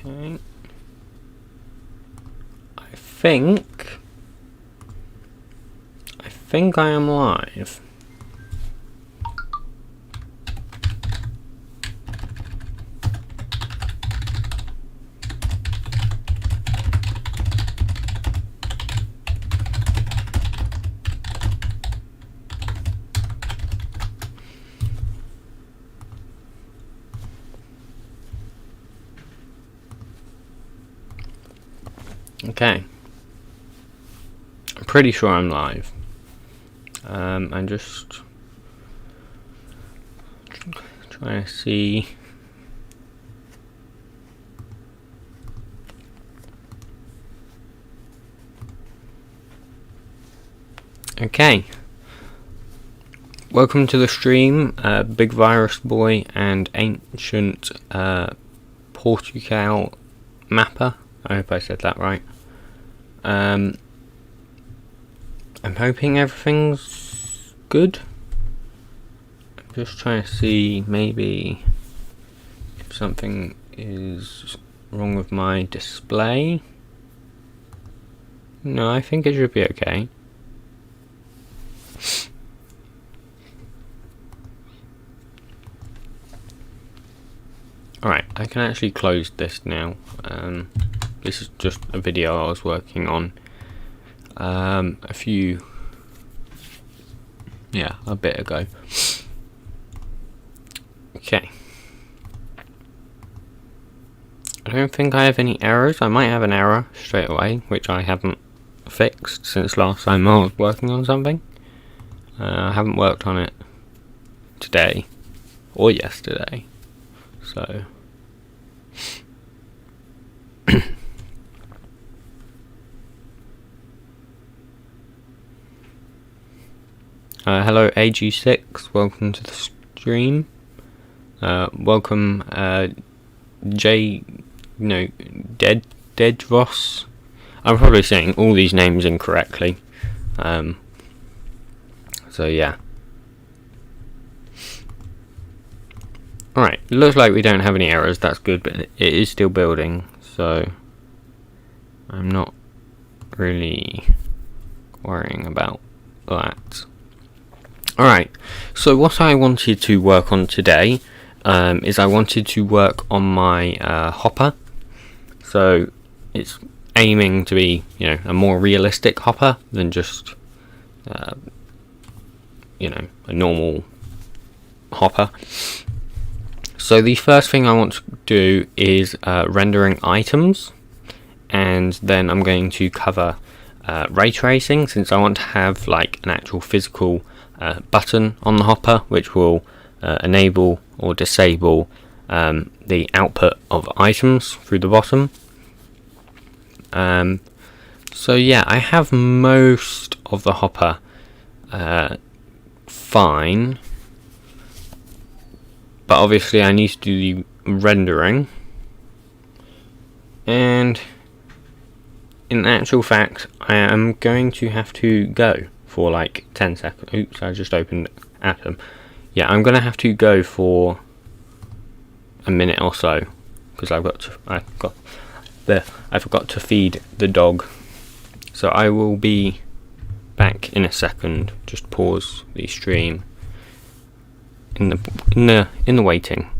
Okay. I think I am live. Okay. I'm pretty sure I'm live. I'm just trying to see. Okay. Welcome to the stream, Big Virus Boy and Ancient Portugal Mapper. I hope I said that right. I'm hoping everything's good. I'm just trying to see maybe if something is wrong with my display. No, I think it should be okay. Alright, I can actually close this now. This is just a video I was working on a bit ago. Okay. I don't think I have any errors. I might have an error straight away, which I haven't fixed since last time I was working on something. I haven't worked on it today or yesterday, so hello AG6, welcome to the stream. Welcome Dead Ross. I'm probably saying all these names incorrectly. So yeah. Alright, looks like we don't have any errors, that's good, but it is still building, so I'm not really worrying about that. Alright, so what I wanted to work on today is I wanted to work on my hopper. So it's aiming to be, a more realistic hopper than just, a normal hopper. So the first thing I want to do is rendering items, and then I'm going to cover ray tracing, since I want to have like an actual physical button on the hopper which will enable or disable the output of items through the bottom. So yeah, I have most of the hopper fine, but obviously I need to do the rendering, and in actual fact I am going to have to go for like 10 seconds. Oops, I just opened Atom. Yeah, I'm gonna have to go for a minute or so because I forgot to feed the dog. So I will be back in a second. Just pause the stream in the waiting.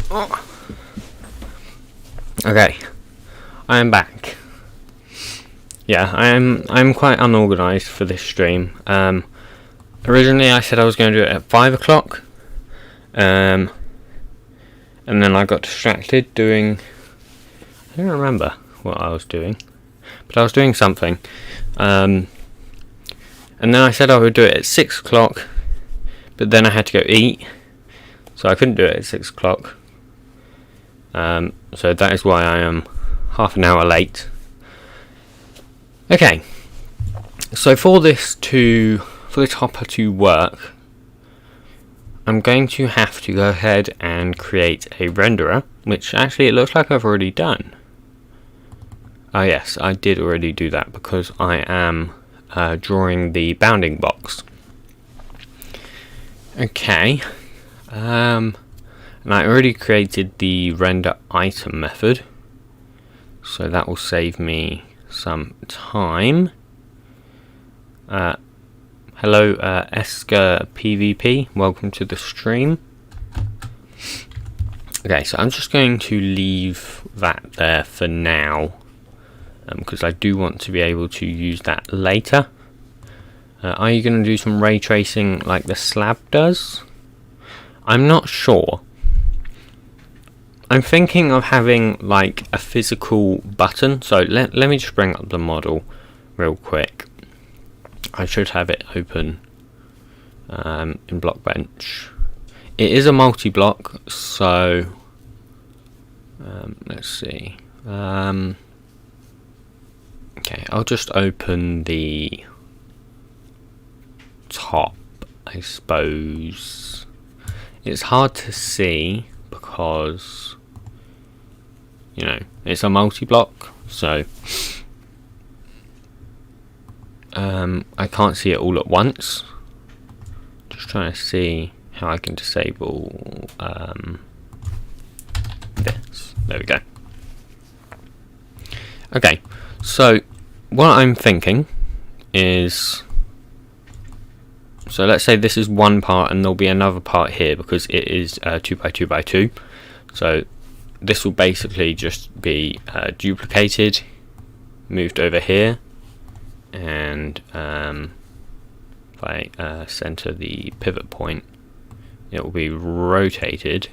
Okay, I am back. Yeah, I'm quite unorganised for this stream. Originally I said I was going to do it at 5 o'clock, and then I got distracted doing, I don't remember what I was doing, but I was doing something, and then I said I would do it at 6 o'clock, but then I had to go eat, so I couldn't do it at 6 o'clock. So that is why I am half an hour late. Okay, so for this hopper to work, I'm going to have to go ahead and create a renderer, which actually it looks like I've already done. Oh yes, I did already do that because I am drawing the bounding box. Okay, and I already created the render item method, so that will save me some time. Hello, Esker PvP, welcome to the stream. Okay, so I'm just going to leave that there for now, because I do want to be able to use that later. Are you going to do some ray tracing like the slab does? I'm not sure. I'm thinking of having like a physical button, so let me just bring up the model real quick. I should have it open in Blockbench. It is a multi-block, so let's see. Okay, I'll just open the top, I suppose. It's hard to see because, you know, it's a multi-block, so I can't see it all at once. Just trying to see how I can disable this. There we go. Okay, so what I'm thinking is, so let's say this is one part and there'll be another part here because it is 2x2x2. So this will basically just be duplicated, moved over here, and if I center the pivot point, it will be rotated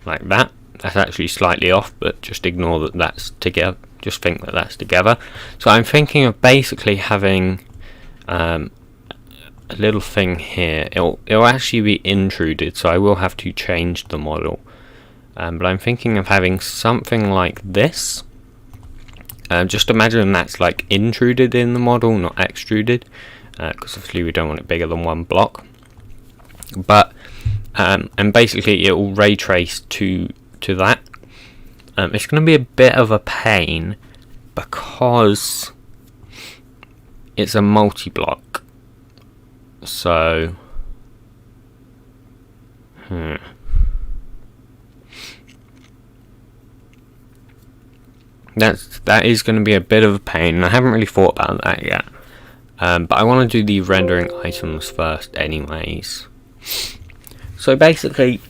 like that. That's actually slightly off, but just ignore that that's together. Just think that that's together. So I'm thinking of basically having a little thing here. It'll actually be intruded, so I will have to change the model. But I'm thinking of having something like this. Just imagine that's like intruded in the model, not extruded, because obviously we don't want it bigger than one block. But and basically it will ray trace to that. It's going to be a bit of a pain because it's a multi-block. So that is going to be a bit of a pain, and I haven't really thought about that yet. But I want to do the rendering items first anyways. So basically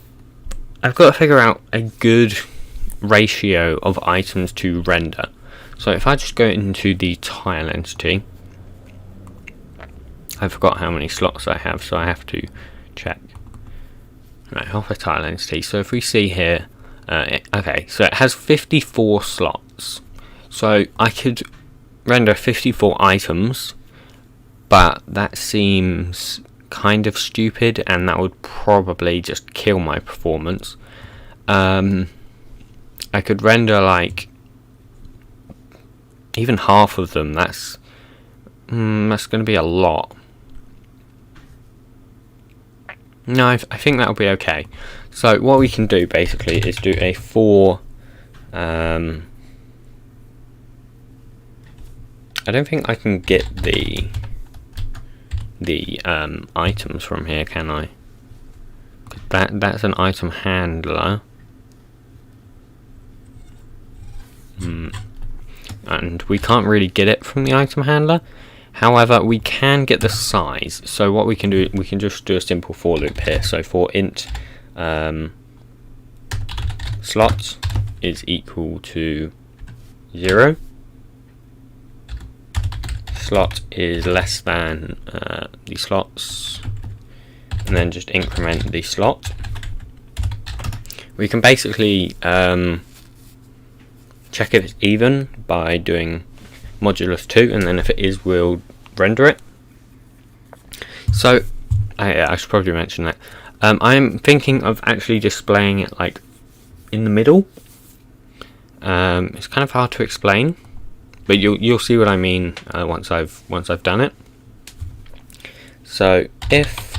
I've got to figure out a good ratio of items to render. So if I just go into the tile entity, I forgot how many slots I have, so I have to check. Right, off a tile entity. So if we see here, okay, so it has 54 slots. So I could render 54 items, but that seems kind of stupid, and that would probably just kill my performance. I could render like even half of them. That's going to be a lot. No, I think that'll be okay. So what we can do basically is do a 4. I don't think I can get the items from here, can I? That's an item handler. And we can't really get it from the item handler. However, we can get the size. So what we can do, we can just do a simple for loop here. So for int slot is equal to 0. Slot is less than the slots, and then just increment the slot. We can basically check if it's even by doing modulus 2, and then if it is, we'll render it. So I should probably mention that I'm thinking of actually displaying it like in the middle. It's kind of hard to explain, but you'll see what I mean once I've done it. So if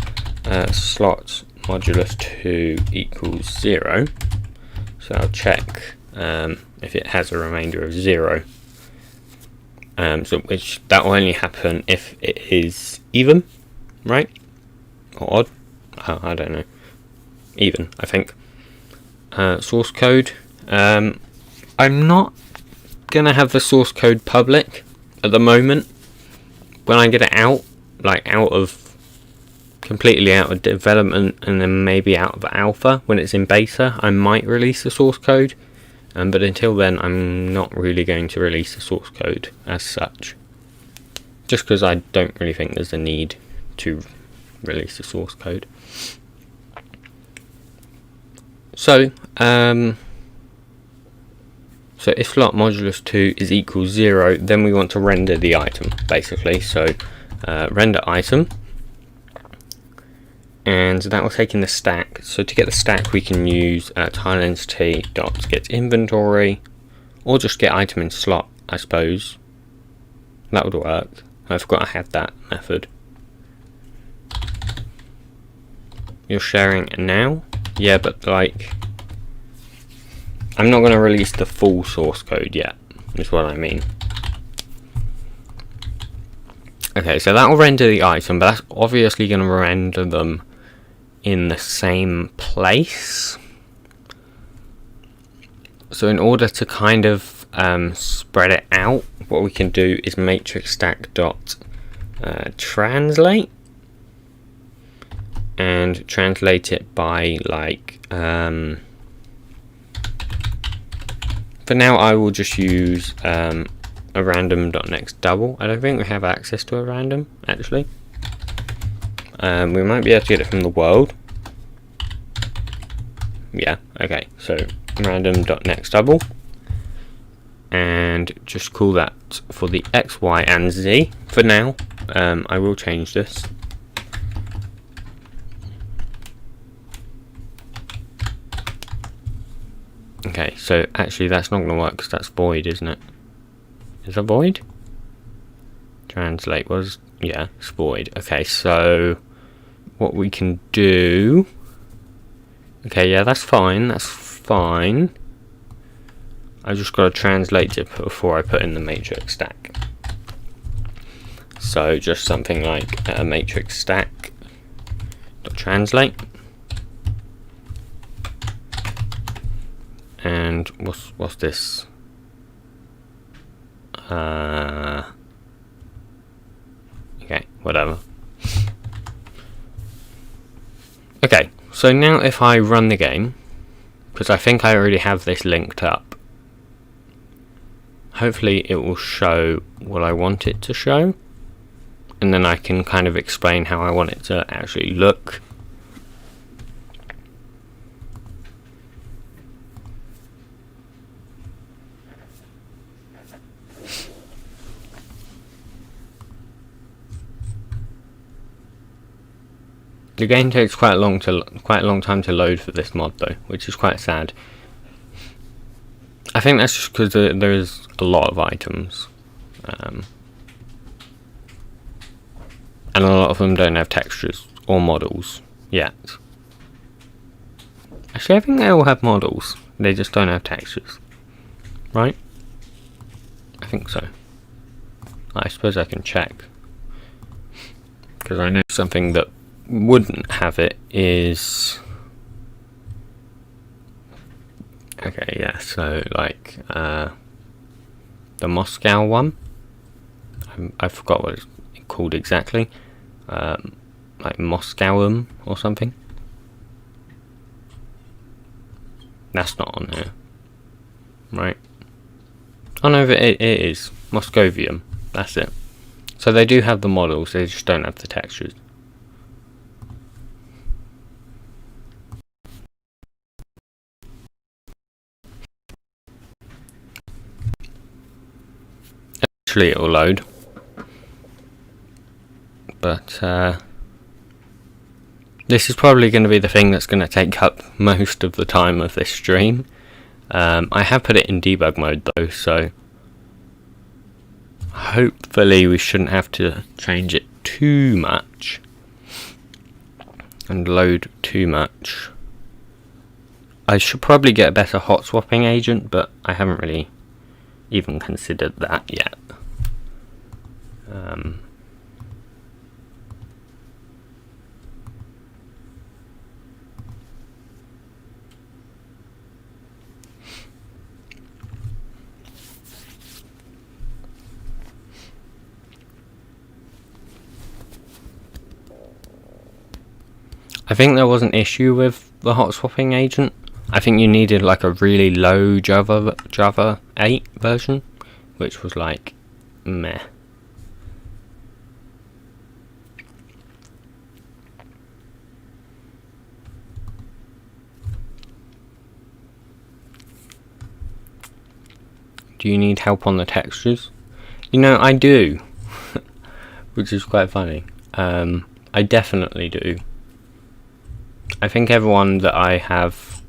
slot modulus 2 equals 0, so I'll check if it has a remainder of 0. So which that will only happen if it is even, right? Or odd? Oh, I don't know. Even, I think. Source code. I'm not gonna have the source code public at the moment. When I get it out, like completely out of development, and then maybe out of alpha, when it's in beta, I might release the source code. But until then, I'm not really going to release the source code as such. Just because I don't really think there's a need to release the source code. So if slot modulus 2 is equal 0, then we want to render the item, basically. So render item, and that will take in the stack. So to get the stack, we can use tile entity dot get inventory, or just get item in slot, I suppose. That would work. I forgot I had that method. You're sharing it now? Yeah, but like, I'm not going to release the full source code yet, is what I mean. Okay, so that will render the item, but that's obviously going to render them in the same place. So in order to kind of spread it out, what we can do is matrix stack dot translate, and translate it by like for now I will just use a random.next double. I don't think we have access to a random actually. We might be able to get it from the world. Yeah, okay, so random.next double, and just call that for the X, Y, and Z for now. I will change this. Okay, so actually that's not going to work because that's void, isn't it? Is that void? Translate was, yeah, it's void. Okay, so what we can do, okay, yeah, that's fine, I just got to translate it before I put in the matrix stack. So just something like a matrix stack dot translate, and what's this? Okay, whatever. Okay, so now if I run the game, because I think I already have this linked up, hopefully it will show what I want it to show, and then I can kind of explain how I want it to actually look. The game takes quite a long time to load for this mod though, which is quite sad. I think that's just because there is a lot of items, and a lot of them don't have textures or models yet. Actually, I think they all have models, they just don't have textures, right? I think so. I suppose I can check, because I know something that wouldn't have it is, okay, yeah, so like the Moscow one, I forgot what it's called exactly, like Moscowum or something. That's not on here, right? Oh no, it is Moscovium. That's it. So they do have the models, they just don't have the textures. Actually, it will load, but this is probably going to be the thing that's going to take up most of the time of this stream. I have put it in debug mode though, so hopefully we shouldn't have to change it too much and load too much. I should probably get a better hot swapping agent, but I haven't really even considered that yet. I think there was an issue with the hot swapping agent. I think you needed like a really low Java 8 version, which was like meh. Do you need help on the textures? You know, I do, which is quite funny. I definitely do. I think everyone that I have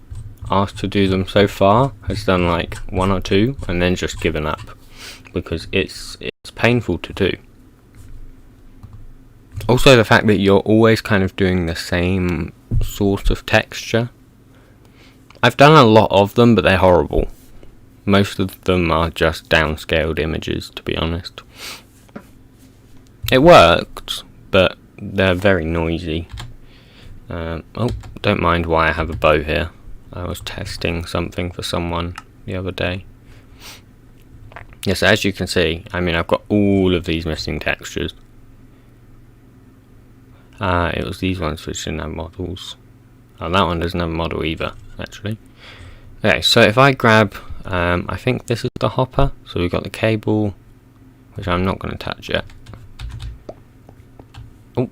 asked to do them so far has done like 1 or 2 and then just given up because it's painful to do. Also the fact that you're always kind of doing the same sort of texture. I've done a lot of them, but they're horrible. Most of them are just downscaled images, to be honest. It worked, but they're very noisy. Oh, don't mind why I have a bow here. I was testing something for someone the other day. Yes, as you can see, I mean, I've got all of these missing textures. It was these ones which didn't have models. Oh, that one doesn't have a model either, actually. Okay, so if I grab, I think this is the hopper. So we've got the cable, which I'm not going to touch yet. Oh,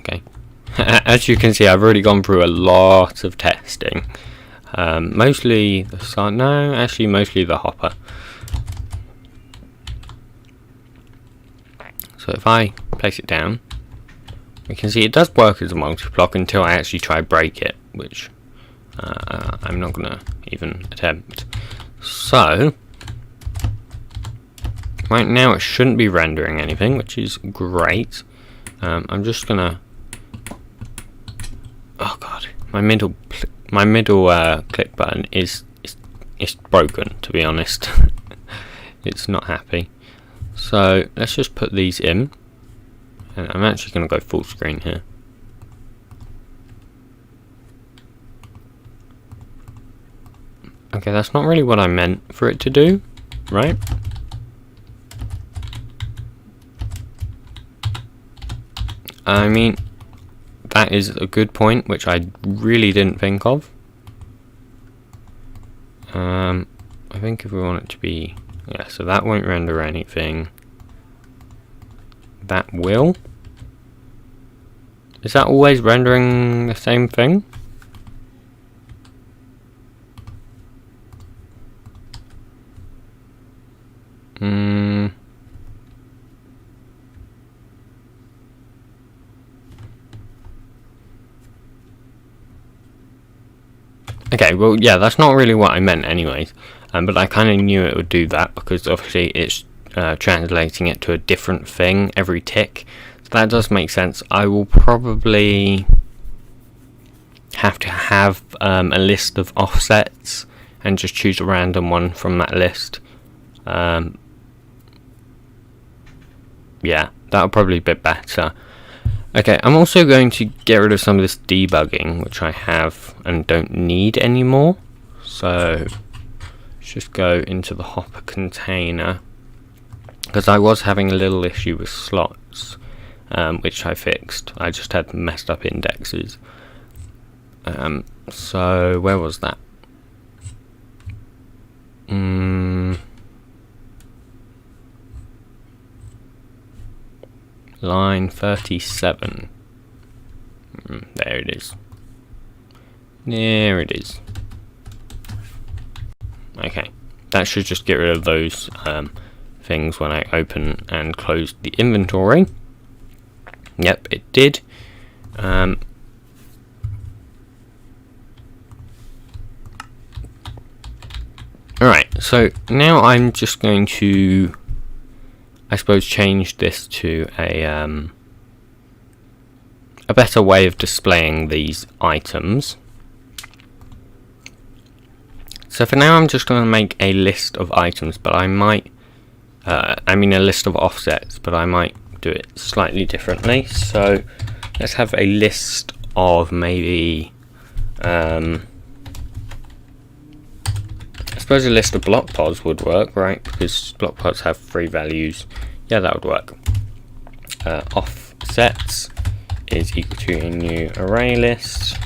okay. As you can see, I've already gone through a lot of testing. Mostly the sun. No, actually, mostly the hopper. So if I place it down, we can see it does work as a multi-block until I actually try break it, which I'm not going to even attempt. So right now it shouldn't be rendering anything, which is great. I'm just going to. Oh god, my middle click button is broken, to be honest. It's not happy. So let's just put these in, and I'm actually going to go full screen here. Okay, that's not really what I meant for it to do, right? I mean, that is a good point, which I really didn't think of. I think if we want it to be, yeah, so that won't render anything. That will. Is that always rendering the same thing? Okay, well, yeah, that's not really what I meant anyways, but I kind of knew it would do that because obviously it's translating it to a different thing every tick, so that does make sense. I will probably have to have a list of offsets and just choose a random one from that list. Yeah, that'll probably be better. Okay, I'm also going to get rid of some of this debugging, which I have and don't need anymore. So let's just go into the hopper container, because I was having a little issue with slots, which I fixed. I just had messed up indexes. So where was that? Line 37. There it is. There it is. Okay, that should just get rid of those things when I open and close the inventory. Yep, it did. Alright, so now I'm just going to, I suppose, change this to a better way of displaying these items. So for now I'm just going to make a list of items, but I might, a list of offsets, but I might do it slightly differently. So let's have a list of maybe, I suppose a list of block pods would work, right? Because block pods have 3 values. Yeah, that would work. Offsets is equal to a new array list.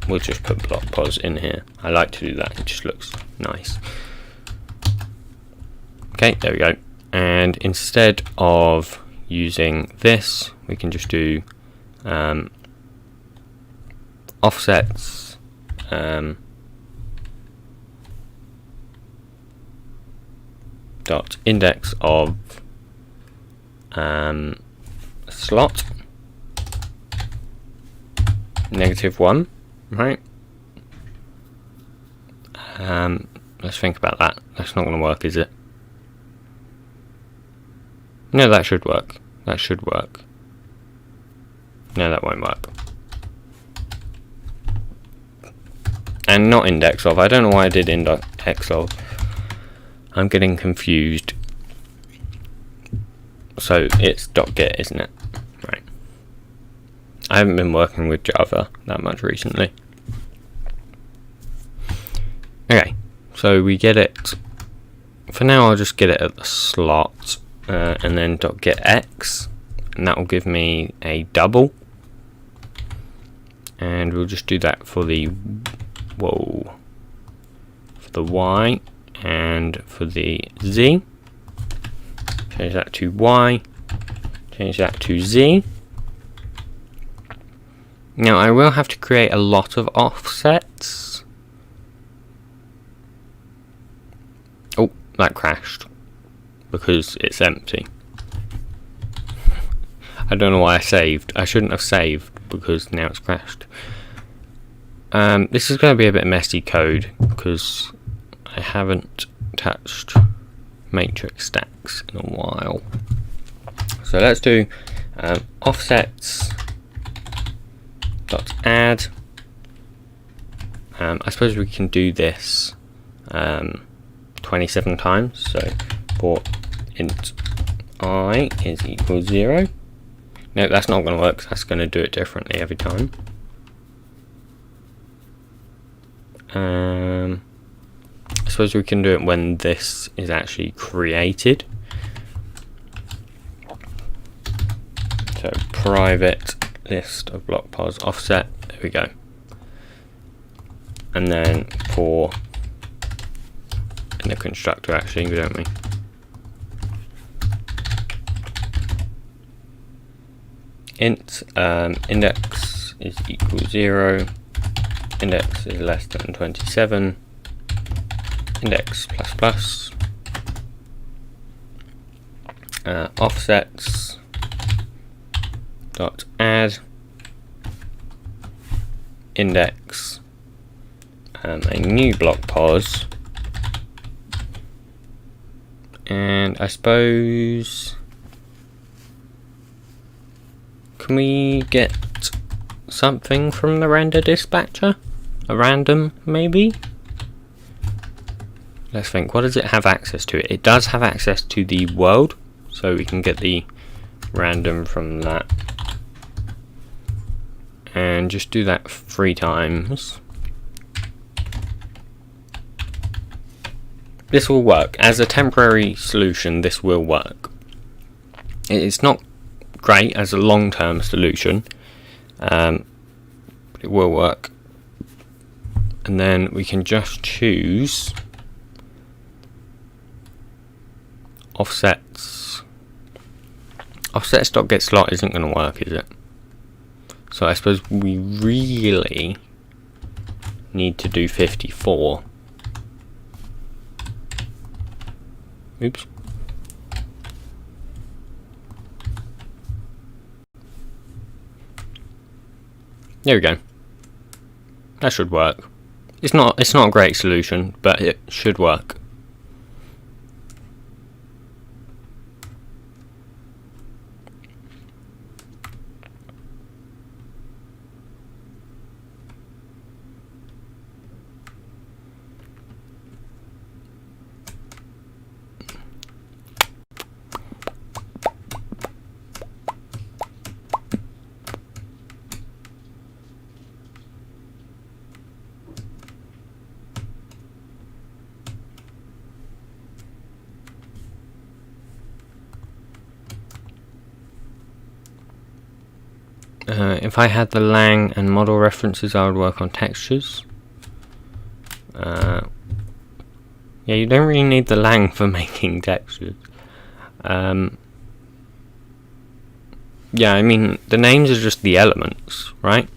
We'll just put block pods in here. I like to do that, it just looks nice. Okay, there we go. And instead of using this, we can just do offsets dot index of slot -1, right? Let's think about that. That's not going to work, is it? No, that should work. That should work. No, that won't work. And not index of. I don't know why I did index of. I'm getting confused. So it's .get, isn't it? Right. I haven't been working with Java that much recently. Okay, so we get it. For now, I'll just get it at the slot, and then .getX, and that will give me a double. And we'll just do that for the for the Y and for the Z. Change that to Y. Change that to Z. Now I will have to create a lot of offsets. Oh, that crashed because it's empty. I don't know why I saved. I shouldn't have saved because now it's crashed. This is going to be a bit messy code because I haven't touched matrix stacks in a while. So let's do offsets dot add. I suppose we can do this 27 times. So for int I is equal 0. No, that's not going to work. That's going to do it differently every time. I suppose we can do it when this is actually created. So private list of block pods offset. There we go. And then for in the constructor, actually, don't we? Int index is equal 0. Index is less than 27. Index plus plus. Offsets dot add index a new block pos, and I suppose can we get something from the render dispatcher? A random, maybe? Let's think, what does it have access to? It does have access to the world, so we can get the random from that. And just do that 3 times. This will work. As a temporary solution, this will work. It's not great as a long-term solution, but it will work. and then we can just choose offsets. Offsets.getSlot isn't going to work, is it? So I suppose we really need to do 54. Oops. There we go. That should work. It's not a great solution, but it should work. If I had the lang and model references, I would work on textures. Yeah, you don't really need the lang for making textures. Yeah, I mean, the names are just the elements, right?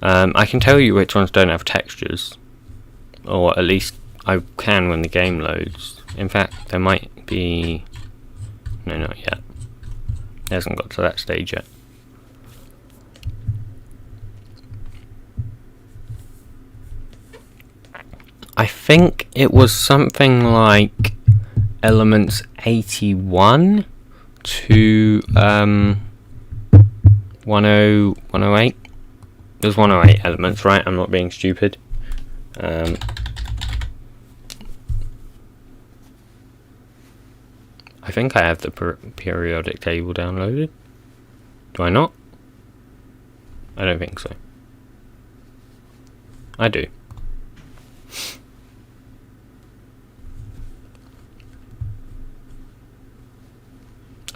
I can tell you which ones don't have textures, or at least I can when the game loads. In fact, there might be... No, not yet. It hasn't got to that stage yet. I think it was something like elements 81 to 108. There's 108 elements, right? I'm not being stupid. I think I have the periodic table downloaded. Do I not? I don't think so. I do.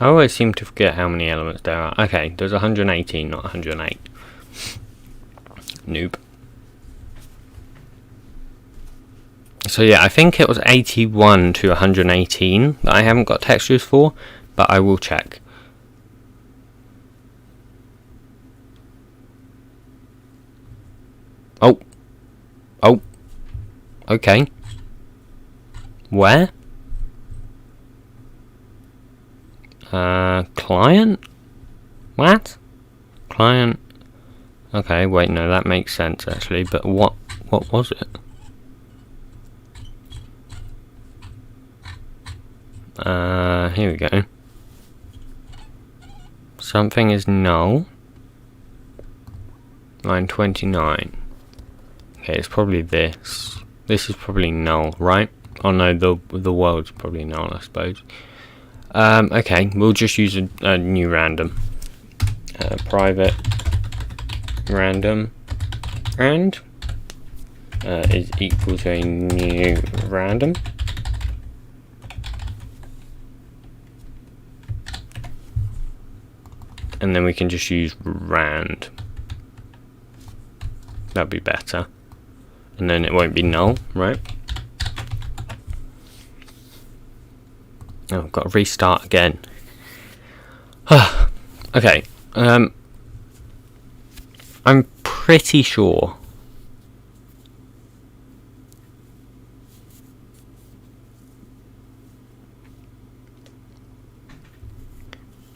I always seem to forget how many elements there are. Okay, there's 118, not 108. Noob. So yeah, I think it was 81 to 118 that I haven't got textures for, but I will check. Oh. Oh. Okay. Where? Client? What? Client? Okay, wait, no, that makes sense actually, but what was it? Here we go. Something is null. Line 29. Okay, it's probably this. This is probably null, right? Oh no, the world's probably null, I suppose. Okay, we'll just use a new random. Private random and is equal to a new random. And then we can just use rand. That'd be better. And then it won't be null, right? Oh, I've got to restart again. Okay. I'm pretty sure.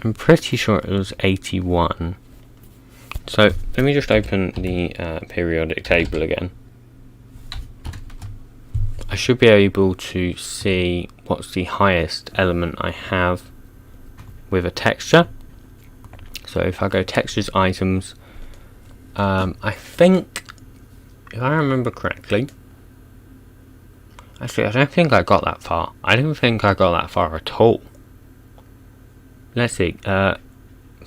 I'm pretty sure it was 81. So let me just open the periodic table again. I should be able to see what's the highest element I have with a texture. So if I go textures, items, I think, if I remember correctly, actually I don't think I got that far. I don't think I got that far at all. Let's see,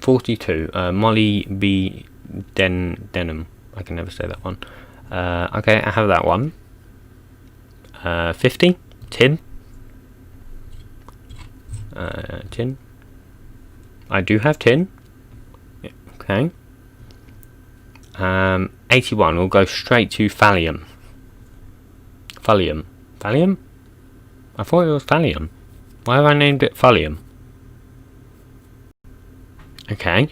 42, Molly B. Denim, I can never say that one. Okay, I have that one. 50, tin. Tin. I do have tin. Yeah, okay. 81, we'll go straight to thallium. Thulium. Thallium? I thought it was thallium. Why have I named it thulium? Okay.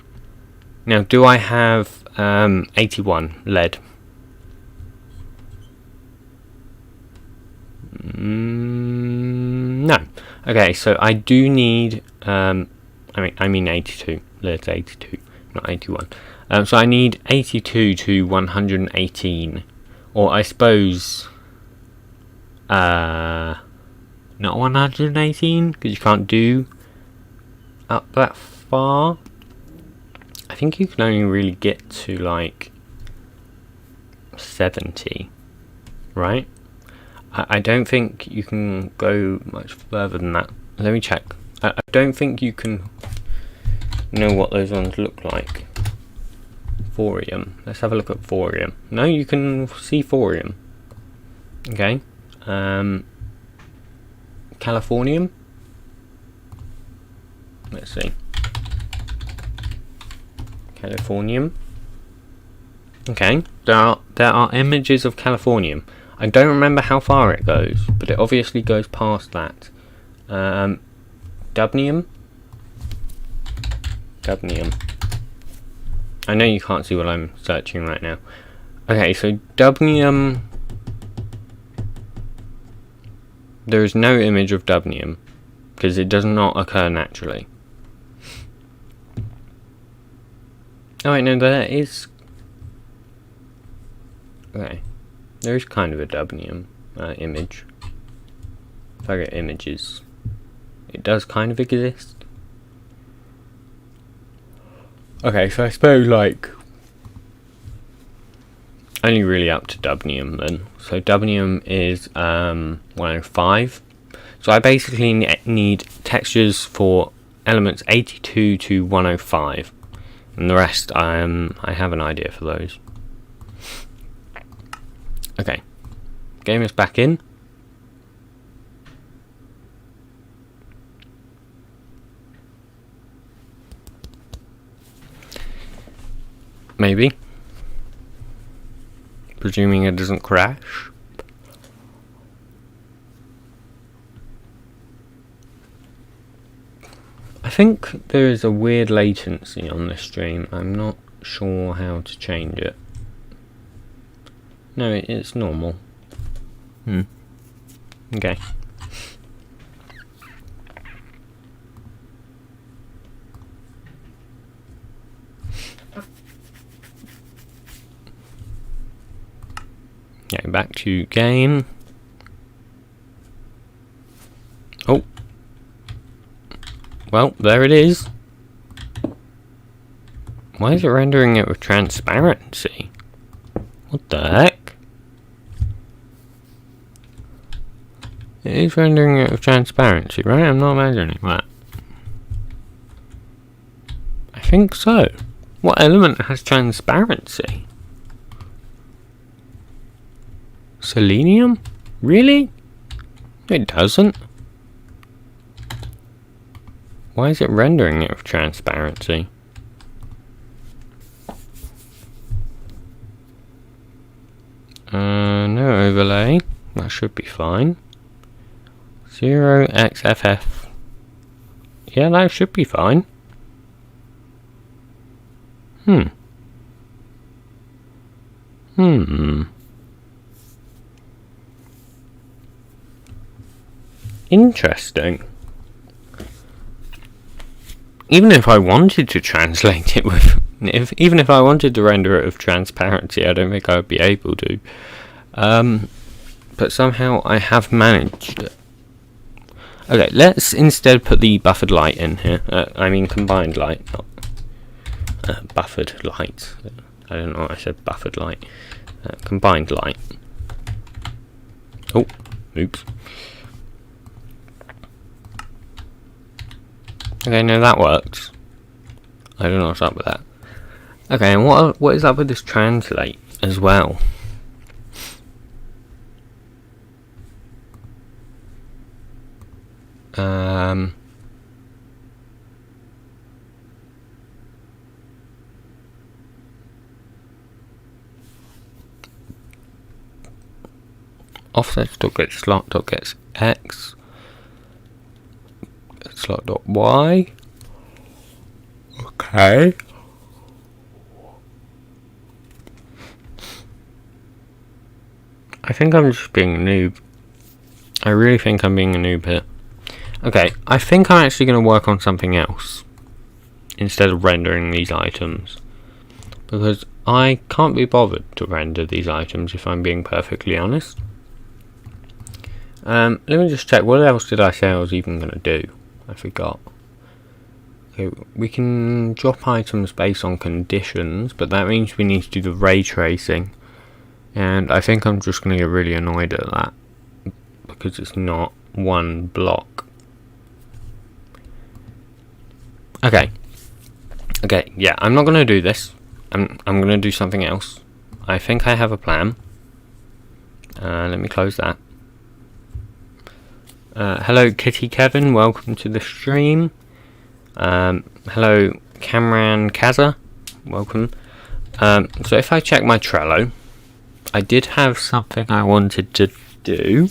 Now, do I have 81 lead? No. Okay, so I do need. I mean 82. Lead's 82, not 81. So I need 82 to 118, or I suppose. Not 118 because you can't do up that far. I think you can only really get to like 70, right? I don't think you can go much further than that. Let me check. I don't think you can know what those ones look like. Thorium. Let's have a look at thorium. No, you can see thorium. Okay. Californium. Let's see. Californium. Okay, there are images of californium. I don't remember how far it goes, but it obviously goes past that. Dubnium. Dubnium. I know you can't see what I'm searching right now. Okay, so dubnium. There is no image of dubnium because it does not occur naturally. Oh wait, no, there is. Okay, there is kind of a dubnium image. If I get images, it does kind of exist. Okay, so I suppose like only really up to dubnium then. So dubnium is 105. So I basically need textures for elements 82 to 105. And the rest, I have an idea for those. Okay, game is back in. Maybe. Presuming it doesn't crash. I think there is a weird latency on this stream. I'm not sure how to change it. No, it's normal. Okay. Okay, back to game. Oh. Well, there it is. Why is it rendering it with transparency? What the heck? It is rendering it with transparency, right? I'm not imagining that. I think so. What element has transparency? Selenium? Really? It doesn't. Why is it rendering it with transparency? No overlay. That should be fine. 0xff. Yeah, that should be fine. Interesting. Even if I wanted to translate it with, even if I wanted to render it with transparency, I don't think I would be able to. But somehow I have managed it. Okay, let's instead put the buffered light in here. I mean combined light, not buffered light. I don't know why I said buffered light. Combined light. Oh, oops. Okay, no, that works. I don't know what's up with that. Okay, and what is up with this translate as well? offset.get slot.get x slot.y. Okay. I think I'm just being a noob. I really think I'm being a noob here. Okay, I think I'm actually going to work on something else instead of rendering these items, because I can't be bothered to render these items if I'm being perfectly honest. Let me just check, what else did I say I was even going to do? I forgot. Okay, we can drop items based on conditions, but that means we need to do the ray tracing, and I think I'm just going to get really annoyed at that because it's not one block. Okay, yeah, I'm not going to do this. I'm going to do something else. I think I have a plan. Let me close that. Hello Kitty Kevin, welcome to the stream. Hello Cameron Kaza, welcome. So if I check my Trello, I did have something I wanted to do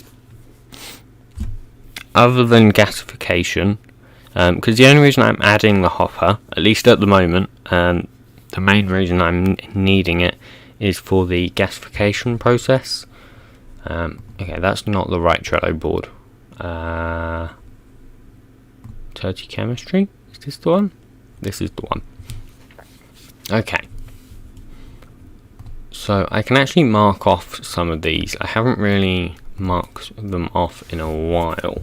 other than gasification, because the only reason I'm adding the hopper, at least at the moment, the main reason I'm needing it is for the gasification process. Okay, that's not the right Trello board. Turty chemistry? Is this the one? This is the one. Okay. So I can actually mark off some of these. I haven't really marked them off in a while.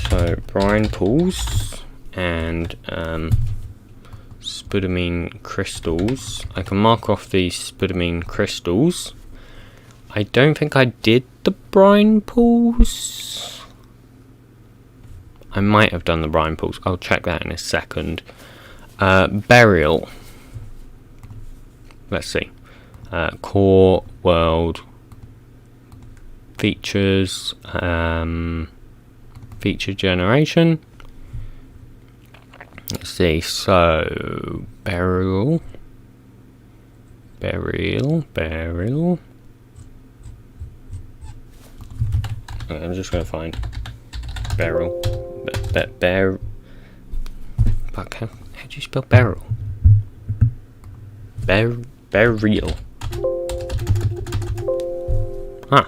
So brine pools and spodumene crystals. I can mark off these spodumene crystals. I don't think I did the brine pools. I might have done the brine pools. I'll check that in a second. Burial. Let's see. Core, world, features, feature generation. Let's see. So burial. Okay, I'm just going to find barrel. Fuck, how do you spell barrel? Burial. Huh.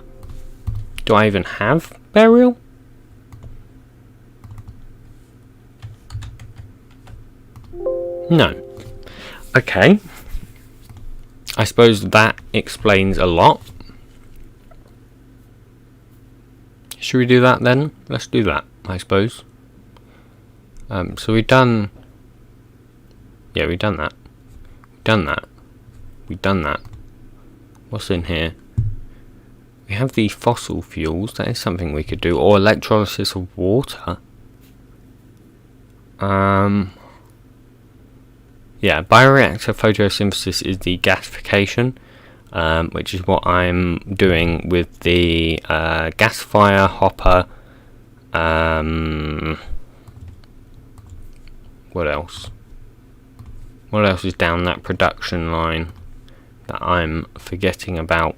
Do I even have burial? No. Okay. I suppose that explains a lot. Should we do that then? Let's do that, I suppose. So we've done... Yeah, we've done that. We've done that. What's in here? We have the fossil fuels. That is something we could do. Or electrolysis of water. Yeah, bioreactor photosynthesis is the gasification, which is what I'm doing with the gasifier hopper. What else? What else is down that production line that I'm forgetting about?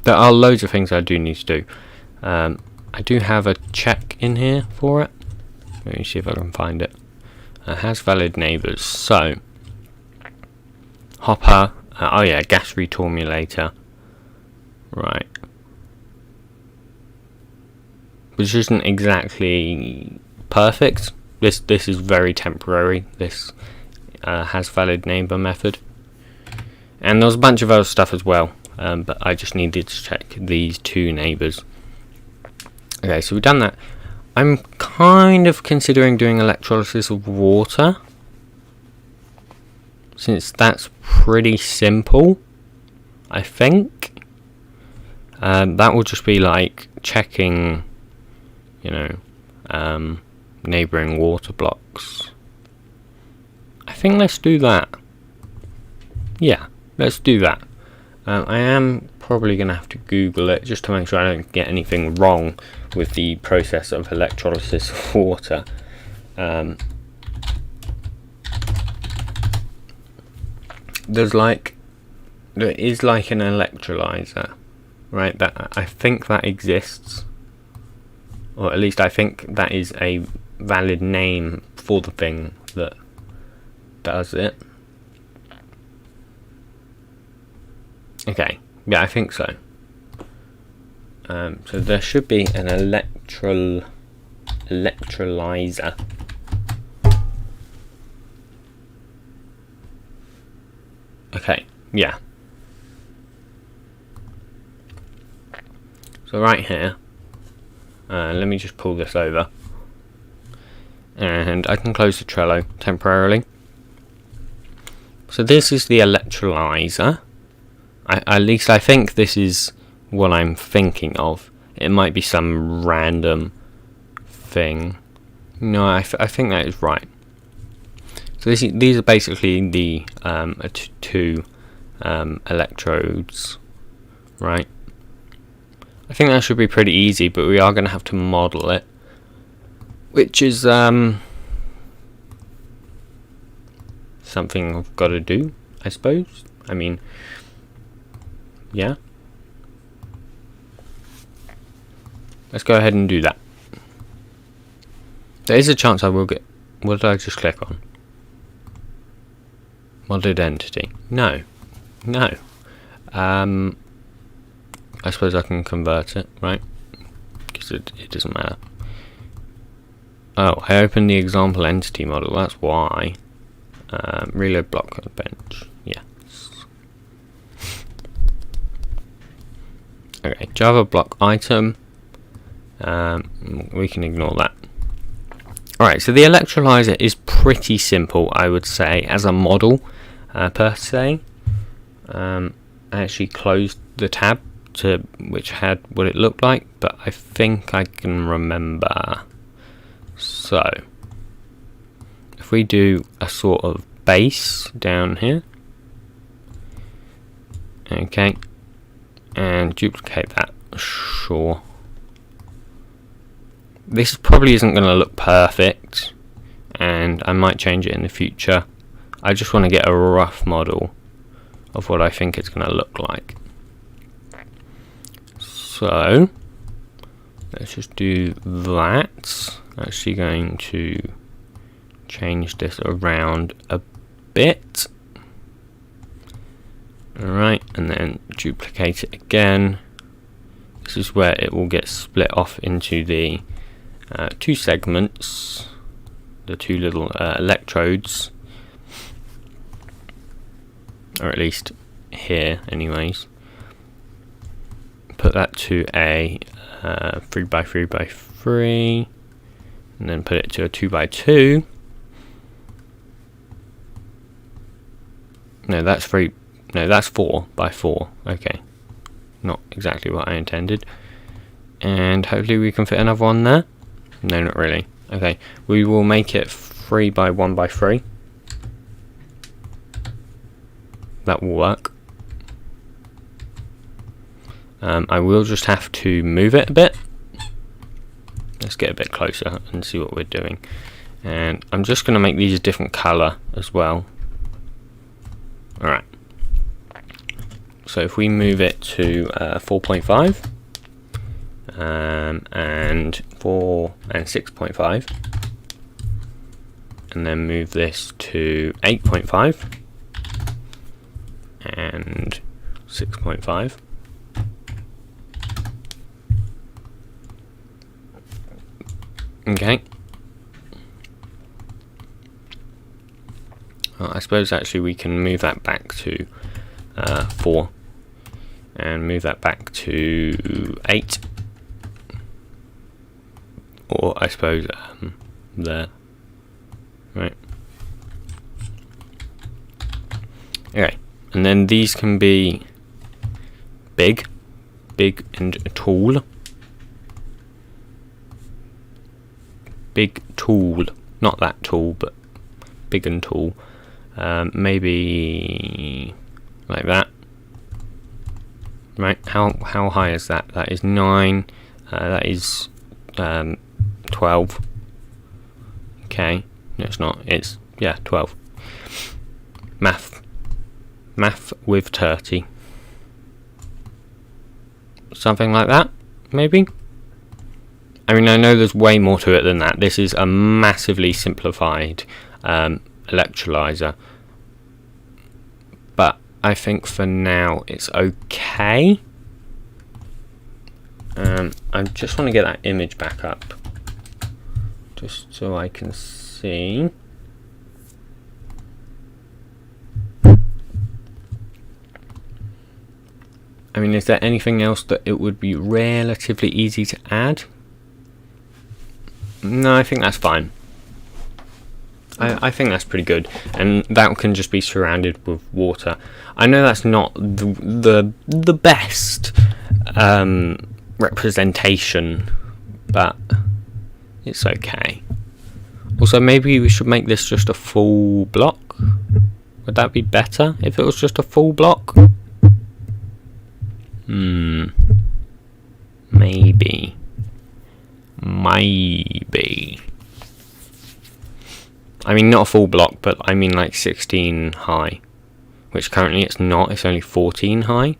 There are loads of things I do need to do. I do have a check in here for it. Let me see if I can find it. It has valid neighbours. So, hopper. Oh yeah, gas reformulator. Right. Which isn't exactly perfect. This is very temporary. This has valid neighbour method. And there's a bunch of other stuff as well. But I just needed to check these two neighbours. Okay, so we've done that. I'm kind of considering doing electrolysis of water, since that's pretty simple, I think. That will just be like checking, you know, neighbouring water blocks. I think let's do that. Yeah, let's do that. I am probably going to have to Google it just to make sure I don't get anything wrong with the process of electrolysis of water. There's there is like an electrolyzer, right? That I think that exists, or at least I think that is a valid name for the thing that does it. Okay, yeah, I think so. So there should be an electrolyzer. Okay, yeah. So right here, let me just pull this over, and I can close the Trello temporarily. So this is the electrolyzer. At least I think this is what I'm thinking of. It might be some random thing. No, I think that is right. So these are basically the two electrodes, right? I think that should be pretty easy, but we are going to have to model it, which is something I've got to do, I suppose. I mean, yeah. Let's go ahead and do that. There is a chance I will get... What did I just click on? Modded entity. No. No. I suppose I can convert it, right? Because it doesn't matter. Oh, I opened the example entity model. That's why. Reload block bench. Yes. Okay, Java block item. We can ignore that. Alright, so the electrolyzer is pretty simple, I would say, as a model per se. I actually closed the tab which had what it looked like, but I think I can remember. So if we do a sort of base down here, okay, and duplicate that, sure. This probably isn't going to look perfect, and I might change it in the future. I just want to get a rough model of what I think it's going to look like. So let's just do that. Actually going to change this around a bit. Alright, and then duplicate it again. This is where it will get split off into the two segments, the two little electrodes, or at least here anyways. Put that to a 3x3x3, and then put it to a 2x2. No, that's 4x4. Okay, not exactly what I intended. And hopefully we can fit another one there. No, not really. Okay, we will make it 3x1x3. That will work. I will just have to move it a bit. Let's get a bit closer and see what we're doing. And I'm just going to make these a different color as well. Alright. So if we move it to 4.5 and 4 and 6.5, and then move this to 8.5 and 6.5. Okay. Well, I suppose actually we can move that back to 4 and move that back to 8, or I suppose there, right? Okay, and then these can be big and tall. Big tall, not that tall, but big and tall. Maybe like that. Right? How high is that? That is 9. That is 12. Okay. No, it's not. It's 12. Math Math with Turty. Something like that, maybe? I mean, I know there's way more to it than that. This is a massively simplified electrolyzer. But I think for now it's okay. I just want to get that image back up, just so I can see. I mean, is there anything else that it would be relatively easy to add? No, I think that's fine. I think that's pretty good, and that can just be surrounded with water. I know that's not the best representation, but it's okay. Also, maybe we should make this just a full block. Would that be better if it was just a full block? Maybe. I mean, not a full block, but I mean like 16 high, which currently it's not. It's only 14 high.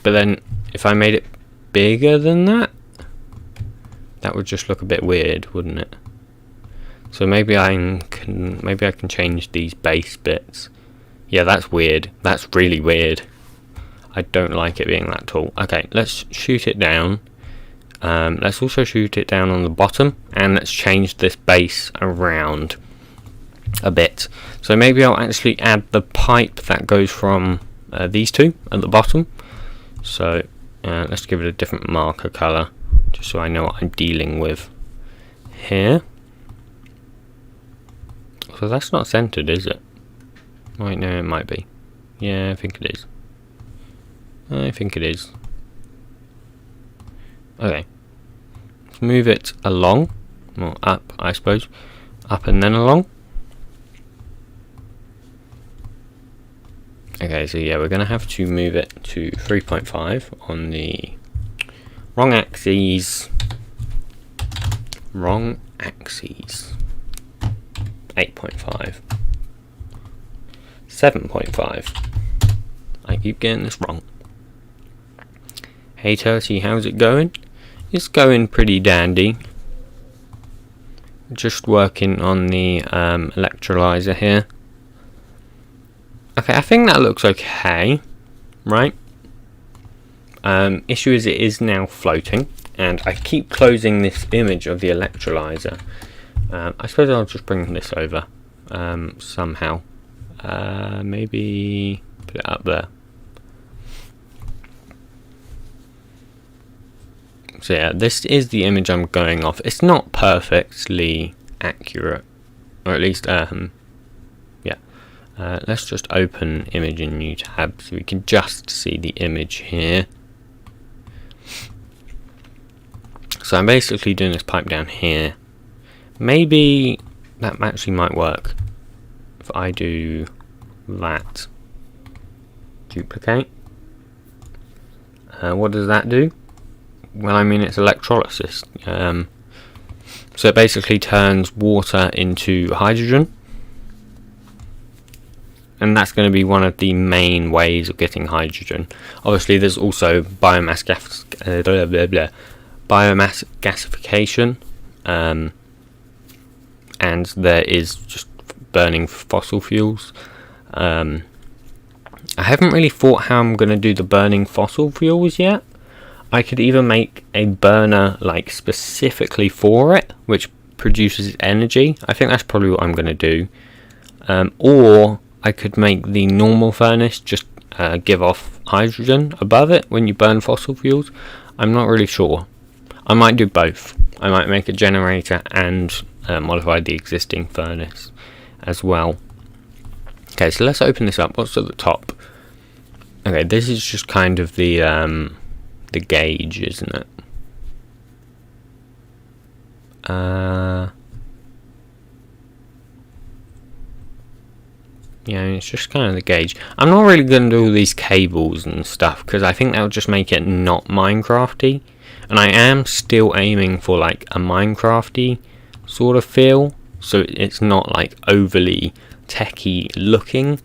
But then if I made it bigger than that, that would just look a bit weird, wouldn't it? So maybe I can change these base bits. Yeah, that's weird. That's really weird. I don't like it being that tall. Okay, let's shoot it down. Let's also shoot it down on the bottom, and let's change this base around a bit. So maybe I'll actually add the pipe that goes from these two at the bottom. So let's give it a different marker color, just so I know what I'm dealing with here. So that's not centered, is it? Wait, no, it might be. Yeah, I think it is. I think it is. Okay. Let's move it along. Well, up, I suppose. Up and then along. Okay, so yeah, we're going to have to move it to 3.5 on the wrong axes. Wrong axes. 8.5. 7.5. I keep getting this wrong. Hey Turty, how's it going? It's going pretty dandy. Just working on the electrolyzer here. Okay, I think that looks okay, right? Issue is it is now floating, and I keep closing this image of the electrolyzer. I suppose I'll just bring this over somehow. Maybe put it up there. So yeah, this is the image I'm going off. It's not perfectly accurate, or at least yeah. Let's just open image in new tab so we can just see the image here. So I'm basically doing this pipe down here. Maybe that actually might work if I do that. Duplicate. What does that do? Well, I mean, it's electrolysis. So it basically turns water into hydrogen, and that's going to be one of the main ways of getting hydrogen. Obviously, there's also biomass gasification, and there is just burning fossil fuels. I haven't really thought how I'm going to do the burning fossil fuels yet. I could either make a burner like specifically for it, which produces energy. I think that's probably what I'm going to do. Or I could make the normal furnace just give off hydrogen above it when you burn fossil fuels. I'm not really sure. I might do both. I might make a generator and modify the existing furnace as well. Okay, so let's open this up. What's at the top? Okay, this is just kind of the gauge, isn't it? Yeah, it's just kind of the gauge. I'm not really going to do all these cables and stuff because I think that would just make it not Minecrafty. And I am still aiming for like a Minecrafty sort of feel, so it's not like overly techy looking.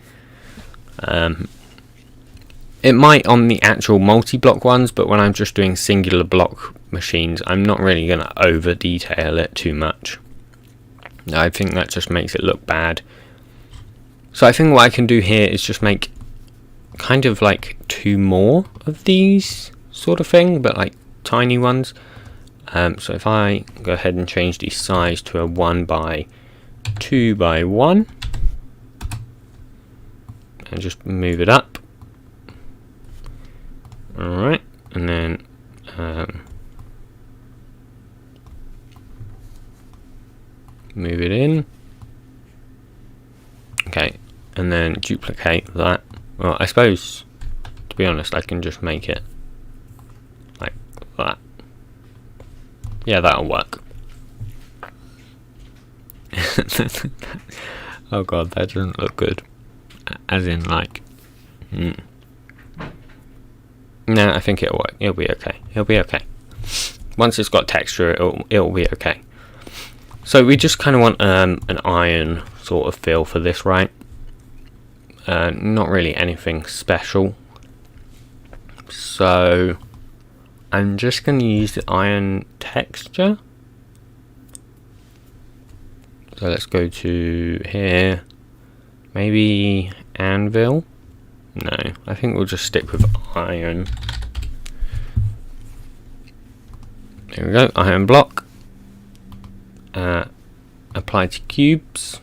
It might on the actual multi-block ones, but when I'm just doing singular block machines, I'm not really going to over detail it too much. I think that just makes it look bad. So I think what I can do here is just make kind of like 2 more of these sort of thing, but like tiny ones. So if I go ahead and change the size to a 1 by 2 by 1 and just move it up. Alright, and then move it in. Okay, and then duplicate that. Well, I suppose, to be honest, I can just make it like that. Yeah, that'll work. Oh god, that doesn't look good. As in, like... No, I think it'll work. It'll be okay. It'll be okay. Once it's got texture, it'll be okay. So we just kind of want an iron sort of feel for this, right? Not really anything special. So I'm just going to use the iron texture. So let's go to here. Maybe anvil. No, I think we'll just stick with iron. There we go, iron block. Apply to cubes.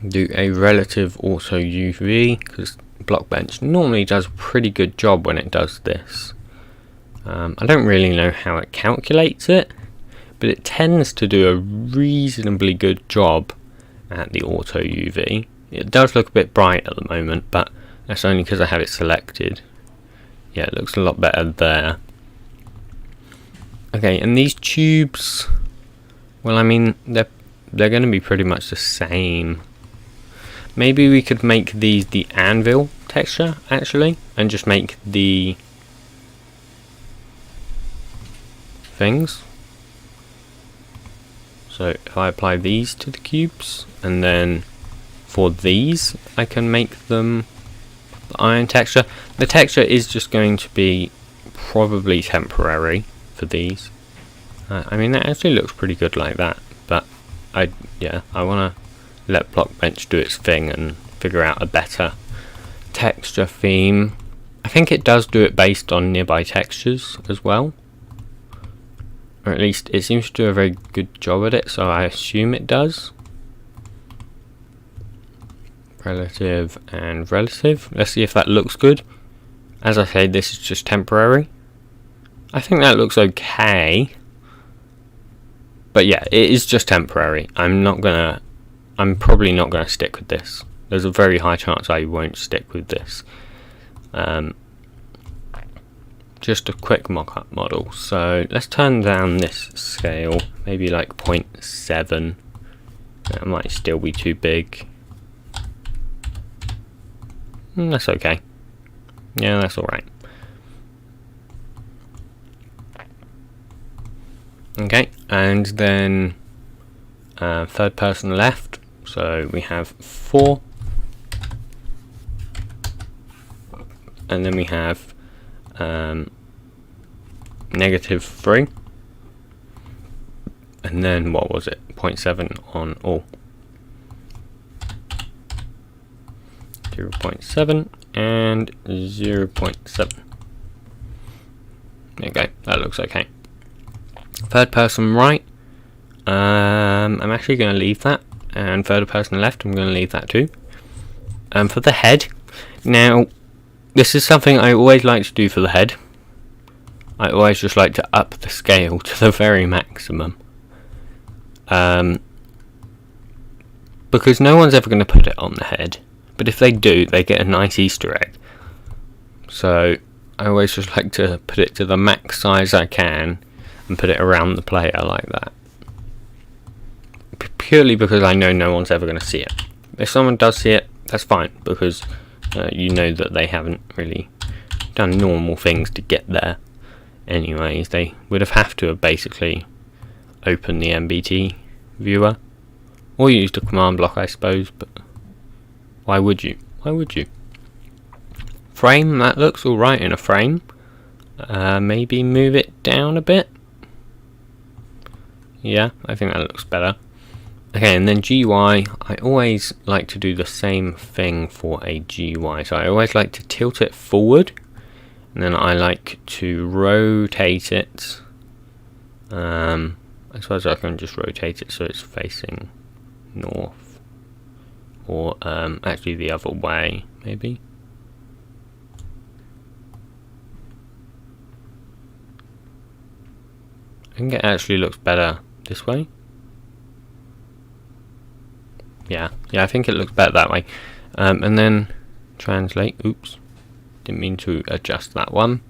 Do a relative auto UV, because Blockbench normally does a pretty good job when it does this. I don't really know how it calculates it, but it tends to do a reasonably good job at the auto UV. It does look a bit bright at the moment, but that's only because I have it selected. Yeah, it looks a lot better there. Okay, and these tubes, well, I mean, they're going to be pretty much the same. Maybe we could make these the anvil texture, actually, and just make the things. So if I apply these to the cubes, and then for these I can make them the iron texture. The texture is just going to be probably temporary for these. I mean, that actually looks pretty good like that, but I want to let Blockbench do its thing and figure out a better texture theme. I think it does do it based on nearby textures as well. Or at least it seems to do a very good job at it, so I assume it does. Relative and relative. Let's see if that looks good. As I say, this is just temporary. I think that looks okay. But yeah, it is just temporary. I'm probably not gonna stick with this. There's a very high chance I won't stick with this. Just a quick mock-up model. So let's turn down this scale, maybe like 0.7. That might still be too big. That's okay. Yeah, that's alright. Okay, and then third person left. So we have 4. And then we have -3, and then what was it, 0.7 on all. 0.7 and 0.7. There you go, that looks okay. Third person right, I'm actually going to leave that, and third person left, I'm going to leave that too. For the head, now this is something I always like to do for the head. I always just like to up the scale to the very maximum. Because no one's ever going to put it on the head. But if they do, they get a nice Easter egg. So I always just like to put it to the max size I can and put it around the player like that. Purely because I know no one's ever going to see it. If someone does see it, that's fine, because you know that they haven't really done normal things to get there. Anyways, they would have to have basically opened the MBT viewer, or use the command block, I suppose, but why would you? Why would you? Frame, that looks alright in a frame. Maybe move it down a bit. Yeah, I think that looks better. Okay, and then GUI, I always like to do the same thing for a GUI. So I always like to tilt it forward, and then I like to rotate it. I suppose I can just rotate it so it's facing north, or actually the other way, maybe. I think it actually looks better this way. Yeah, I think it looks better that way. And then translate. Oops, didn't mean to adjust that one.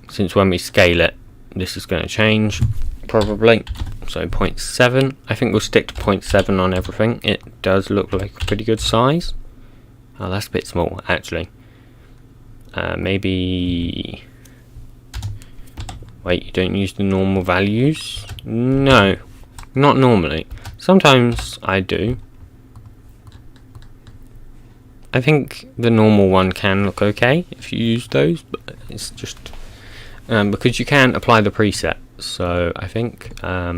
Since when we scale it, this is going to change probably. So 0.7. I think we'll stick to 0.7 on everything. It does look like a pretty good size. Oh, that's a bit small actually. Maybe. Wait, you don't use the normal values? No, not normally. Sometimes I do. I think the normal one can look okay if you use those, but it's just because you can apply the preset. So I think I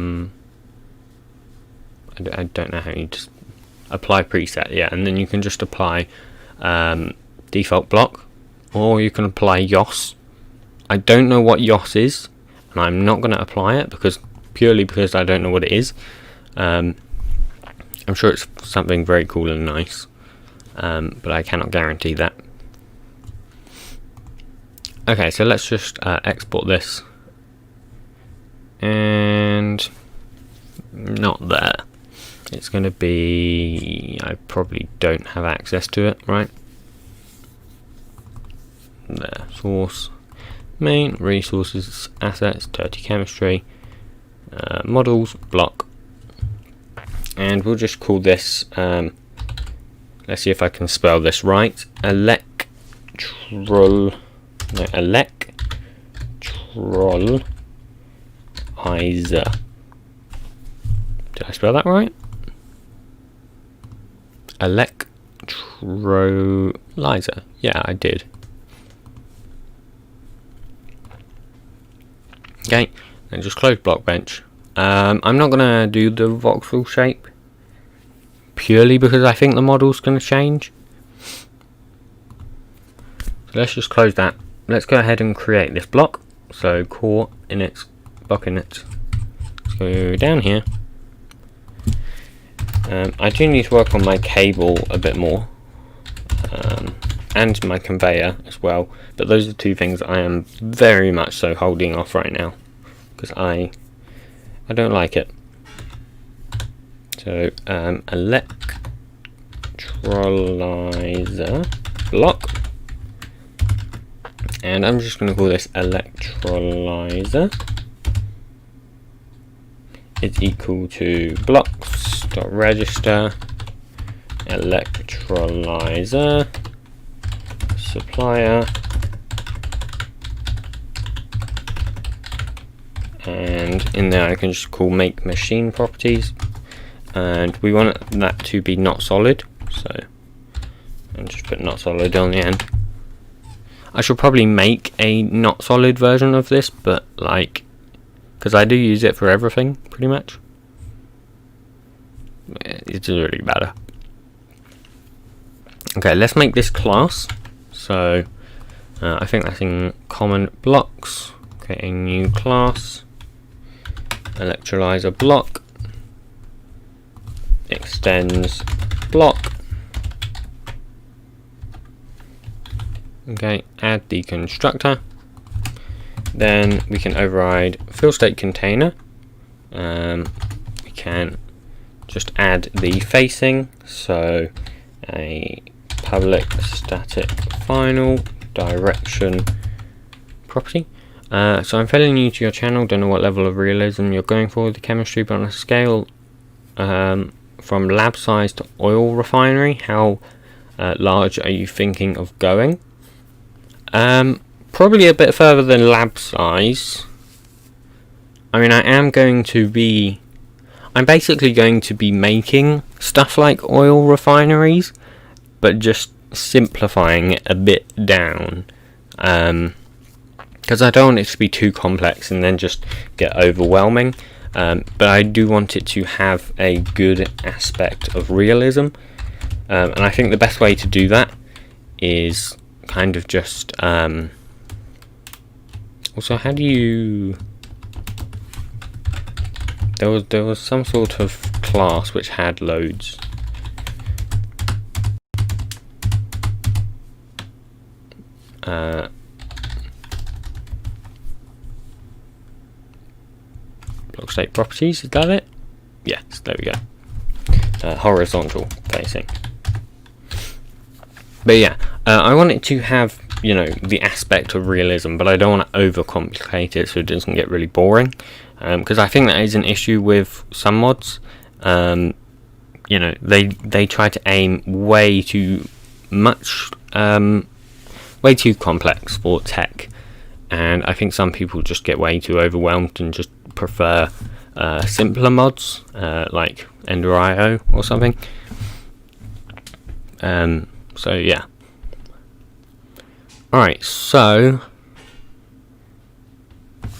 don't know how you just apply preset, yeah, and then you can just apply default block, or you can apply YOS. I don't know what YOS is, and I'm not going to apply it purely because I don't know what it is. I'm sure it's something very cool and nice, but I cannot guarantee that. Okay, so let's just export this, and not there. It's going to be, I probably don't have access to it, right? There, source, main, resources, assets, Turty chemistry, models, block. And we'll just call this, let's see if I can spell this right, electrolyzer. Did I spell that right? Electrolyzer. Yeah, I did. Okay, and just close blockbench. I'm not going to do the voxel shape purely because I think the model's going to change. So let's just close that. Let's go ahead and create this block. So core init, block init. Let's go down here. I do need to work on my cable a bit more, and my conveyor as well. But those are two things I am very much so holding off right now because I don't like it. So electrolyzer block, and I'm just going to call this electrolyzer is equal to blocks.register electrolyzer supplier, and in there I can just call make machine properties, and we want that to be not solid, so I'll just put not solid on the end. I should probably make a not solid version of this, but like, because I do use it for everything pretty much, it doesn't really matter. Okay, let's make this class. So I think that's in common blocks. Create a new class, electrolyzer block, extends block. Okay, add the constructor. Then we can override fill state container. We can just add the facing, so a public static final direction property. So I'm fairly new to your channel, don't know what level of realism you're going for with the chemistry, but on a scale from lab size to oil refinery, how large are you thinking of going? Probably a bit further than lab size. I mean, I am going to be, I'm basically going to be making stuff like oil refineries, but just simplifying it a bit down, because I don't want it to be too complex and then just get overwhelming, but I do want it to have a good aspect of realism, and I think the best way to do that is kind of just also, how do you... There was some sort of class which had loads. Block state properties, is that it? Yes, there we go. Horizontal facing. But yeah, I want it to have, you know, the aspect of realism, but I don't want to overcomplicate it so it doesn't get really boring. Because I think that is an issue with some mods. You know, they try to aim way too much, way too complex for tech, and I think some people just get way too overwhelmed and just prefer simpler mods, like Ender.io or something. So yeah. Alright, so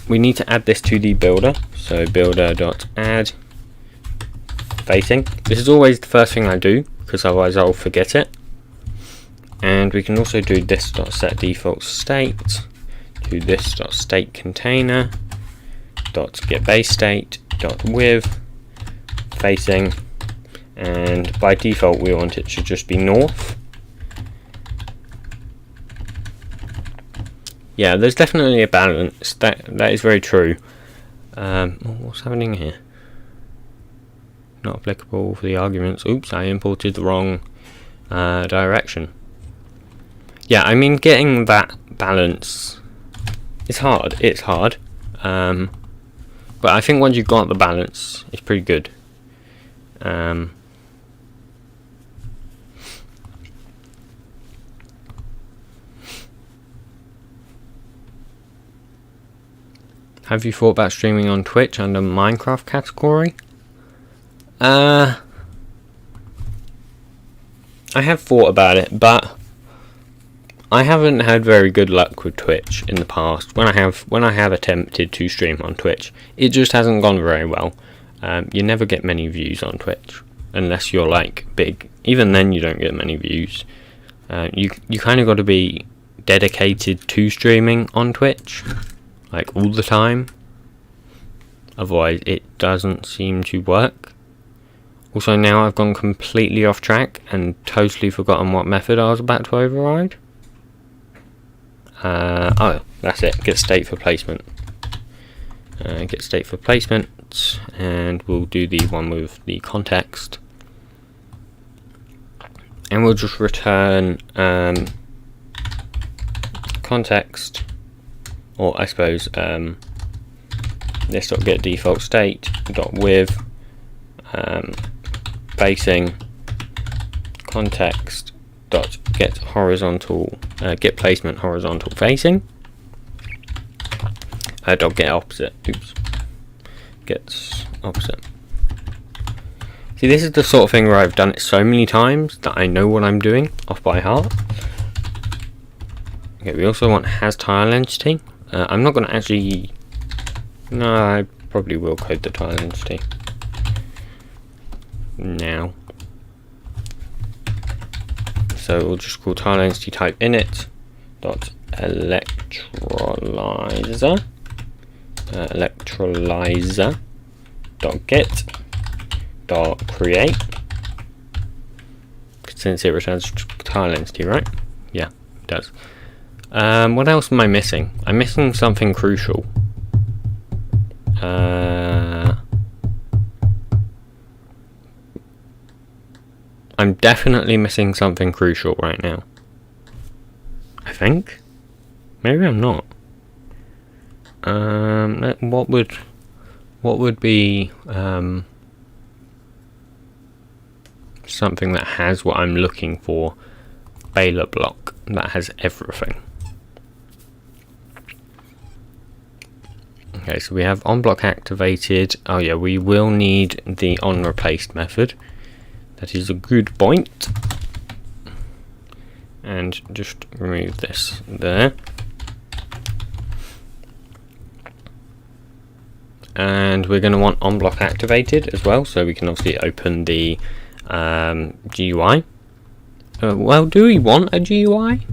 we need to add this to the builder. So builder.add facing. This is always the first thing I do, because otherwise I'll forget it. And we can also do this.set default state to this.state container .get base state .with facing, and by default we want it to just be north. Yeah, there's definitely a balance. That is very true. What's happening here? Not applicable for the arguments. Oops, I imported the wrong direction. Yeah, I mean, getting that balance is hard. It's hard. But I think once you've got the balance, it's pretty good. Have you thought about streaming on Twitch under Minecraft category? I have thought about it, but I haven't had very good luck with Twitch in the past. When I have attempted to stream on Twitch, it just hasn't gone very well. You never get many views on Twitch unless you're like big. Even then, you don't get many views. You kind of got to be dedicated to streaming on Twitch, like all the time. Otherwise, it doesn't seem to work. Also, now I've gone completely off track and totally forgotten what method I was about to override. Oh, that's it. Get state for placement. Get state for placement, and we'll do the one with the context. And we'll just return context, or I suppose this.get default state .with facing context .get horizontal get placement horizontal facing .get opposite. Oops, gets opposite. See, this is the sort of thing where I've done it so many times that I know what I'm doing off by heart. Okay, we also want has tile entity. I'm not going to actually. No, I probably will code the tile entity now. So we'll just call tile entity type init dot electrolyzer electrolyzer dot get dot create, since it returns tile entity, right? Yeah, it does. What else am I missing? I'm missing something crucial. I'm definitely missing something crucial right now. I think. Maybe I'm not. What would be something that has what I'm looking for? Baler block that has everything. Okay, so we have onBlock activated. Oh yeah, we will need the onReplaced method. That is a good point. And just remove this there. And we're going to want onBlock activated as well, so we can obviously open the GUI. Well, do we want a GUI?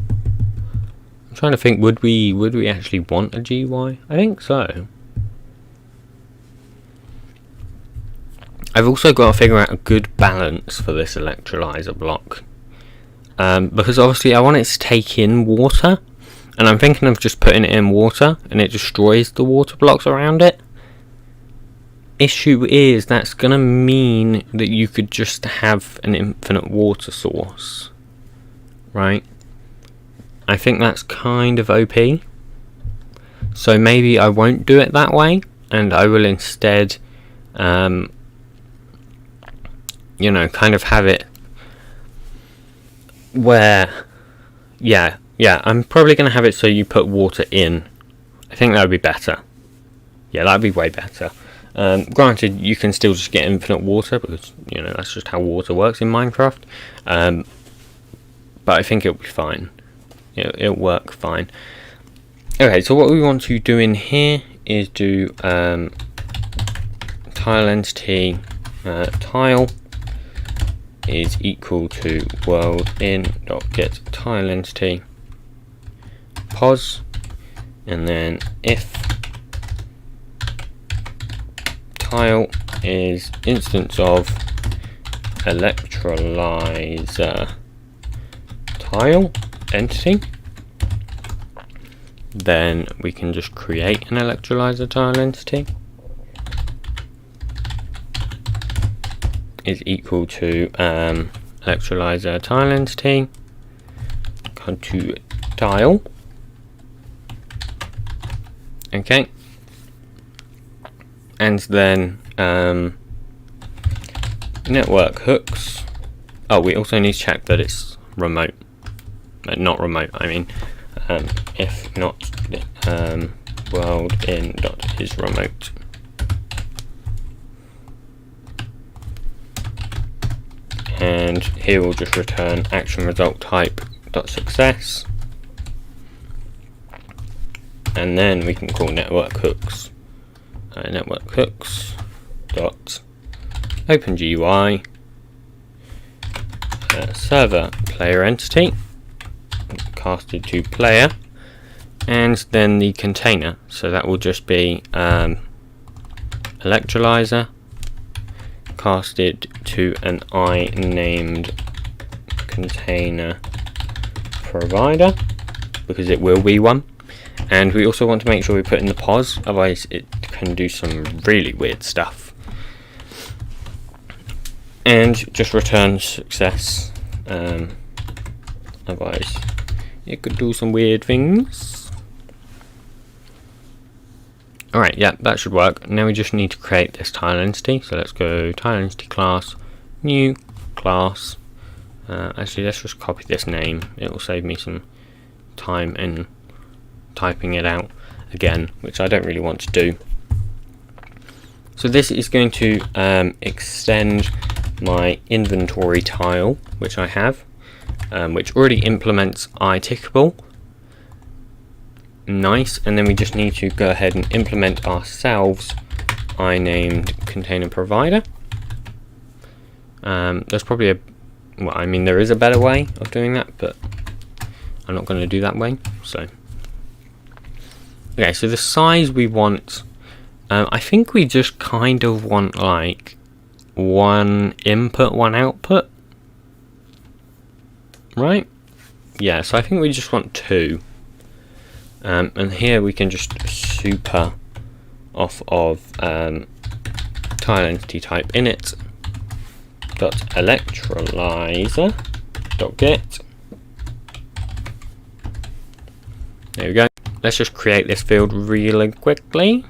I'm trying to think, would we actually want a GUI? I think so. I've also got to figure out a good balance for this electrolyzer block. Because obviously I want it to take in water, and I'm thinking of just putting it in water and it destroys the water blocks around it. Issue is that's going to mean that you could just have an infinite water source, right? I think that's kind of OP. So maybe I won't do it that way, and I will instead, you know, kind of have it where, yeah, I'm probably going to have it so you put water in. I think that would be better. Yeah, that would be way better. Granted, you can still just get infinite water, because, you know, that's just how water works in Minecraft. But I think it'll be fine. It'll work fine. Okay, so what we want to do in here is do tile entity tile is equal to world in dot get tile entity pos, and then if tile is instance of electrolyzer tile entity, then we can just create an electrolyzer tile entity is equal to electrolyzer tile entity come to tile. Okay, and then network hooks. Oh, we also need to check that it's remote. Not remote, I mean, if not world in dot is remote. And here we'll just return action result type dot success, and then we can call network hooks dot open GUI server player entity casted to player, and then the container, so that will just be electrolyzer casted to an I named container provider, because it will be one. And we also want to make sure we put in the pos, otherwise it can do some really weird stuff. And just return success, otherwise it could do some weird things. Alright, yeah, that should work. Now we just need to create this tile entity. So let's go tile entity class, new class. Actually, let's just copy this name. It will save me some time in typing it out again, which I don't really want to do. So this is going to extend my inventory tile, which I have, which already implements iTickable. Nice, and then we just need to go ahead and implement ourselves I named container provider. There's probably well, I mean, there is a better way of doing that, but I'm not going to do that way. So okay, so the size we want, I think we just kind of want like one input, one output, right? Yeah, so I think we just want 2. And here we can just super off of tile entity type init dot electrolyzer dot get. There we go. Let's just create this field really quickly.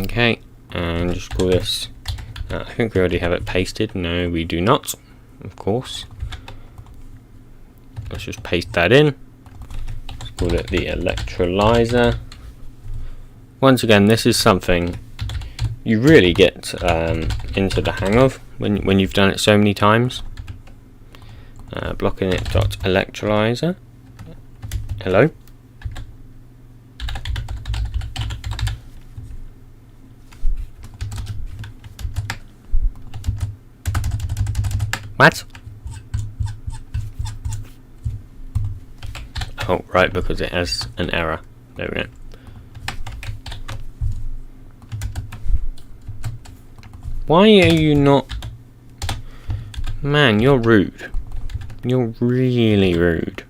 Okay, and just call this. I think we already have it pasted. No, we do not. Of course. Let's just paste that in. Call it the electrolyzer once again, this is something you really get into the hang of when you've done it so many times. Blocking it dot electrolyzer. Hello. What? Oh, right, because it has an error. There we go. Why are you not... Man, you're rude. You're really rude.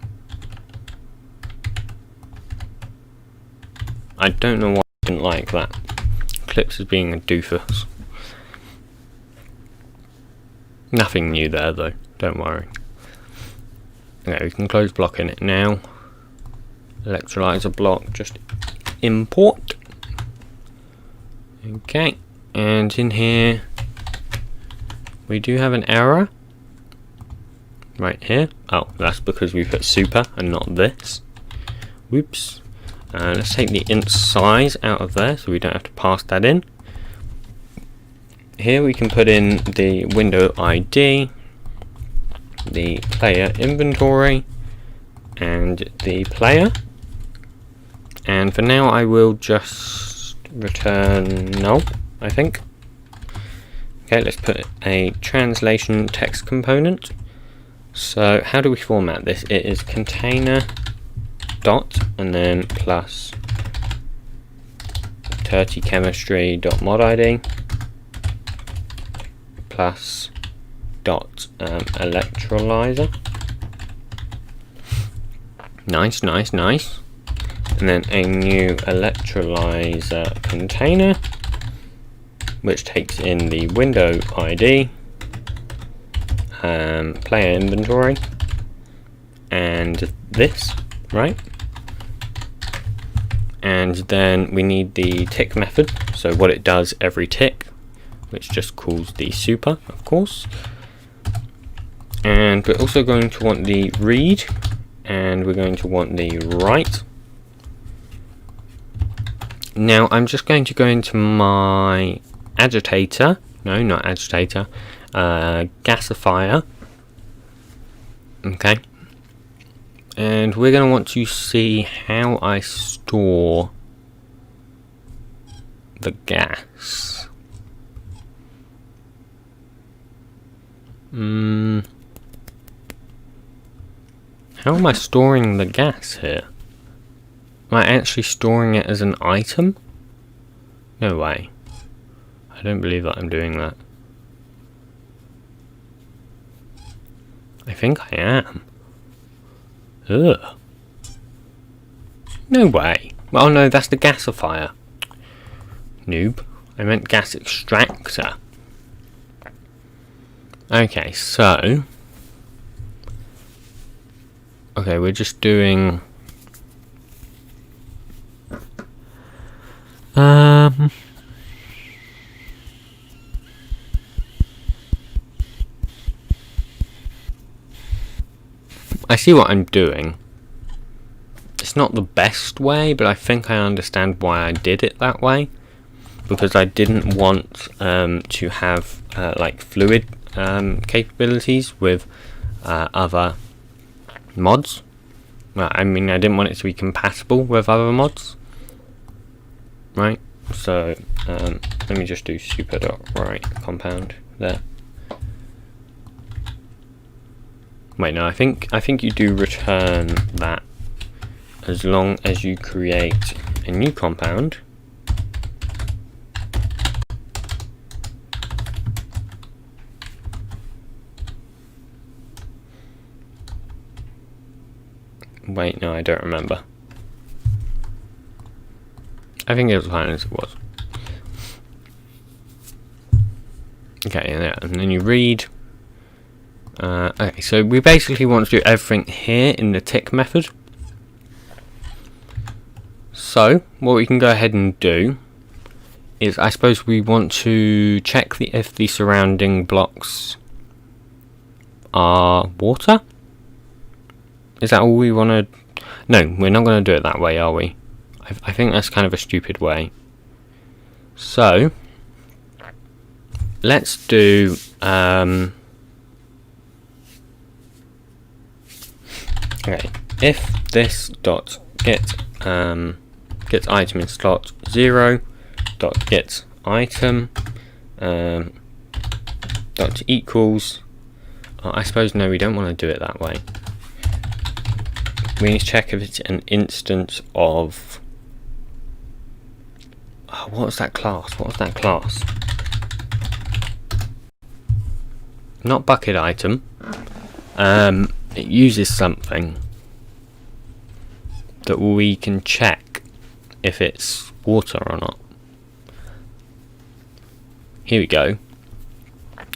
I don't know why I didn't like that. Clips as being a doofus. Nothing new there though, don't worry. Okay, we can close blocking it now. Electrolyzer block, just import. Okay, and in here we do have an error right here. Oh, that's because we put super and not this. Whoops. Let's take the int size out of there so we don't have to pass that in. Here we can put in the window ID, the player inventory, and the player. And for now I will just return null, I think. Okay, let's put a translation text component. So how do we format this? It is container dot and then plus Turty chemistry dot mod ID plus dot electrolyzer. Nice, nice, nice. And then a new electrolyzer container, which takes in the window ID, player inventory, and this, right? And then we need the tick method, so what it does every tick, which just calls the super, of course. And we're also going to want the read, and we're going to want the write. Now I'm just going to go into my agitator, no, not agitator, gasifier. Okay. And we're going to want to see how I store the gas. How am I storing the gas here? Am I actually storing it as an item? No way. I don't believe that I'm doing that. I think I am. Ugh. No way. Oh no, that's the gasifier. Noob. I meant gas extractor. Okay, so... Okay, we're just doing... I see what I'm doing. It's not the best way, but I think I understand why I did it that way. Because I didn't want to have like fluid capabilities with other mods. I mean, I didn't want it to be compatible with other mods. Right, so let me just do super.write compound there. Wait, no, I think you do return that as long as you create a new compound. Wait, no, I don't remember. I think it was fine as it was. Okay, and then you read. Okay, so we basically want to do everything here in the tick method. So what we can go ahead and do is, I suppose we want to check if the surrounding blocks are water. Is that all we want to? No, we're not going to do it that way, are we? I think that's kind of a stupid way. So let's do okay, if this dot get gets item in slot 0 dot get item dot equals, I suppose no, we don't want to do it that way. We need to check if it's an instance of what was that class? What was that class? Not bucket item. It uses something that we can check if it's water or not. Here we go.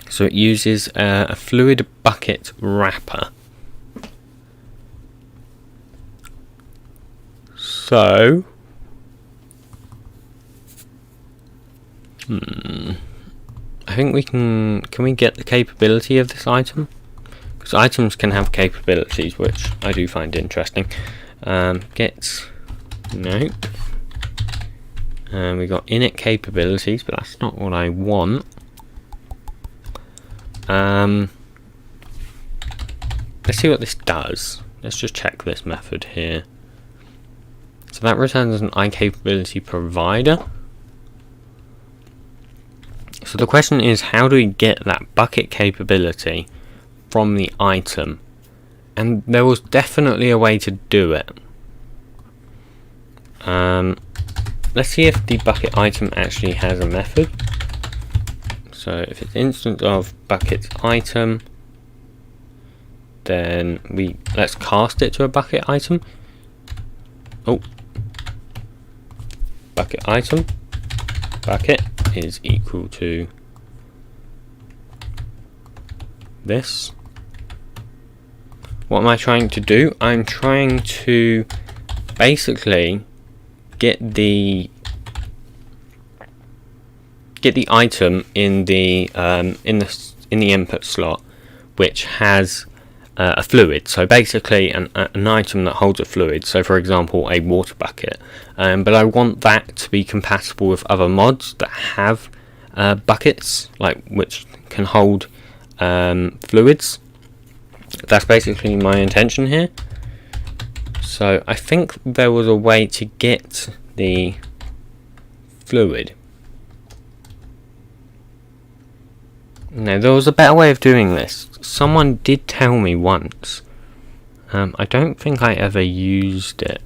So it uses a fluid bucket wrapper. So I think we can we get the capability of this item? Because items can have capabilities, which I do find interesting. Get, nope. We got init capabilities, but that's not what I want. Let's see what this does. Let's just check this method here. So that returns an iCapability provider. So the question is, how do we get that bucket capability from the item? And there was definitely a way to do it. Let's see if the bucket item actually has a method. So if it's instance of bucket item, then let's cast it to a bucket item. Oh, bucket item, bucket is equal to this. What am I trying to do? I'm trying to basically get the item in the input slot, which has a fluid. So basically an item that holds a fluid. So for example, a water bucket. But I want that to be compatible with other mods that have buckets, which can hold fluids. That's basically my intention here. So I think there was a way to get the fluid. No, there was a better way of doing this. Someone did tell me once. I don't think I ever used it,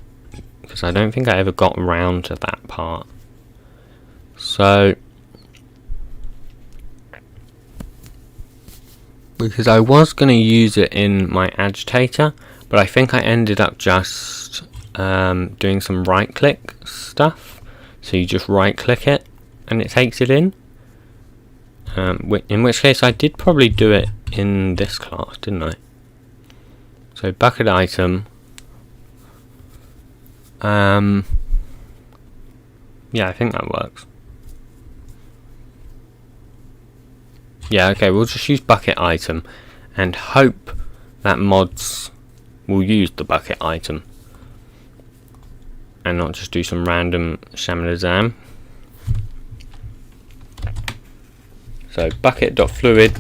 because I don't think I ever got around to that part. So, because I was going to use it in my agitator, but I think I ended up just doing some right click stuff. So you just right click it and it takes it in. In which case I did probably do it in this class, didn't I? So bucket item. Yeah, I think that works. Yeah, okay, we'll just use bucket item and hope that mods will use the bucket item and not just do some random shamilazam. So bucket.fluid,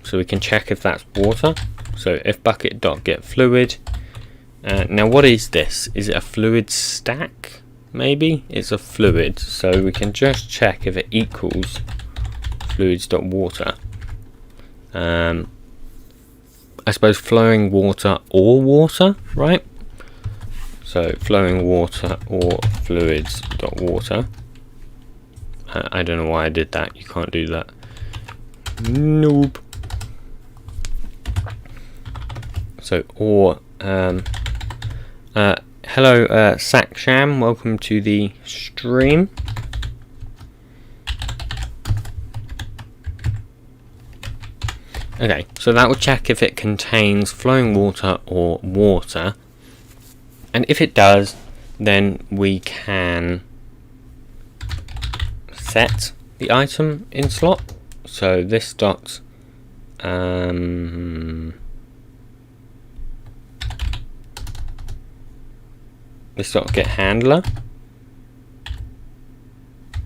so we can check if that's water. So if bucket.getFluid. Now what is this? Is it a fluid stack? Maybe it's a fluid, so we can just check if it equals fluids.water. I suppose flowing water or water, right? So flowing water or fluids.water. I don't know why I did that. You can't do that. Nope. So or hello Saksham, welcome to the stream. Okay, so that will check if it contains flowing water or water, and if it does, then we can set the item in slot. So this dot this dot get handler.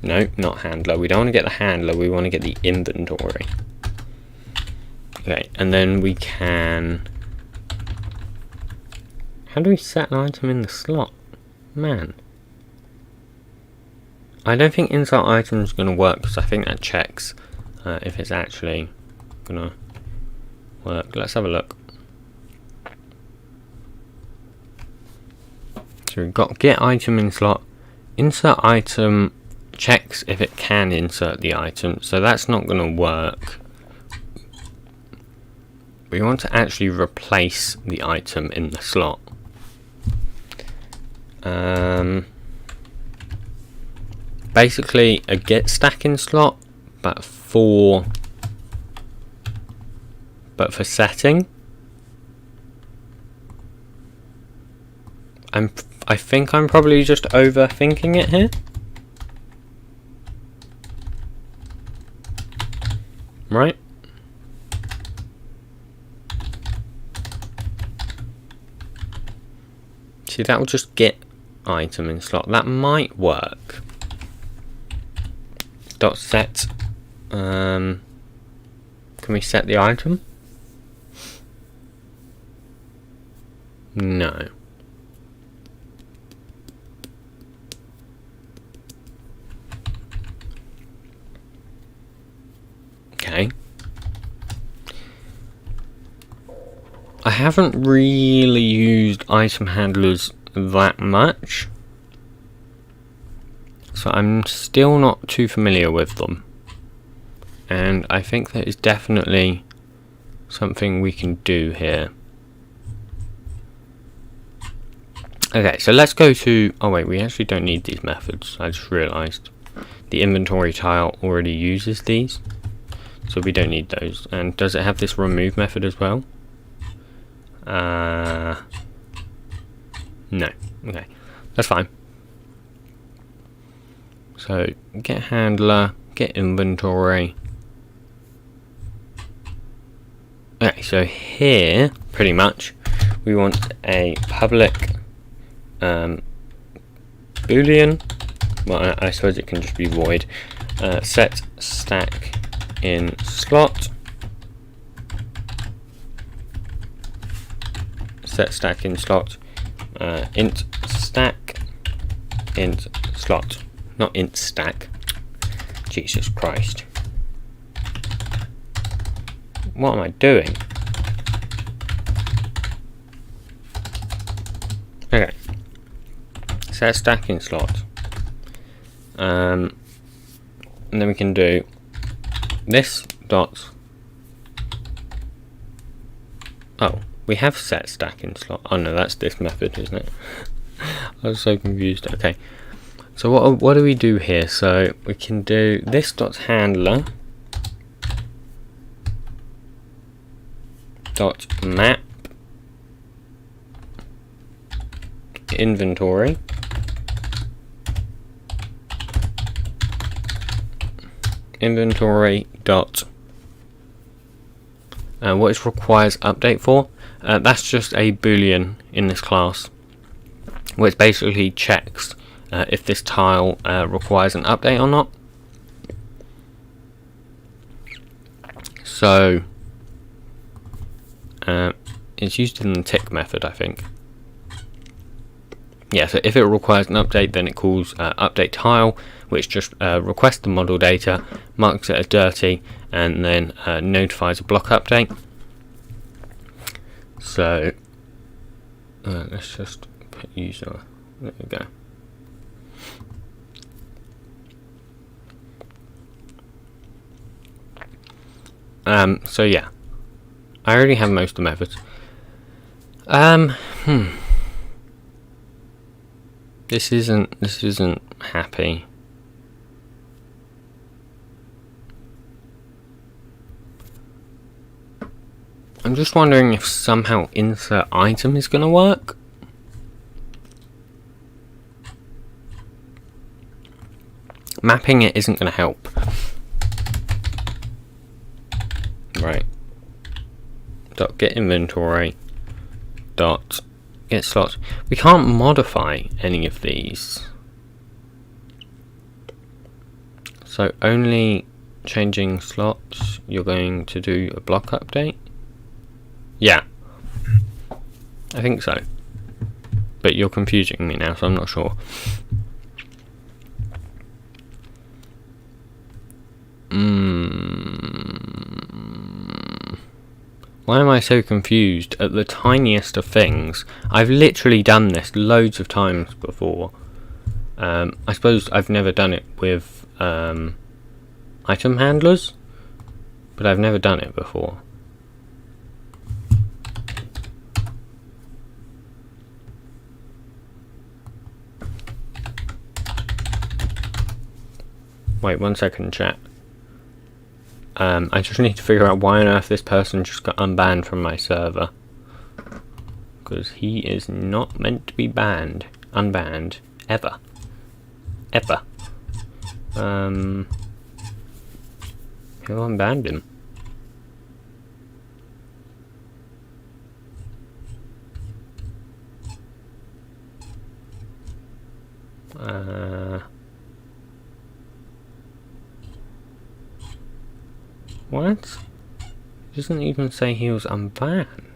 No, not handler. We don't want to get the handler, we want to get the inventory. Okay, and then we can... How do we set an item in the slot? Man. I don't think insert item is going to work, because I think that checks if it's actually going to work. Let's have a look. So we've got get item in slot. Insert item checks if it can insert the item, so that's not going to work. We want to actually replace the item in the slot. Basically a get stack in slot, but for setting. I think I'm probably just overthinking it here. Right? See, that will just get item in slot. That might work. Dot set. Can we set the item? No. Okay. I haven't really used item handlers that much, so I'm still not too familiar with them, and I think that is definitely something we can do here. Okay, so let's go to... Oh wait, we actually don't need these methods. I just realised the inventory tile already uses these, so we don't need those. And does it have this remove method as well? No. Okay, that's fine. So get handler, get inventory. Okay, so here pretty much we want a public boolean. Well, I suppose it can just be void. Set stack in slot. Set stack in slot. Int stack int slot, not int stack. Jesus Christ, what am I doing? Okay, set stack in slot, and then we can do this dot. Oh, we have set stack in slot. Oh no, that's this method, isn't it? I was so confused. Okay, so what do we do here? So we can do this dot handler dot map inventory dot what it requires update for. That's just a boolean in this class, which basically checks if this tile requires an update or not. So it's used in the tick method, I think. Yeah, so if it requires an update, then it calls update tile, which just requests the model data, marks it as dirty, and then notifies a block update. So let's just put user. There we go. So yeah, I already have most of the methods. This isn't happy. I'm just wondering if somehow insert item is going to work. Mapping it isn't going to help. Right. Dot get inventory. Dot get slots. We can't modify any of these. So only changing slots, you're going to do a block update? Yeah. I think so. But you're confusing me now, so I'm not sure. Why am I so confused at the tiniest of things? I've literally done this loads of times before. I suppose I've never done it with item handlers, but I've never done it before. Wait 1 second, chat. I just need to figure out why on earth this person just got unbanned from my server. Because he is not meant to be banned. Unbanned. Ever. Ever. Who unbanned him? What? It doesn't even say he was unbanned.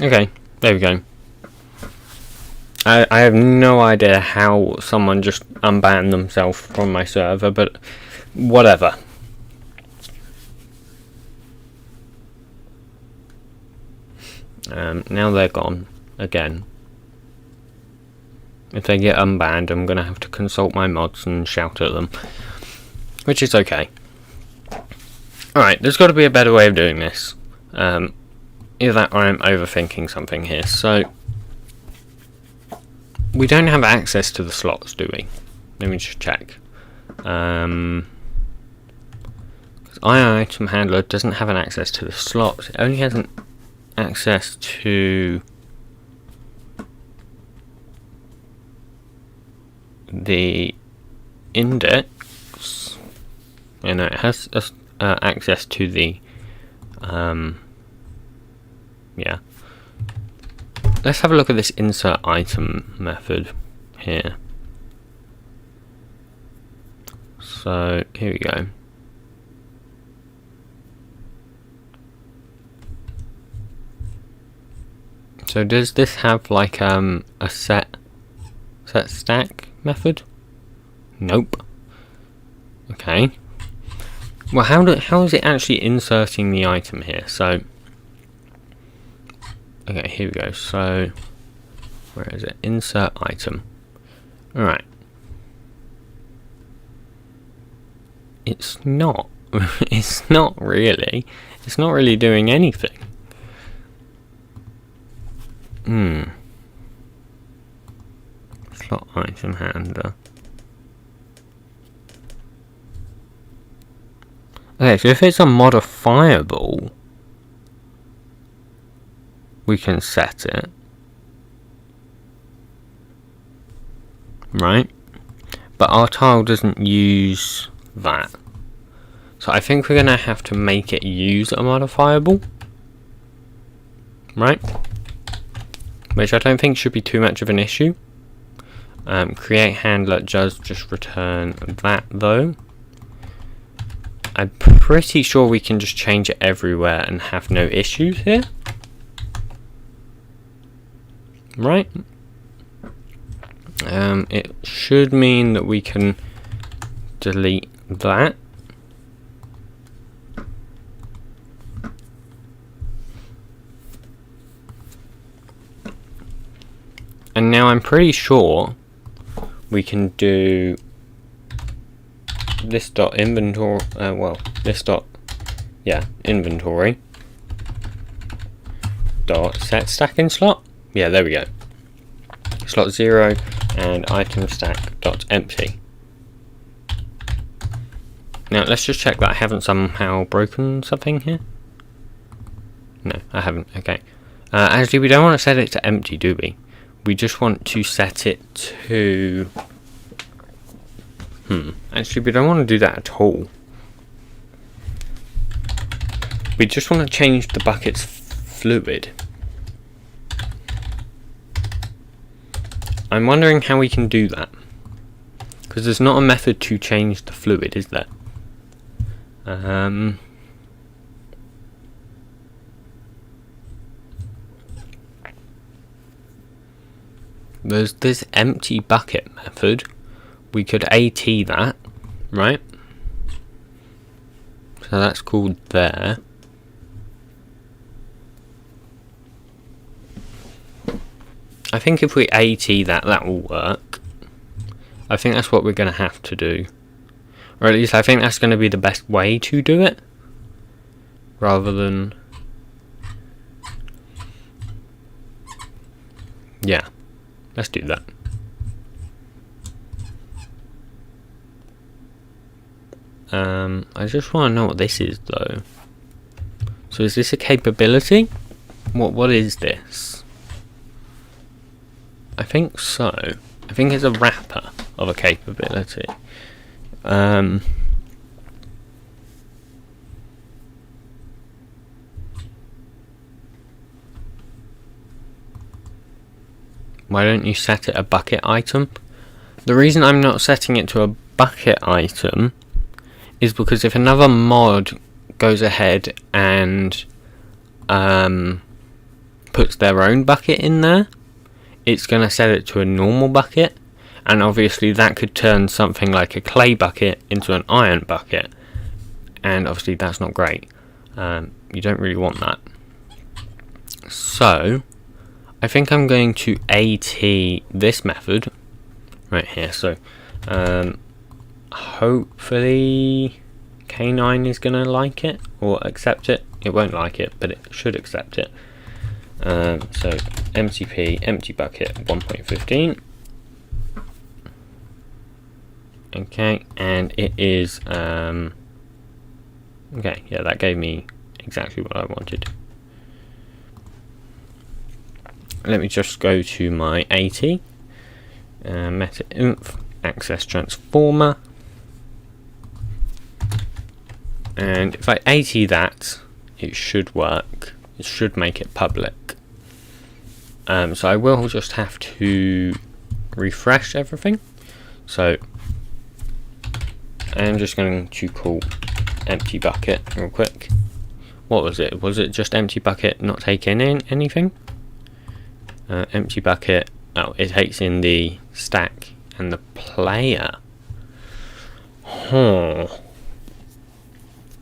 Okay, there we go. I have no idea how someone just unbanned themselves from my server, but whatever. Now they're gone again. If they get unbanned, I'm going to have to consult my mods and shout at them, which is okay. Alright, there's got to be a better way of doing this. Either that or I'm overthinking something here. So, we don't have access to the slots, do we? Let me just check. Because item handler doesn't have an access to the slots. It only has an access to the index. And it has access to the yeah. Let's have a look at this insert item method here. So here we go. So does this have like a set stack method? Nope. Okay. Well, how is it actually inserting the item here? So okay, here we go. So, where is it? Insert item. Alright. It's not. It's not really. It's not really doing anything. Slot item handler. Okay, so if it's a modifiable, we can set it, right? But our tile doesn't use that, so I think we're gonna have to make it use a modifiable, right? Which I don't think should be too much of an issue. Create handler does just return that though. I'm pretty sure we can just change it everywhere and have no issues here. Right? It should mean that we can delete that. And now I'm pretty sure we can do this dot inventory, inventory dot set stacking slot. Yeah, there we go. Slot 0 and item stack dot empty. Now let's just check that I haven't somehow broken something here. No, I haven't. Okay. Actually, we don't want to set it to empty, do we? We just want to set it to... Actually, we don't want to do that at all. We just want to change the bucket's fluid. I'm wondering how we can do that. Because there's not a method to change the fluid, is there? There's this empty bucket method. We could AT that, right? So that's called there. I think if we AT that, that will work. I think that's what we're going to have to do. Or at least I think that's going to be the best way to do it. Rather than... Yeah. Let's do that. I just want to know what this is though. So is this a capability? What is this? I think so. I think it's a wrapper of a capability. Why don't you set it a bucket item? The reason I'm not setting it to a bucket item is because if another mod goes ahead and puts their own bucket in there, it's going to set it to a normal bucket, and obviously that could turn something like a clay bucket into an iron bucket, and obviously that's not great. You don't really want that. So I think I'm going to AT this method right here. So hopefully K9 is going to like it or accept it. It won't like it, but it should accept it. So MCP empty bucket 1.15. Okay, and it is okay, yeah, that gave me exactly what I wanted. Let me just go to my AT, meta inf access transformer, and if I AT that, it should work. It should make it public. So I will just have to refresh everything. So I'm just going to call empty bucket real quick. What was it? Was it just empty bucket not taking in anything? Empty bucket, oh, it takes in the stack and the player.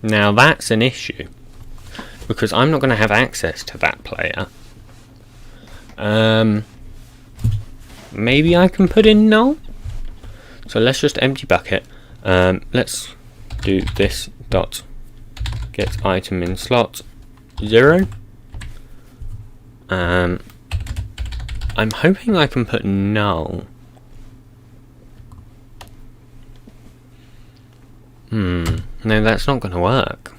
Now that's an issue, because I'm not going to have access to that player. Maybe I can put in null. So let's just empty bucket. Let's do this dot get item in slot 0. I'm hoping I can put null. No, that's not going to work.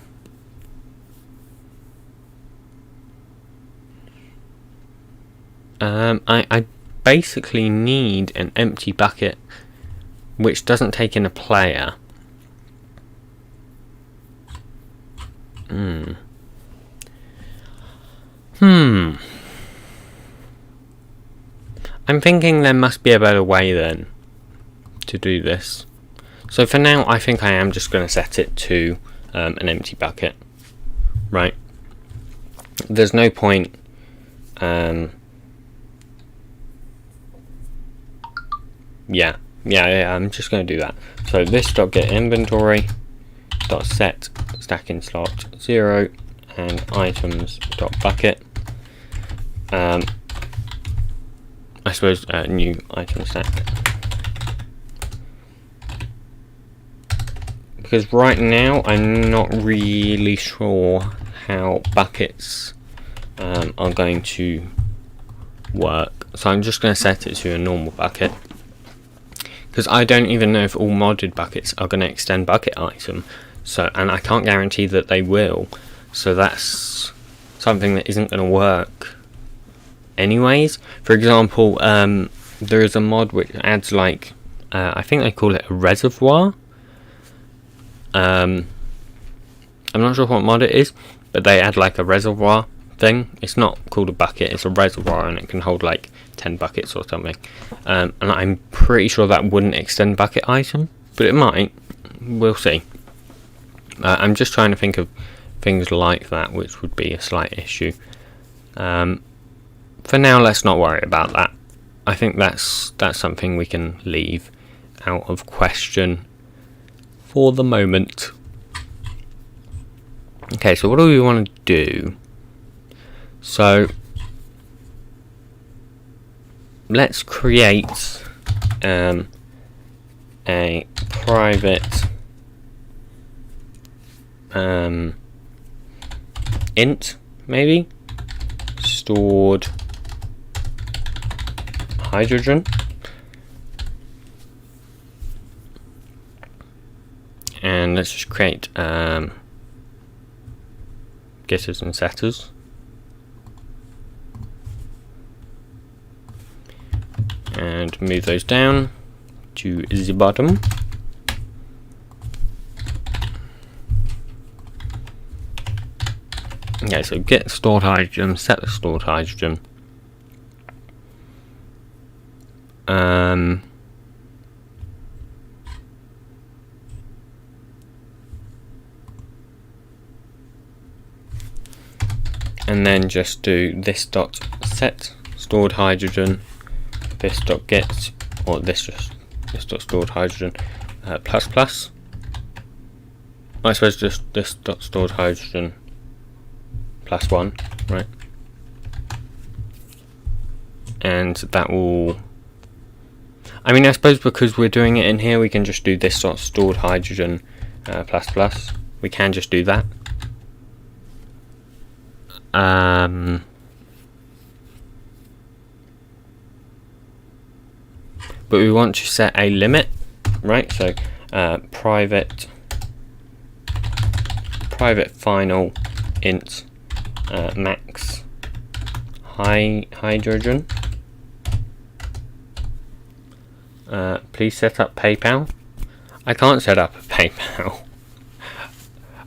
I basically need an empty bucket which doesn't take in a player. I'm thinking there must be a better way then to do this. So for now, I think I am just going to set it to an empty bucket, right? There's no point yeah, I'm just going to do that. So this dot get inventory dot set stacking slot 0 and items dot bucket. I suppose new item stack, because right now I'm not really sure how buckets are going to work, so I'm just going to set it to a normal bucket, because I don't even know if all modded buckets are going to extend bucket item, so, and I can't guarantee that they will, so that's something that isn't going to work anyways. For example, there is a mod which adds like I think they call it a reservoir. I'm not sure what mod it is, but they add like a reservoir thing. It's not called a bucket, it's a reservoir, and it can hold like 10 buckets or something. And I'm pretty sure that wouldn't extend bucket item, but it might. We'll see. I'm just trying to think of things like that which would be a slight issue. For now, let's not worry about that. I think that's something we can leave out of question for the moment. Okay, so what do we want to do? So let's create a private int, maybe stored hydrogen, and let's just create getters and setters. And move those down to the bottom. Okay, so get stored hydrogen, set the stored hydrogen. And then just do this dot set stored hydrogen, this dot get, or this dot stored hydrogen plus plus. I suppose just this dot stored hydrogen plus 1, right? And that will, I mean, I suppose because we're doing it in here, we can just do this dot stored hydrogen plus plus. We can just do that. But we want to set a limit, right? So private final int max hydrogen. Please set up PayPal. I can't set up a PayPal.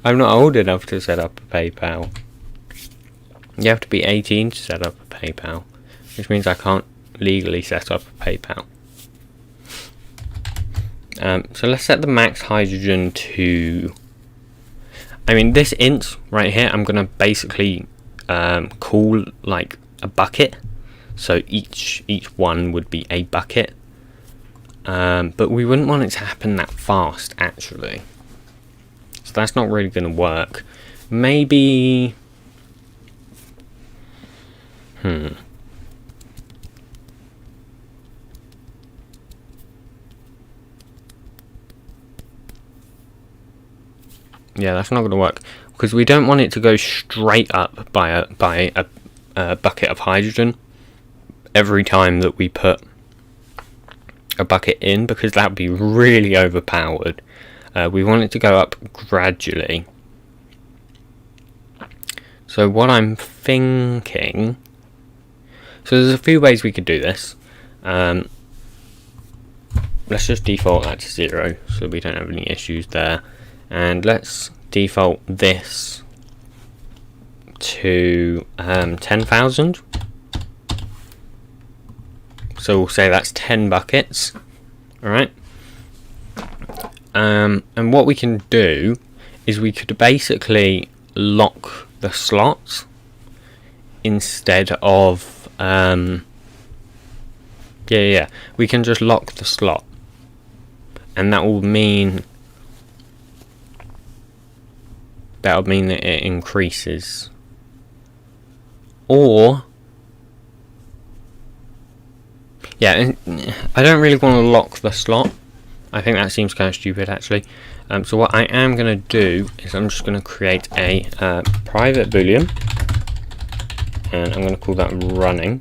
I'm not old enough to set up a PayPal. You have to be 18 to set up a PayPal, which means I can't legally set up a PayPal. So let's set the max hydrogen to, I mean, this int right here, I'm going to basically call like a bucket. So each one would be a bucket. But we wouldn't want it to happen that fast, actually. So that's not really going to work. Maybe... Yeah, that's not going to work, because we don't want it to go straight up by a bucket of hydrogen every time that we put a bucket in, because that would be really overpowered. We want it to go up gradually. So what I'm thinking, so there's a few ways we could do this. Let's just default that to 0 so we don't have any issues there, and let's default this to 10,000. So we'll say that's 10 buckets. Alright. And what we can do is we could basically lock the slots instead of Yeah. We can just lock the slot, and that will mean that it increases. Or yeah, I don't really want to lock the slot. I think that seems kind of stupid, actually. So what I am going to do is I'm just going to create a private boolean, and I'm going to call that running,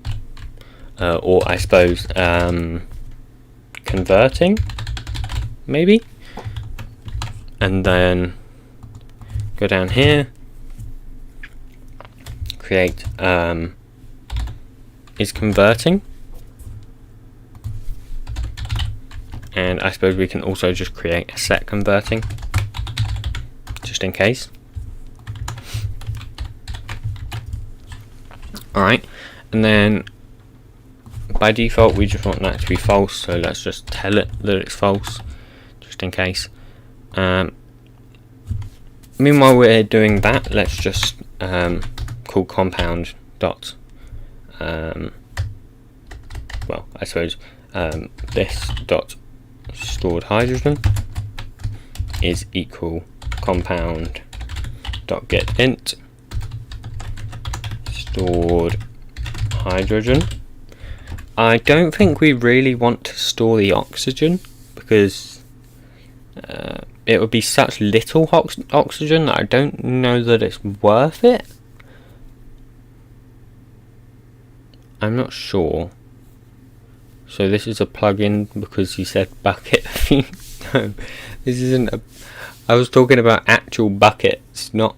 or I suppose converting, maybe. And then go down here, create is converting. And I suppose we can also just create a set converting, just in case. Alright, and then by default we just want that to be false, so let's just tell it that it's false, just in case. Meanwhile we're doing that, let's just call compound dot, well, I suppose this dot stored hydrogen is equal compound dot get int stored hydrogen. I don't think we really want to store the oxygen, because it would be such little oxygen that I don't know that it's worth it. I'm not sure. So this is a plugin because you said bucket. No, this isn't a. I was talking about actual buckets, not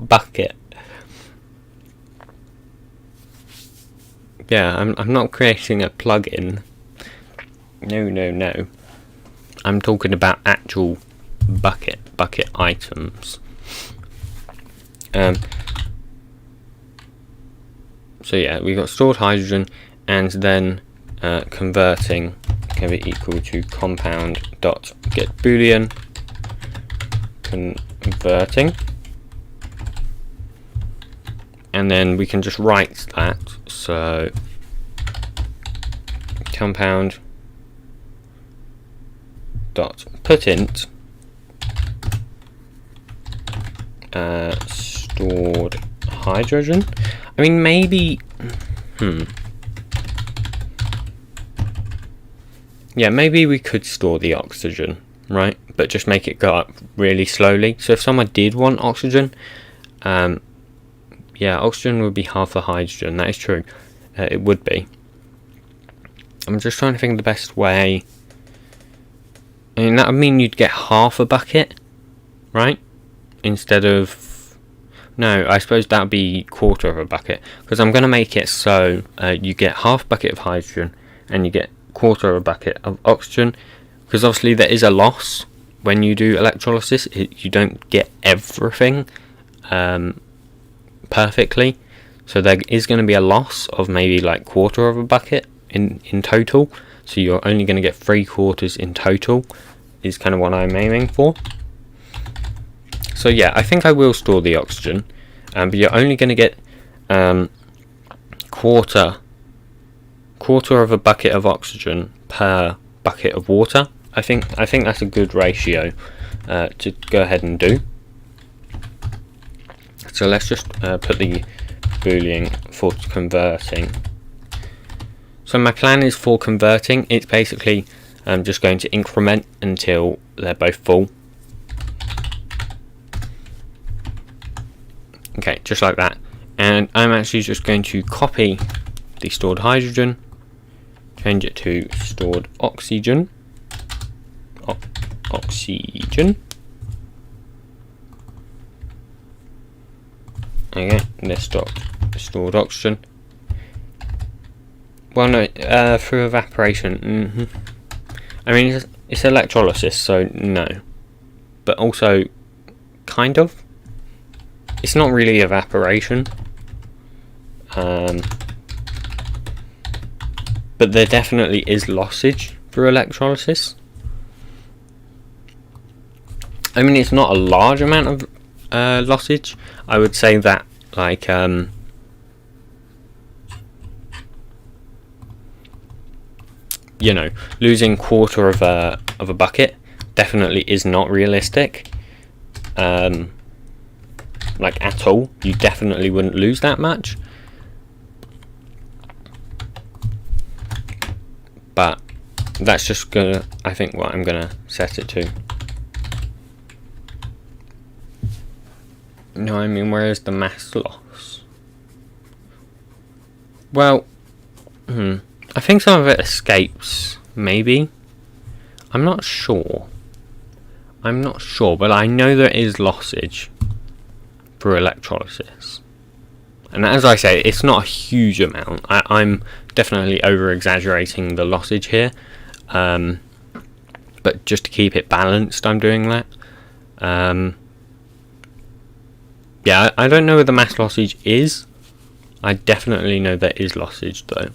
bucket. Yeah, I'm not creating a plugin. No. I'm talking about actual bucket items. So yeah, we've got stored hydrogen, and then converting can be equal to compound dot get boolean converting, and then we can just write that. So compound dot put int stored hydrogen. I mean, maybe yeah, maybe we could store the oxygen, right? But just make it go up really slowly. So if someone did want oxygen, yeah, oxygen would be half the hydrogen. That is true. It would be. I'm just trying to think of the best way. I mean, that would mean you'd get half a bucket, right? Instead of... No, I suppose that would be quarter of a bucket. Because I'm going to make it so you get half a bucket of hydrogen and you get quarter of a bucket of oxygen. Because obviously there is a loss when you do electrolysis. You don't get everything perfectly. So there is going to be a loss of maybe like quarter of a bucket in total. So you're only going to get 3/4 in total, is kind of what I'm aiming for. So yeah, I think I will store the oxygen, but you're only going to get quarter of a bucket of oxygen per bucket of water. I think that's a good ratio to go ahead and do. So let's just put the boolean for converting. So my plan is for converting. It's basically just going to increment until they're both full. Okay, just like that. And I'm actually just going to copy the stored hydrogen, change it to stored oxygen. Oxygen. Okay, this dot stored oxygen. Well, no, through evaporation. I mean, it's electrolysis, so no. But also, kind of. It's not really evaporation. But there definitely is lossage through electrolysis. I mean, it's not a large amount of lossage. I would say that, like, you know, losing quarter of a bucket definitely is not realistic. Like at all, you definitely wouldn't lose that much. But that's just gonna, I think, what I'm gonna set it to. No, I mean, where is the mass loss? Well, I think some of it escapes, maybe. I'm not sure, but I know there is lossage for electrolysis. And as I say, it's not a huge amount. I'm definitely over-exaggerating the lossage here. But just to keep it balanced, I'm doing that. Yeah, I don't know where the mass lossage is. I definitely know there is lossage though.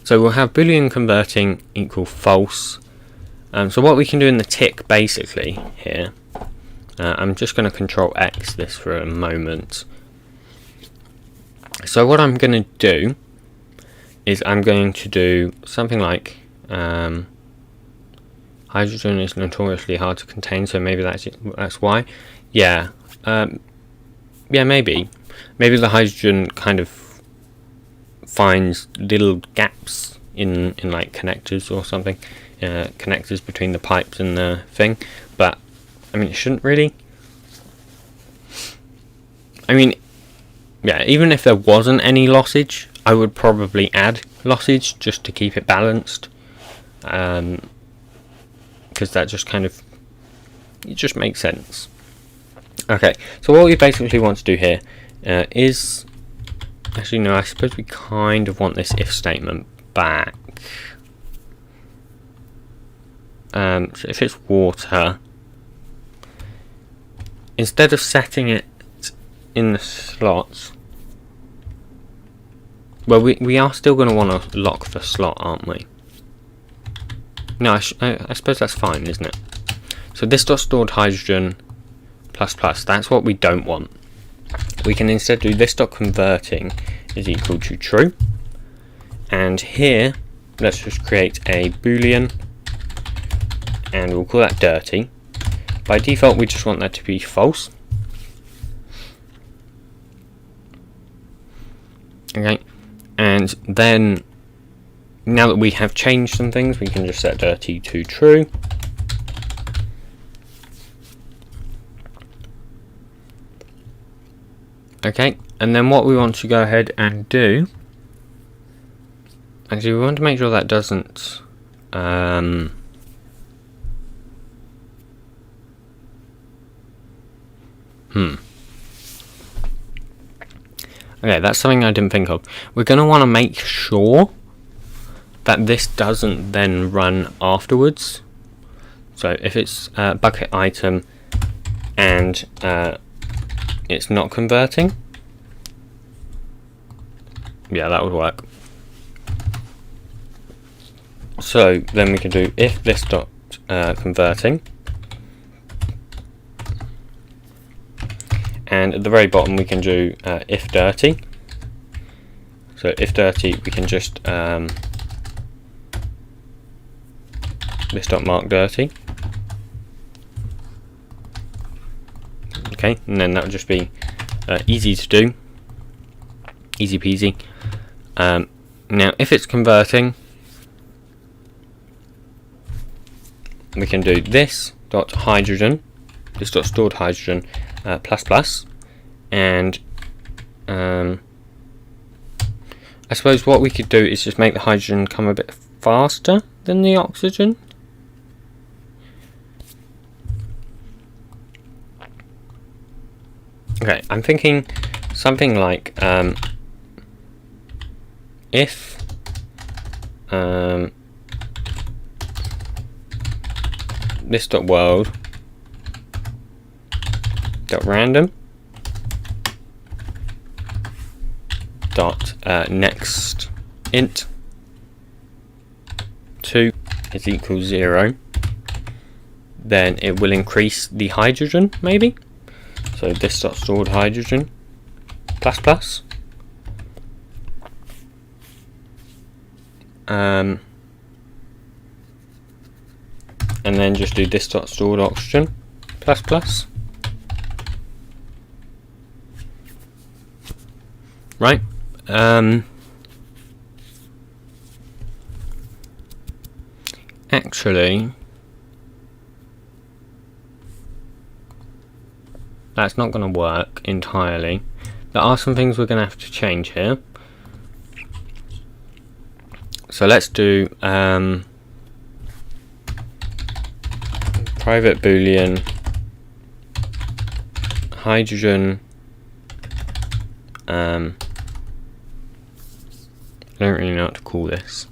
So we'll have Boolean converting equal false. So what we can do in the tick basically here, I'm just going to Control X this for a moment. So what I'm going to do is I'm going to do something like hydrogen is notoriously hard to contain, so maybe that's why. Yeah, yeah, maybe the hydrogen kind of finds little gaps in like connectors or something, connectors between the pipes and the thing. But I mean, it shouldn't really. I mean, yeah, even if there wasn't any lossage, I would probably add lossage just to keep it balanced. Because that just kind of, it just makes sense. Okay, so what we basically want to do here is, actually no, I suppose we kind of want this if statement back. So if it's water, instead of setting it in the slots, well, we are still going to want to lock the slot, aren't we? No, I suppose that's fine, isn't it? So this dot stored hydrogen plus plus, that's what we don't want. We can instead do this dot converting is equal to true. And here, let's just create a Boolean, and we'll call that dirty. By default, we just want that to be false. Okay, and then now that we have changed some things, we can just set dirty to true. Okay, and then what we want to go ahead and do, actually we want to make sure that doesn't okay, that's something I didn't think of. We're going to want to make sure that this doesn't then run afterwards. So if it's bucket item and it's not converting, yeah, that would work. So then we can do if this dot converting, and at the very bottom we can do if dirty. So if dirty, we can just this dot mark dirty. Okay, and then that would just be easy to do, easy peasy. Now if it's converting, we can do this dot hydrogen, this dot stored hydrogen plus plus, and I suppose what we could do is just make the hydrogen come a bit faster than the oxygen. Okay, I'm thinking something like if this dot world dot random dot next int 2 is equal 0, then it will increase the hydrogen maybe. So this dot stored hydrogen plus plus, and then just do this dot stored oxygen plus plus. Right. Actually, that's not going to work entirely. There are some things we're going to have to change here. So let's do private boolean hydrogen. I don't really know what to call this.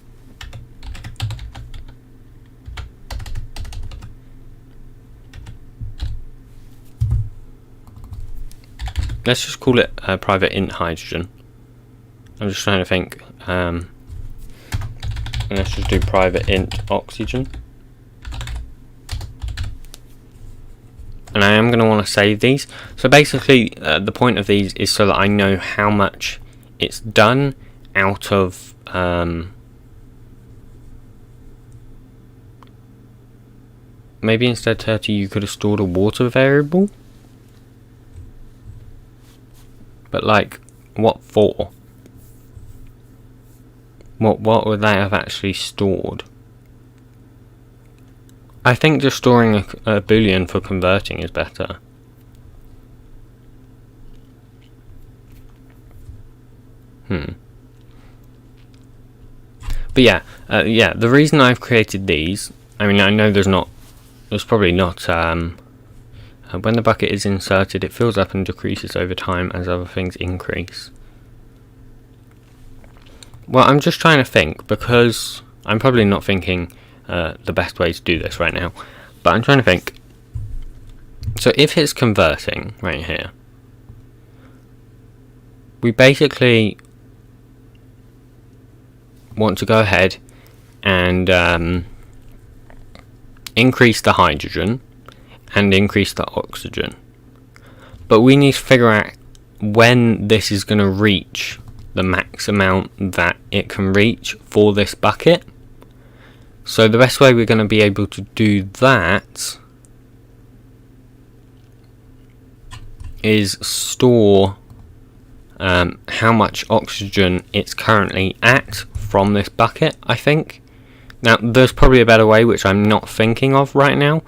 Let's just call it private int hydrogen. I'm just trying to think. Let's just do private int oxygen. And I am going to want to save these. So basically, the point of these is so that I know how much it's done out of maybe instead, Turty, you could have stored a water variable. But like, what for? What would they have actually stored? I think just storing a boolean for converting is better. But yeah, the reason I've created these, I mean, I know there's probably not, when the bucket is inserted, it fills up and decreases over time as other things increase. Well, I'm just trying to think, because I'm probably not thinking the best way to do this right now, but I'm trying to think. So if it's converting right here, we basically want to go ahead and increase the hydrogen and increase the oxygen, but we need to figure out when this is going to reach the max amount that it can reach for this bucket. So the best way we're going to be able to do that is store how much oxygen it's currently at from this bucket, I think. Now, there's probably a better way which I'm not thinking of right now.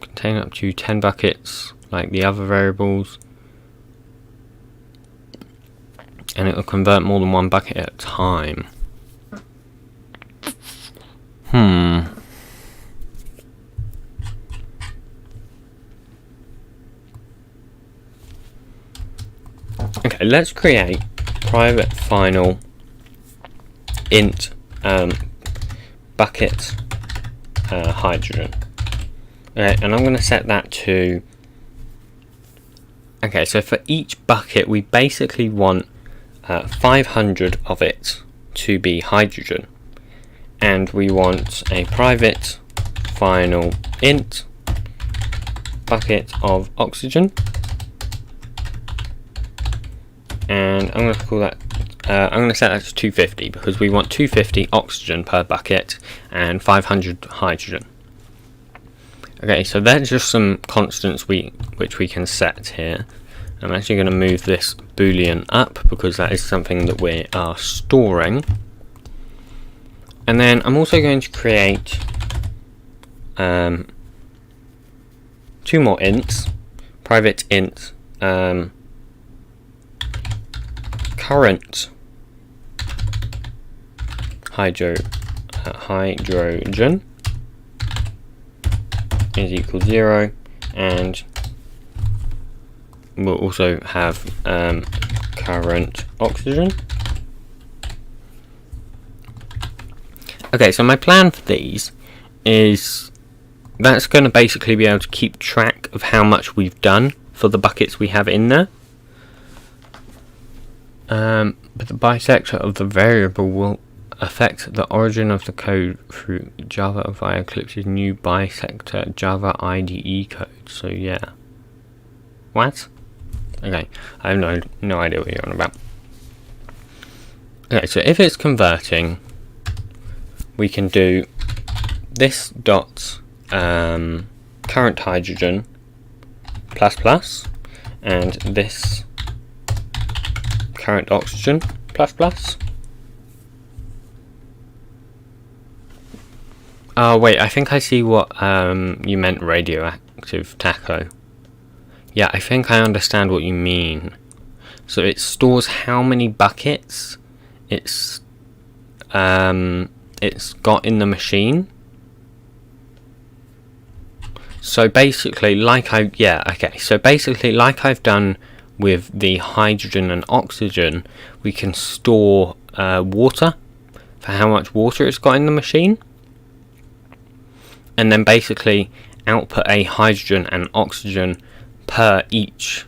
Contain up to 10 buckets, like the other variables, and it will convert more than one bucket at a time. Okay, let's create private final int bucket hydrogen. Okay, and I'm going to set that to. Okay, so for each bucket, we basically want 500 of it to be hydrogen, and we want a private final int bucket of oxygen, and I'm going to call that. I'm going to set that to 250 because we want 250 oxygen per bucket and 500 hydrogen. Okay, so that's just some constants which we can set here. I'm actually going to move this boolean up because that is something that we are storing. And then I'm also going to create 2 more ints. Private int current hydrogen is equal 0, and we'll also have current oxygen. Okay, so my plan for these is that's going to basically be able to keep track of how much we've done for the buckets we have in there. But the bisector of the variable will affect the origin of the code through Java via Eclipse's new bisector Java IDE code. So yeah. What? Okay, I have no idea what you're on about. Okay, so if it's converting, we can do this dot current hydrogen plus plus, and this current oxygen plus plus. Oh wait, I think I see what you meant, radioactive tacho. Yeah, I think I understand what you mean. So it stores how many buckets it's got in the machine. So basically, like I've done with the hydrogen and oxygen, we can store water for how much water it's got in the machine, and then basically output a hydrogen and oxygen per each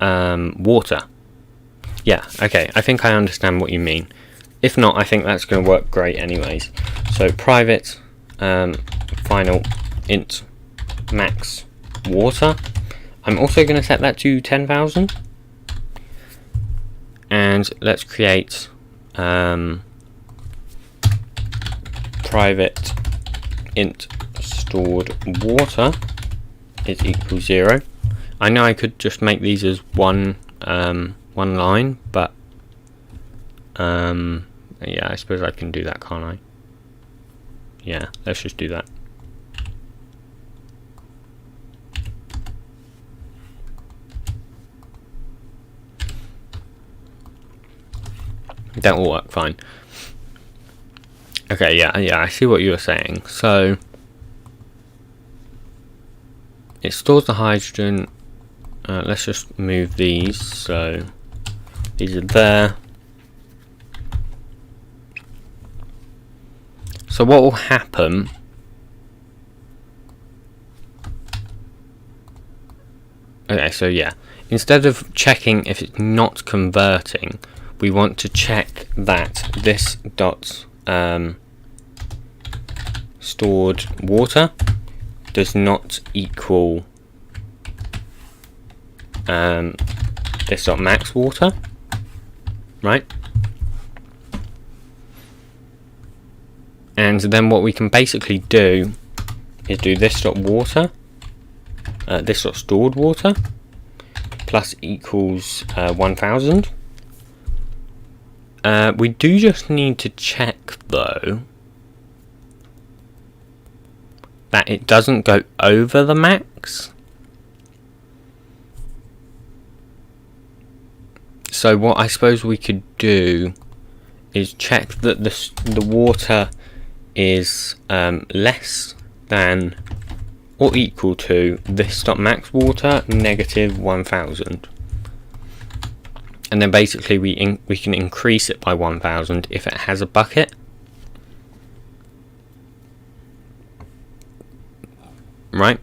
water. Yeah, okay, I think I understand what you mean. If not, I think that's going to work great anyways. So private final int max water. I'm also going to set that to 10,000. And let's create private int stored water is equal 0. I know I could just make these as one line, but yeah, I suppose I can do that, can't I? Yeah, let's just do that. That will work fine. Okay, yeah, I see what you were saying. So it stores the hydrogen. Let's just move these. So these are there. So what will happen? Okay, so yeah, instead of checking if it's not converting, we want to check that this dot stored water does not equal this dot max water, right? And then what we can basically do is do this dot water, this dot stored water, plus equals 1000. We do just need to check though that it doesn't go over the max. So what I suppose we could do is check that the water is less than or equal to this dot max water negative 1000. And then basically we can increase it by 1000 if it has a bucket. Right?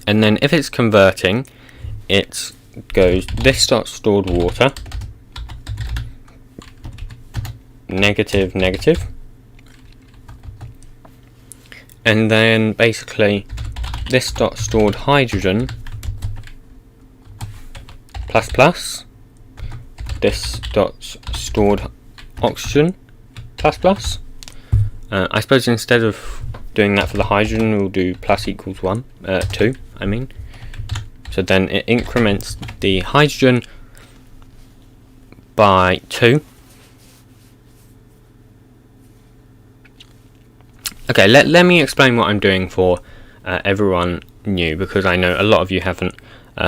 And then if it's converting, it goes this dot stored water negative negative, and then basically this dot stored hydrogen plus plus, this dot stored oxygen plus plus. I suppose instead of doing that for the hydrogen, we'll do plus equals 2, I mean. So then it increments the hydrogen by 2. Okay, let me explain what I'm doing for everyone new, because I know a lot of you haven't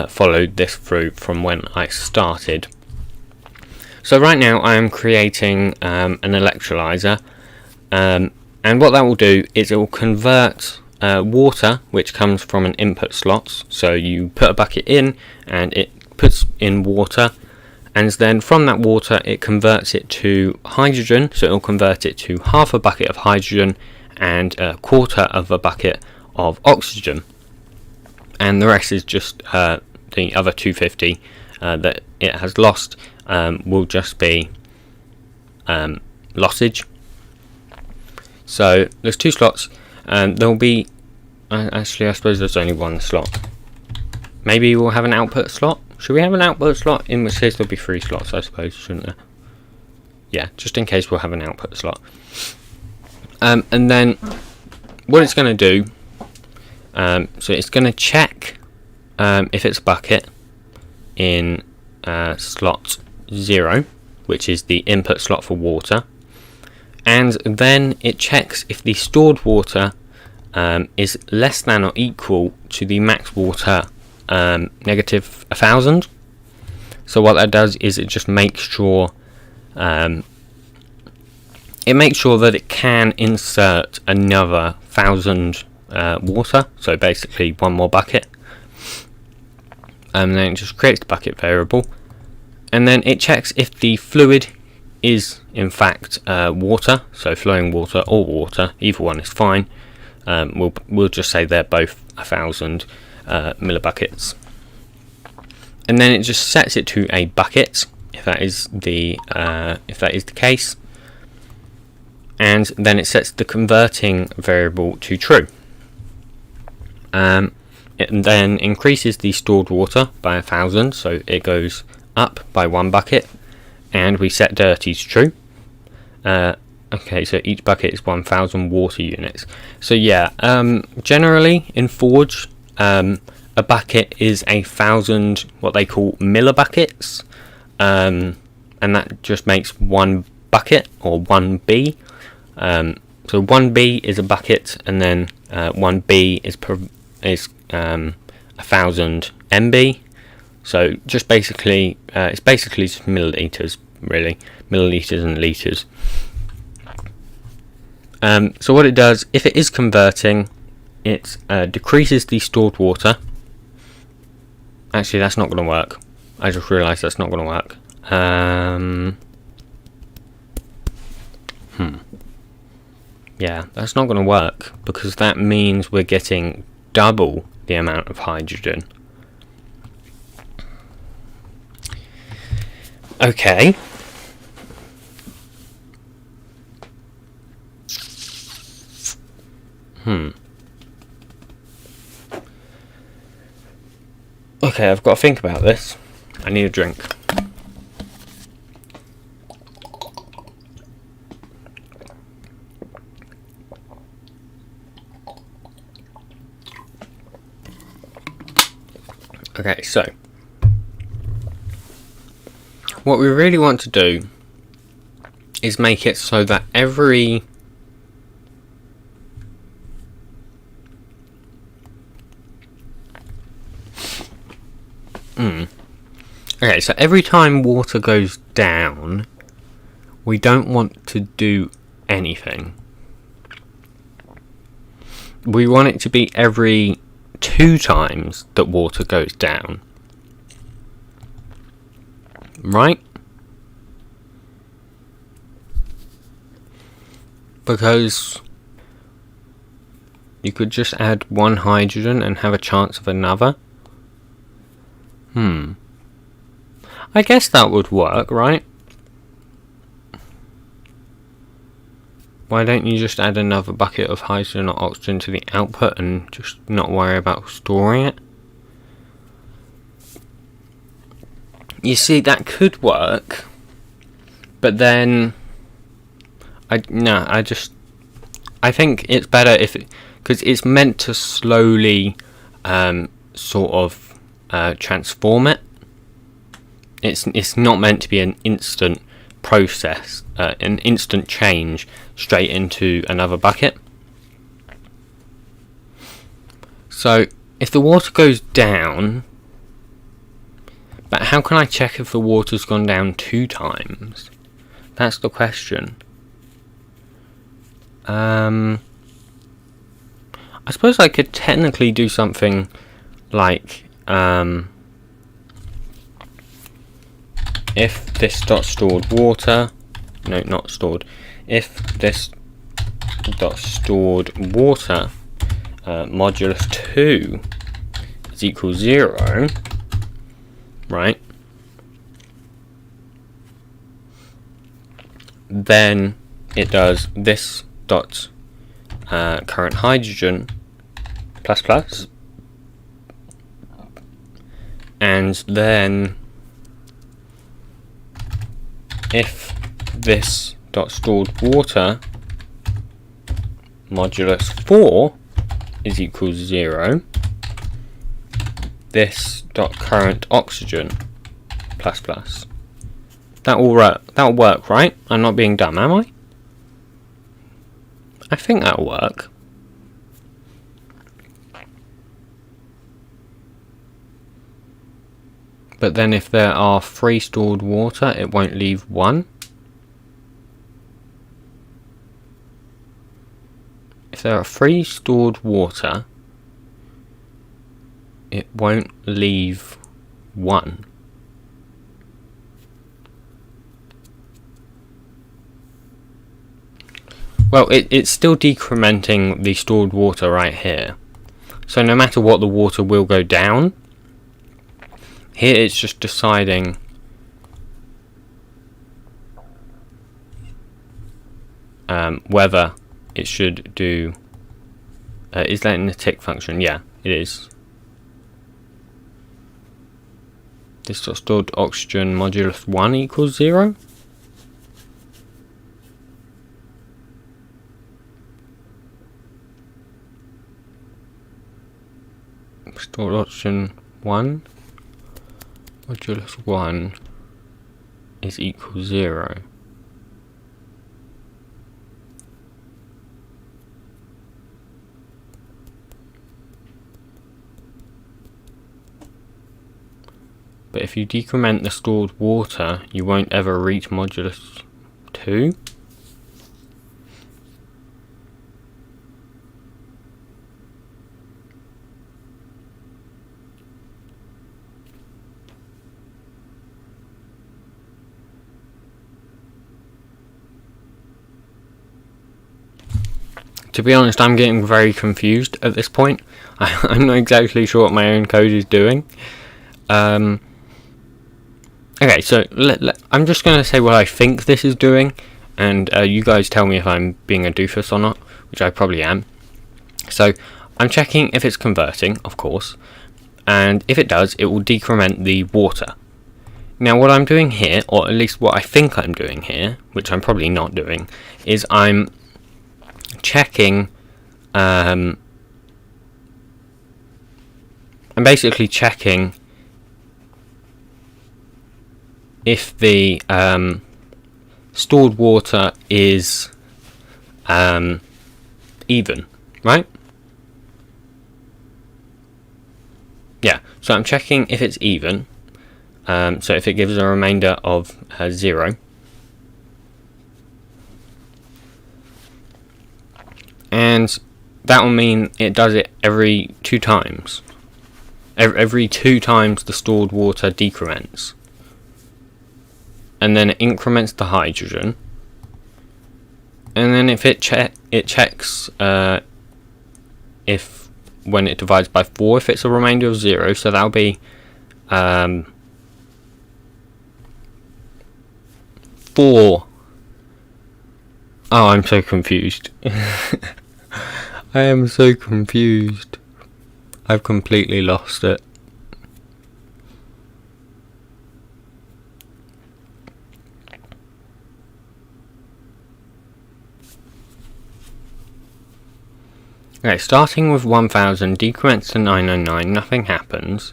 followed this through from when I started. So right now I am creating an electrolyzer, and what that will do is it will convert water, which comes from an input slot. So you put a bucket in and it puts in water, and then from that water it converts it to hydrogen. So it will convert it to half a bucket of hydrogen and a quarter of a bucket of oxygen, and the rest is just the other 250 that it has lost will just be lossage. So there's 2 slots, and there will be actually I suppose there's only 1 slot. Maybe we'll have an output slot. Should we have an output slot? In which case there'll be 3 slots, I suppose, shouldn't there? Yeah, just in case we'll have an output slot. And then what it's going to do, so it's going to check if it's a bucket in slot 0, which is the input slot for water, and then it checks if the stored water is less than or equal to the max water negative 1000. So what that does is it just makes sure that it can insert another 1000 water, so basically one more bucket, and then it just creates the bucket variable, and then it checks if the fluid is in fact water, so flowing water or water, either one is fine. We'll just say they're both 1000 millibuckets, and then it just sets it to a bucket if that is the case, and then it sets the converting variable to true. It then increases the stored water by 1000, so it goes up by 1 bucket, and we set dirty to true. Okay, so each bucket is 1000 water units. So yeah, generally in Forge, a bucket is 1000 what they call millibuckets, and that just makes 1 bucket, or 1B. So 1B is a bucket, and then 1B is 1000 MB. So just basically, it's basically just milliliters, really, milliliters and liters. So what it does, if it is converting, it decreases the stored water. Actually, that's not going to work. I just realised that's not going to work. Yeah, that's not going to work, because that means we're getting double the amount of hydrogen. Okay. Okay, I've got to think about this. I need a drink. Okay, so what we really want to do is make it so that every okay, so every time water goes down, we don't want to do anything. We want it to be every 2 times that water goes down. Right? Because you could just add 1 hydrogen and have a chance of another. I guess that would work, right? Why don't you just add another bucket of hydrogen or oxygen to the output and just not worry about storing it? You see, that could work, but then I think it's better if because it's meant to slowly sort of transform it. It's not meant to be an instant process, an instant change straight into another bucket. So if the water goes down, but how can I check if the water's gone down 2 times? That's the question. I suppose I could technically do something like if this dot stored water, no, not stored, if this dot stored water modulus 2 is equal 0, right, then it does this dot current hydrogen plus plus, And then if this dot stored water modulus 4 is equals 0, this dot current oxygen plus plus. That will work, right? I'm not being dumb, am I? I think that'll work. But then if there are 3 stored water, it won't leave 1. If there are 3 stored water, it won't leave 1. Well, it's still decrementing the stored water right here. So no matter what, the water will go down. Here it's just deciding whether it should do... is that in the tick function? Yeah, it is. This dot stored oxygen modulus 1 equals 0. Stored oxygen 1 modulus 1 is equal 0. But if you decrement the stored water, you won't ever reach modulus 2. To be honest, I'm getting very confused at this point. I'm not exactly sure what my own code is doing. Okay, so I'm just going to say what I think this is doing, and you guys tell me if I'm being a doofus or not, which I probably am. So I'm checking if it's converting, of course, and if it does, it will decrement the water. Now what I'm doing here, or at least what I think I'm doing here, which I'm probably not doing, is I'm checking, I'm basically checking if the stored water is even, right? Yeah, so I'm checking if it's even, so if it gives a remainder of 0. And that will mean it does it every 2 times. Every 2 times the stored water decrements. And then it increments the hydrogen. And then if it checks if when it divides by 4, if it's a remainder of 0, so that'll be 4. Oh, I'm so confused. I am so confused. I've completely lost it. Okay, starting with 1000, decrements to 999, nothing happens.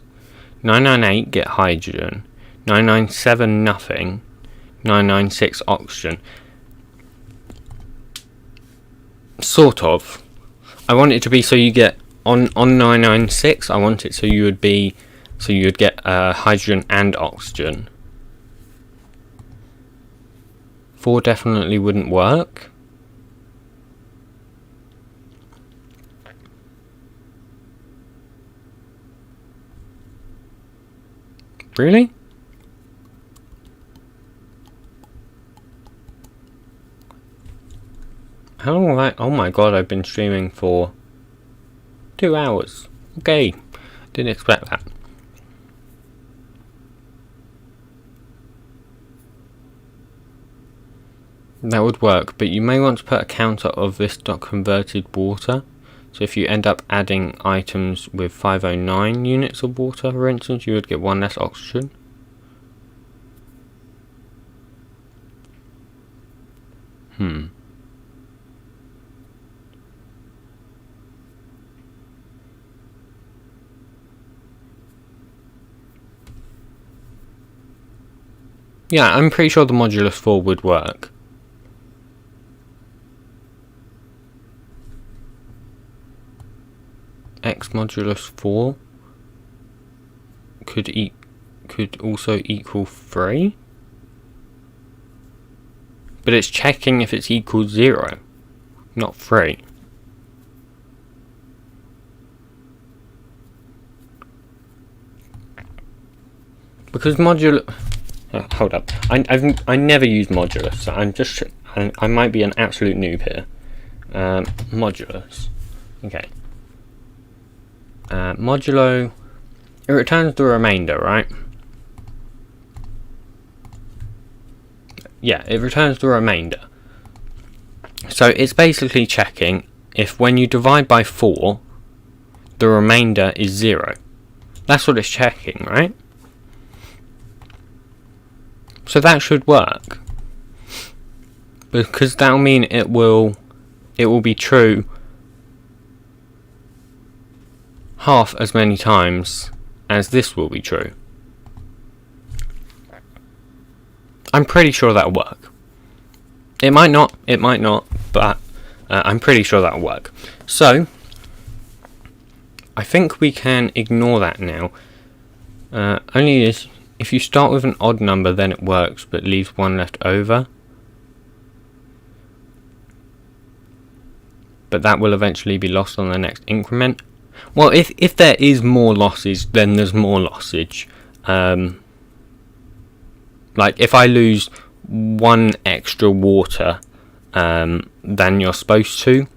998 get hydrogen. 997 nothing. 996 oxygen. Sort of. I want it to be so you get on 996. I want it so you would get hydrogen and oxygen. 4 definitely wouldn't work. Really? How long have I... Oh my god, I've been streaming for 2 hours. Okay, didn't expect that. That would work, but you may want to put a counter of this dot converted water. So if you end up adding items with 509 units of water, for instance, you would get 1 less oxygen. Yeah, I'm pretty sure the modulus 4 would work. X modulus 4 could also equal 3. But it's checking if it's equal 0, not 3. Because modulus... hold up. I never use modulus, so I might be an absolute noob here. Modulus. Okay. Modulo... It returns the remainder, right? Yeah, it returns the remainder. So it's basically checking if when you divide by 4, the remainder is 0. That's what it's checking, right? So that should work. Because that'll mean it will be true half as many times as this will be true. I'm pretty sure that'll work. It might not, but I'm pretty sure that'll work. So, I think we can ignore that now. Only is, if you start with an odd number, then it works, but leaves 1 left over. But that will eventually be lost on the next increment. Well, if there is more losses, then there's more lossage. Like, if I lose 1 extra water than you're supposed to,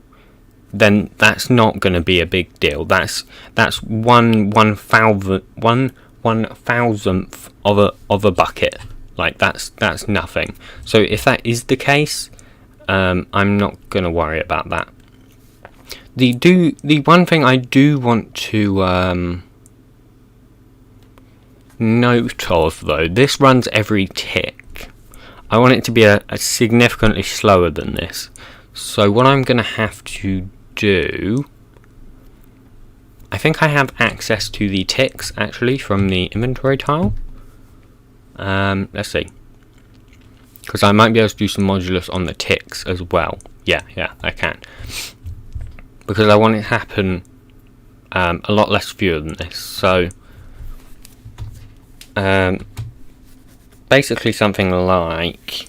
then that's not going to be a big deal. That's 1/1000th of a bucket. Like, that's nothing. So if that is the case, I'm not going to worry about that. The one thing I do want to note of, though, this runs every tick. I want it to be a significantly slower than this. So what I'm going to have to do, I think I have access to the ticks actually from the inventory tile. Let's see, because I might be able to do some modulus on the ticks as well. Yeah, I can, because I want it to happen a lot less fewer than this. So basically something like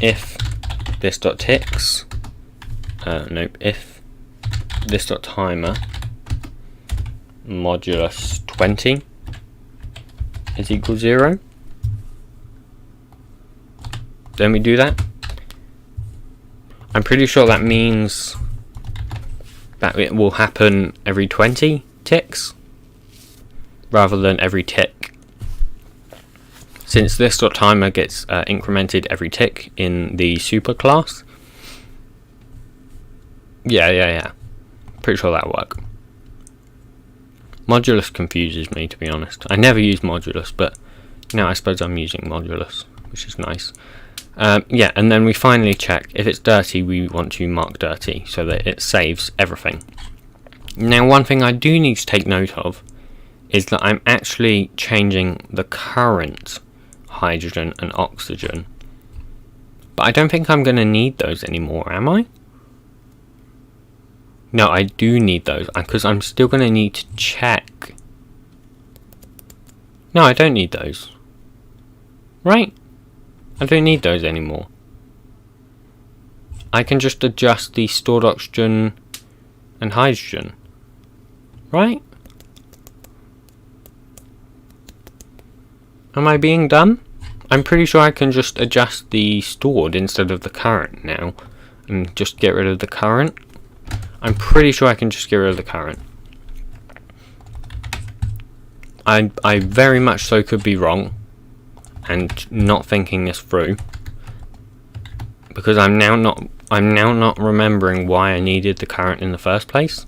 if this dot ticks, if this dot timer modulus 20 is equal 0, then we do that. I'm pretty sure that means that it will happen every 20 ticks rather than every tick, since this dot timer gets incremented every tick in the super class. Yeah. Pretty sure that'll work. Modulus confuses me, to be honest. I never use modulus, but now I suppose I'm using modulus, which is nice. Yeah, and then we finally check if it's dirty. We want to mark dirty so that it saves everything. Now, one thing I do need to take note of is that I'm actually changing the current hydrogen and oxygen, but I don't think I'm going to need those anymore, am I? No, I do need those, because I'm still going to need to check. No, I don't need those. Right? I don't need those anymore. I can just adjust the stored oxygen and hydrogen. Right? Am I being dumb? I'm pretty sure I can just adjust the stored instead of the current now, and just get rid of the current. I'm pretty sure I can just get rid of the current. I very much so could be wrong and not thinking this through, because I'm now not I'm now not remembering why I needed the current in the first place.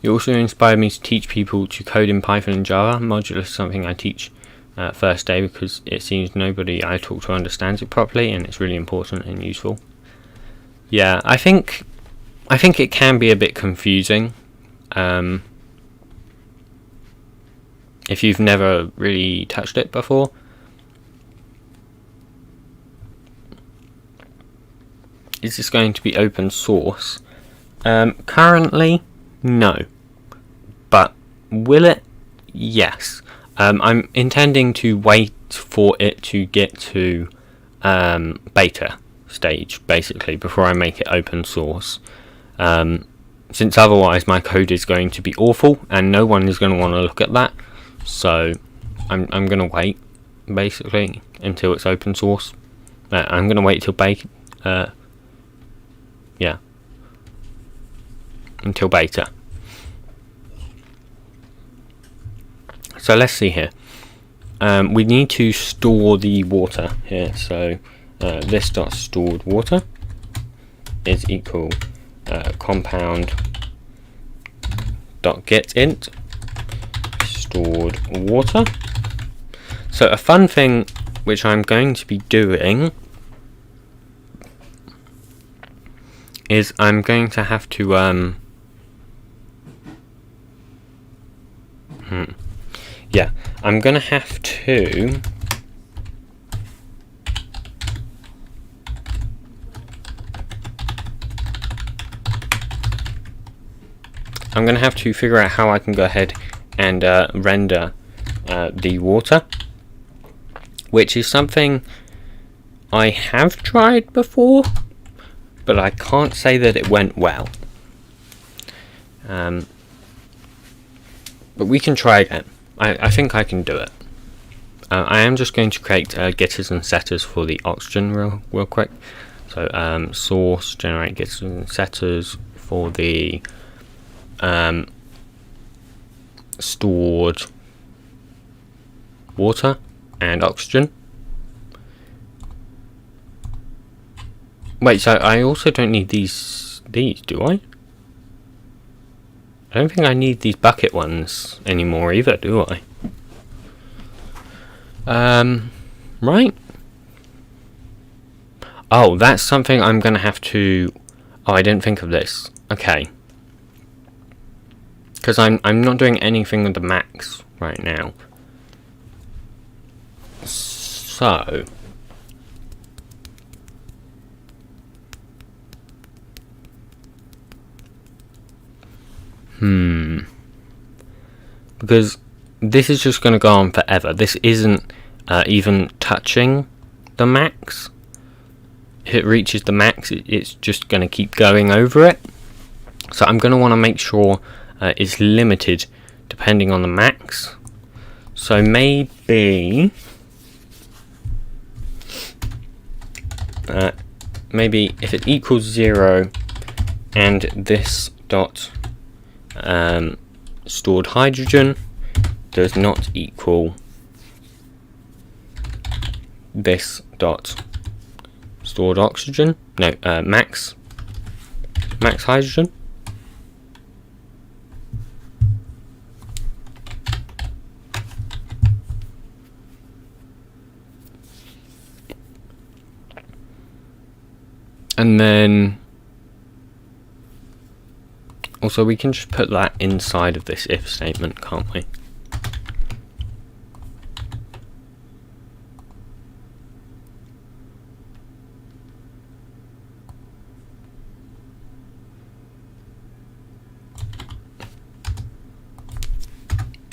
You also inspired me to teach people to code in Python and Java. Modular is something I teach first day because it seems nobody I talk to understands it properly, and it's really important and useful. Yeah, I think it can be a bit confusing if you've never really touched it before. Is this going to be open source? Currently, no. But will it? Yes. I'm intending to wait for it to get to beta stage, basically, before I make it open source. Since otherwise my code is going to be awful, and no one is going to want to look at that. So I'm going to wait, basically, until it's open source. I'm going to wait till until beta. So let's see here. We need to store the water here. So this dot stored water is equal compound dot get int stored water. So a fun thing which I'm going to be doing is I'm going to have to I'm going to have to figure out how I can go ahead and render the water, which is something I have tried before, but I can't say that it went well. But we can try again. I think I can do it. I am just going to create getters and setters for the oxygen real quick. So source generate getters and setters for the stored water and oxygen. Wait, so I also don't need these, do I? I don't think I need these bucket ones anymore either, do I? Right. Oh, that's something I'm gonna have to... Oh, I didn't think of this. Okay. Because I'm not doing anything with the max right now. So... Because this is just going to go on forever. This isn't even touching the max. If it reaches the max, it's just going to keep going over it. So I'm going to want to make sure it's limited depending on the max. So maybe if it equals 0 and this dot stored hydrogen does not equal this dot stored oxygen, max hydrogen. And then also we can just put that inside of this if statement, can't we?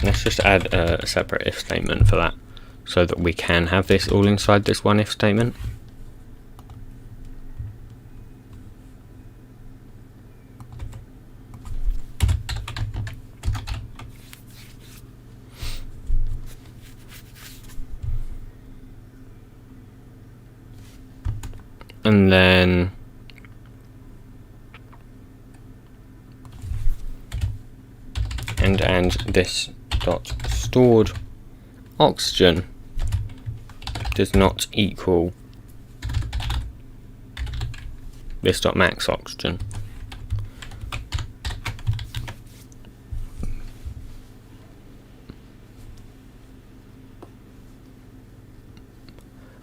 Let's just add a separate if statement for that, so that we can have this all inside this one if statement. And then and this dot stored oxygen does not equal this dot max oxygen.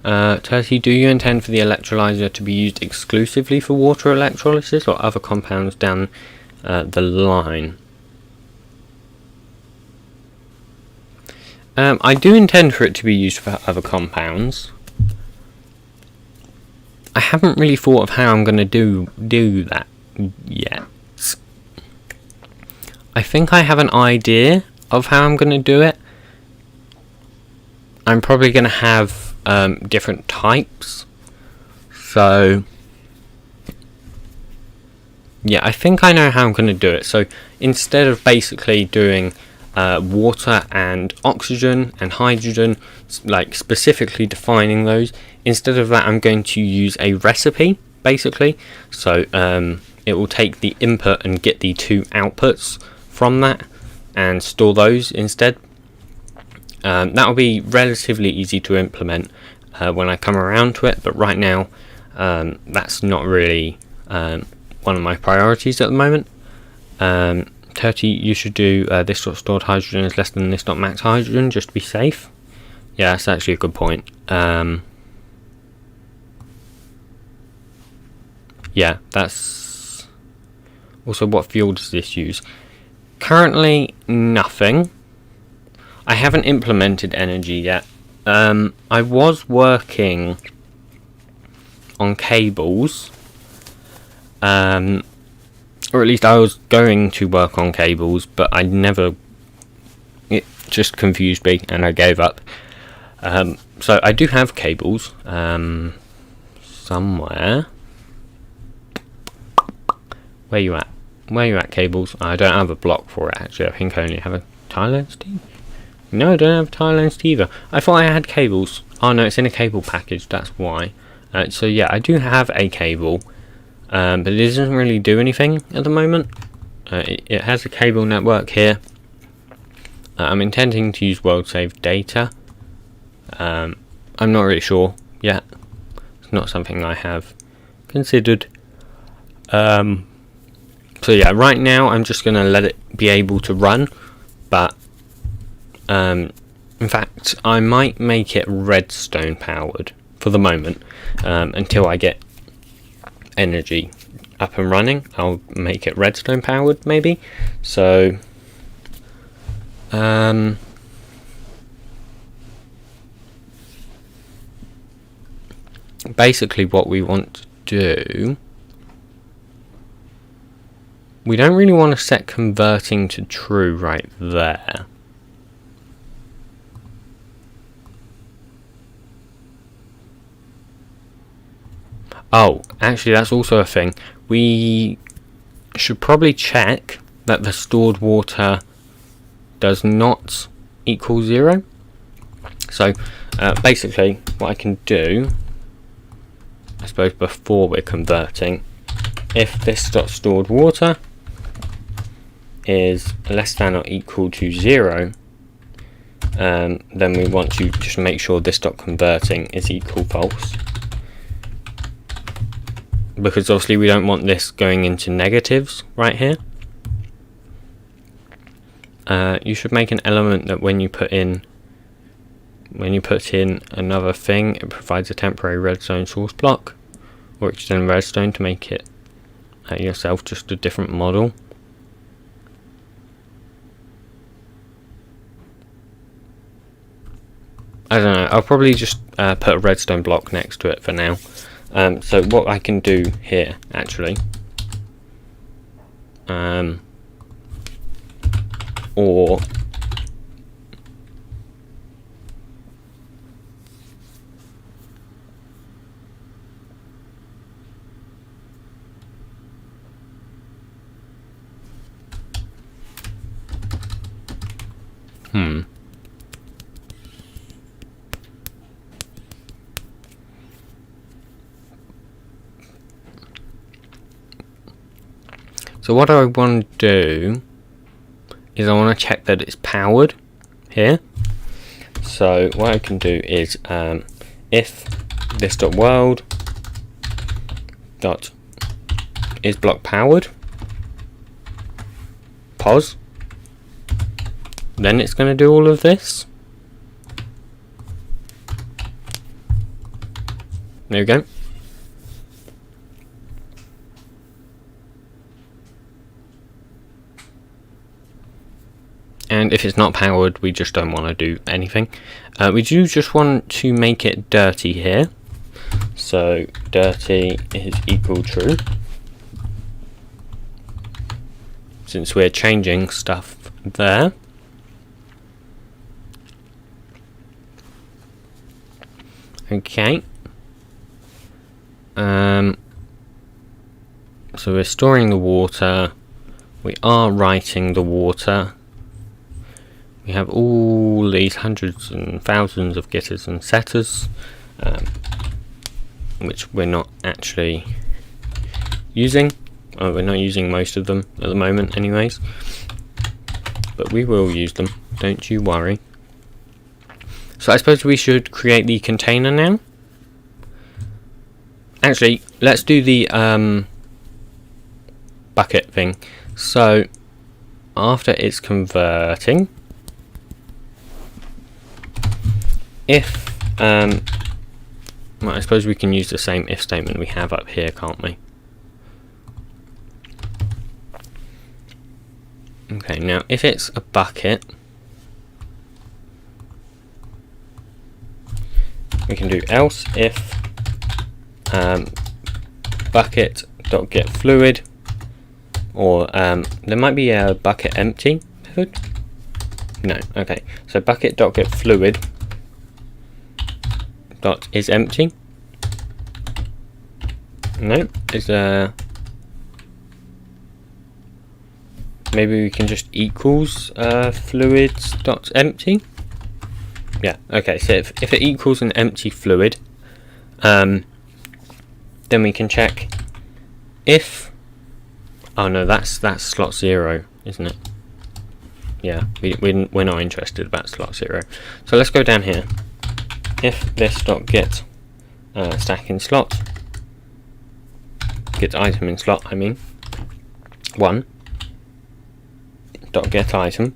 Turty, do you intend for the electrolyzer to be used exclusively for water electrolysis or other compounds down the line? I do intend for it to be used for other compounds. I haven't really thought of how I'm going to do that yet. I think I have an idea of how I'm going to do it. I'm probably going to have different types. So yeah, I think I know how I'm going to do it. So instead of basically doing water and oxygen and hydrogen, like specifically defining those, instead of that I'm going to use a recipe basically. So it will take the input and get the two outputs from that and store those instead. That will be relatively easy to implement when I come around to it, but right now that's not really one of my priorities at the moment. Turty, you should do this dot stored hydrogen is less than this dot max hydrogen just to be safe. Yeah, that's actually a good point. Yeah, that's also, what fuel does this use? Currently nothing. I haven't implemented energy yet. I was working on cables, or at least I was going to work on cables, but it just confused me and I gave up. So I do have cables somewhere. Where you at? Where you at, cables? I don't have a block for it actually. I think I only have a tie lens tee. No, I don't have a tie lens tee either. I thought I had cables. Oh no, it's in a cable package, that's why. So yeah, I do have a cable, but it doesn't really do anything at the moment. It has a cable network here. I'm intending to use world save data. I'm not really sure yet. It's not something I have considered. So yeah, right now I'm just going to let it be able to run, but in fact I might make it redstone powered for the moment, until I get energy up and running. I'll make it redstone powered maybe. So basically what we want to do, we don't really want to set converting to true right there. Oh, actually that's also a thing. We should probably check that the stored water does not equal 0. So basically what I can do, I suppose before we're converting, if this dot stored water is less than or equal to 0, then we want to just make sure this dot converting is equal false, because obviously we don't want this going into negatives right here. You should make an element that when you put in another thing, it provides a temporary redstone source block, or extend redstone to make it yourself just a different model. I don't know, I'll probably just put a redstone block next to it for now. So what I can do here actually, or so what I want to do is I want to check that it's powered here. So what I can do is if this dot world dot is block powered, pause, then it's going to do all of this. There we go. And if it's not powered, we just don't want to do anything. We do just want to make it dirty here. So dirty is equal true. Since we're changing stuff there. Okay. So we're storing the water. We are writing the water. We have all these hundreds and thousands of getters and setters, which we're not actually using. We're not using most of them at the moment anyways, but we will use them, don't you worry. So I suppose we should create the container now. Actually, let's do the bucket thing. So after it's converting, if well, I suppose we can use the same if statement we have up here, can't we? Okay, now if it's a bucket, we can do else if bucket dot get fluid, or there might be a bucket empty method. No, okay. So bucket dot get fluid dot is empty. No, is maybe we can just equals fluids dot empty. Yeah, okay. So if it equals an empty fluid, then we can check if. Oh no, that's slot 0, isn't it? Yeah, we're not interested about slot 0. So let's go down here. If this dot get stack in slot, get item in slot, I mean 1 dot get item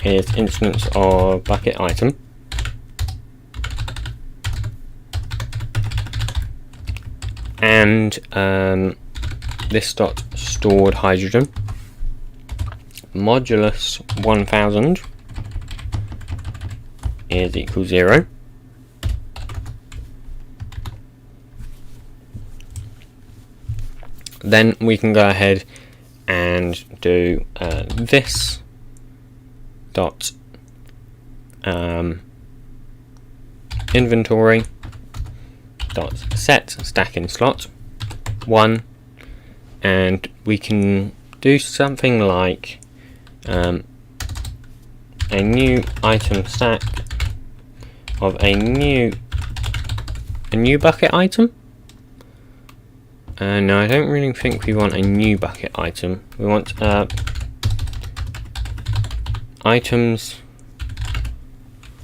is instance of bucket item, and this dot stored hydrogen modulus 1000 is equal 0. Then we can go ahead and do this dot inventory dot set stack in slot 1, and we can do something like a new item stack of a new bucket item. No, I don't really think we want a new bucket item. We want items.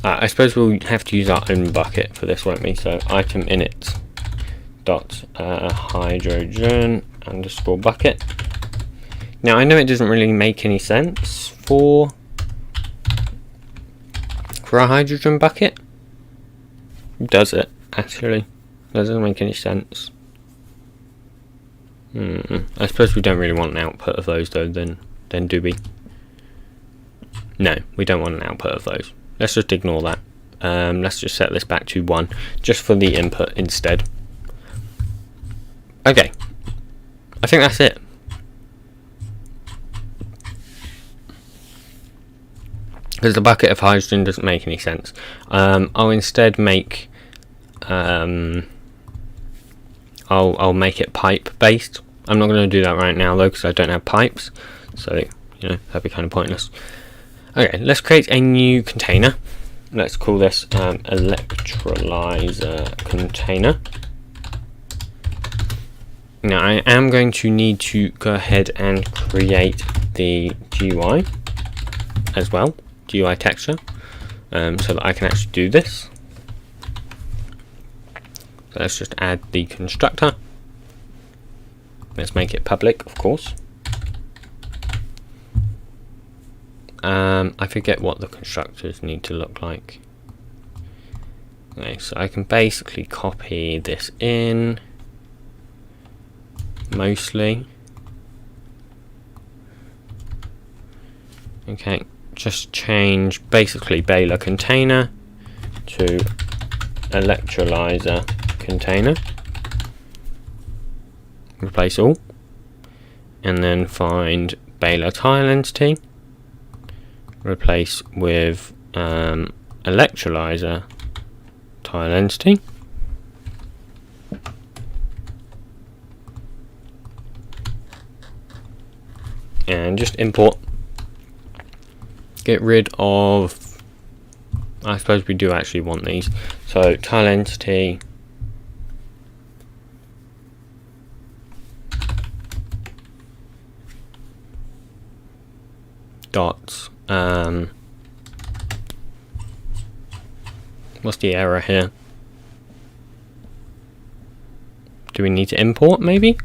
I suppose we'll have to use our own bucket for this, won't we? So item init dot hydrogen underscore bucket. Now I know it doesn't really make any sense for a hydrogen bucket. Does it actually? That doesn't make any sense. I suppose we don't really want an output of those though, then do we? No, we don't want an output of those. Let's just ignore that. Let's just set this back to 1 just for the input instead. Okay, I think that's it. Because the bucket of hydrogen doesn't make any sense. I'll instead make I'll make it pipe based. I'm not going to do that right now though, because I don't have pipes, so you know that'd be kind of pointless. Okay, let's create a new container. Let's call this electrolyzer container. Now I am going to need to go ahead and create the GUI as well, GUI texture, so that I can actually do this. So let's just add the constructor. Let's make it public, of course. I forget what the constructors need to look like. Okay, so I can basically copy this in, mostly. Okay, just change basically baler container to electrolyzer container. Replace all. And then find baler tile entity. Replace with electrolyzer tile entity. And just import. Get rid of, I suppose we do actually want these. So tile entity dot what's the error here? Do we need to import maybe?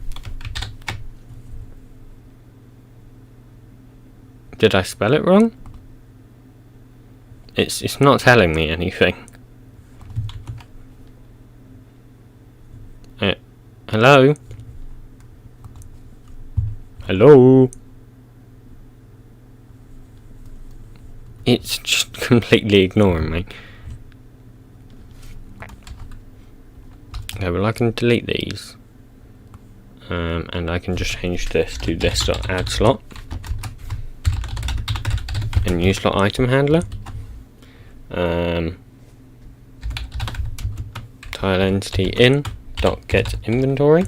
Did I spell it wrong? It's not telling me anything. Hello? Hello? It's just completely ignoring me. Okay, well I can delete these. And I can just change this to this.add slot. And new slot item handler. Tile entity in dot get inventory.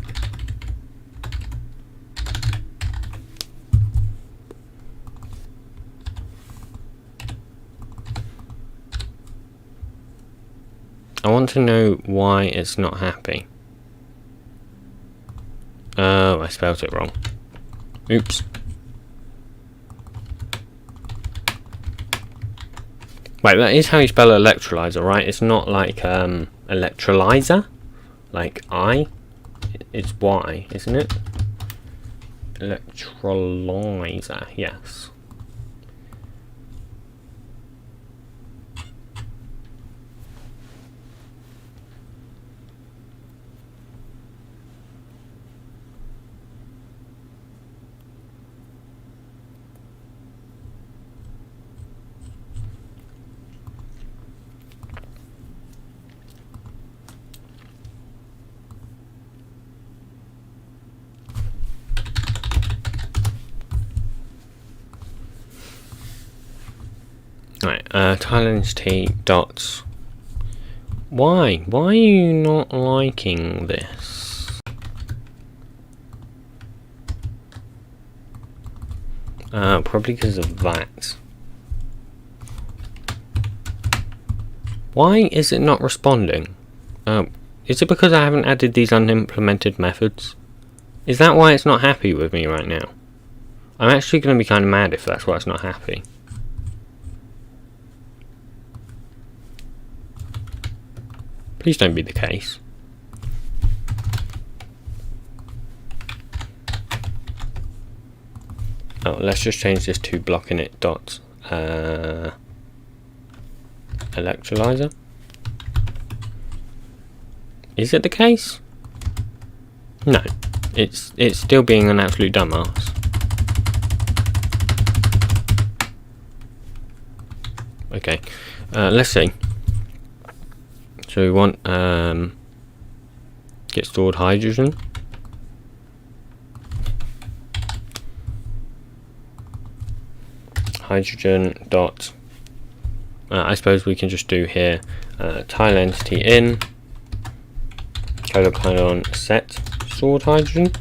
I want to know why it's not happy. Oh, I spelled it wrong. Oops. Wait, that is how you spell electrolyzer, right? It's not like electrolyzer, like I. It's Y, isn't it? Electrolyzer, yes. Right, tile entity dots. Why? Why are you not liking this? Probably because of that. Why is it not responding? Is it because I haven't added these unimplemented methods? Is that why it's not happy with me right now? I'm actually going to be kind of mad if that's why it's not happy. Please don't be the case. Oh, let's just change this to blocking it dot electrolyzer. Is it the case? No, it's still being an absolute dumbass. Okay, let's see. So we want get stored hydrogen. Hydrogen dot. I suppose we can just do here tile entity in colon set stored hydrogen.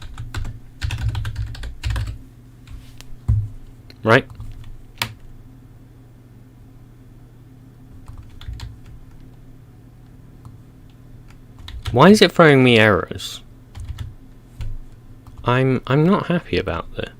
Right. Why is it throwing me errors? I'm not happy about this.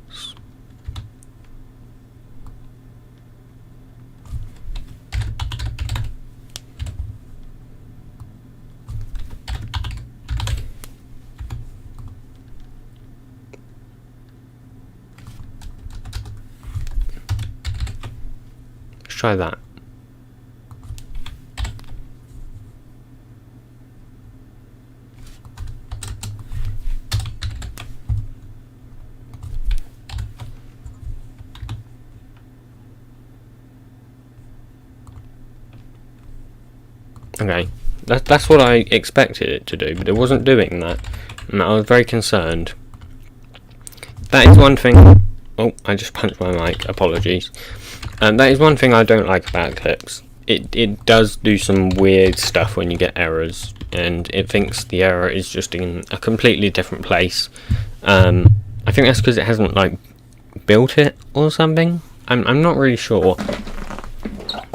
try that. Okay, that's what I expected it to do, but it wasn't doing that, and I was very concerned. That is one thing. Oh, I just punched my mic. Apologies. That is one thing I don't like about Eclipse. It does do some weird stuff when you get errors, and it thinks the error is just in a completely different place. I think that's because it hasn't like built it or something. I'm not really sure.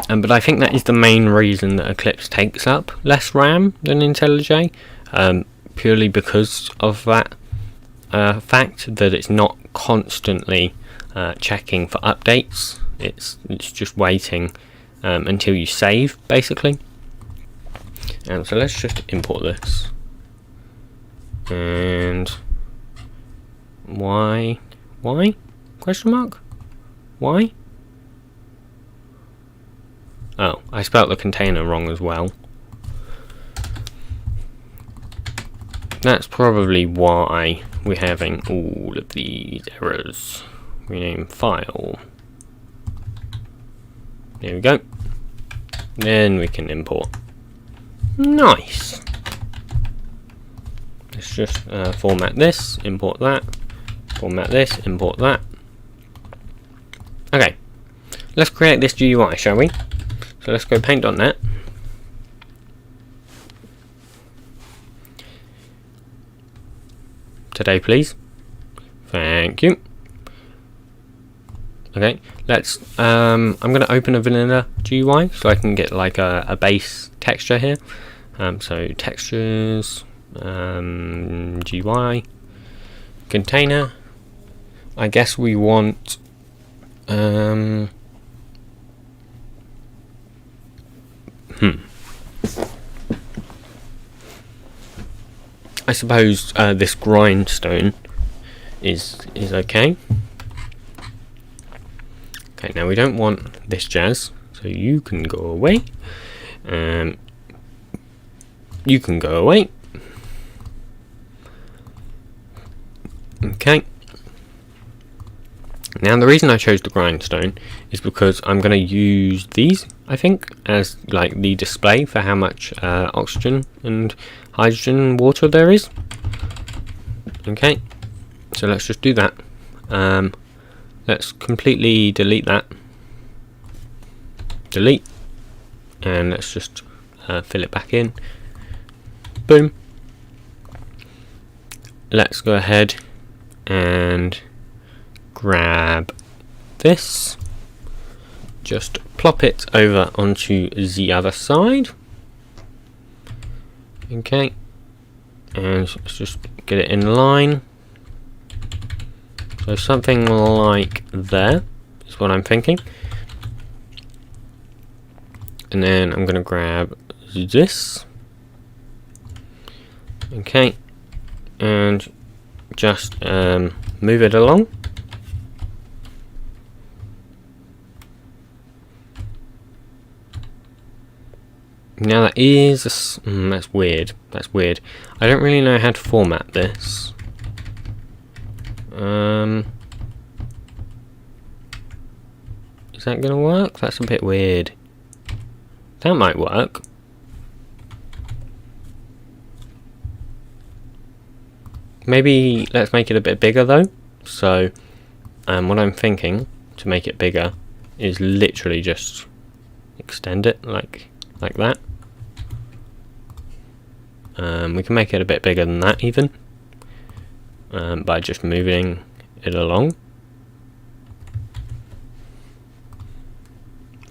But I think that is the main reason that Eclipse takes up less RAM than IntelliJ, purely because of that fact that it's not constantly checking for updates. It's just waiting until you save, basically. So let's just import this. And why? Question mark? Why? Oh, I spelt the container wrong as well. That's probably why we're having all of these errors. Rename file. There we go. Then we can import. Nice. Let's just format this, import that. Format this, import that. Okay. Let's create this GUI, shall we? So let's go paint.net. Today, please. Thank you. Okay, let's. I'm going to open a vanilla GUI so I can get like a base texture here. So textures, GUI, container. I guess we want. I suppose this grindstone is okay. Okay, now we don't want this jazz, so you can go away. You can go away. Okay. Now the reason I chose the grindstone is because I'm going to use these, I think, as like the display for how much oxygen and hydrogen and water there is. Okay, so let's just do that. Let's completely delete that. Delete. And let's just fill it back in. Boom. Let's go ahead and grab this, just plop it over onto the other side. Okay, and let's just get it in line. So something like there is what I'm thinking. And then I'm going to grab this. Okay, and just move it along. Now that is that's weird. That's weird. I don't really know how to format this. Is that gonna work? That's a bit weird. That might work. Maybe let's make it a bit bigger though. So what I'm thinking to make it bigger is literally just extend it like that. We can make it a bit bigger than that even, by just moving it along.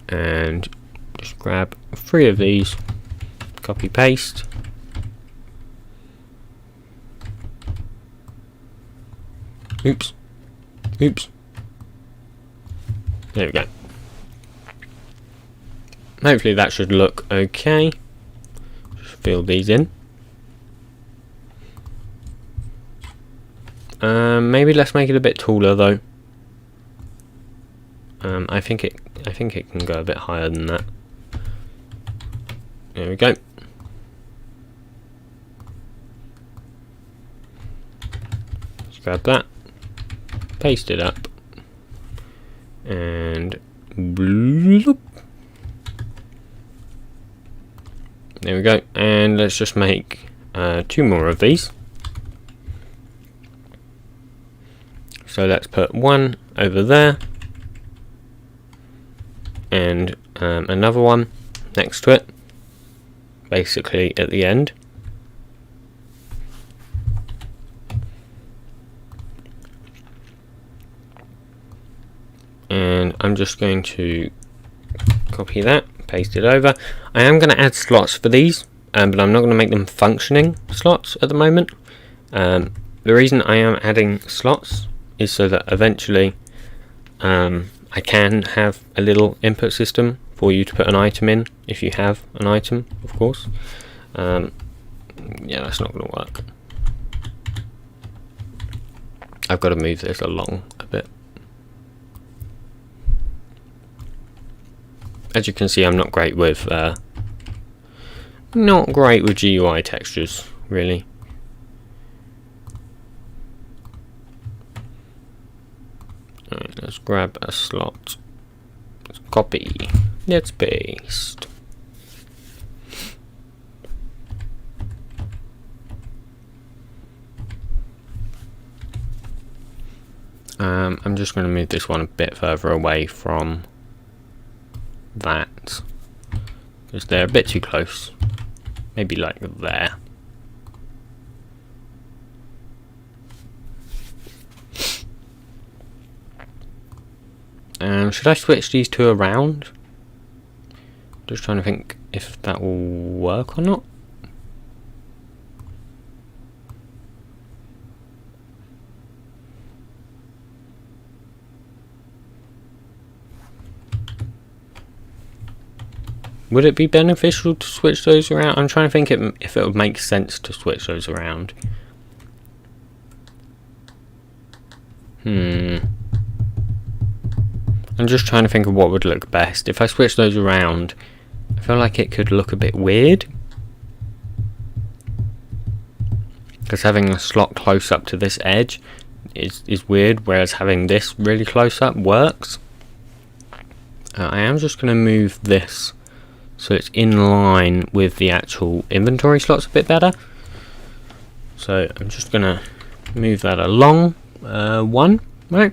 And just grab 3 of these, copy paste. Oops. Oops. There we go. Hopefully that should look okay. Just fill these in. Maybe let's make it a bit taller though. I think it I think it can go a bit higher than that. There we go. Let's grab that, paste it up, and bloop. There we go. And let's just make 2 more of these. So let's put one over there, and another one next to it, basically at the end. And I'm just going to copy that, paste it over. I am going to add slots for these, but I'm not going to make them functioning slots at the moment. The reason I am adding slots is so that eventually I can have a little input system for you to put an item in, if you have an item, of course. Yeah, that's not going to work. I've got to move this along a bit. As you can see, I'm not great with GUI textures, really. Alright, let's grab a slot. Let's copy. Let's paste. I'm just going to move this one a bit further away from that, because they're a bit too close. Maybe like there. Should I switch these two around? Just trying to think if that will work or not. Would it be beneficial to switch those around? I'm trying to think if it would make sense to switch those around. I'm just trying to think of what would look best. If I switch those around, I feel like it could look a bit weird, because having a slot close up to this edge is weird, whereas having this really close up works. I am just going to move this so it's in line with the actual inventory slots a bit better. So I'm just going to move that along. 1, right?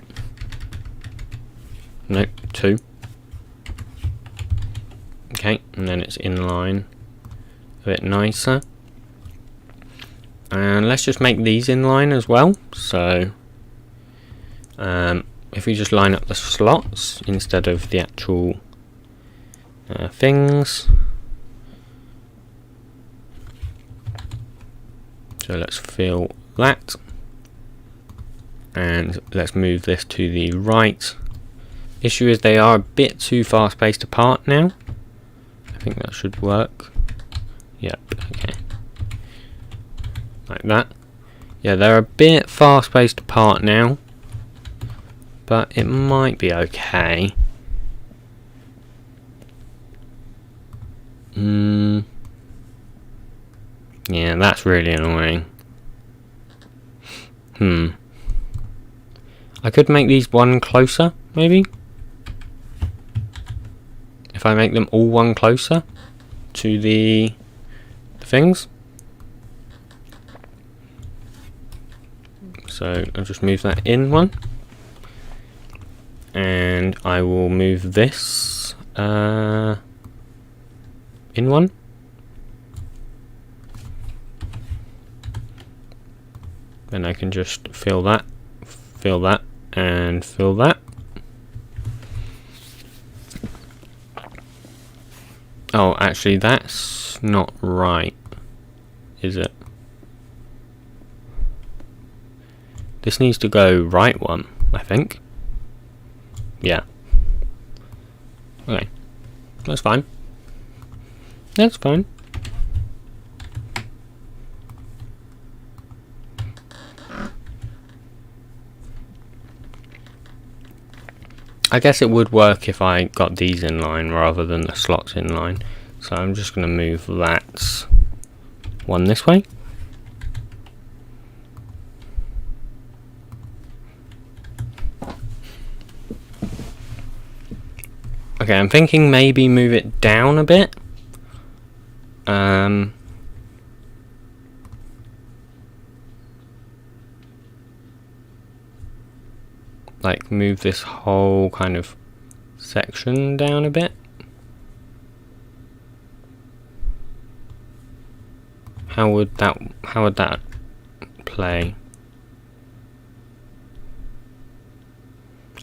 Nope, 2. Okay, and then it's in line a bit nicer. And let's just make these in line as well. So if we just line up the slots instead of the actual things. So let's fill that, and let's move this to the right. Issue is they are a bit too far spaced apart now. I think that should work. Yep, okay. Like that. Yeah, they're a bit far spaced apart now, but it might be okay. Yeah, that's really annoying. I could make these one closer, maybe? If I make them all one closer to the things. So I'll just move that in one. And I will move this in one. Then I can just fill that, and fill that. Oh, actually that's not right, is it? This needs to go right one, I think. Yeah. Okay. That's fine. That's fine. I guess it would work if I got these in line rather than the slots in line. So I'm just going to move that one this way. Okay, I'm thinking maybe move it down a bit. Like move this whole kind of section down a bit. How would that play?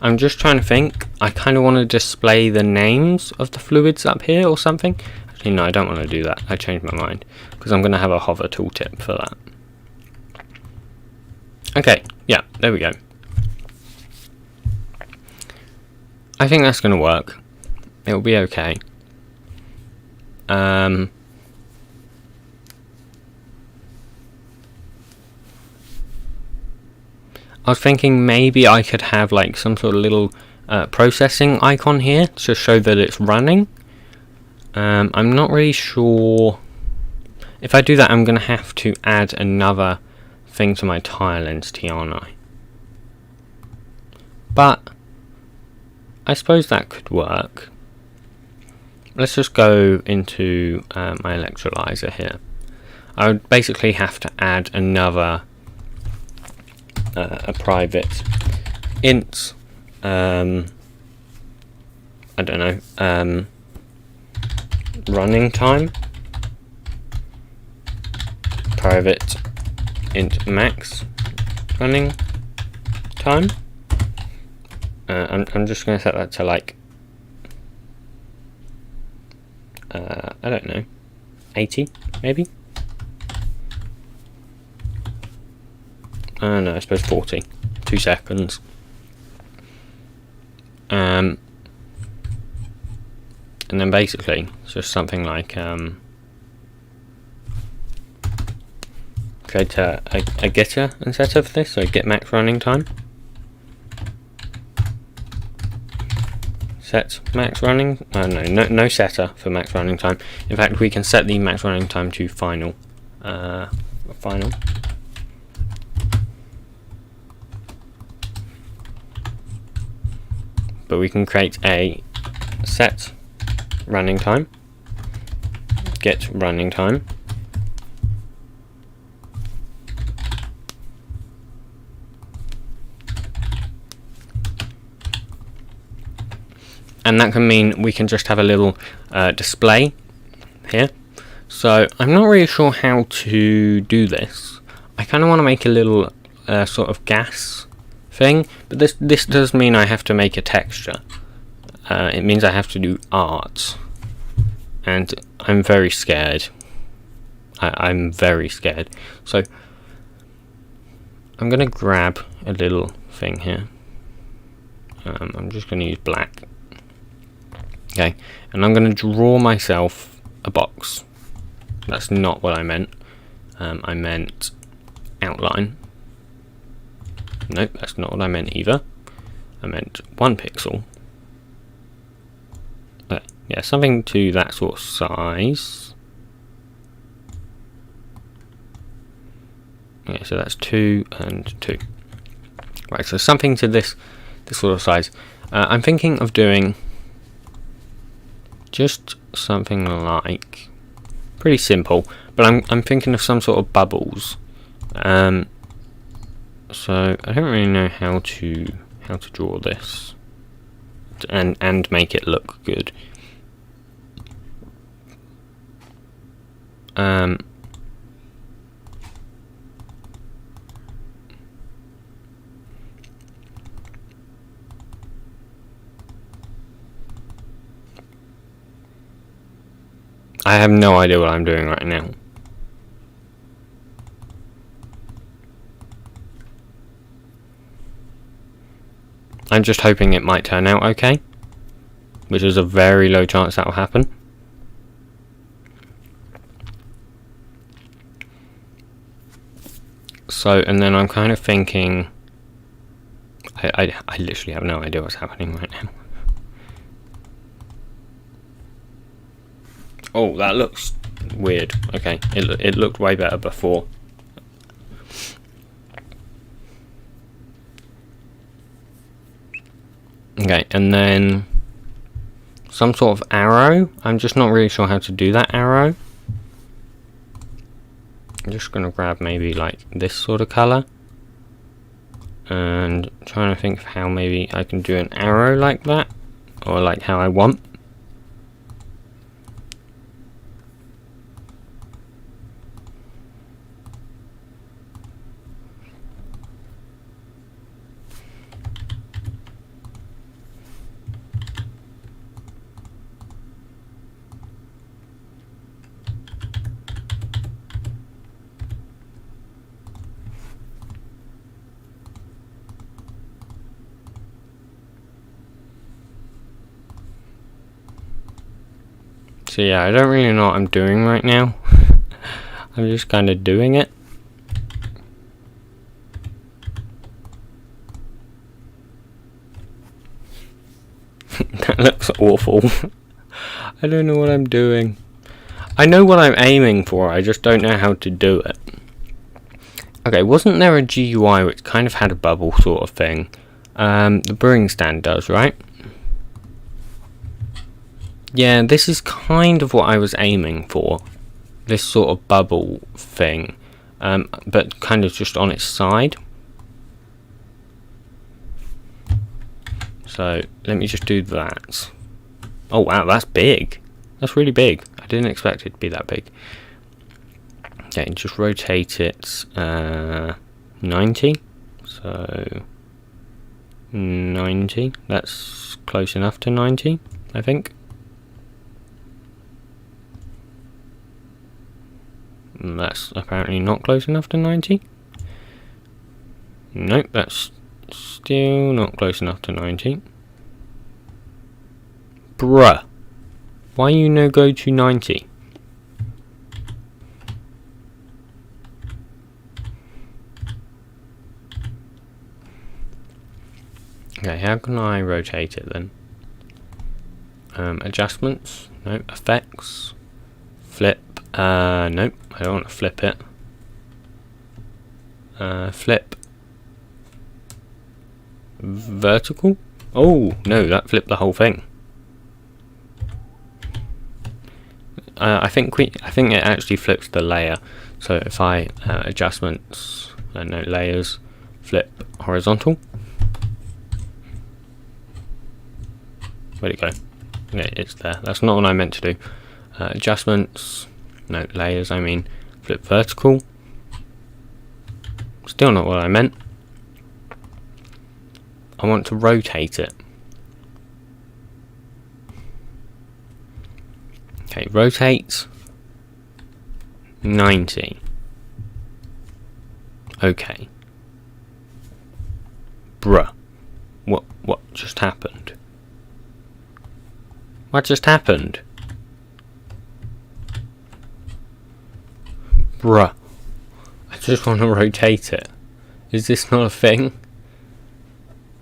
I'm just trying to think. I kind of want to display the names of the fluids up here or something. Actually, no, I don't want to do that. I changed my mind because I'm going to have a hover tooltip for that. Okay, yeah, there we go. I think that's going to work. It'll be okay. I was thinking maybe I could have like some sort of little processing icon here to show that it's running. I'm not really sure. If I do that, I'm going to have to add another thing to my tile entity, aren't I? But I suppose that could work. Let's just go into my electrolyzer here. I would basically have to add another a private int. I don't know. Running time. Private int max running time. I'm just going to set that to like I don't know, 80 maybe. No, I suppose 40. 2 seconds. And then basically it's just something like create a getter and setter for this, so get max running time. Set max running. No setter for max running time. In fact, we can set the max running time to final. Final. But we can create a set running time, get running time, and that can mean we can just have a little display here. So I'm not really sure how to do this. I kind of want to make a little sort of gas thing, but this does mean I have to make a texture. It means I have to do art, and I'm very scared. I'm very scared. So I'm gonna grab a little thing here. I'm just gonna use black. Okay, and I'm gonna draw myself a box. That's not what I meant. I meant outline. Nope, that's not what I meant either. I meant 1 pixel. Yeah, something to that sort of size. Yeah, so that's 2 and 2. Right, so something to this sort of size. I'm thinking of doing just something like pretty simple, but I'm thinking of some sort of bubbles. So I don't really know how to draw this and make it look good. I have no idea what I'm doing right now. I'm just hoping it might turn out okay, which is a very low chance that will happen. So, and then I'm kind of thinking, I literally have no idea what's happening right now. Oh, that looks weird. Okay, it looked way better before. Okay, and then some sort of arrow. I'm just not really sure how to do that arrow. I'm just going to grab maybe like this sort of colour. And trying to think of how maybe I can do an arrow like that. Or like how I want. So yeah, I don't really know what I'm doing right now. I'm just kind of doing it. That looks awful. I don't know what I'm doing. I know what I'm aiming for, I just don't know how to do it. Okay, wasn't there a GUI which kind of had a bubble sort of thing? The brewing stand does, right? Yeah, this is kind of what I was aiming for. This sort of bubble thing. But kind of just on its side. So, let me just do that. Oh wow, that's big. That's really big. I didn't expect it to be that big. Okay, just rotate it 90. So, 90. That's close enough to 90, I think. That's apparently not close enough to 90. Nope, that's still not close enough to 90. Bruh. Why you no go to 90? Okay, how can I rotate it then? Adjustments? Nope. Effects? Flip? Nope. I don't want to flip it. Flip. Vertical? Oh, no, that flipped the whole thing. I think it actually flips the layer. So if I adjustments, no, layers, flip horizontal. Where'd it go? Yeah, it's there. That's not what I meant to do. Adjustments, no, layers, I mean flip vertical. Still not what I meant. I want to rotate it. Okay, rotate 90. Okay. Bruh. What just happened? What just happened? Bruh. I just want to rotate it. Is this not a thing?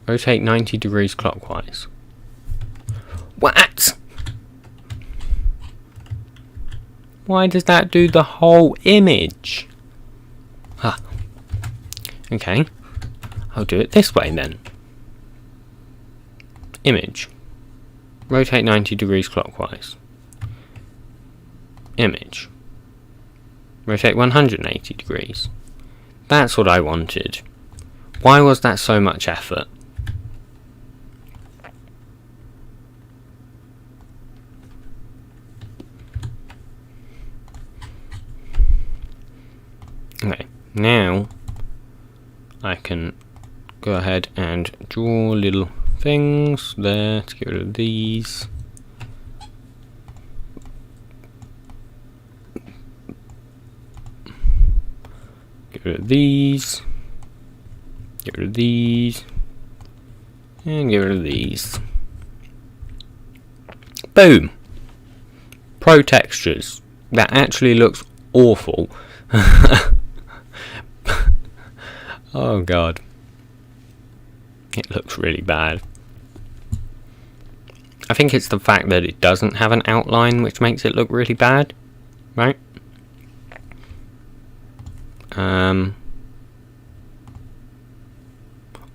Rotate 90 degrees clockwise. What? Why does that do the whole image? Huh. Okay. I'll do it this way then. Image. Rotate 90 degrees clockwise. Image. Rotate 180 degrees. That's what I wanted. Why was that so much effort? Okay, now I can go ahead and draw little things there to get rid of these. Get rid of these. Get rid of these. And get rid of these. Boom! Pro textures. That actually looks awful. Oh god. It looks really bad. I think it's the fact that it doesn't have an outline which makes it look really bad, right?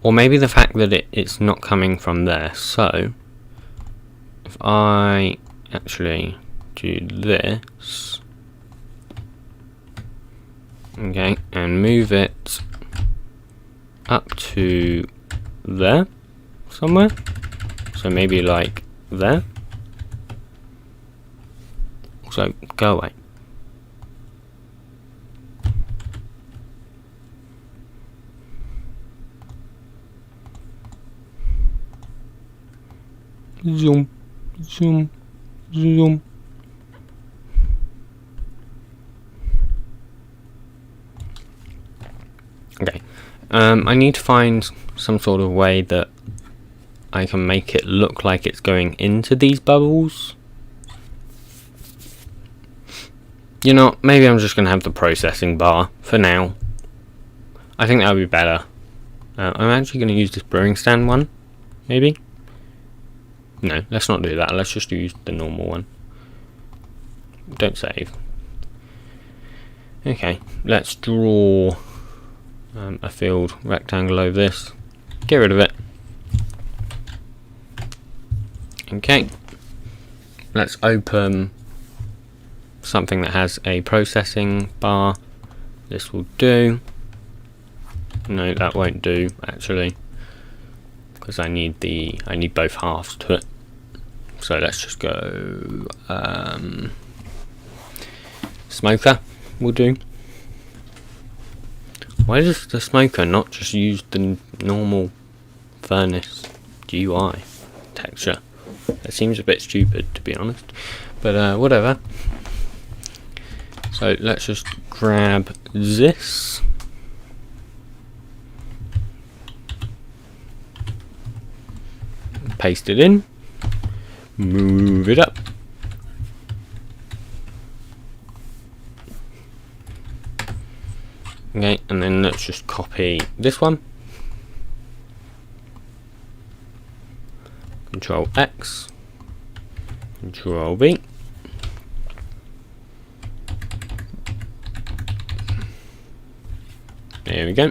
Or maybe the fact that it's not coming from there. So if I actually do this, okay, and move it up to there somewhere, so maybe like there. Also, go away. Zoom, zoom, zoom. Okay, I need to find some sort of way that I can make it look like it's going into these bubbles. You know, maybe I'm just going to have the processing bar for now. I think that would be better. I'm actually going to use this brewing stand one, maybe. No, let's not do that. Let's just use the normal one. Don't save. Okay, let's draw a filled rectangle over this. Get rid of it. Okay, let's open something that has a processing bar. This will do. No, that won't do actually, because I need both halves to it. So let's just go smoker will do. Why does the smoker not just use the normal furnace GUI texture? That seems a bit stupid, to be honest, but whatever. So let's just grab this, paste it in, move it up, okay, and then let's just copy this one, Control X, Control V, there we go,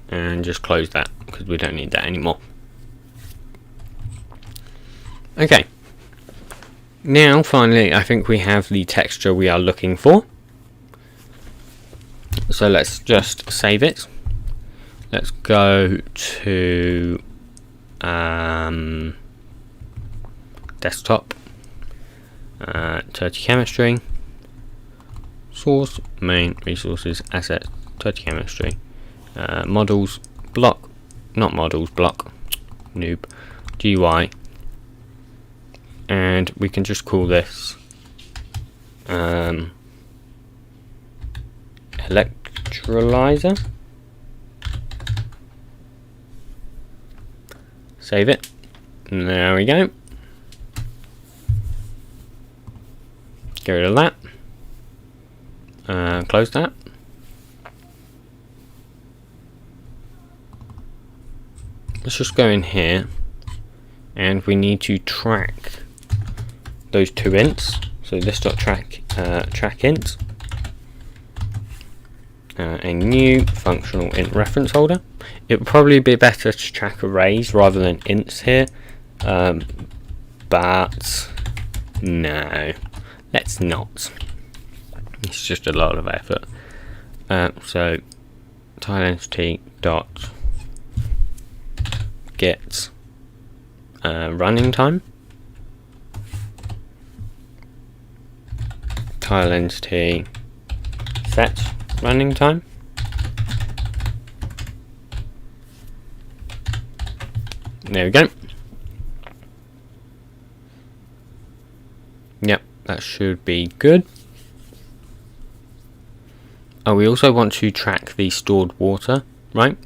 and just close that because we don't need that anymore. Okay, now finally I think we have the texture we are looking for. So let's just save it. Let's go to desktop, Turty chemistry, source, main, resources, assets, Turty chemistry, models, block, not models, block, noob, GUI. And we can just call this electrolyzer. Save it. There we go. Get rid of that. Close that. Let's just go in here, and we need to track those two ints. So this dot track int, a new functional int reference holder. It would probably be better to track arrays rather than ints here, but no, let's not. It's just a lot of effort. So tile entity dot get running time. Tile entity set running time. There we go. Yep, that should be good. Oh, we also want to track the stored water, right?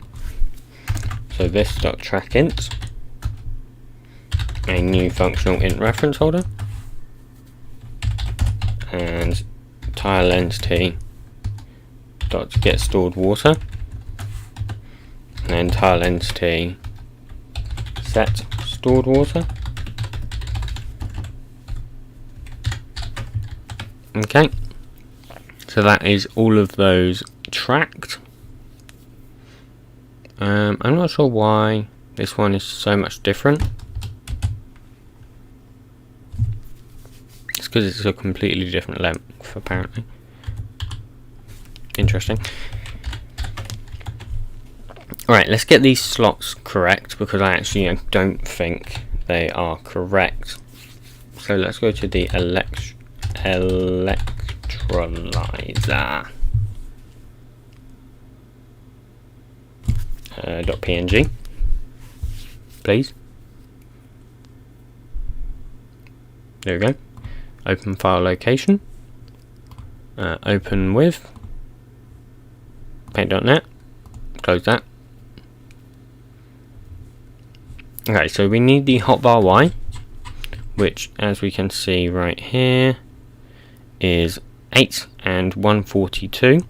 So this dot track int, a new functional int reference holder, and tile entity dot get stored water, and then tile entity set stored water. Okay, so that is all of those tracked. I'm not sure why this one is so much different. It's because it's a completely different length, apparently. Interesting. Alright, let's get these slots correct, because I actually don't think they are correct. So let's go to the electrolyzer. .png, please. There we go. Open file location. Open with paint.net. Close that. Okay, so we need the hotbar Y, which, as we can see right here, is 8 and 142.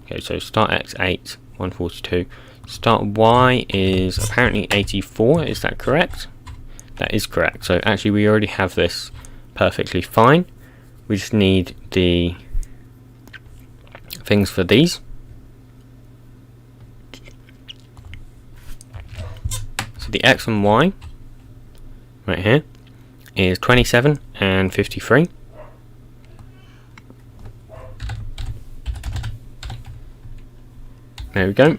Okay, so start X 8, 142. Start Y is apparently 84. Is that correct? That is correct. So actually, we already have this perfectly fine. We just need the things for these. So the X and Y right here is 27 and 53. There we go.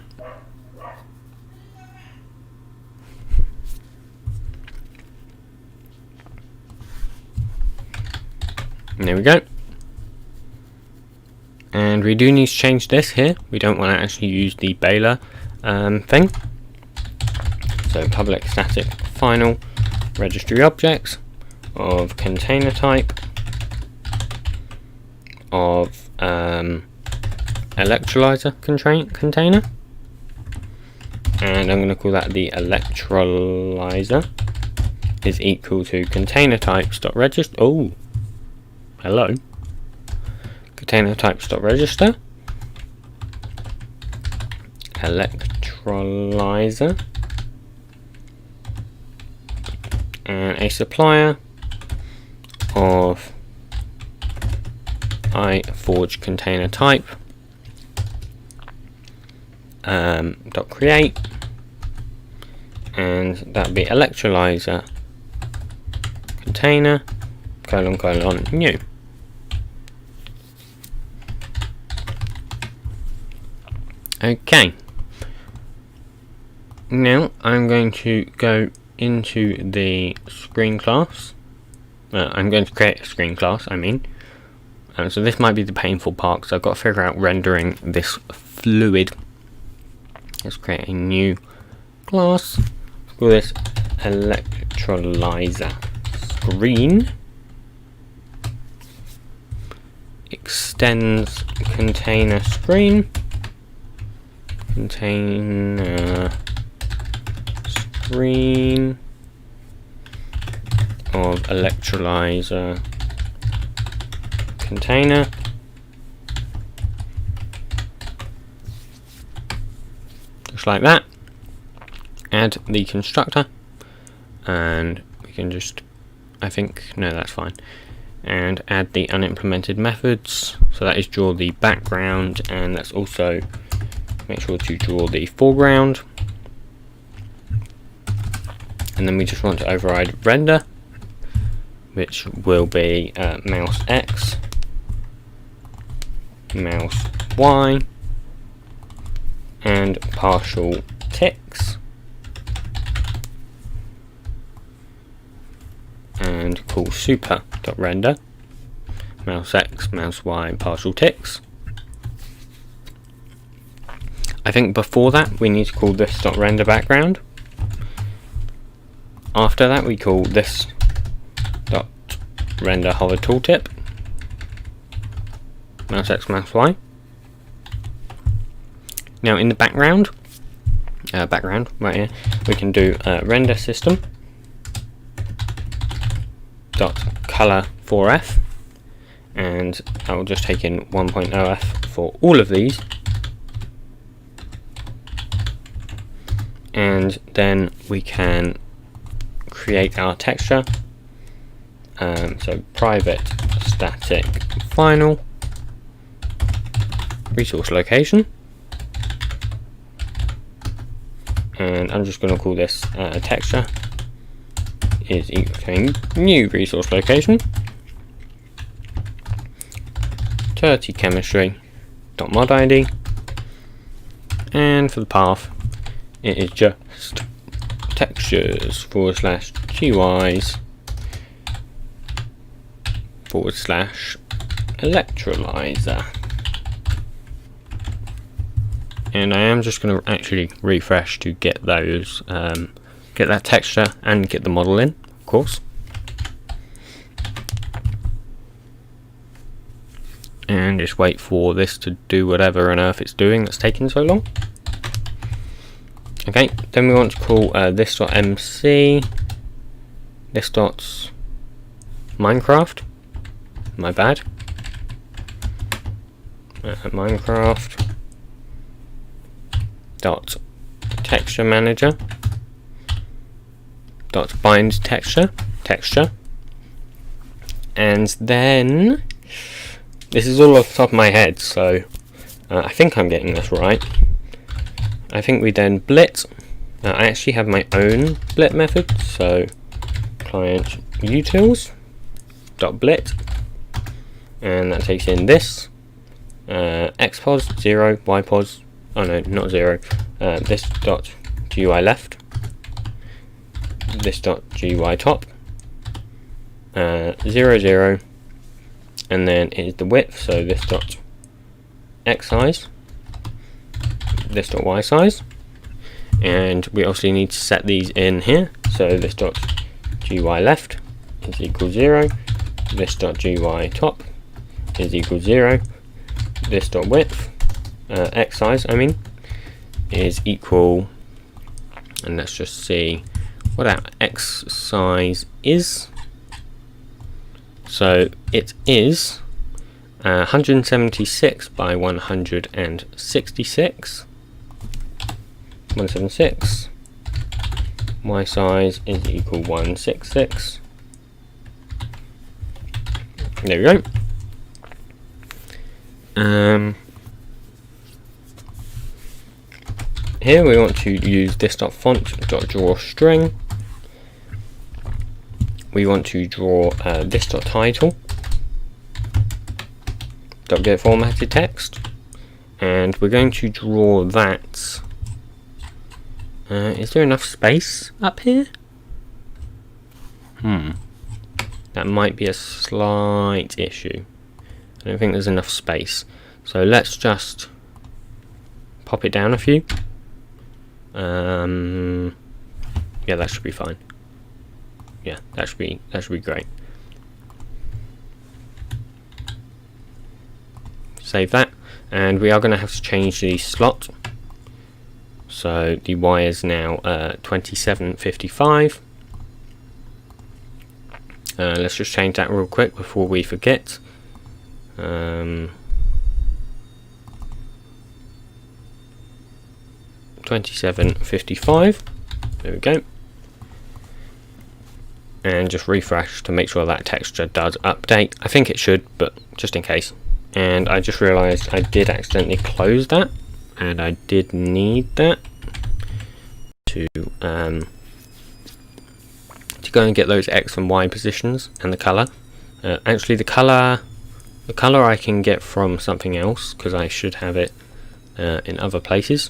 There we go. And we do need to change this here. We don't want to actually use the Baylor thing. So public static final registry objects of container type of electrolyzer container, and I'm going to call that the electrolyzer is equal to container types dot register. Oh, hello. Container types dot register electrolyzer, and a supplier of iForge container type dot create, and that'd be electrolyzer container : new. Okay, now I'm going to go into the screen class. I'm going to create a screen class, so this might be the painful part, because I've got to figure out rendering this fluid. Let's create a new class. Let's call this electrolyzer screen. Extends container screen. Container screen of electrolyzer container. Just like that. Add the constructor, and we can just, no, that's fine. And add the unimplemented methods. So that is draw the background, and let's also make sure to draw the foreground. And then we just want to override render, which will be mouse X, mouse Y, and partial ticks, and call super.render, mouse X, mouse Y, and partial ticks. I think before that we need to call this .render background. After that we call this .render hover tooltip, mouse X, mouse Y. Now in the background right here, we can do render system .color 4F, and I will just take in 1.0F for all of these. And then we can create our texture. So private static final resource location, and I'm just going to call this texture is equal to new resource location, Turty chemistry dot mod id, and for the path it is just textures / GUIs / electrolyzer. And I am just going to actually refresh to get those, get that texture and get the model in, of course. And just wait for this to do whatever on earth it's doing that's taking so long. Okay, then we want to call this.mc, this.minecraft, my bad, Minecraft dot texture manager dot bind texture, and then this is all off the top of my head, so I think I'm getting this right. I think we then blit. I actually have my own blit method, so client utils dot blit, and that takes in this xpos 0, ypos, oh no, not 0, this dot GUI left, this dot GUI top, 0, 0, and then it is the width, so this dot x size, this dot y size, and we obviously need to set these in here, so this dot GUI left is equal 0, this dot GUI top is equal 0, this dot width, x size I mean, is equal, and let's just see what our x size is. So it is 176 by 166, 176, y size is equal 166. There we go. Here we want to use this.font.drawString. We want to draw this.title .get formatted text, and we're going to draw that. Is there enough space up here? That might be a slight issue. I don't think there's enough space, so let's just pop it down a few. Yeah, that should be fine. Yeah, that should be great. Save that, and we are going to have to change the slot. So the Y is now 2755. Let's just change that real quick before we forget. 2755. There we go. And just refresh to make sure that texture does update. I think it should, but just in case. And I just realized I did accidentally close that, and I did need that to go and get those X and Y positions and the color. Actually, the color I can get from something else, because I should have it in other places.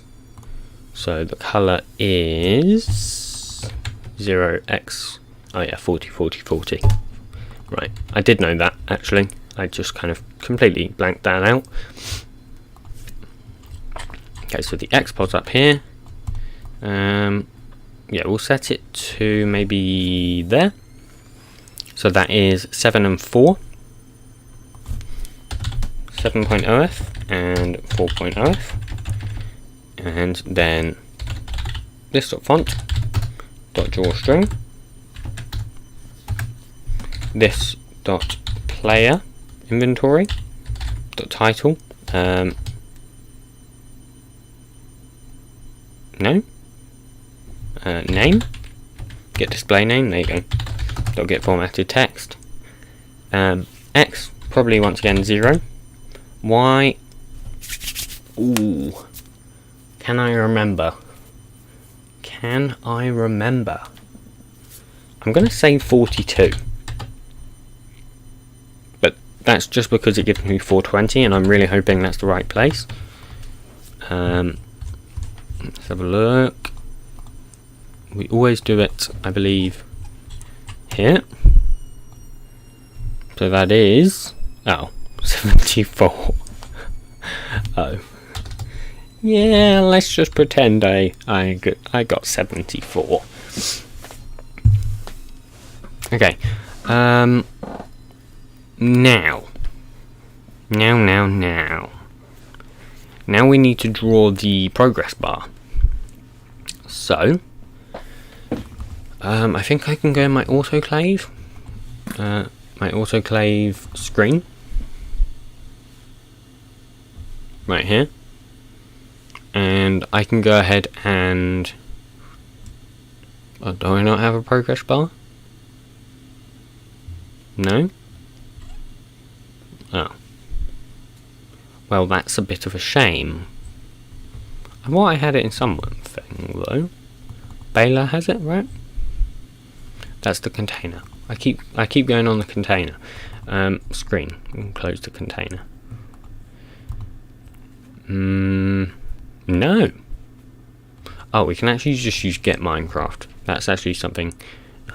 So the color is 0x. Oh yeah, 40, 40, 40. Right, I did know that actually. I just kind of completely blanked that out. Okay, so the xpos up here. Yeah, we'll set it to maybe there. So that is 7 and 4. 7.0f and 4.0f. And then this.font.drawString. This.player inventory .title no name, get display name, there you go, .get formatted text, x probably once again 0. Why? Ooh. Can I remember? Can I remember? I'm going to say 42. But that's just because it gives me 420, and I'm really hoping that's the right place. Let's have a look. We always do it, I believe, here. So that is... oh, 74. Oh. Yeah, let's just pretend I got 74. Okay. Now we need to draw the progress bar. So, I think I can go in my autoclave. My autoclave screen. Right here. And I can go ahead and... oh, do I not have a progress bar? No? Oh. Well, that's a bit of a shame. I thought I had it in something, though. Baylor has it, right? That's the container. I keep going on the container. Screen. We'll close the container. No. Oh, we can actually just use get Minecraft. That's actually something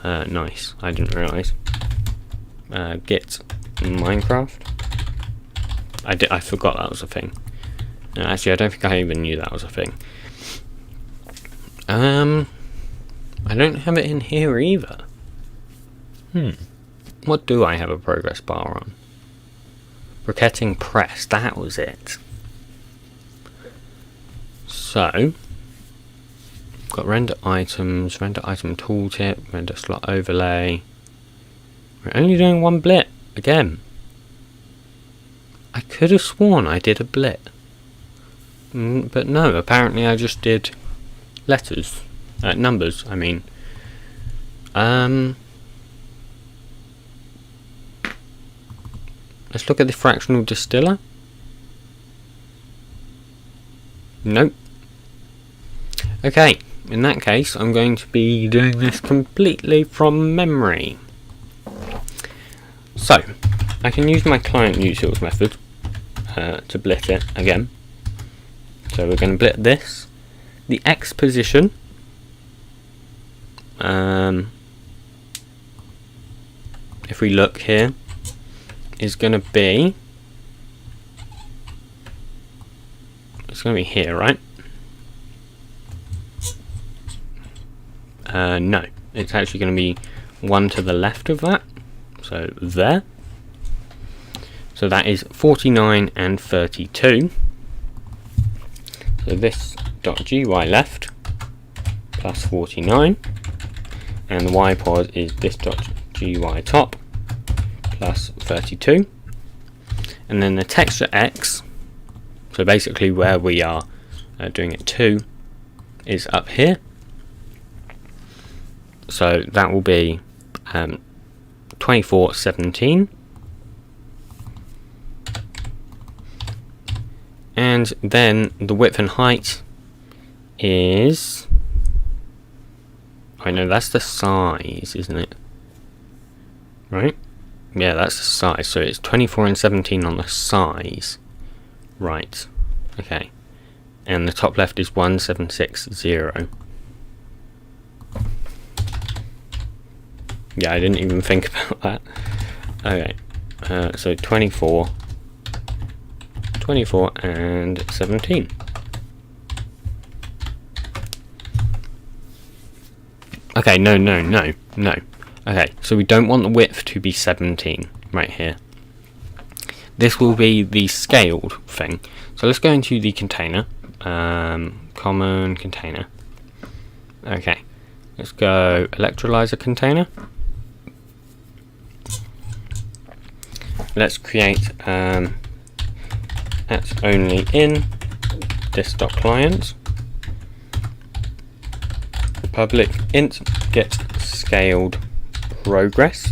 nice. I didn't realise. Get Minecraft. I forgot that was a thing. Actually, I don't think I even knew that was a thing. I don't have it in here either. What do I have a progress bar on? Briquetting press. That was it. So, got render items, render item tooltip, render slot overlay. We're only doing one blit again. I could have sworn I did a blit, but no. Apparently, I just did letters, numbers. I mean, let's look at the fractional distiller. Nope. Okay, in that case, I'm going to be doing this completely from memory. So, I can use my client utils method to blit it again. So we're going to blit this. The X position, if we look here, is going to be... it's going to be here, right? No, it's actually going to be one to the left of that. So there. So that is 49 and 32. So this .gy left plus 49, and the y pod is this .gy top plus 32, and then the texture X. So basically where we are doing it to is up here. So that will be 2417. And then the width and height is... I know that's the size, isn't it? Right? Yeah, that's the size. So it's 24 and 17 on the size. Right. Okay. And the top left is 1760. Yeah, I didn't even think about that. Okay. So 24 and 17. Okay, no. Okay, so we don't want the width to be 17 right here. This will be the scaled thing. So let's go into the container. Common container. Okay, let's go electrolyzer container. Let's create that's only in this.client public int get scaled progress.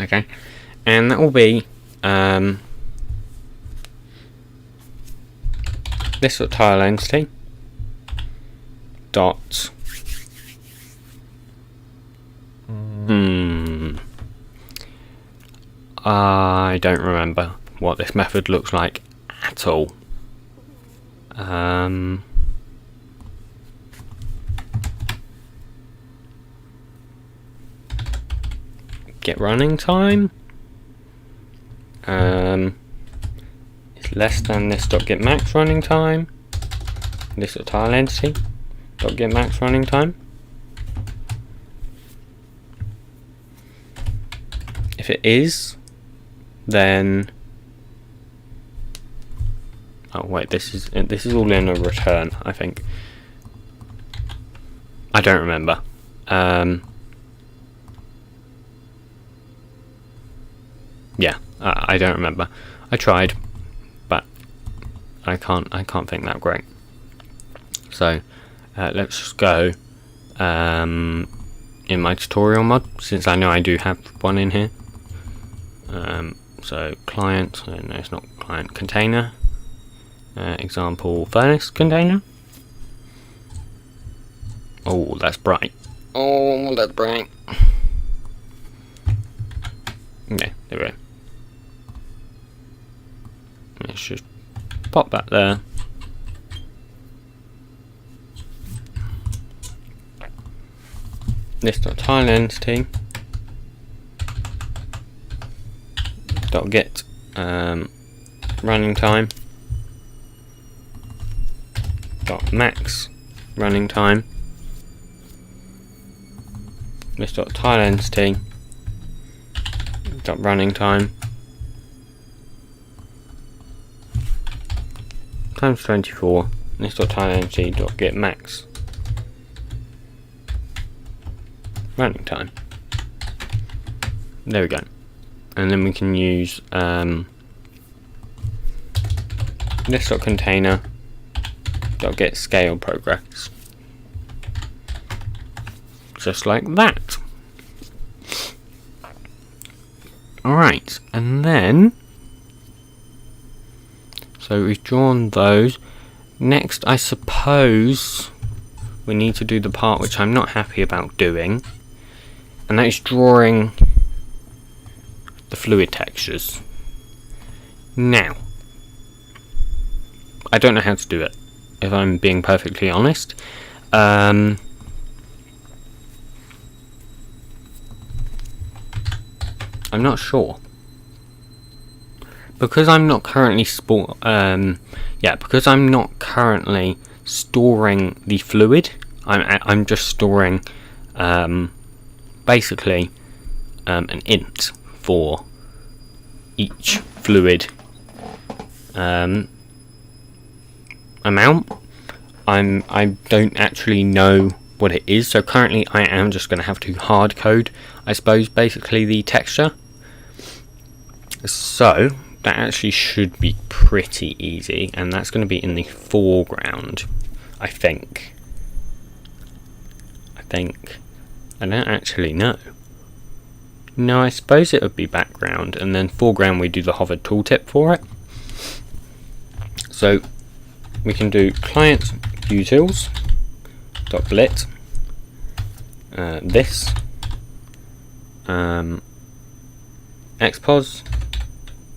Okay, and that will be this sort of tile entity dot I don't remember what this method looks like at all. Get running time is less than this dot get max running time. This sort of tile entity dot get max running time. If it is, then oh wait, this is all in a return, I think. I don't remember. Yeah, I don't remember. I tried, but I can't think that great. So let's just go in my tutorial mod, since I know I do have one in here. So client, no, it's not client, container, example furnace container. Oh, that's bright. Oh, that's bright. Okay, there we go. Let's just pop that there. This dot tile entity dot get running time dot max running time. This dot tile entity dot running time times 24. This dot tile entity dot get max running time. There we go. And then we can use this dot container dot get scale progress, just like that. Alright, and then so we've drawn those. Next, I suppose we need to do the part which I'm not happy about doing, and that is drawing the fluid textures. Now, I don't know how to do it, if I'm being perfectly honest. I'm not sure, because I'm not currently because I'm not currently storing the fluid. I'm just storing basically an int for each fluid amount. I don't actually know what it is, so currently I am just going to have to hard code, I suppose, basically the texture. So that actually should be pretty easy, and that's going to be in the foreground, I think. I don't actually know. No, I suppose it would be background, and then foreground we do the hover tooltip for it. So we can do client utils dot blit this expos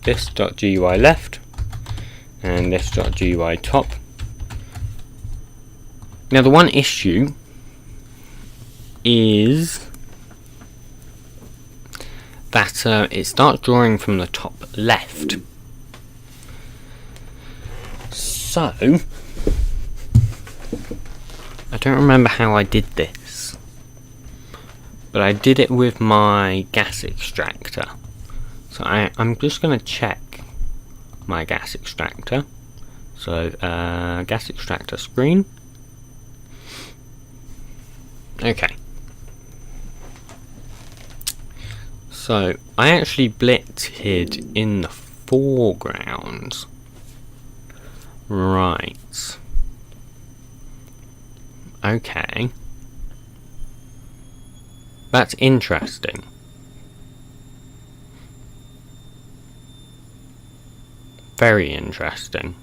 this dot GUI left and this dot GUI top. Now the one issue is that it starts drawing from the top left. So I don't remember how I did this, but I did it with my gas extractor. So I'm just going to check my gas extractor. So gas extractor screen. Okay. So I actually blitted in the foreground. Right. Okay. That's interesting. very interesting.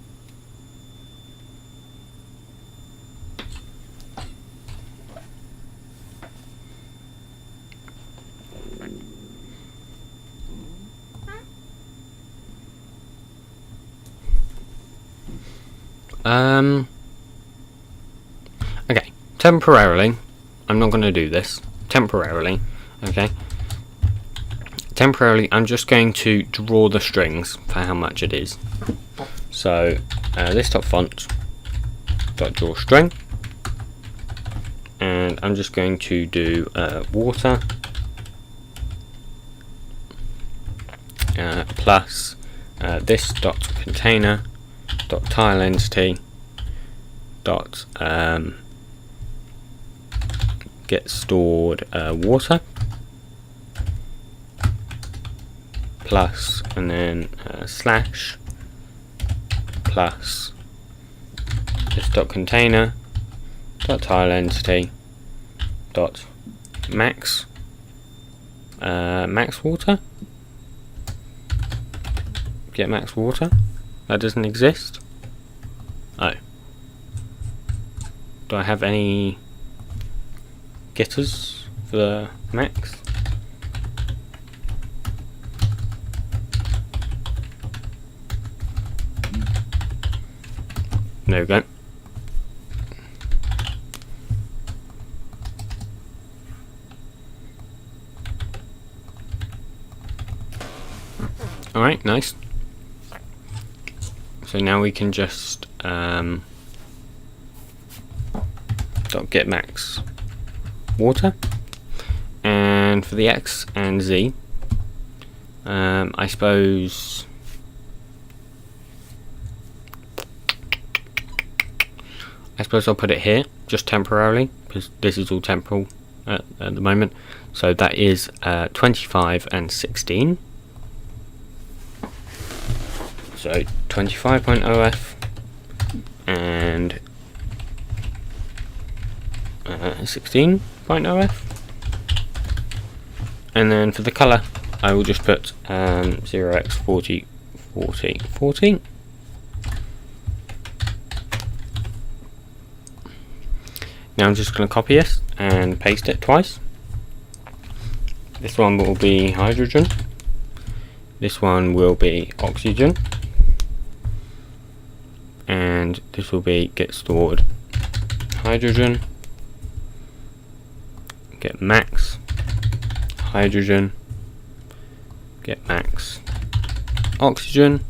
Okay, temporarily, I'm not going to do this. Temporarily, okay? Temporarily, I'm just going to draw the strings for how much it is. So, this top font, dot draw string, and I'm just going to do water plus this dot container dot tile entity dot get stored water plus, and then slash plus this dot container dot tile entity dot max max water. Get max water. That doesn't exist. Oh. Do I have any getters for the max? There we go. Alright, nice. So now we can just get max water, and for the X and Z, I suppose I'll put it here just temporarily, because this is all temporal at the moment. So that is 25 and 16. So 25.0f and 16.0f, and then for the colour I will just put 0x40 40 40. Now I'm just going to copy this and paste it twice. This one will be hydrogen, this one will be oxygen, and this will be get stored hydrogen, get max hydrogen, get max oxygen,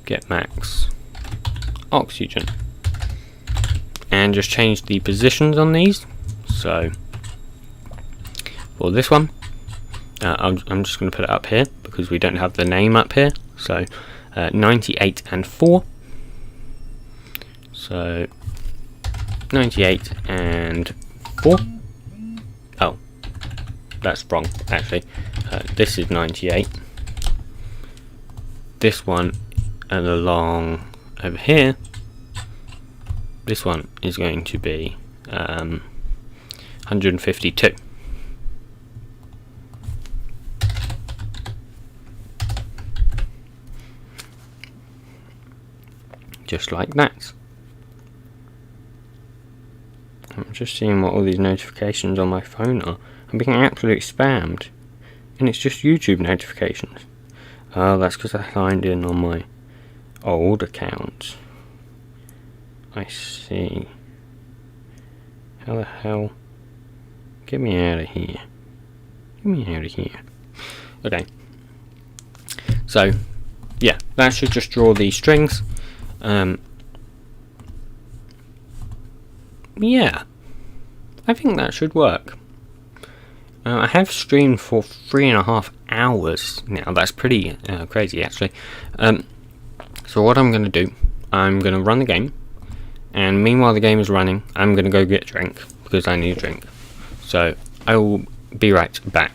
get max oxygen, and just change the positions on these. So for this one, I'm just going to put it up here because we don't have the name up here. So 98 and 4. So 98 and 4. Oh, that's wrong actually. This is 98. This one, and along over here, this one is going to be 152. Just like that. I'm just seeing what all these notifications on my phone are. I'm being absolutely spammed, and it's just YouTube notifications. Oh, that's because I signed in on my old account. I see. How the hell? Get me out of here. Get me out of here. Okay. So, yeah, that should just draw these strings. Yeah, I think that should work. I have streamed for 3.5 hours now. That's pretty crazy, actually. So what I'm going to do, I'm going to run the game, and meanwhile the game is running, I'm going to go get a drink because I need a drink. So I will be right back.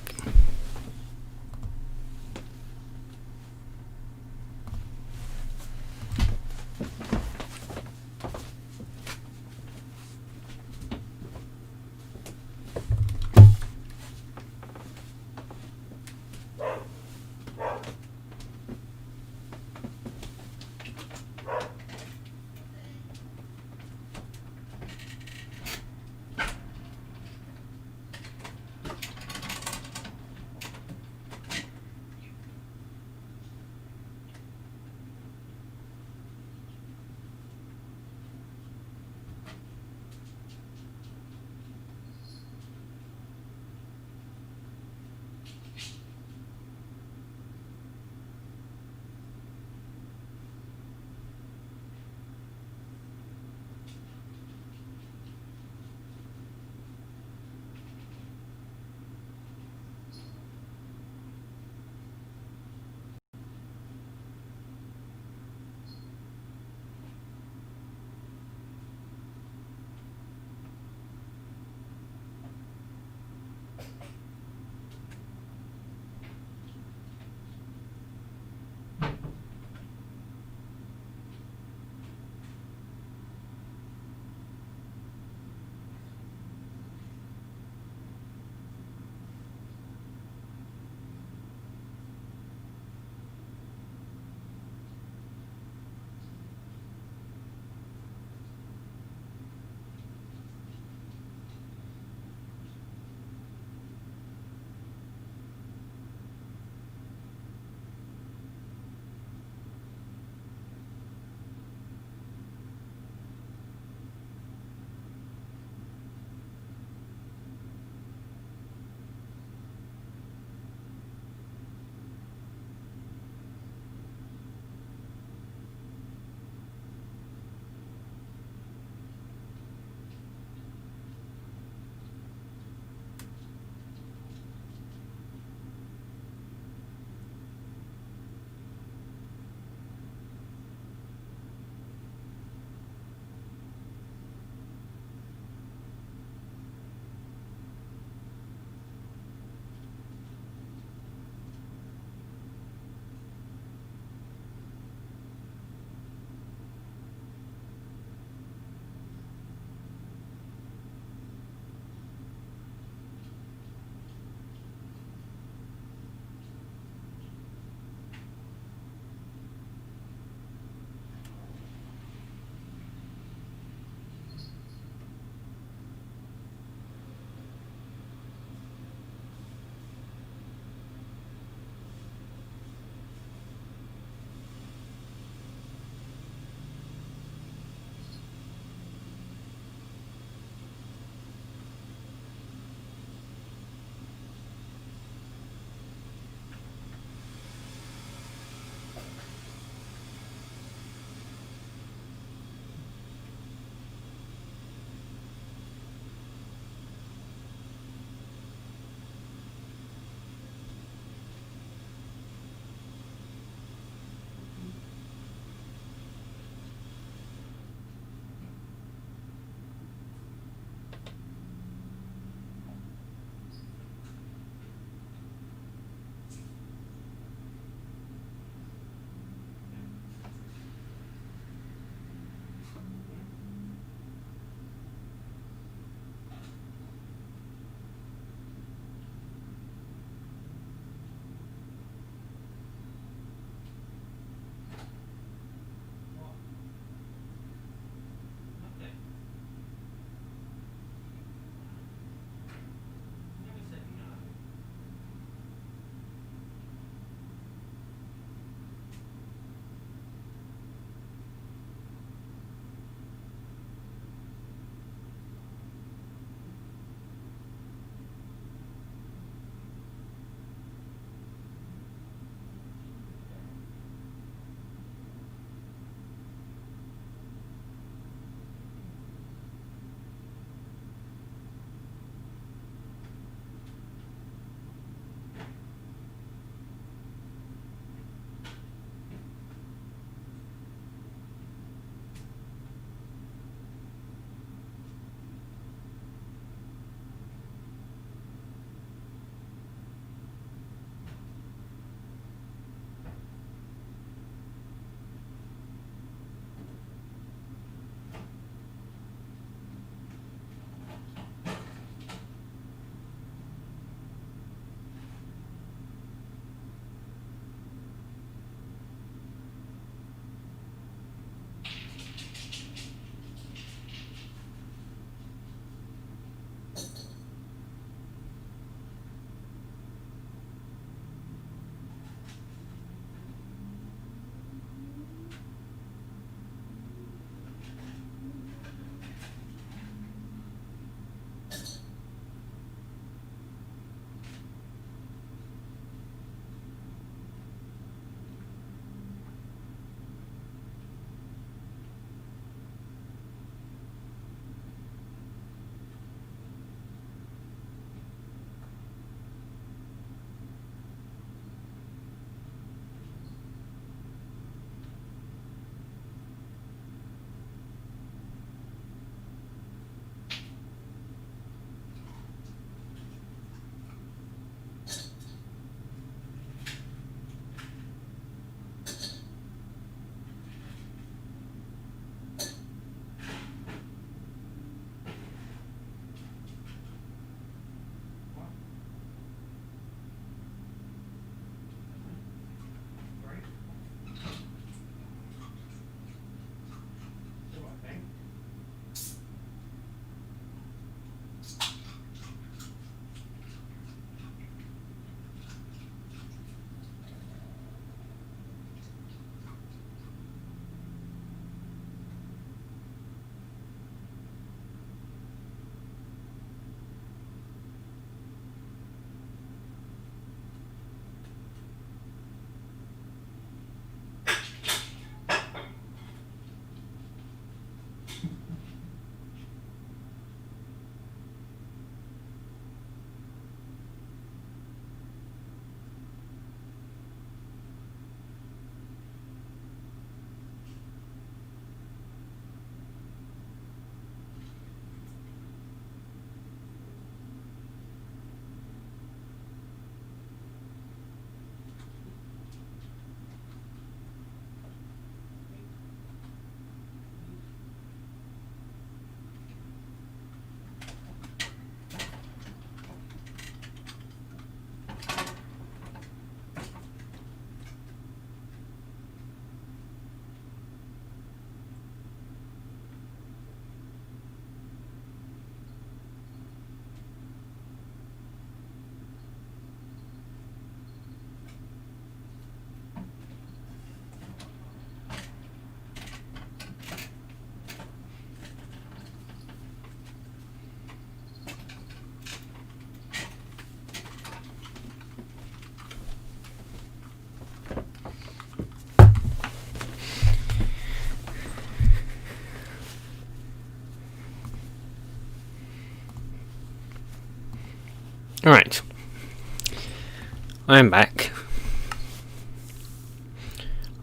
I am back.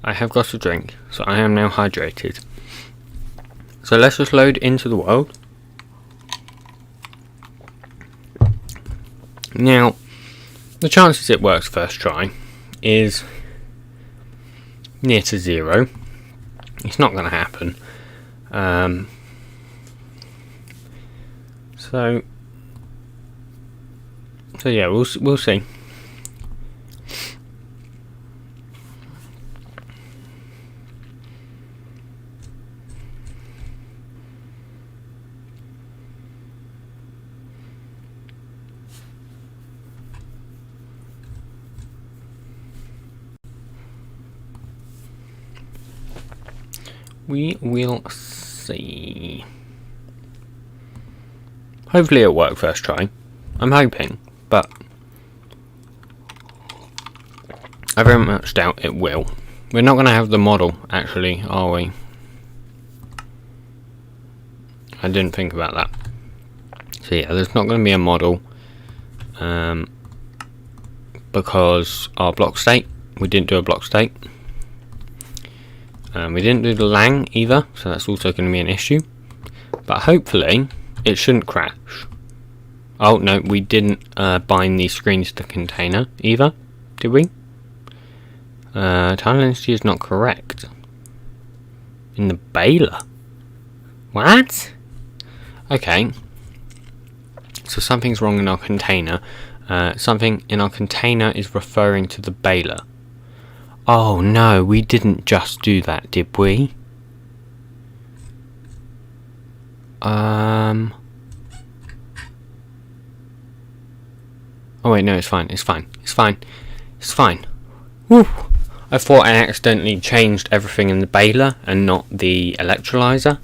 I have got a drink, so I am now hydrated. So let's just load into the world. Now, the chances it works first try is near to 0. It's not going to happen. So yeah, we'll see. We will see. Hopefully it'll work first try. I'm hoping, but I very much doubt it will. We're not going to have the model, actually, are we? I didn't think about that. So yeah, there's not going to be a model, because our block state, we didn't do a block state. We didn't do the lang either, so that's also going to be an issue. But hopefully, it shouldn't crash. Oh no, we didn't bind these screens to the container either, did we? Time density is not correct. In the baler? What? Okay. So something's wrong in our container. Something in our container is referring to the baler. Oh no, we didn't just do that, did we? Oh wait, no, it's fine. Woo! I thought I accidentally changed everything in the baler and not the electrolyzer.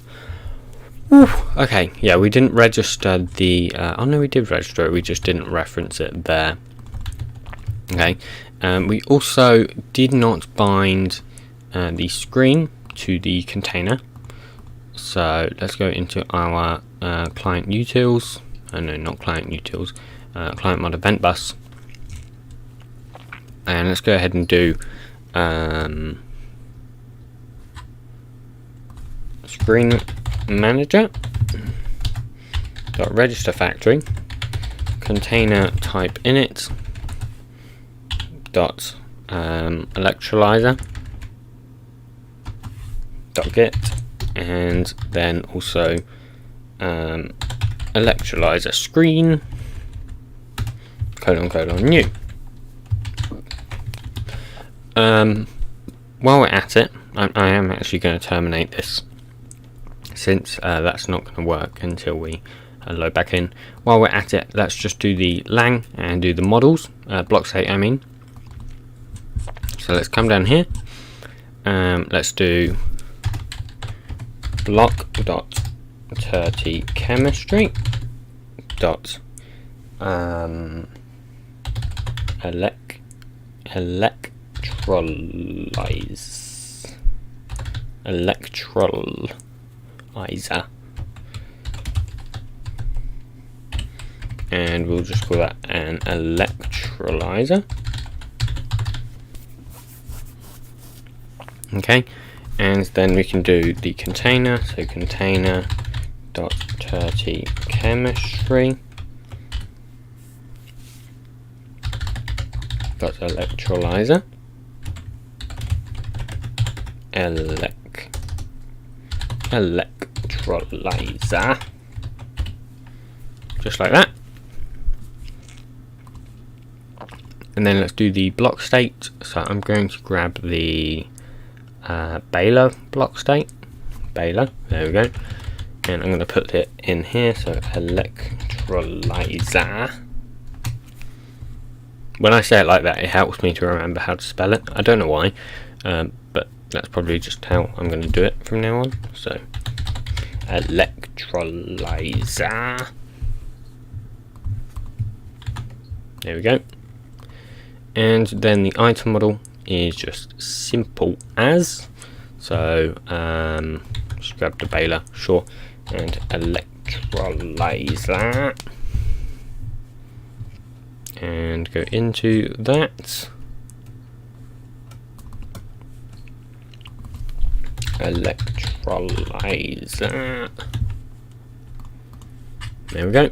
Woo! Okay, yeah, we didn't register the... oh no, we did register it, we just didn't reference it there. Okay. We also did not bind the screen to the container. So let's go into our client utils. No, not client utils. Client mod event bus. And let's go ahead and do screen manager dot register factory container type init dot electrolyzer dot get, and then also electrolyzer screen ::new. While we're at it, I am actually going to terminate this, since that's not going to work until we load back in. While we're at it, let's just do the lang and do the models, block state I mean. So let's come down here, let's do block.turty chemistry dot electrolyzer, and we'll just call that an electrolyzer. Okay, and then we can do the container, so container dot turty chemistry dot electrolyzer electrolyzer, just like that. And then let's do the block state. So I'm going to grab the baler block state, baler, there we go, and I'm going to put it in here, so electrolyzer. When I say it like that, it helps me to remember how to spell it. I don't know why, but that's probably just how I'm going to do it from now on. So electrolyzer, there we go. And then the item model is just simple as, so just grab the baler, sure, and electrolyzer and go into that. Electrolyzer. There we go.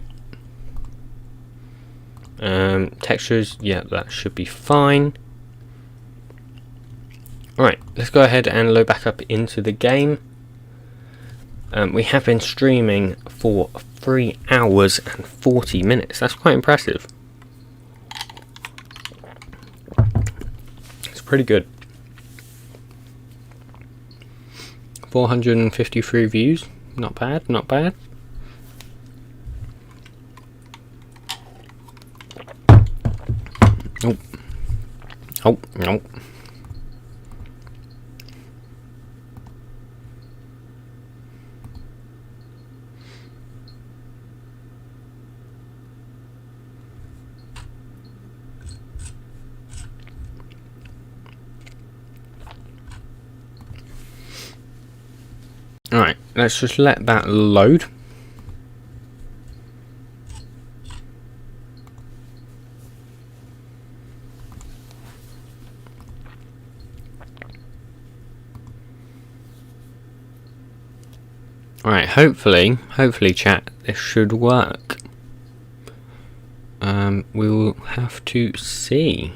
Textures, yeah, that should be fine. Alright, let's go ahead and load back up into the game. We have been streaming for 3 hours and 40 minutes. That's quite impressive. It's pretty good. 453 views. Not bad, not bad. Oh. Oh, no. Alright, let's just let that load. Alright, hopefully chat, this should work. We will have to see.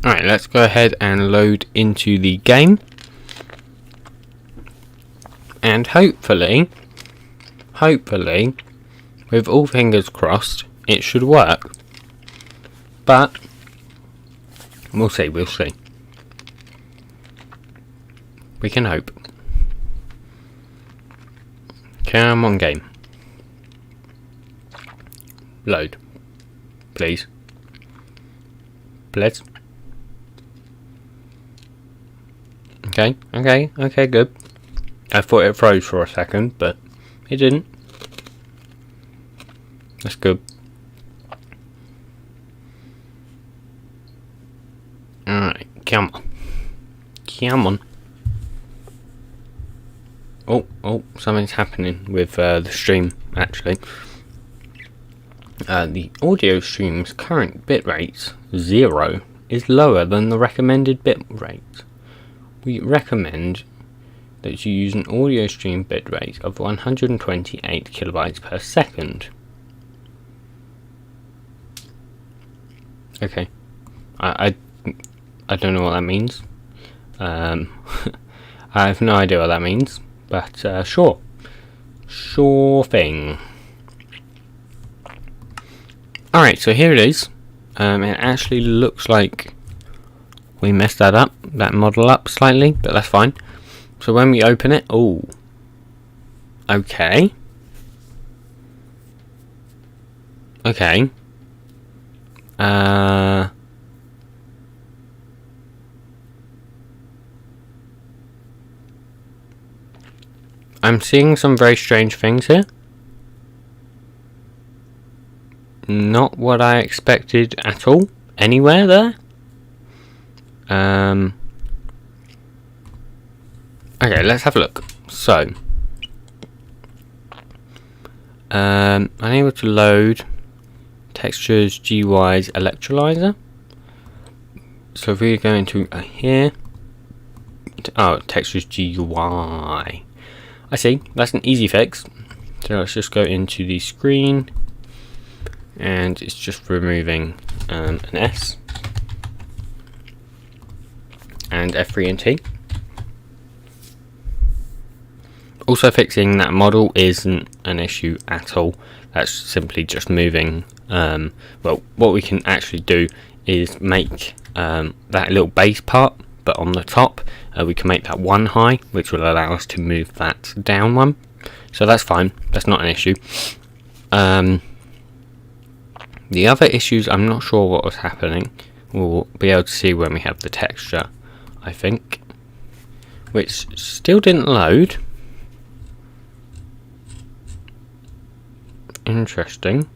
Alright, let's go ahead and load into the game. And hopefully, with all fingers crossed, it should work. But, we'll see. We can hope. Come on, game. Load. Please. Please. Okay, good. I thought it froze for a second, but it didn't. That's good. Alright, come on. Oh, something's happening with the stream, actually. The audio stream's current bitrate, 0, is lower than the recommended bitrate. We recommend that you use an audio stream bitrate of 128 kilobytes per second. Okay, I don't know what that means. I have no idea what that means, but sure thing. Alright, so here it is. It actually looks like we messed that model up slightly, but that's fine. So when we open it, oh, okay. I'm seeing some very strange things here. Not what I expected at all. Anywhere there. Okay, let's have a look. So, unable to load textures GUI's electrolyzer. So if we go into here, Oh, textures GUI. I see. That's an easy fix. So let's just go into the screen, and it's just removing an S and F3 and T. Also, fixing that model isn't an issue at all. That's simply just moving. Well, what we can actually do is make that little base part, but on the top we can make that one high, which will allow us to move that down one. So that's fine. That's not an issue. The other issues, I'm not sure what was happening. We'll be able to see when we have the texture, I think, which still didn't load. Interesting.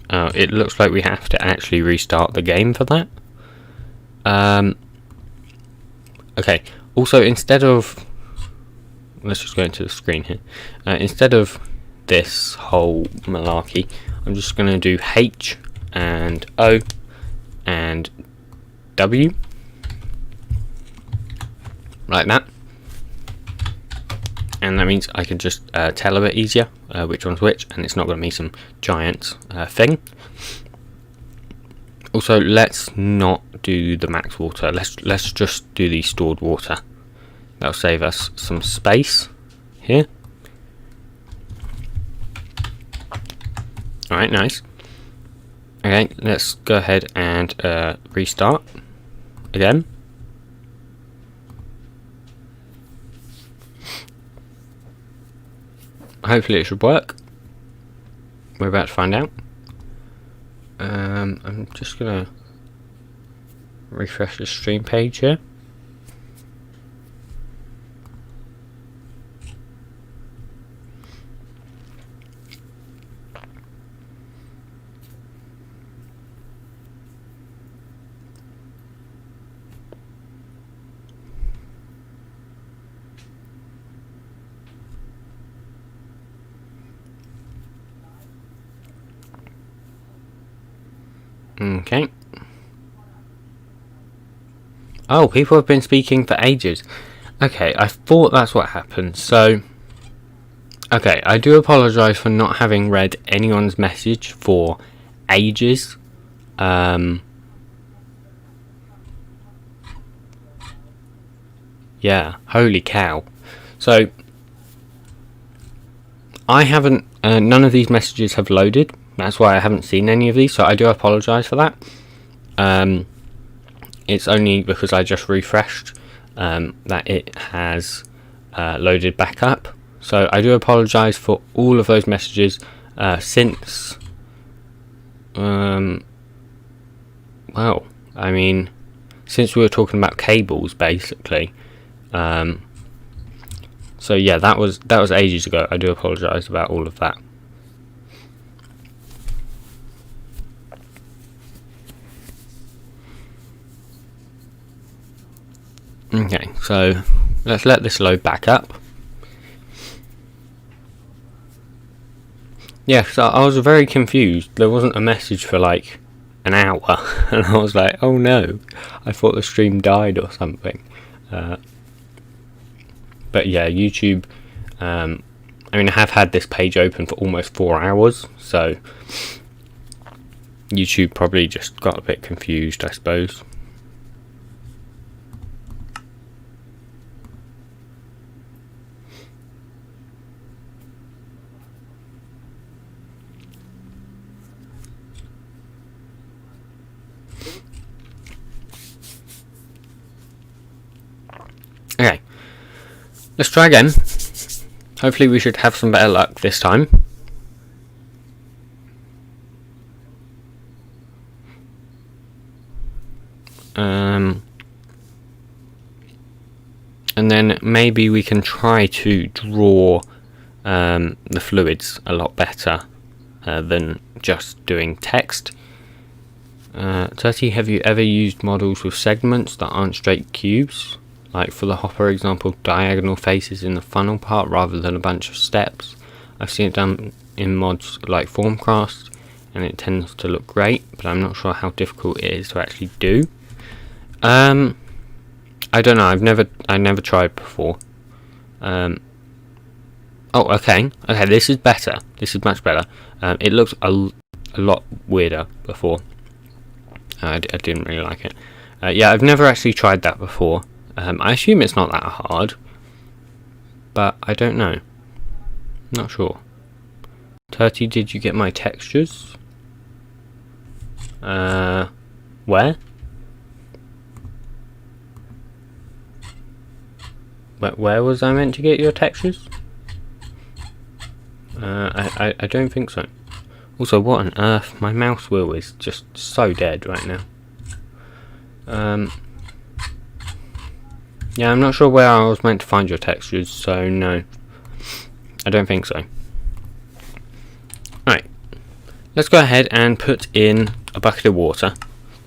It looks like we have to actually restart the game for that. Okay, also instead of, let's just go into the screen here. Instead of this whole malarkey, I'm just going to do H and O and W, like that. And that means I can just tell a bit easier which one's which, and it's not going to be some giant thing. Also, let's not do the max water. Let's just do the stored water. That'll save us some space here. Alright, nice. Okay, let's go ahead and restart again. Hopefully it should work. We're about to find out. I'm just gonna refresh the stream page here. Okay. Oh, people have been speaking for ages. Okay, I thought that's what happened. So, okay, I do apologise for not having read anyone's message for ages. Yeah, holy cow. So, I haven't, none of these messages have loaded. That's why I haven't seen any of these, so I do apologise for that. It's only because I just refreshed that it has loaded back up. So I do apologise for all of those messages since... well, I mean, since we were talking about cables, basically. So yeah, that was ages ago. I do apologise about all of that. Okay, so let's let this load back up. Yeah, so I was very confused. There wasn't a message for like an hour, and I was like, oh no, I thought the stream died or something. But yeah, YouTube, I mean, I have had this page open for almost 4 hours, so YouTube probably just got a bit confused, I suppose. Okay, let's try again. Hopefully we should have some better luck this time. And then maybe we can try to draw the fluids a lot better than just doing text. Turty, have you ever used models with segments that aren't straight cubes? Like for the hopper example, diagonal faces in the funnel part rather than a bunch of steps. I've seen it done in mods like Formcraft and it tends to look great, but I'm not sure how difficult it is to actually do. I I don't know. I never tried before. Oh, okay. Okay, this is better. This is much better. It looks a lot weirder before. I didn't really like it. Yeah, I've never actually tried that before. I assume it's not that hard, but I don't know. Not sure. Turty, did you get my textures? Where? Where was I meant to get your textures? I don't think so. Also, what on earth? My mouse wheel is just so dead right now. Yeah, I'm not sure where I was meant to find your textures, so no. I don't think so. Right. Let's go ahead and put in a bucket of water.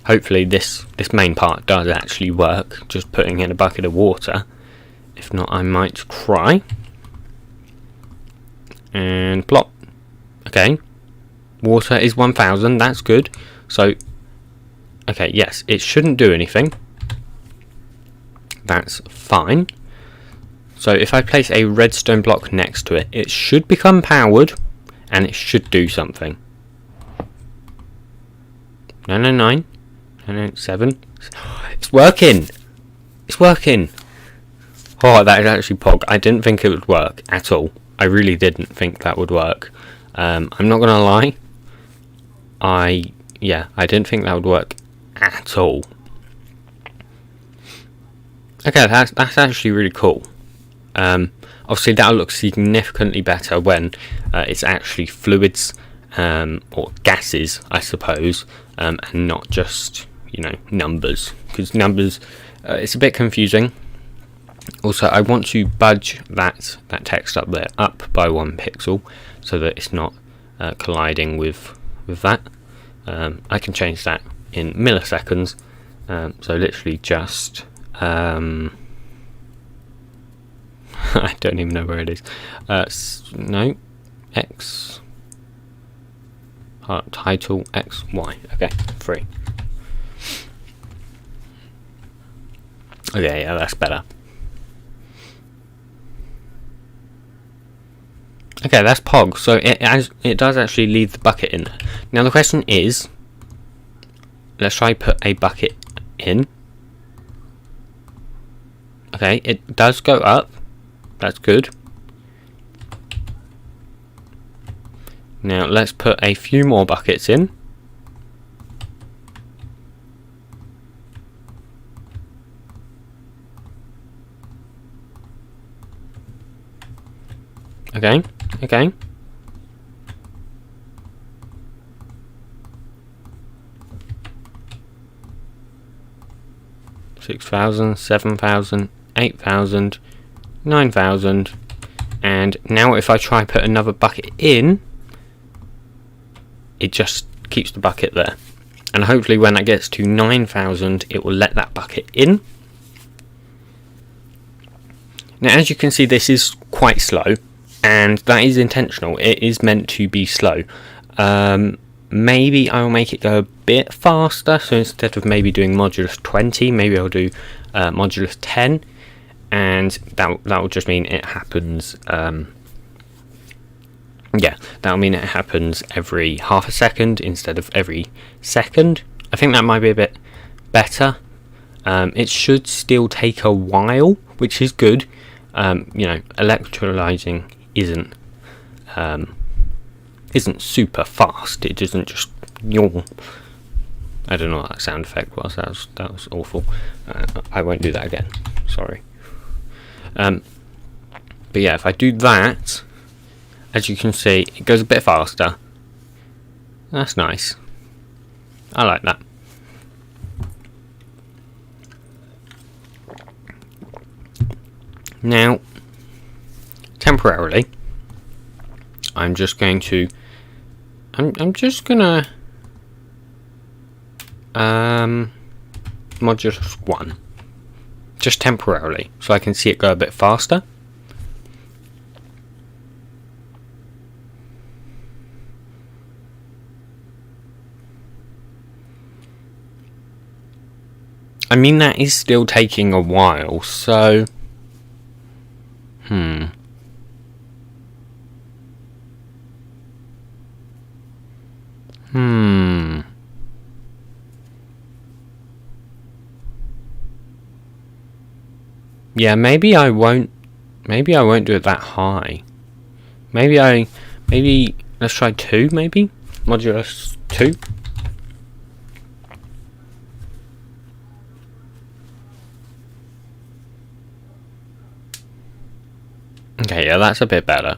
Hopefully this main part does actually work, just putting in a bucket of water. If not, I might cry. And plop. Okay. Water is 1000, that's good. So, okay, yes, it shouldn't do anything. That's fine. So if I place a redstone block next to it, it should become powered, and it should do something. 999, 997. It's working! It's working! Oh, that is actually pog. I didn't think it would work at all. I really didn't think that would work. I'm not gonna lie. I didn't think that would work at all. Okay, that's actually really cool. Obviously that'll look significantly better when it's actually fluids or gases, I suppose, and not just, you know, numbers, because numbers it's a bit confusing. Also, I want to budge that text up there up by 1 pixel so that it's not colliding with that. I can change that in milliseconds, so literally just I don't even know where it is. No, X title X Y. Okay, 3. Okay, yeah, that's better. Okay, that's pog. So it does actually leave the bucket in there. Now the question is, let's try put a bucket in. Okay, it does go up. That's good. Now let's put a few more buckets in. Okay, okay. $6,000, $7,000, $8,000, $9,000, and now if I try put another bucket in, it just keeps the bucket there. And hopefully when that gets to 9,000, it will let that bucket in. Now as you can see, this is quite slow, and that is intentional. It is meant to be slow. Maybe I'll make it go a bit faster, so instead of maybe doing modulus 20, maybe I'll do modulus 10, and that will just mean it happens, yeah, that'll mean it happens every half a second instead of every second. I think that might be a bit better. It should still take a while, which is good. You know, electrolyzing isn't super fast. It doesn't just yawn. I don't know what that sound effect was. That was awful. I won't do that again. Sorry. But yeah, if I do that, as you can see, it goes a bit faster. That's nice. I like that. Now, temporarily, I'm just going to modulus 1, just temporarily, so I can see it go a bit faster. I mean, that is still taking a while, so... Yeah, maybe I won't do it that high. Maybe let's try 2, maybe? Modulus 2? Okay, yeah, that's a bit better.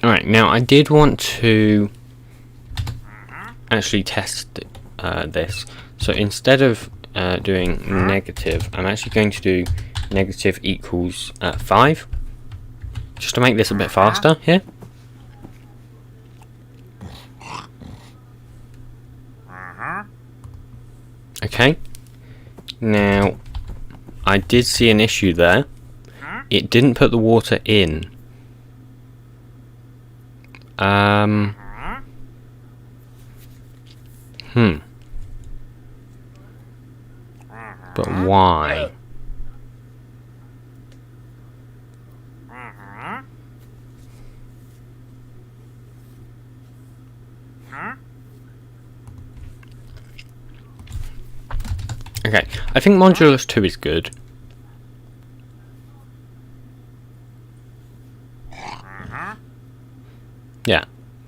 Alright, now I did want to actually test this. So instead of doing negative, I'm actually going to do negative equals 5. Just to make this a bit faster here. Okay. Now, I did see an issue there. It didn't put the water in. But why? Okay, I think modulus 2 is good.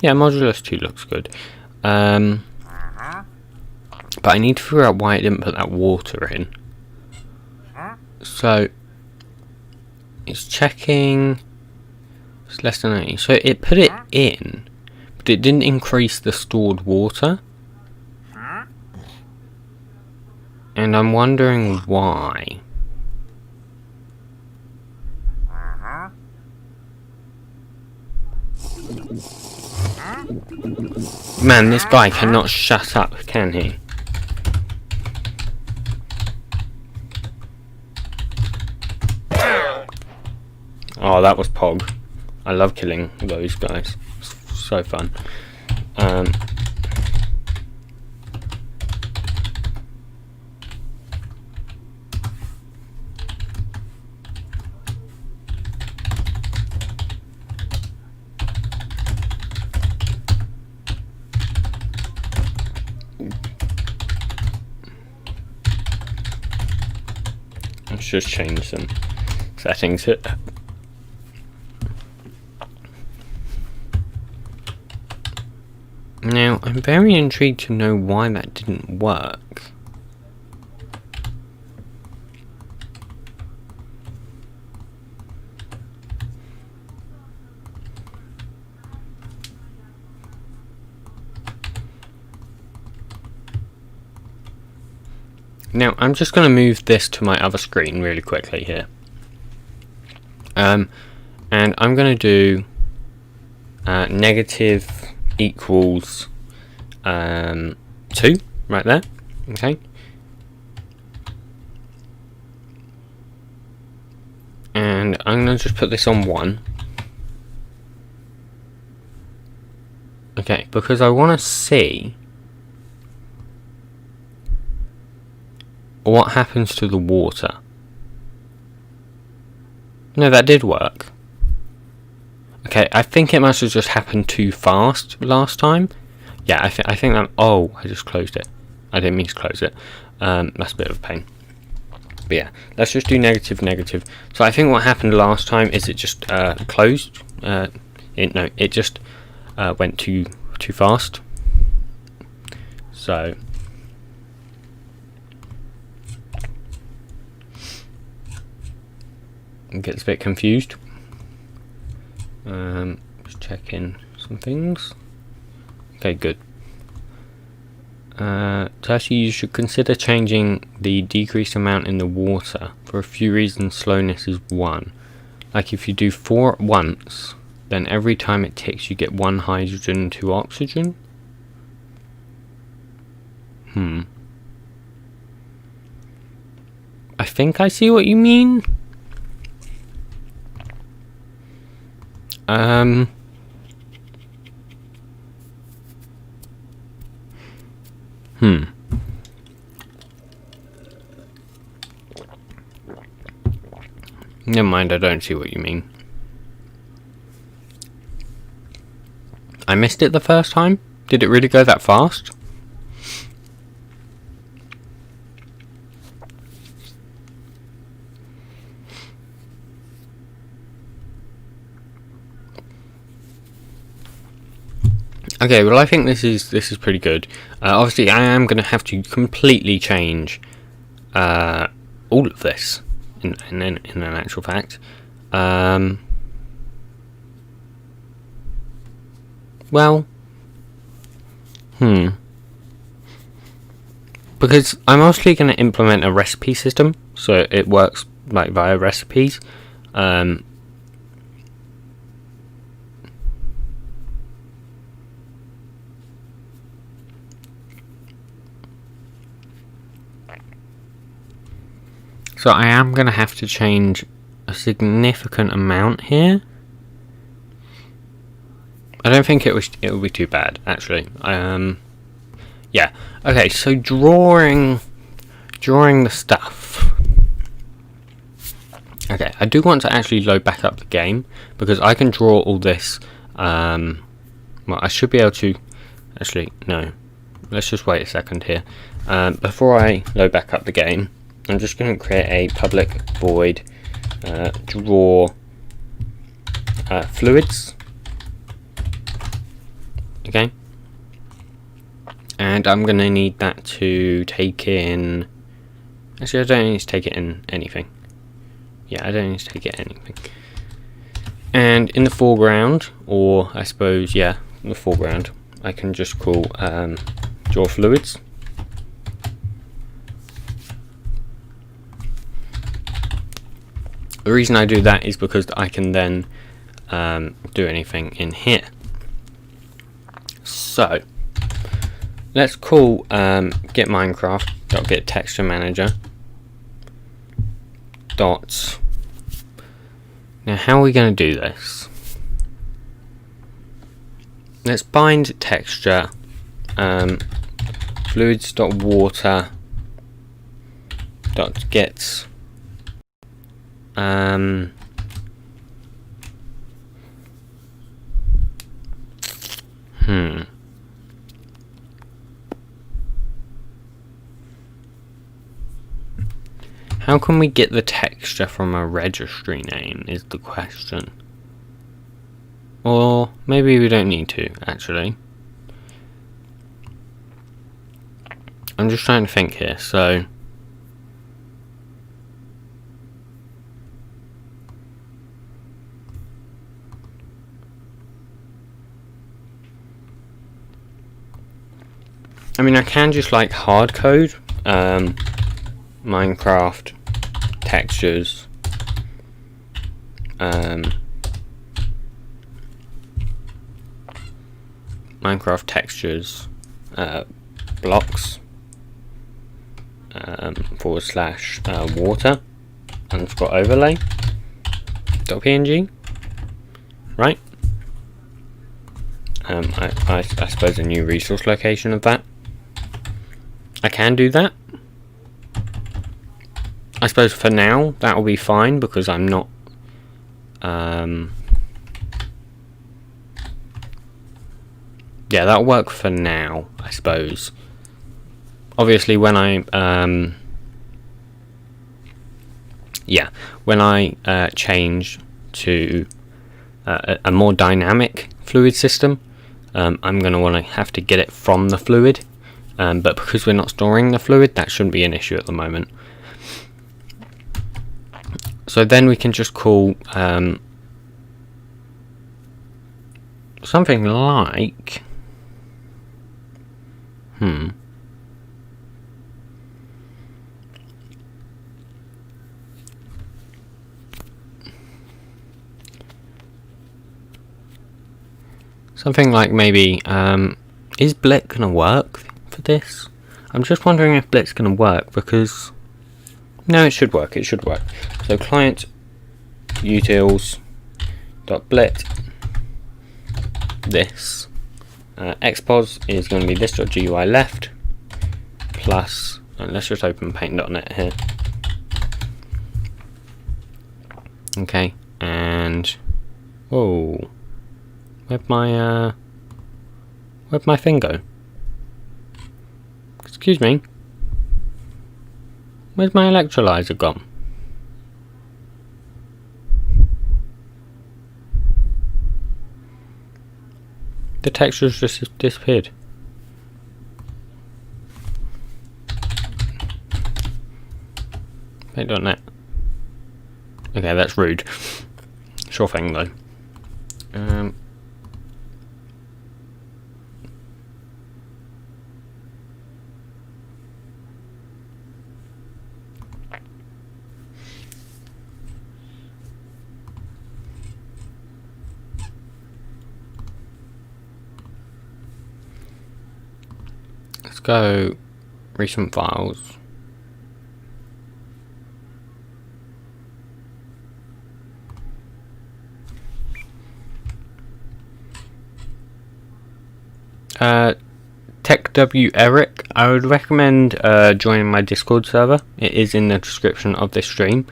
Yeah, modulus 2 looks good. But I need to figure out why it didn't put that water in. So, it's checking... It's less than 80. So it put it in, but it didn't increase the stored water. And I'm wondering why. Man, this guy cannot shut up, can he? Oh, that was Pog. I love killing those guys. It's so fun. Let's just change some settings here. Now, I'm very intrigued to know why that didn't work. Now, I'm just going to move this to my other screen really quickly here. And I'm going to do negative equals 2 right there. Okay. And I'm going to just put this on 1. Okay, because I want to see what happens to the water. No, that did work. Okay, I think it must have just happened too fast last time. Yeah, I think that... Oh, I just closed it. I didn't mean to close it. That's a bit of a pain. But yeah, let's just do negative, negative. So I think what happened last time is it just closed. It just went too fast. So... gets a bit confused. Just checking some things. Okay, good. Turty, you should consider changing the decreased amount in the water. For a few reasons, slowness is one. Like if you do 4 at once, then every time it ticks you get 1 hydrogen and 2 oxygen. I think I see what you mean. Never mind, I don't see what you mean. I missed it the first time? Did it really go that fast? Okay, well I think this is pretty good. Obviously I am going to have to completely change all of this in an actual fact. Well, because I'm mostly going to implement a recipe system, so it works like via recipes. So I am going to have to change a significant amount here. I don't think it will be too bad, actually. Yeah. Okay, so drawing the stuff. Okay, I do want to actually load back up the game because I can draw all this. Well, I should be able to. Actually, no. Let's just wait a second here. Before I load back up the game, I'm just going to create a public void draw fluids. Okay, and I'm going to need that to take in. Actually, I don't need to take it in anything. Yeah, I don't need to take it anything. And in the foreground, or I suppose, yeah, in the foreground, I can just call draw fluids. The reason I do that is because I can then do anything in here. So let's call get Minecraft.get texture manager dot. Now how are we going to do this? Let's bind texture fluids.water dot get How can we get the texture from a registry name is the question. Or maybe we don't need to, actually. I'm just trying to think here, so I mean, I can just like hard code Minecraft textures blocks / water _ overlay .png, right? I suppose a new resource location of that. I can do that. I suppose for now that will be fine because I'm not yeah, that'll work for now, I suppose. Obviously when I change to a more dynamic fluid system, I'm going to have to get it from the fluid, but because we're not storing the fluid, that shouldn't be an issue at the moment. So then we can just call something like something like maybe, is Blit gonna work for this? I'm just wondering if Blit's gonna work, because no, it should work. So client utils.blit this expos is going to be this.gui left plus, and let's just open paint.net here. Okay, and whoa, where'd my thing go? Excuse me, where's my electrolyzer gone? The texture's just disappeared. Paint.net. Okay, that's rude. Sure thing though. Let's go recent files. TechW Eric, I would recommend joining my Discord server. It is in the description of this stream,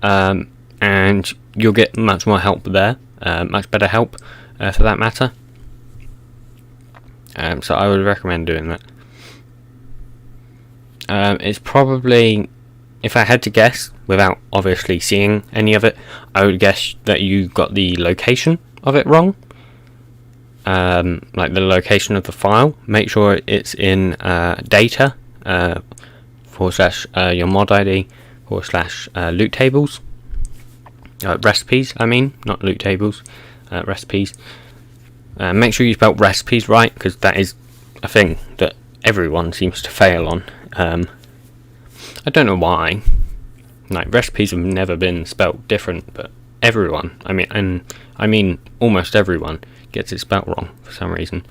and you'll get much more help there, much better help for that matter. So I would recommend doing that. It's probably, if I had to guess, without obviously seeing any of it, I would guess that you got the location of it wrong. Like the location of the file. Make sure it's in data / your mod ID / loot tables. Recipes, I mean, not loot tables, recipes. Make sure you spell recipes right, because that is a thing that everyone seems to fail on. I don't know why. Like, recipes have never been spelt different, but everyone, I mean almost everyone, gets it spelt wrong for some reason.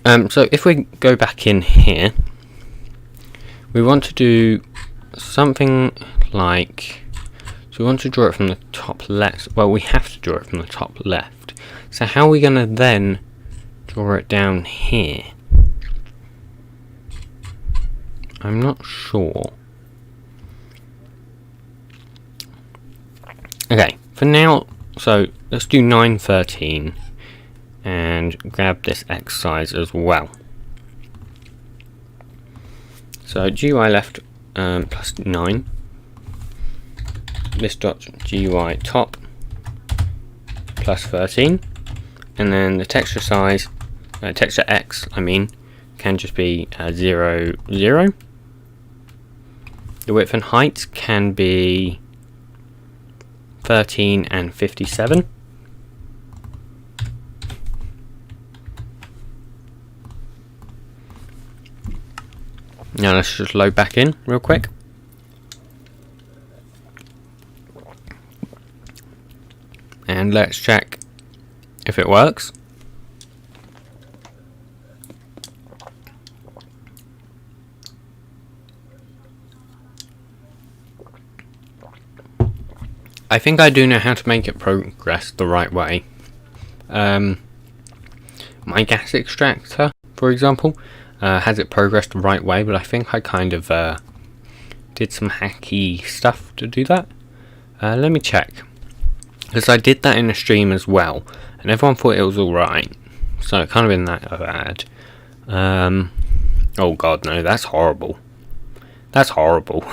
So if we go back in here, we want to do something like, so we want to draw it from the top left. Well, we have to draw it from the top left. So how are we going to then draw it down here? I'm not sure. Okay, for now, so let's do 913 and grab this X size as well. So GUI left plus 9, this dot GUI top plus 13, and then the texture size, texture X, can just be 0, 0. The width and height can be 13 and 57. Now let's just load back in real quick. And let's check if it works. I think I do know how to make it progress the right way. My gas extractor, for example, has it progressed the right way, but I think I kind of did some hacky stuff to do that. Let me check, because I did that in a stream as well, and everyone thought it was alright, so it can't have been that bad. Oh god, no, that's horrible. That's horrible.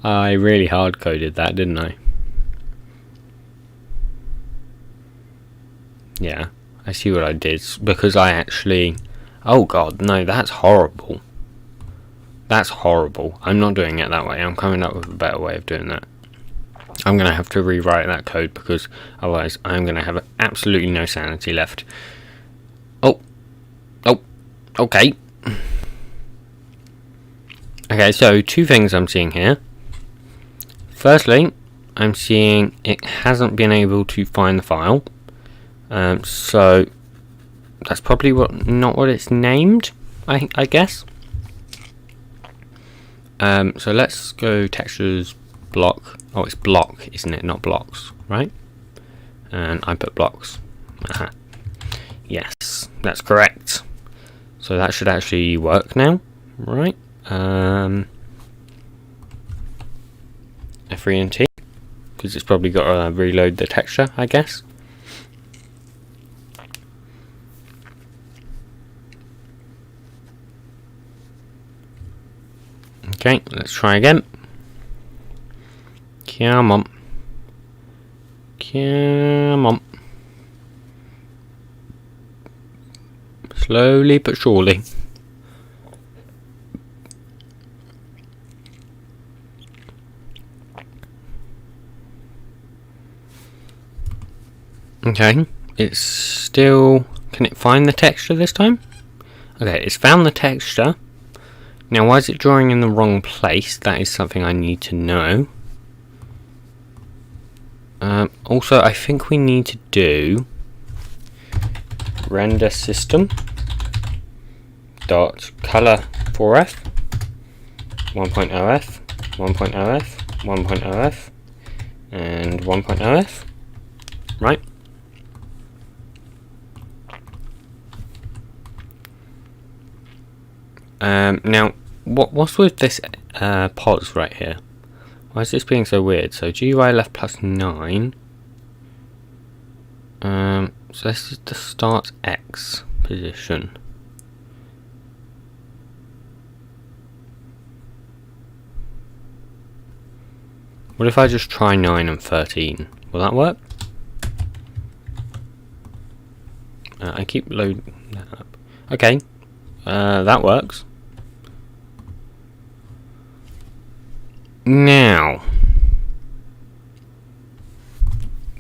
I really hard coded that, didn't I? Yeah, I see what I did, because I actually... Oh god, no, that's horrible. That's horrible. I'm not doing it that way. I'm coming up with a better way of doing that. I'm going to have to rewrite that code, because otherwise I'm going to have absolutely no sanity left. Oh, okay. Okay, so two things I'm seeing here. Firstly, I'm seeing it hasn't been able to find the file. So that's probably not what it's named, I guess. So let's go textures, block. Oh, it's block, isn't it? Not blocks, right? And I put blocks. Aha. Yes, that's correct. So that should actually work now, right? F3 and T, because it's probably got to reload the texture, I guess. Okay, let's try again. Come on. Come on. Slowly but surely. Okay, it's still... Can it find the texture this time? Okay, it's found the texture. Now, why is it drawing in the wrong place? That is something I need to know. Also, I think we need to do render system dot color 4f 1.0f 1.0f 1.0f and 1.0f, right? Now, what's with this pause right here? Why is this being so weird? So GUI left plus 9. So this is the start X position. What if I just try 9 and 13? Will that work? I keep loading that up. Okay, that works. Now,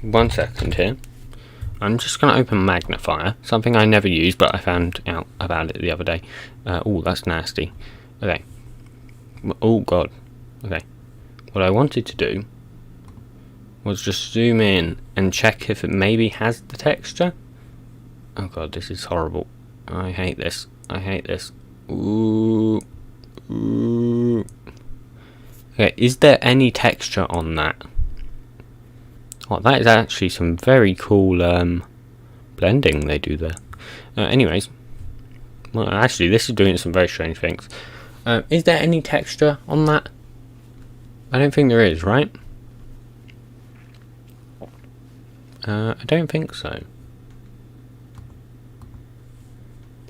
1 second here. I'm just going to open Magnifier, something I never use, but I found out about it the other day. Oh, that's nasty. Okay. Oh, God. Okay. What I wanted to do was just zoom in and check if it maybe has the texture. Oh, God, this is horrible. I hate this. I hate this. Ooh. Ooh. Okay, is there any texture on that? Oh, that is actually some very cool blending they do there. Anyways, well, actually, this is doing some very strange things. Is there any texture on that? I don't think there is, right? I don't think so.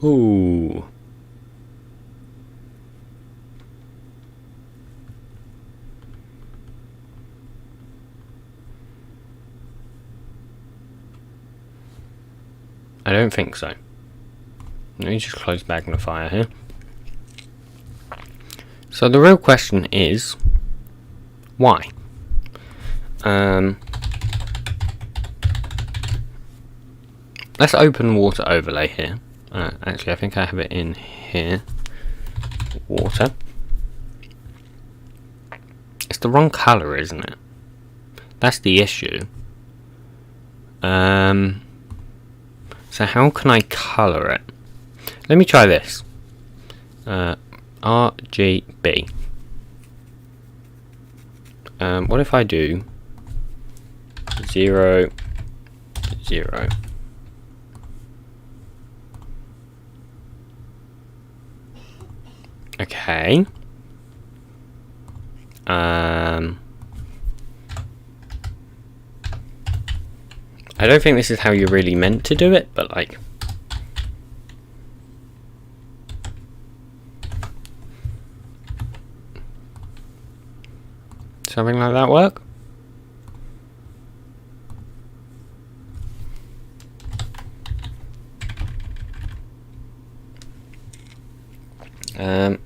Ooh. I don't think so. Let me just close Magnifier here. So the real question is, why? Let's open water overlay here. Actually, I think I have it in here. Water. It's the wrong color, isn't it? That's the issue. So how can I color it? Let me try this. RGB. What if I do 0, 0? Okay. I don't think this is how you're really meant to do it, but like, something like that work?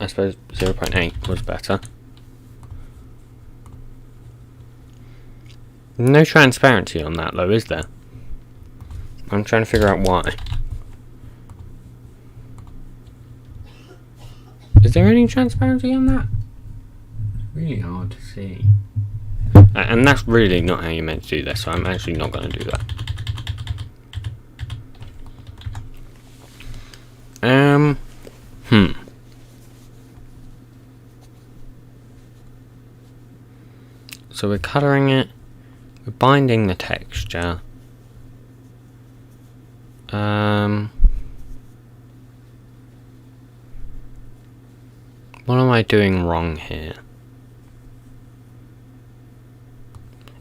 I suppose 0.8 was better. No transparency on that though, is there? I'm trying to figure out why. Is there any transparency on that? It's really hard to see. And that's really not how you're meant to do this, so I'm actually not going to do that. Hmm. So we're colouring it, we're binding the texture. What am I doing wrong here?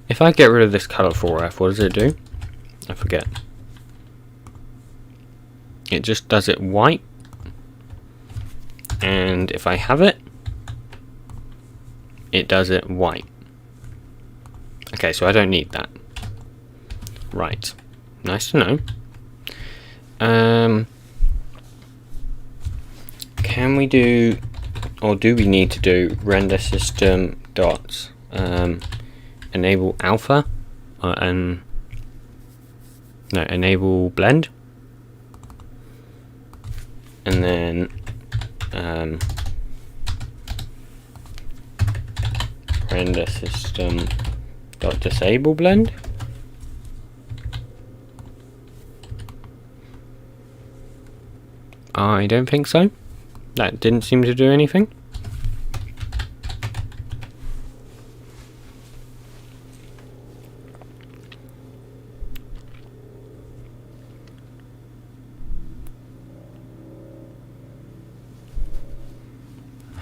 If I get rid of this colour 4F, what does it do? I forget. It just does it white. And if I have it, it does it white. Okay, so I don't need that. Right. Nice to know. Can we do, or do we need to do render system dot enable alpha no, enable blend, and then render system dot disable blend. I don't think so. That didn't seem to do anything.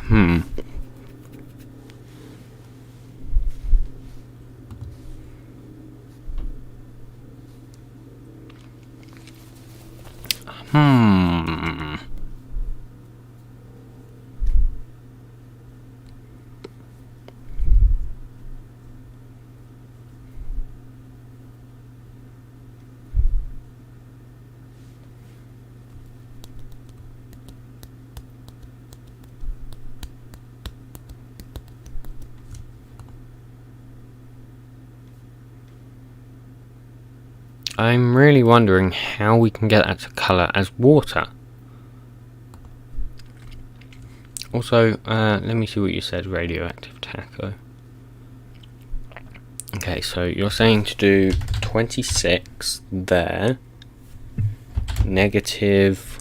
Hmm. I'm really wondering how we can get that to colour as water. Also, let me see what you said, radioactive taco. Okay, so you're saying to do 26 there, negative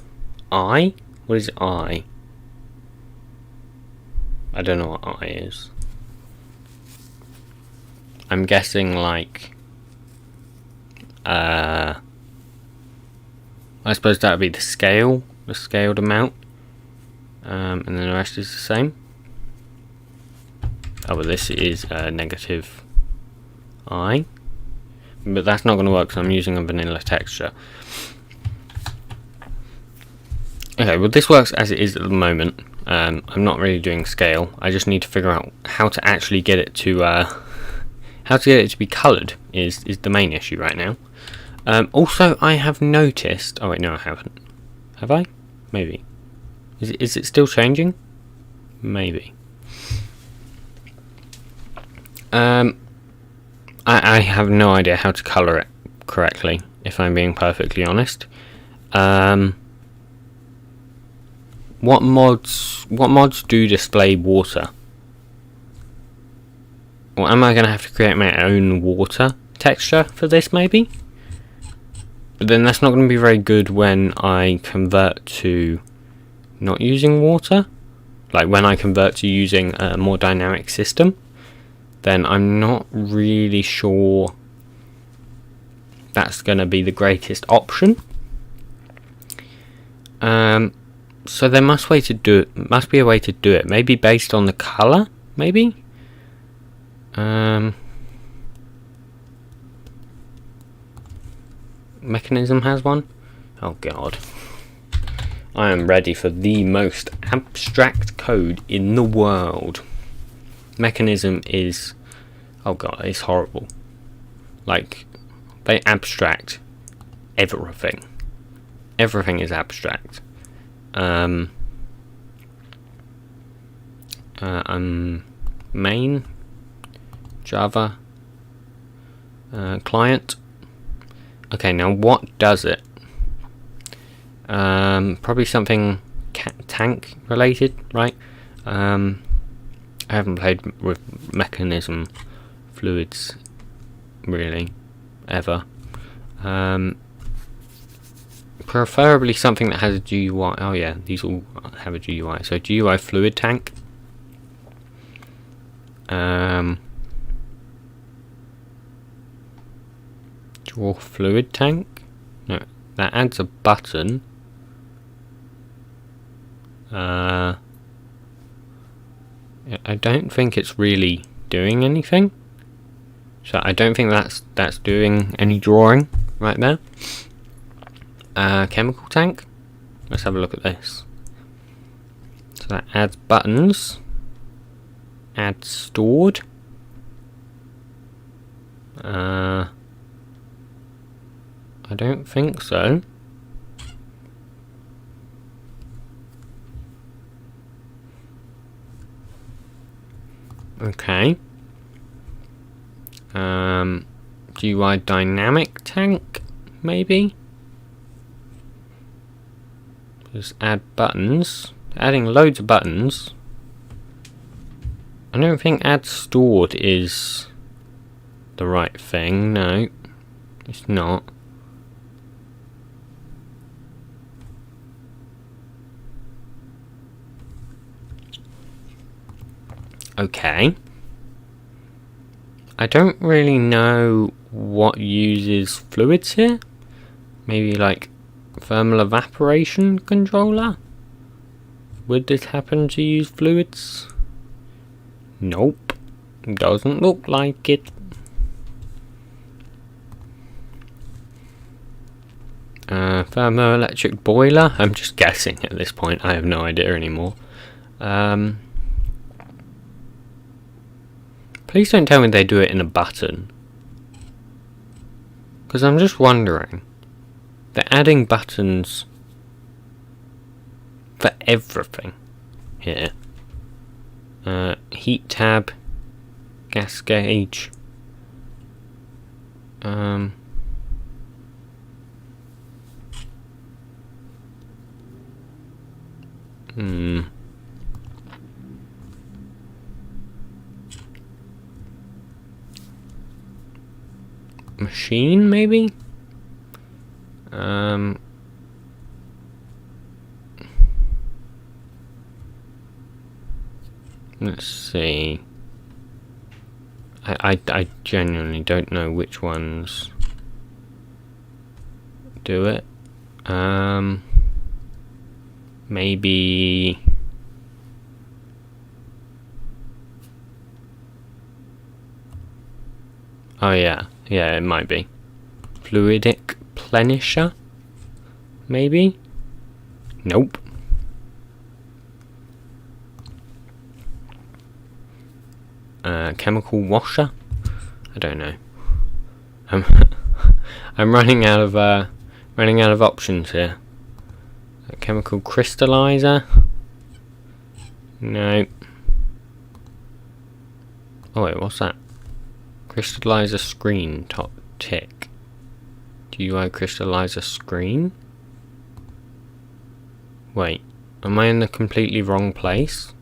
I? What is I? I don't know what I is. I'm guessing like, I suppose that would be the scaled amount, and then the rest is the same. Oh, well, this is negative I, but that's not going to work because I'm using a vanilla texture. Okay, well, this works as it is at the moment. I'm not really doing scale. I just need to figure out how to actually get it to be coloured is the main issue right now. Also, I have noticed. Oh wait, no, I haven't. Have I? Maybe. Is it still changing? Maybe. I have no idea how to colour it correctly, if I'm being perfectly honest. What mods do display water? Or am I going to have to create my own water texture for this, maybe? But then that's not going to be very good when I convert to not using water. Like when I convert to using a more dynamic system, then I'm not really sure that's going to be the greatest option. So there must be a way to do it. Maybe based on the colour, maybe? Mechanism has one? Oh god. I am ready for the most abstract code in the world. Mechanism is... oh god, it's horrible. Like, they abstract everything. Everything is abstract. Main Java client. Okay, now what does it? Probably something tank related, right? I haven't played with mechanism fluids really ever. Preferably something that has a GUI. Oh yeah, these all have a GUI. So GUI fluid tank. Draw fluid tank. No, that adds a button. I don't think it's really doing anything. So I don't think that's doing any drawing right there. Chemical tank. Let's have a look at this. So that adds buttons. Add stored. I don't think so. Okay. GUI dynamic tank, maybe? Just add buttons. Adding loads of buttons. I don't think add stored is the right thing. No, it's not. Okay. I don't really know what uses fluids here. Maybe like thermal evaporation controller? Would this happen to use fluids? Nope. Doesn't look like it. Thermoelectric boiler? I'm just guessing at this point. I have no idea anymore. Please don't tell me they do it in a button. Because I'm just wondering. They're adding buttons for everything here. Heat tab, gas gauge. Machine, maybe? Let's see. I genuinely don't know which ones do it. Maybe... Oh yeah, it might be. Fluidic plenisher? Maybe? Nope. Chemical washer? I don't know. I'm running out of options here. Chemical crystallizer? No. Oh wait, what's that? Crystallizer screen top tick. GUI crystallizer screen? Wait, am I in the completely wrong place?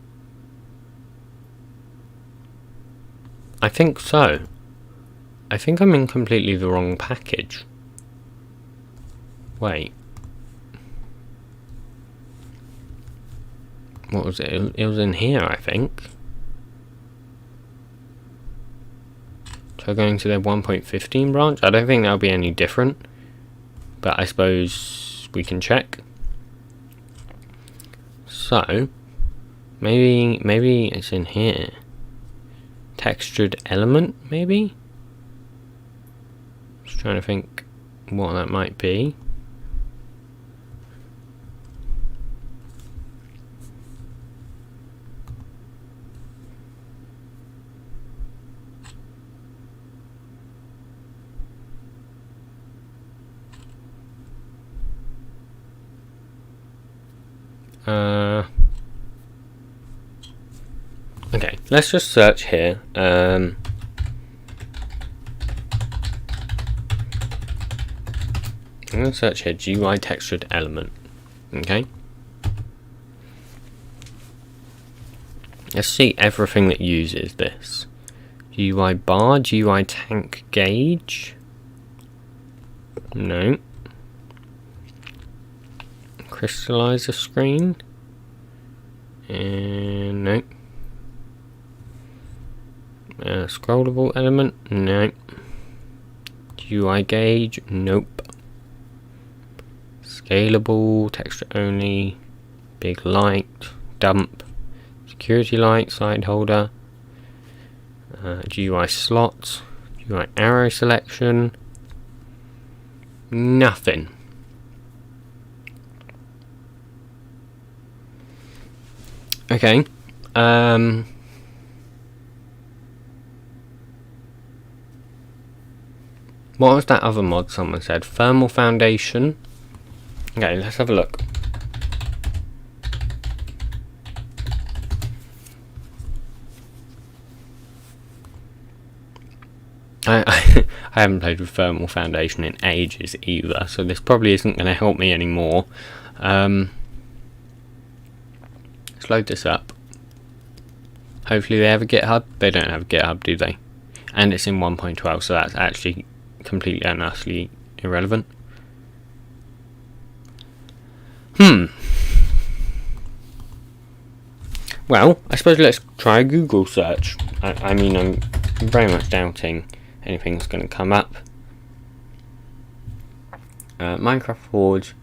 I think so. I think I'm in completely the wrong package. Wait. What was it? It was in here, I think. So going to their 1.15 branch? I don't think that'll be any different. But I suppose we can check. So, maybe it's in here. Textured element, maybe? Just trying to think what that might be. Okay, let's just search here. I'm going to search here, GUI textured element. Okay. Let's see everything that uses this. GUI bar, GUI tank gauge. No. Crystallizer screen. And no. Scrollable element, no. GUI gauge, nope. Scalable, texture only, big light, dump, security light, side holder, GUI slots, GUI arrow selection, nothing. Okay, what was that other mod someone said? Thermal foundation. Okay, let's have a look. I haven't played with thermal foundation in ages either, so this probably isn't going to help me anymore. Let's load this up. Hopefully they have a GitHub. They don't have a GitHub, do they? And it's in 1.12, so that's actually completely and utterly irrelevant. Well, I suppose let's try a Google search. I mean, I'm very much doubting anything's going to come up. Minecraft Forge.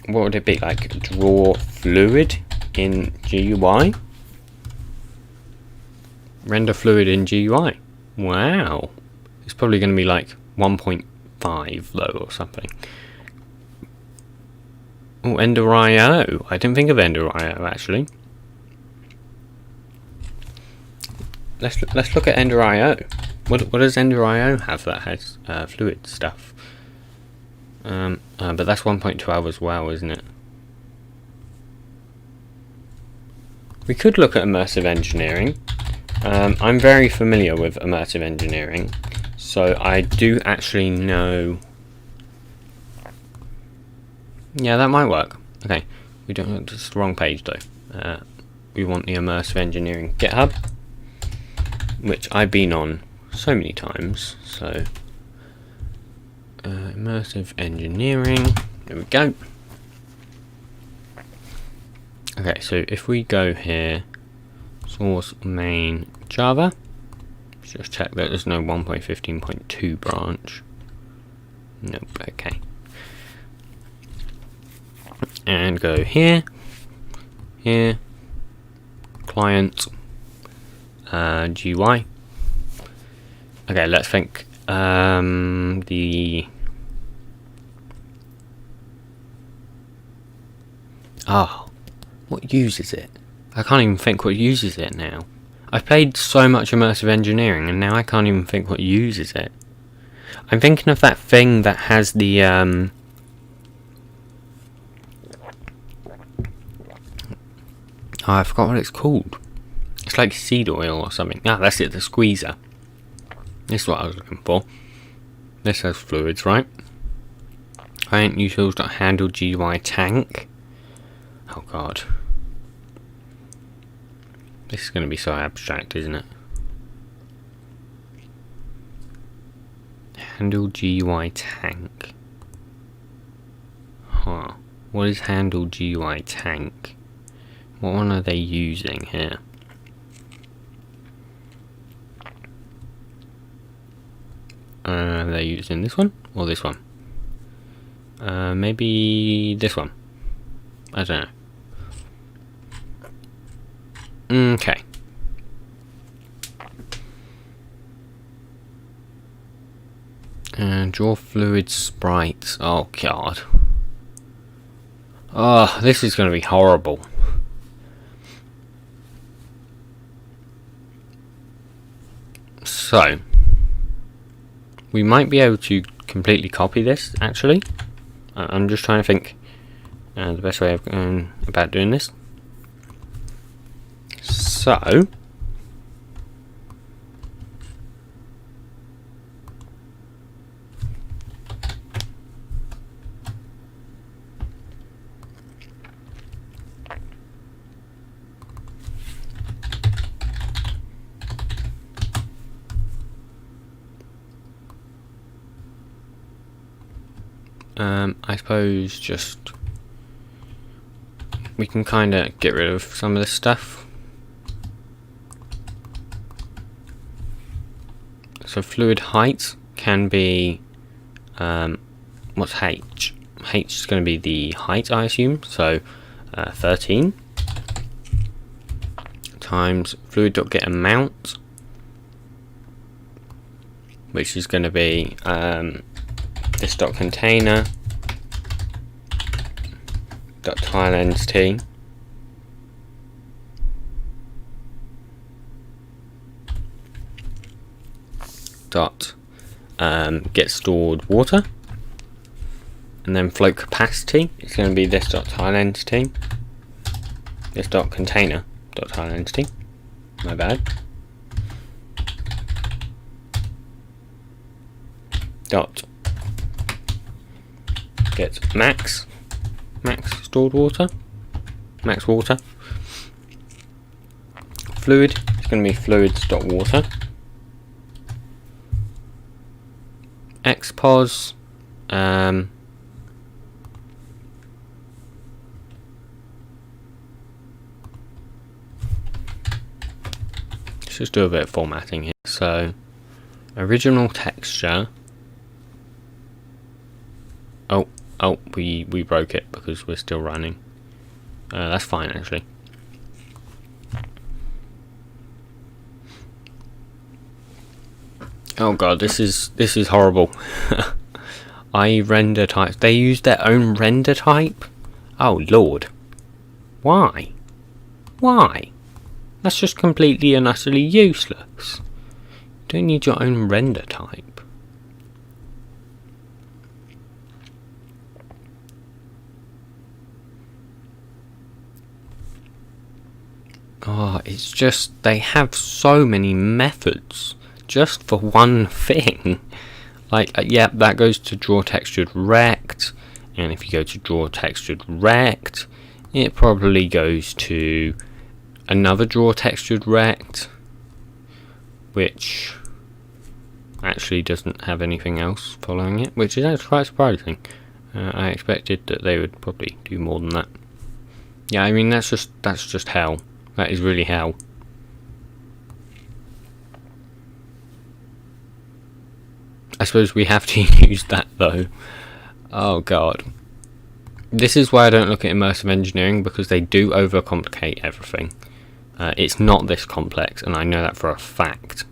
What would it be like? Draw fluid in GUI? Render fluid in GUI. Wow. It's probably going to be like 1.5 though or something. Oh, Ender.io. I didn't think of Ender.io actually. Let's look at Ender.io. What does Ender.io have that has fluid stuff? But that's 1.12 as well, isn't it? We could look at immersive engineering. I'm very familiar with immersive engineering, so I do actually know. Yeah, that might work. Okay, we don't. It's the wrong page though. We want the immersive engineering GitHub, which I've been on so many times. So immersive engineering. There we go. Okay, so if we go here, source main Java, just check that there's no 1.15.2 branch. Nope. Okay. And go here, client, GUI. Okay, let's think. What uses it? I can't even think what uses it now. I've played so much immersive engineering and now I can't even think what uses it. I'm thinking of that thing that has the oh, I forgot what it's called. It's like seed oil or something. Ah, that's it, the squeezer. This is what I was looking for. This has fluids, right? Client utils.handle GUI tank. Oh god. This is going to be so abstract, isn't it? Handle GUI tank. Huh. What is handle GUI tank? What one are they using here? Are they using this one or this one? Maybe this one. I don't know. Okay. And draw fluid sprites. Oh god. Oh, this is going to be horrible. So, we might be able to completely copy this, actually. I'm just trying to think the best way of going about doing this. So, I suppose just we can kind of get rid of some of this stuff. So fluid height can be what's H? H is going to be the height, I assume. So 13 times fluid.getAmount, which is going to be this dot container dot tile entity dot get stored water, and then float capacity is going to be this dot tile entity, this dot container dot tile entity, my bad, dot get max stored water, max water. Fluid is going to be fluids.water. Expos let's just do a bit of formatting here. So original texture. Oh, we broke it because we're still running. That's fine actually. Oh god, this is horrible. render types. They use their own render type? Oh lord. Why? Why? That's just completely and utterly useless. You don't need your own render type. Oh, it's just they have so many methods just for one thing. Like, yeah, that goes to draw textured rect, and if you go to draw textured rect, it probably goes to another draw textured rect, which actually doesn't have anything else following it, which is actually quite surprising. I expected that they would probably do more than that. Yeah, I mean that's just hell. That is really hell. I suppose we have to use that though. Oh god. This is why I don't look at immersive engineering, because they do overcomplicate everything. It's not this complex, and I know that for a fact.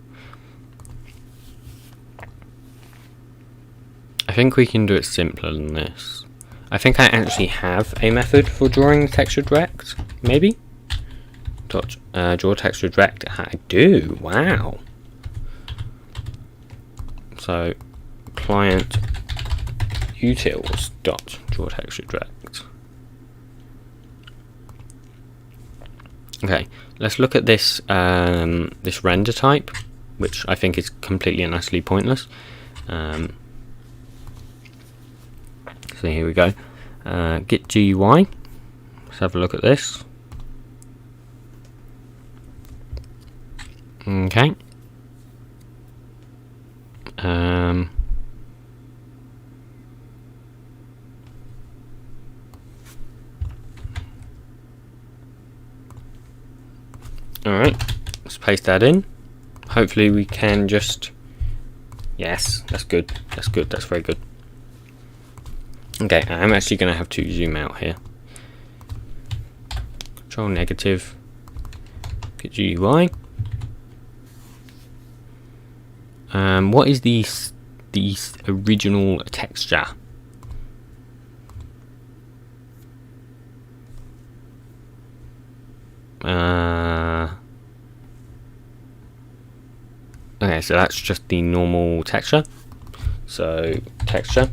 I think we can do it simpler than this. I think I actually have a method for drawing textured rect, maybe? Draw textured rect. I do. Wow. So client utils dot draw textured rect. Okay, let's look at this this render type, which I think is completely and utterly pointless. So here we go. Git GUI. Let's have a look at this. Okay. Alright, let's paste that in. Hopefully we can just... Yes, that's good. That's good. That's very good. Okay, I'm actually going to have to zoom out here. Control negative. Git GUI. What is the original texture? Okay, so that's just the normal texture. So texture.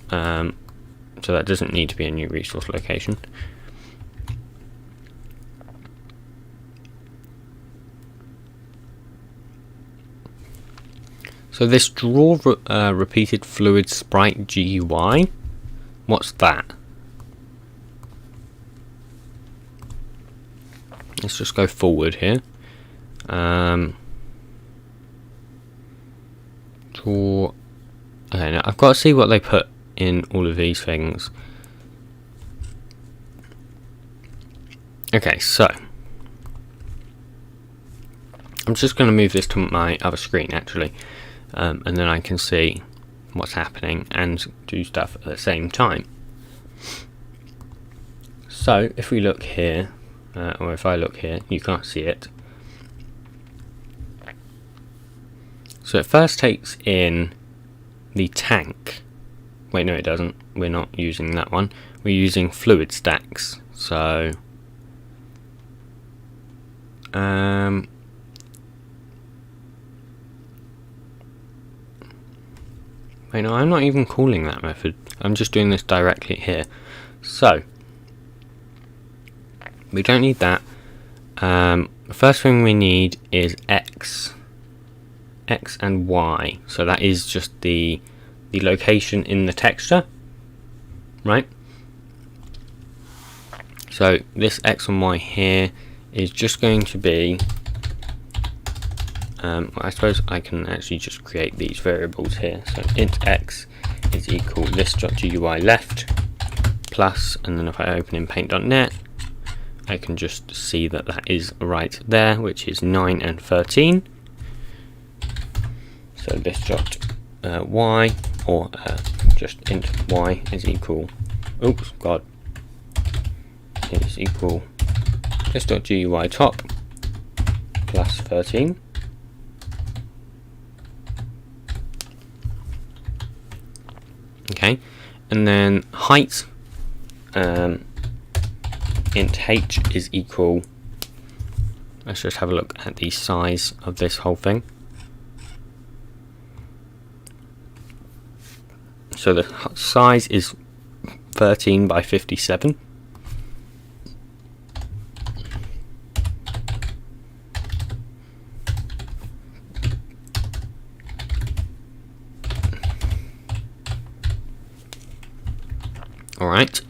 So that doesn't need to be a new resource location. So this draw repeated fluid sprite GUI, what's that? Let's just go forward here. Draw Okay, now I've got to see what they put in all of these things. Okay, so I'm just going to move this to my other screen actually, and then I can see what's happening and do stuff at the same time. So if we look here, or if I look here, you can't see it. So it first takes in the tank. Wait, no it doesn't. We're not using that one. We're using fluid stacks. So wait, no, I'm not even calling that method. I'm just doing this directly here. So we don't need that. The first thing we need is X and Y. So that is just the location in the texture, right? So this X and Y here is just going to be, I suppose I can actually just create these variables here. So int X is equal this.gui left plus, and then if I open in paint.net, I can just see that that is right there, which is 9 and 13. So this dot y, or just int y is equal, oops, god, is equal this dot gui top plus 13. Okay, and then height, int h is equal, let's just have a look at the size of this whole thing. So the size is 13 by 57. Alright,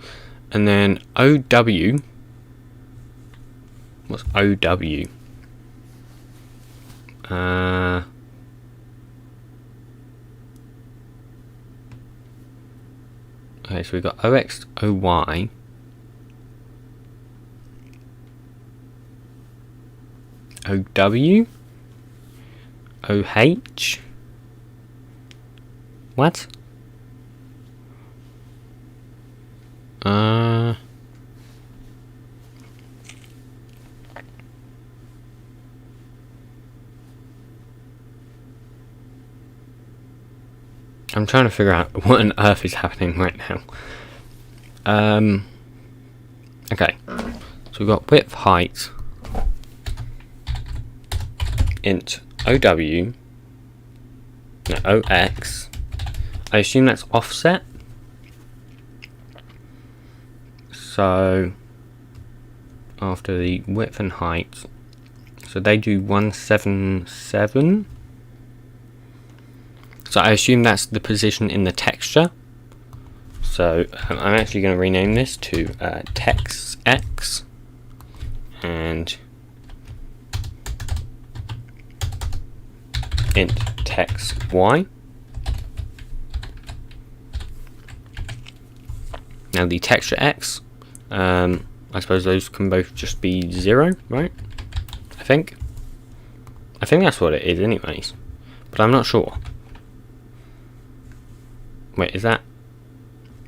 and then OW, what's OW? Okay, so we've got OX, OY, OW, OH, what? I'm trying to figure out what on earth is happening right now. Okay, so we've got width, height, int OW, no, OX. I assume that's offset. So after the width and height, so they do 177. So I assume that's the position in the texture. So I'm actually going to rename this to text X and int text Y. Now the texture X, I suppose those can both just be 0, right? I think that's what it is anyways, but I'm not sure. Wait, is that?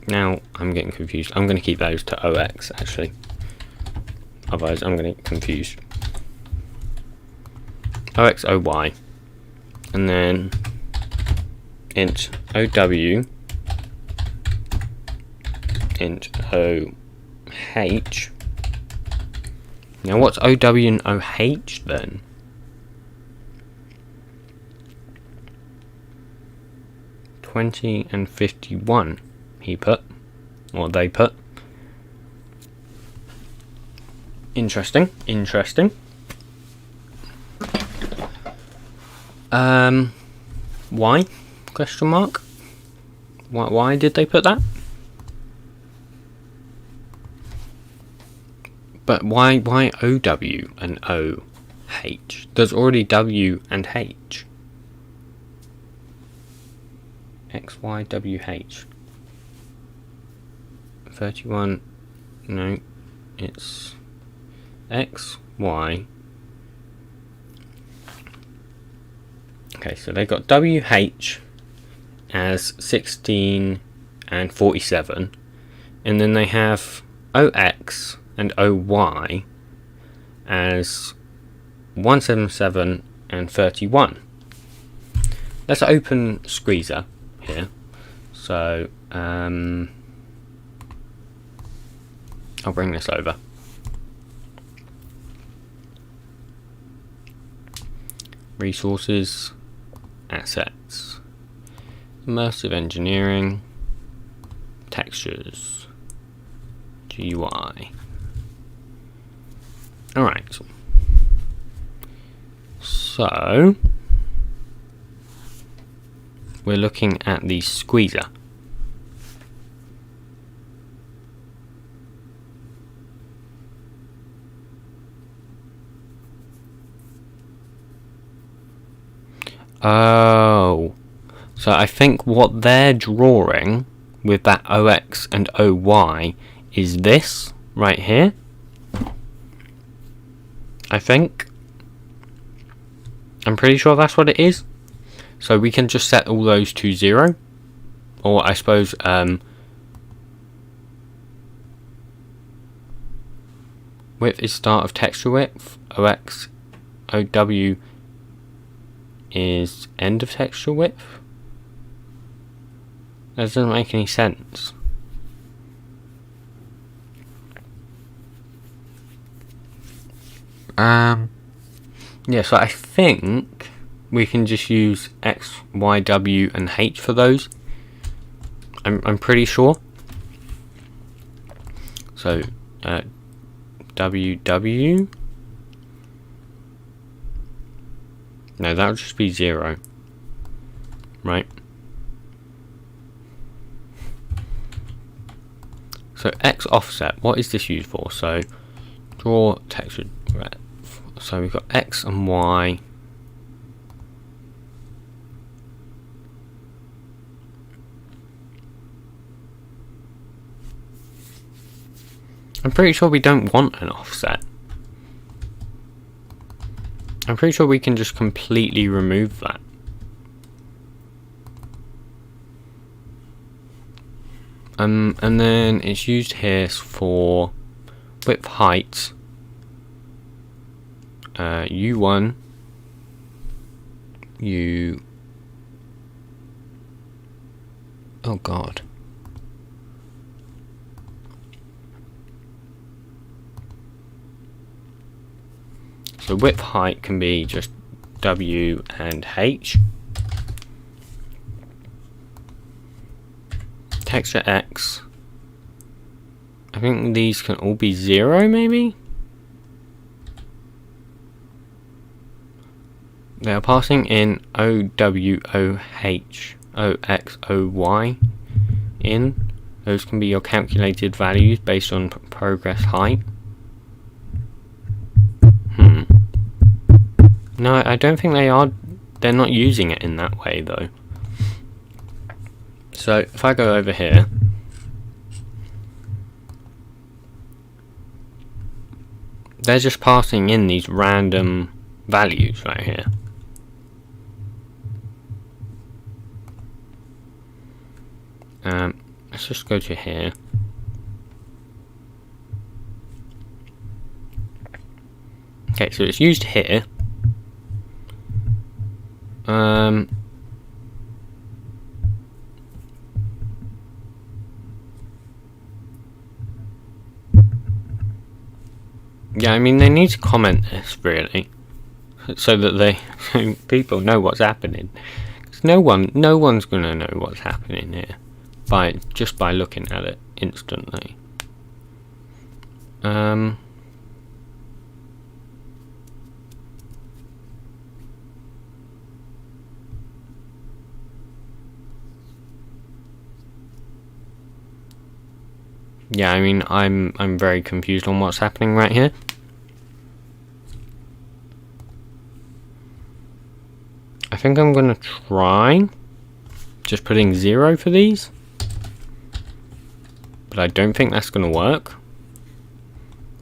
Now I'm getting confused. I'm going to keep those to OX actually. Otherwise I'm going to get confused. OX, OY. And then int OW, int OH. Now what's OW and OH then? And 51 he put, or they put. Interesting. Why? Question mark. Why did they put that? But why OW and OH? There's already W and H. XYWH. 31, no, it's XY. Okay, so they got WH as 16 and 47, and then they have OX and OY as 177 and 31. Let's open Squeezer here. So I'll bring this over. Resources, assets, immersive engineering, textures, GUI. Alright. So we're looking at the Squeezer. Oh, so I think what they're drawing with that OX and OY is this right here. I think. I'm pretty sure that's what it is. So we can just set all those to 0. Or I suppose width is start of texture width. OX, OW is end of texture width. That doesn't make any sense. Yeah, so I think we can just use X, Y, W, and H for those. I'm pretty sure. So W, W. No, that would just be 0. Right. So X offset, what is this used for? So draw texture. So we've got X and Y. I'm pretty sure we don't want an offset. I'm pretty sure we can just completely remove that. And then it's used here for width height. U1, oh god. So width height can be just W and H. Texture X. I think these can all be 0 maybe? They are passing in OWOH, OXOY in. Those can be your calculated values based on progress height. No, I don't think they are. They're not using it in that way though. So if I go over here, they're just passing in these random values right here. Let's just go to here. Okay, so it's used here. Yeah, I mean they need to comment this really, so that so people know what's happening. Because no one's gonna know what's happening here just by looking at it instantly. Yeah, I mean I'm very confused on what's happening right here. I think I'm gonna try just putting 0 for these, but I don't think that's going to work.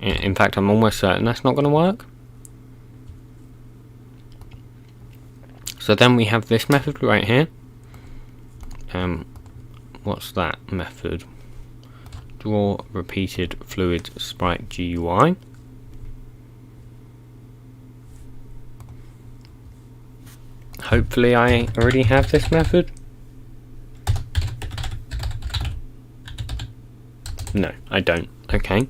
In fact, I'm almost certain that's not going to work. So then we have this method right here. What's that method? Draw repeated fluid sprite GUI. Hopefully I already have this method. No, I don't. Okay.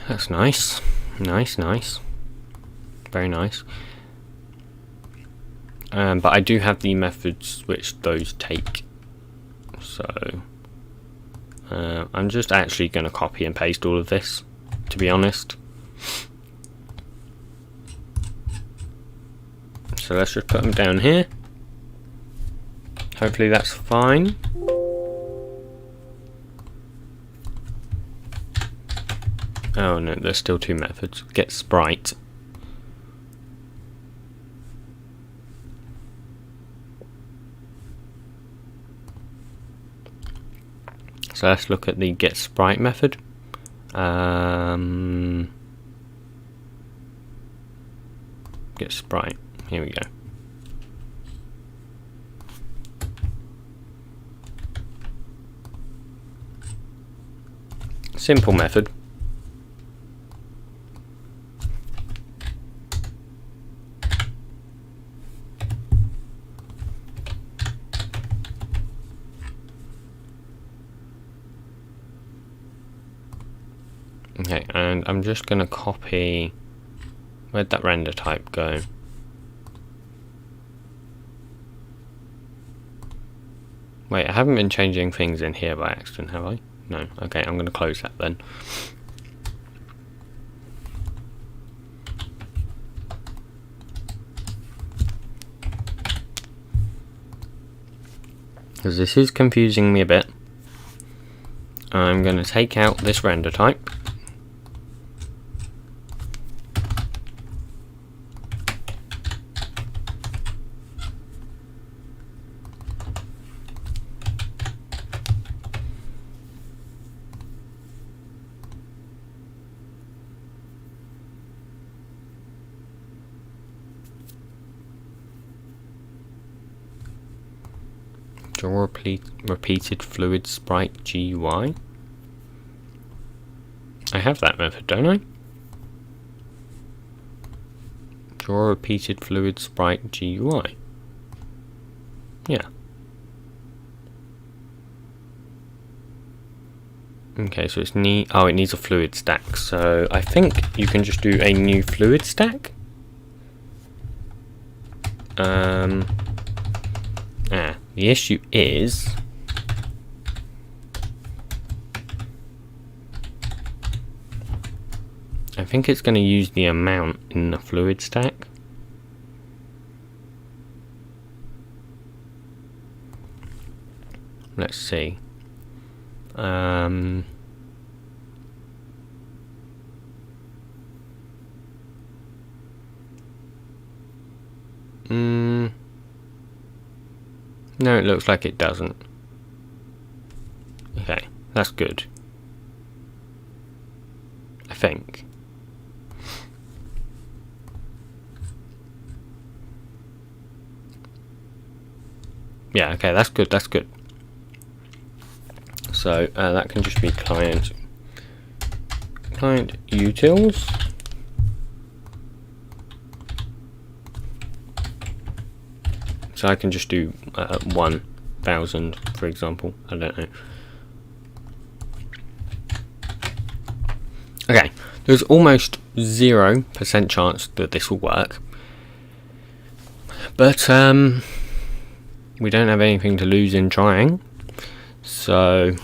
That's nice. Nice. Very nice. But I do have the methods which those take. So I'm just actually going to copy and paste all of this, to be honest. So let's just put them down here. Hopefully that's fine. Oh no, there's still 2 methods. Get sprite. So let's look at the get sprite method. Get sprite. Here we go. Simple method. Okay, and I'm just going to copy. Where'd that render type go? Wait, I haven't been changing things in here by accident, have I? No. Okay, I'm going to close that then. Because this is confusing me a bit. I'm going to take out this render type. Draw repeated fluid sprite GUI. I have that method, don't I? Draw repeated fluid sprite GUI. Yeah. Okay, so it needs a fluid stack. So I think you can just do a new fluid stack. The issue is I think it's going to use the amount in the fluid stack. Let's see. No, it looks like it doesn't. Okay, that's good. I think. Yeah, okay, that's good, that's good. So that can just be client utils. So I can just do 1000, for example. I don't know. Okay, there's almost 0% chance that this will work. But we don't have anything to lose in trying. So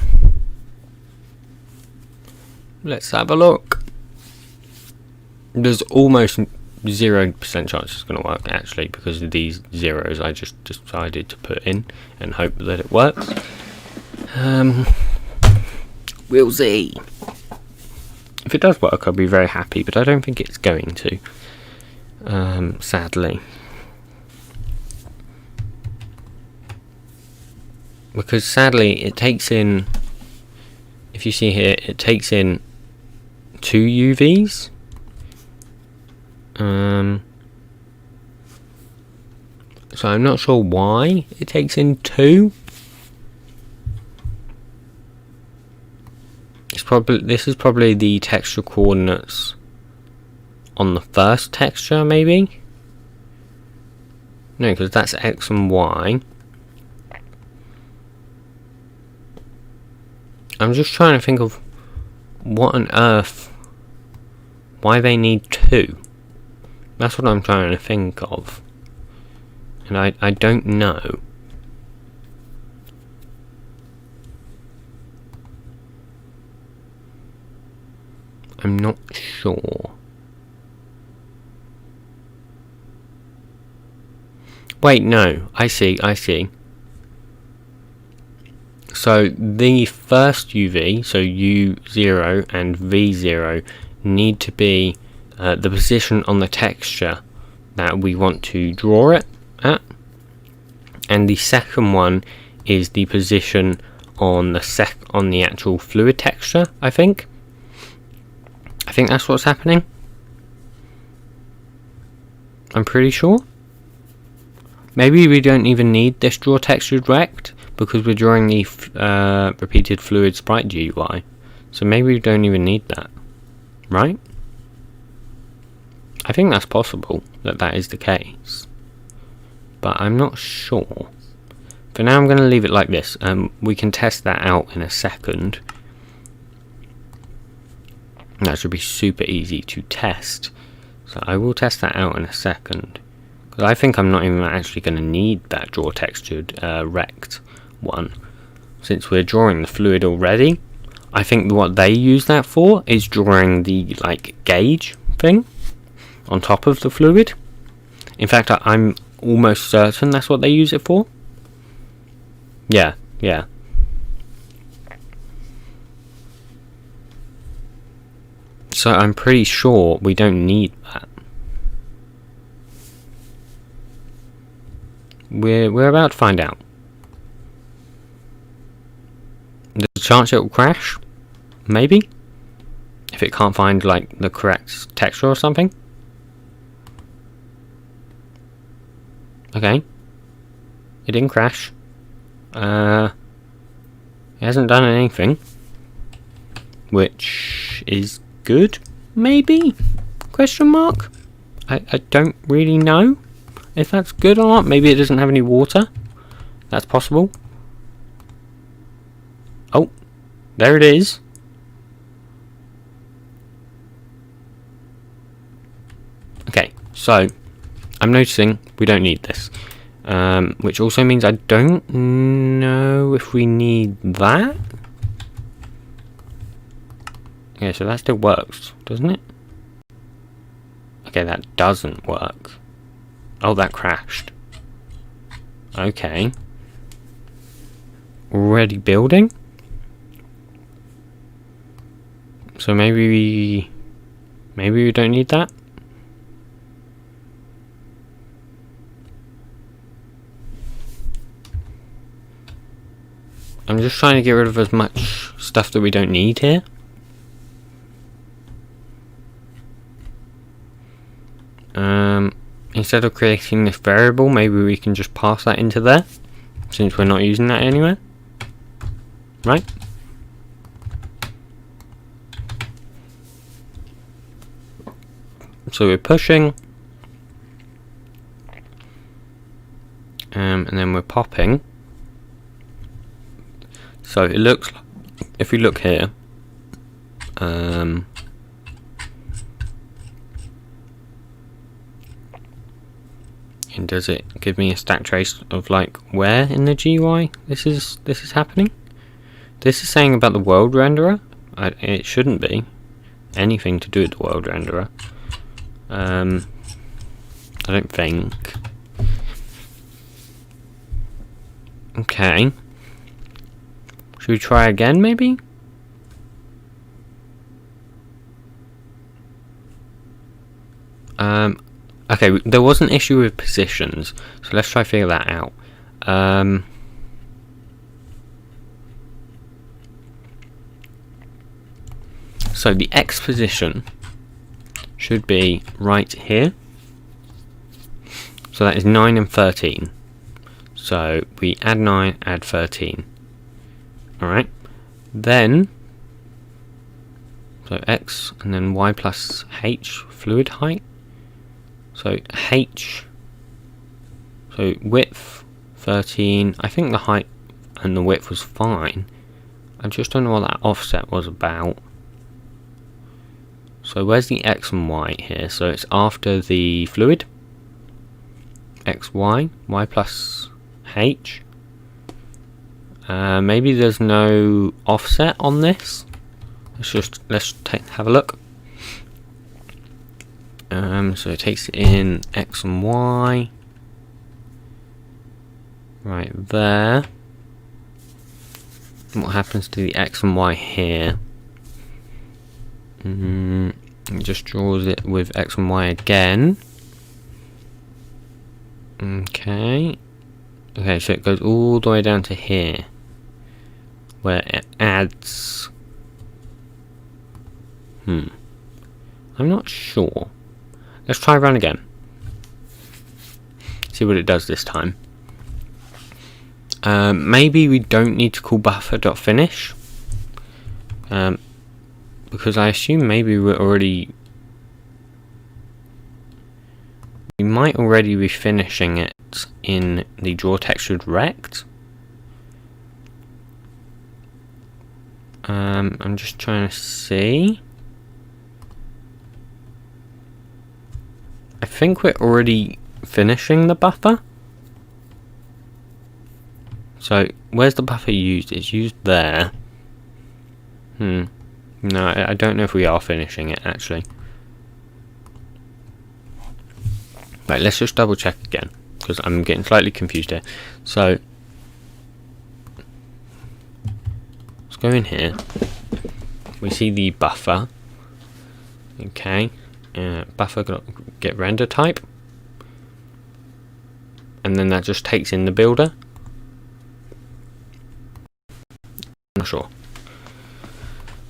let's have a look. There's almost 0% chance it's going to work, actually, because of these zeros I just decided to put in and hope that it works. We'll see. If it does work, I'll be very happy, but I don't think it's going to, sadly. because sadly it takes in, if you see here, it takes in 2 UVs. So I'm not sure why it takes in 2. This is probably the texture coordinates on the first texture, maybe? No, because that's X and Y. I'm just trying to think of what on earth, why they need 2. That's what I'm trying to think of. And I don't know. I'm not sure. Wait, no. I see. So the first UV, so U0 and V0, need to be the position on the texture that we want to draw it at, and the second one is the position on the actual fluid texture. I think that's what's happening. I'm pretty sure. Maybe we don't even need this draw textured rect because we're drawing the repeated fluid sprite GUI. So maybe we don't even need that, right? I think that's possible that is the case, but I'm not sure. For now I'm going to leave it like this. We can test that out in a second. That should be super easy to test. So I will test that out in a second. Because I think I'm not even actually going to need that draw textured rect one. Since we're drawing the fluid already. I think what they use that for is drawing the gauge thing on top of the fluid. In fact, I'm almost certain that's what they use it for. Yeah. So I'm pretty sure we don't need that. We're about to find out. There's a chance it will crash, maybe, if it can't find the correct texture or something. Okay, it didn't crash. It hasn't done anything, which is good, maybe? Question mark? I don't really know if that's good or not. Maybe it doesn't have any water. That's possible. Oh, there it is. Okay, so I'm noticing we don't need this. Which also means I don't know if we need that. Yeah, so that still works, doesn't it? Okay, that doesn't work. Oh, that crashed. Okay. Already building? So maybe we don't need that? I'm just trying to get rid of as much stuff that we don't need here. Instead of creating this variable, maybe we can just pass that into there, since we're not using that anywhere. Right? So we're pushing, and then we're popping. So it looks like, if we look here, and does it give me a stack trace of where in the GUI this is happening? This is saying about the world renderer. It shouldn't be anything to do with the world renderer. I don't think. Okay. Should we try again, maybe? Okay, there was an issue with positions, so let's try to figure that out. So the X position should be right here. So that is 9 and 13. So we add 9, add 13. Alright. Then, so X and then Y plus H, fluid height. So H, so width 13. I think the height and the width was fine. I just don't know what that offset was about. So where's the X and Y here? So it's after the fluid. X, Y, Y plus H. Maybe there's no offset on this. Let's have a look. So it takes in X and Y. Right there. And what happens to the X and Y here? It just draws it with X and Y again. Okay, so it goes all the way down to here, where it adds. I'm not sure. Let's try run again. See what it does this time. Maybe we don't need to call buffer.finish. Because I assume maybe we might already be finishing it in the draw textured rect. I'm just trying to see. I think we're already finishing the buffer. So where's the buffer used? It's used there. No, I don't know if we are finishing it actually. Right, let's just double check again, because I'm getting slightly confused here. So let's go in here. We see the buffer. Okay, buffer get render type, and then that just takes in the builder. I'm not sure.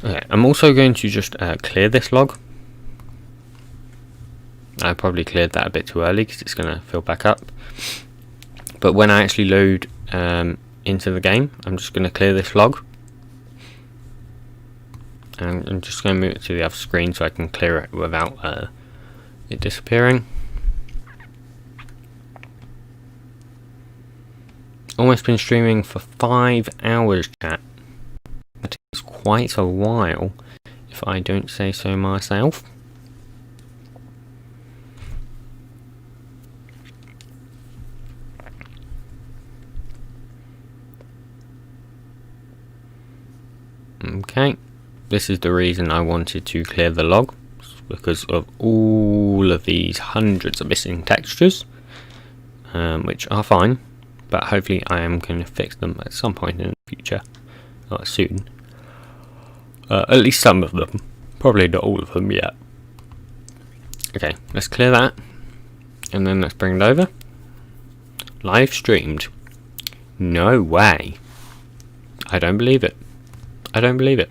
Okay, I'm also going to just clear this log. I probably cleared that a bit too early because it's going to fill back up. But when I actually load into the game, I'm just going to clear this log. And I'm just going to move it to the other screen so I can clear it without it disappearing. Almost been streaming for 5 hours, chat. That is quite a while, if I don't say so myself. Okay, this is the reason I wanted to clear the log, because of all of these hundreds of missing textures, which are fine, but hopefully I am going to fix them at some point in the future, not soon. At least some of them, probably not all of them yet. Okay, let's clear that, and then let's bring it over. Live streamed. No way. I don't believe it. I don't believe it.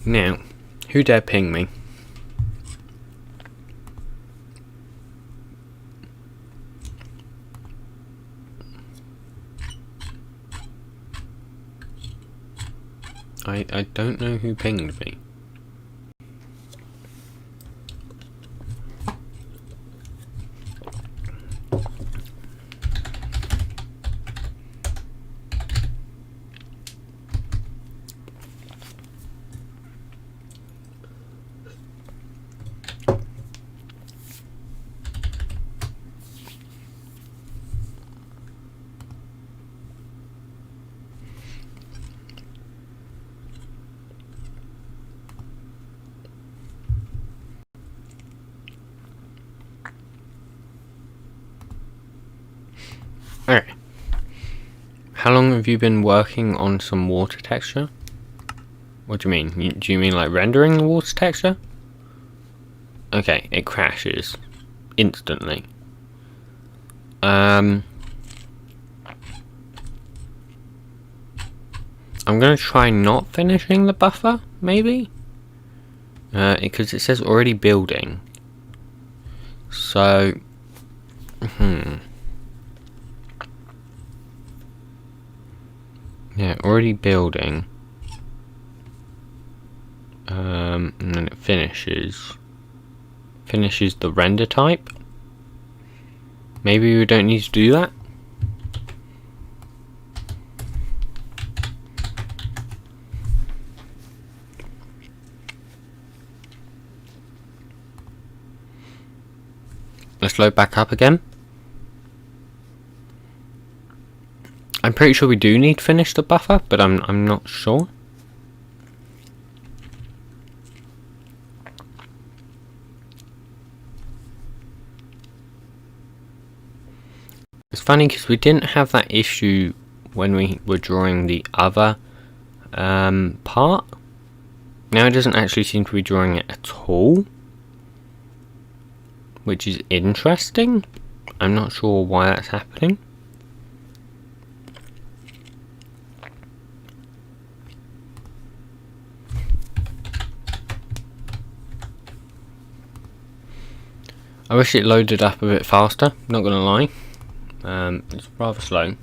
Now, who dare ping me? I don't know who pinged me. Alright. How long have you been working on some water texture? What do you mean? Do you mean like rendering the water texture? Okay, it crashes instantly. I'm gonna try not finishing the buffer, maybe? Because it says already building. So, yeah, already building. And then it finishes the render type. Maybe we don't need to do that. Let's load back up again. I'm pretty sure we do need to finish the buffer, but I'm not sure. It's funny because we didn't have that issue when we were drawing the other part. Now it doesn't actually seem to be drawing it at all, which is interesting. I'm not sure why that's happening. I wish it loaded up a bit faster, not gonna lie. It's rather slow.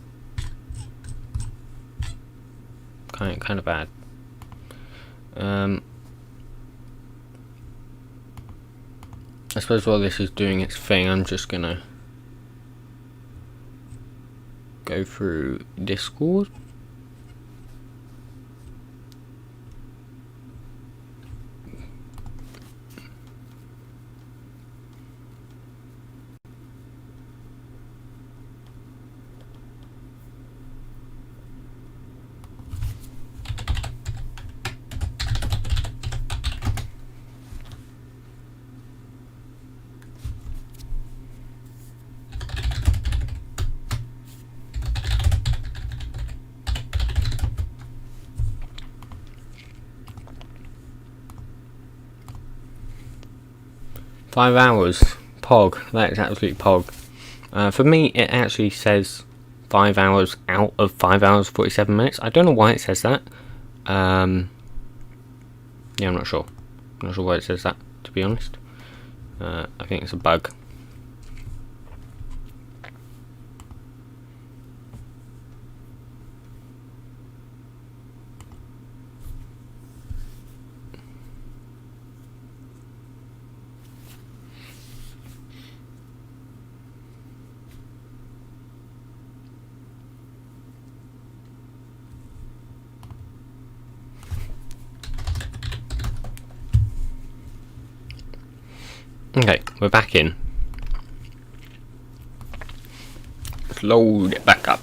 Kind of bad. I suppose while this is doing its thing, I'm just gonna go through Discord. Five hours. Pog. That is absolute pog. For me, it actually says 5 hours out of 5 hours 47 minutes. I don't know why it says that. Yeah, I'm not sure. I'm not sure why it says that, to be honest. I think it's a bug. Okay, we're back in. Let's load it back up.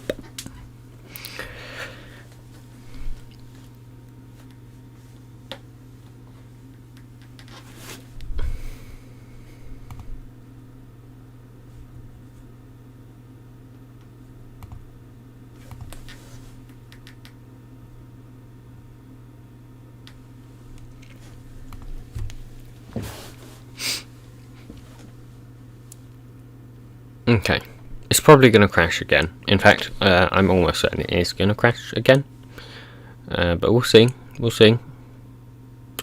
Okay, it's probably going to crash again. In fact, I'm almost certain it is going to crash again. But we'll see. We'll see.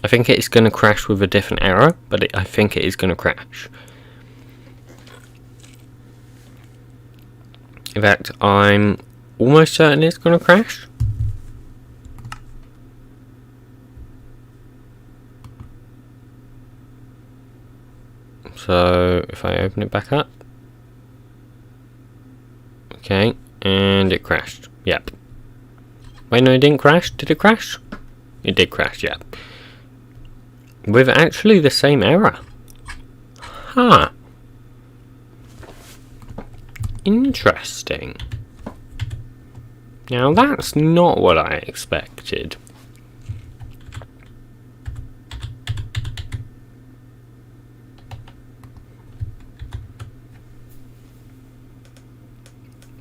I think it's going to crash with a different error, but I think it is going to crash. In fact, I'm almost certain it's going to crash. So, if I open it back up. Okay, and it crashed. Yep. Wait, no, it didn't crash. Did it crash? It did crash, yeah. With actually the same error. Huh. Interesting. Now that's not what I expected.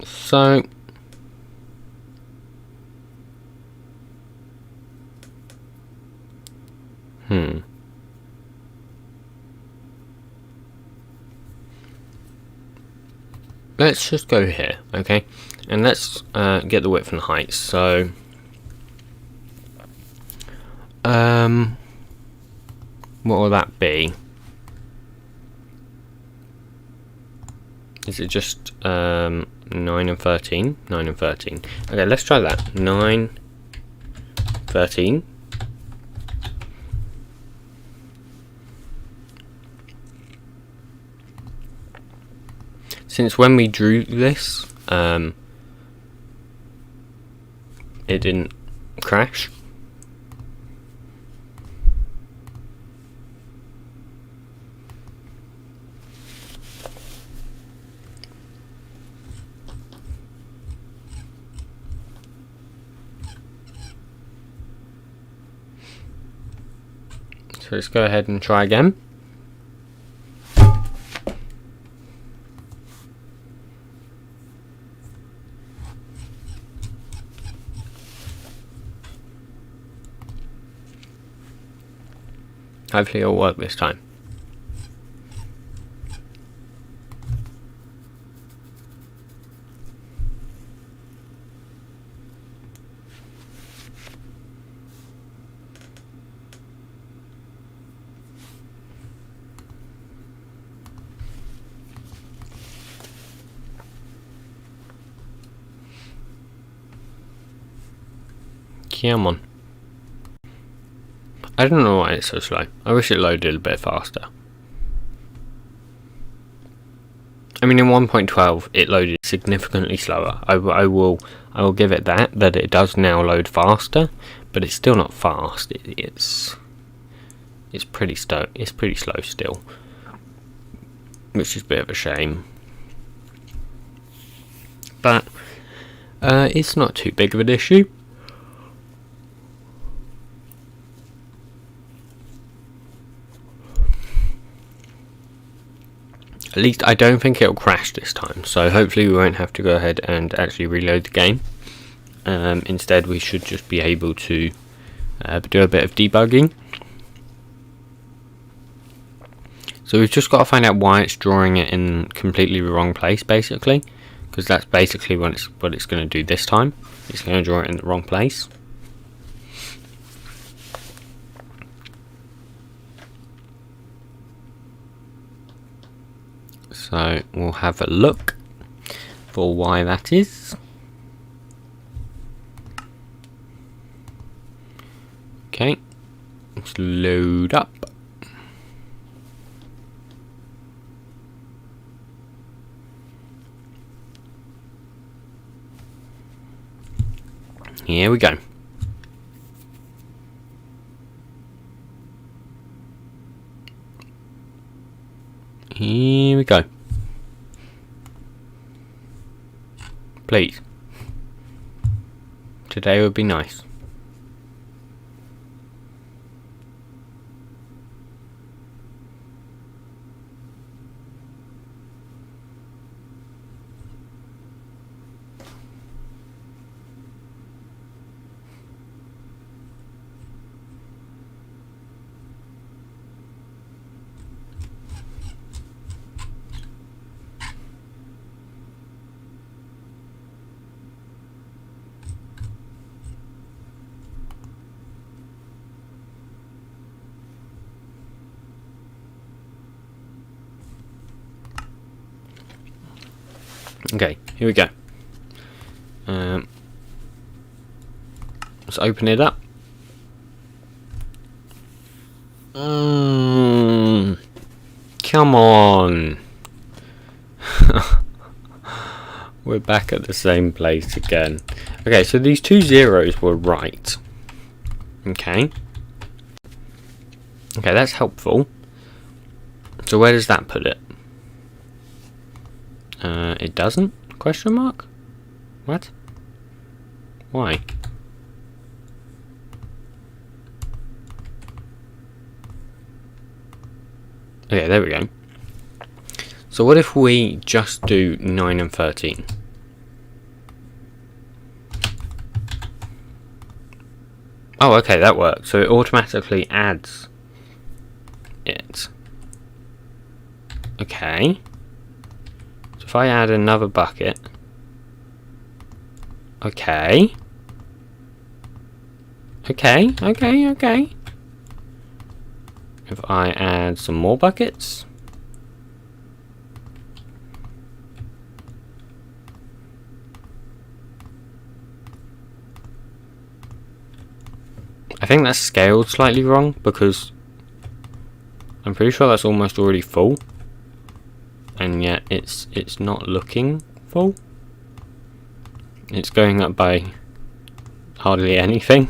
So, let's just go here, okay? And let's get the width and height. So, what will that be? Is it just 9 and 13? 9 and 13. Okay, let's try that. 9, 13. Since when we drew this, it didn't crash. So let's go ahead and try again. Hopefully it'll work this time. Come on. I don't know why it's so slow. I wish it loaded a bit faster. I mean, in 1.12 it loaded significantly slower. I will give it that it does now load faster, but it's still not fast. It's pretty slow. It's pretty slow still, which is a bit of a shame. But it's not too big of an issue. At least I don't think it'll crash this time, so hopefully we won't have to go ahead and actually reload the game. Instead we should just be able to do a bit of debugging. So we've just got to find out why it's drawing it in completely the wrong place, basically, because that's basically what it's going to do this time. It's going to draw it in the wrong place. So we'll have a look for why that is. Okay, let's load up. Here we go. Here we go. Please. Today would be nice. Okay, here we go. Let's open it up. Come on. We're back at the same place again. Okay, so these two zeros were right. Okay. Okay, that's helpful. So where does that put it? It doesn't? Question mark? What? Why? Okay, there we go. So what if we just do 9 and 13? Oh, okay, that works. So it automatically adds it. Okay. So So if I add another bucket, okay. Okay. If I add some more buckets, I think that's scaled slightly wrong because I'm pretty sure that's almost already full, and yet it's not looking full. It's going up by hardly anything.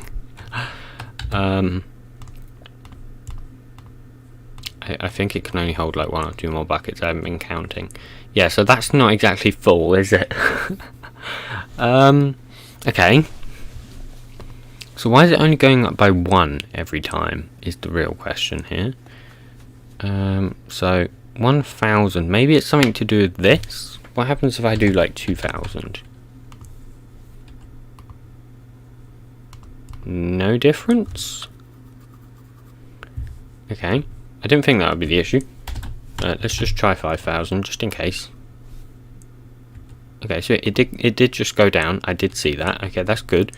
I think it can only hold like 1 or 2 more buckets. I haven't been counting. Yeah, so that's not exactly full, is it? Okay. So why is it only going up by 1 every time is the real question here. So 1,000. Maybe it's something to do with this. What happens if I do like 2,000? No difference? Okay. I didn't think that would be the issue. Let's just try 5,000 just in case. Okay, so it did just go down. I did see that. Okay, that's good.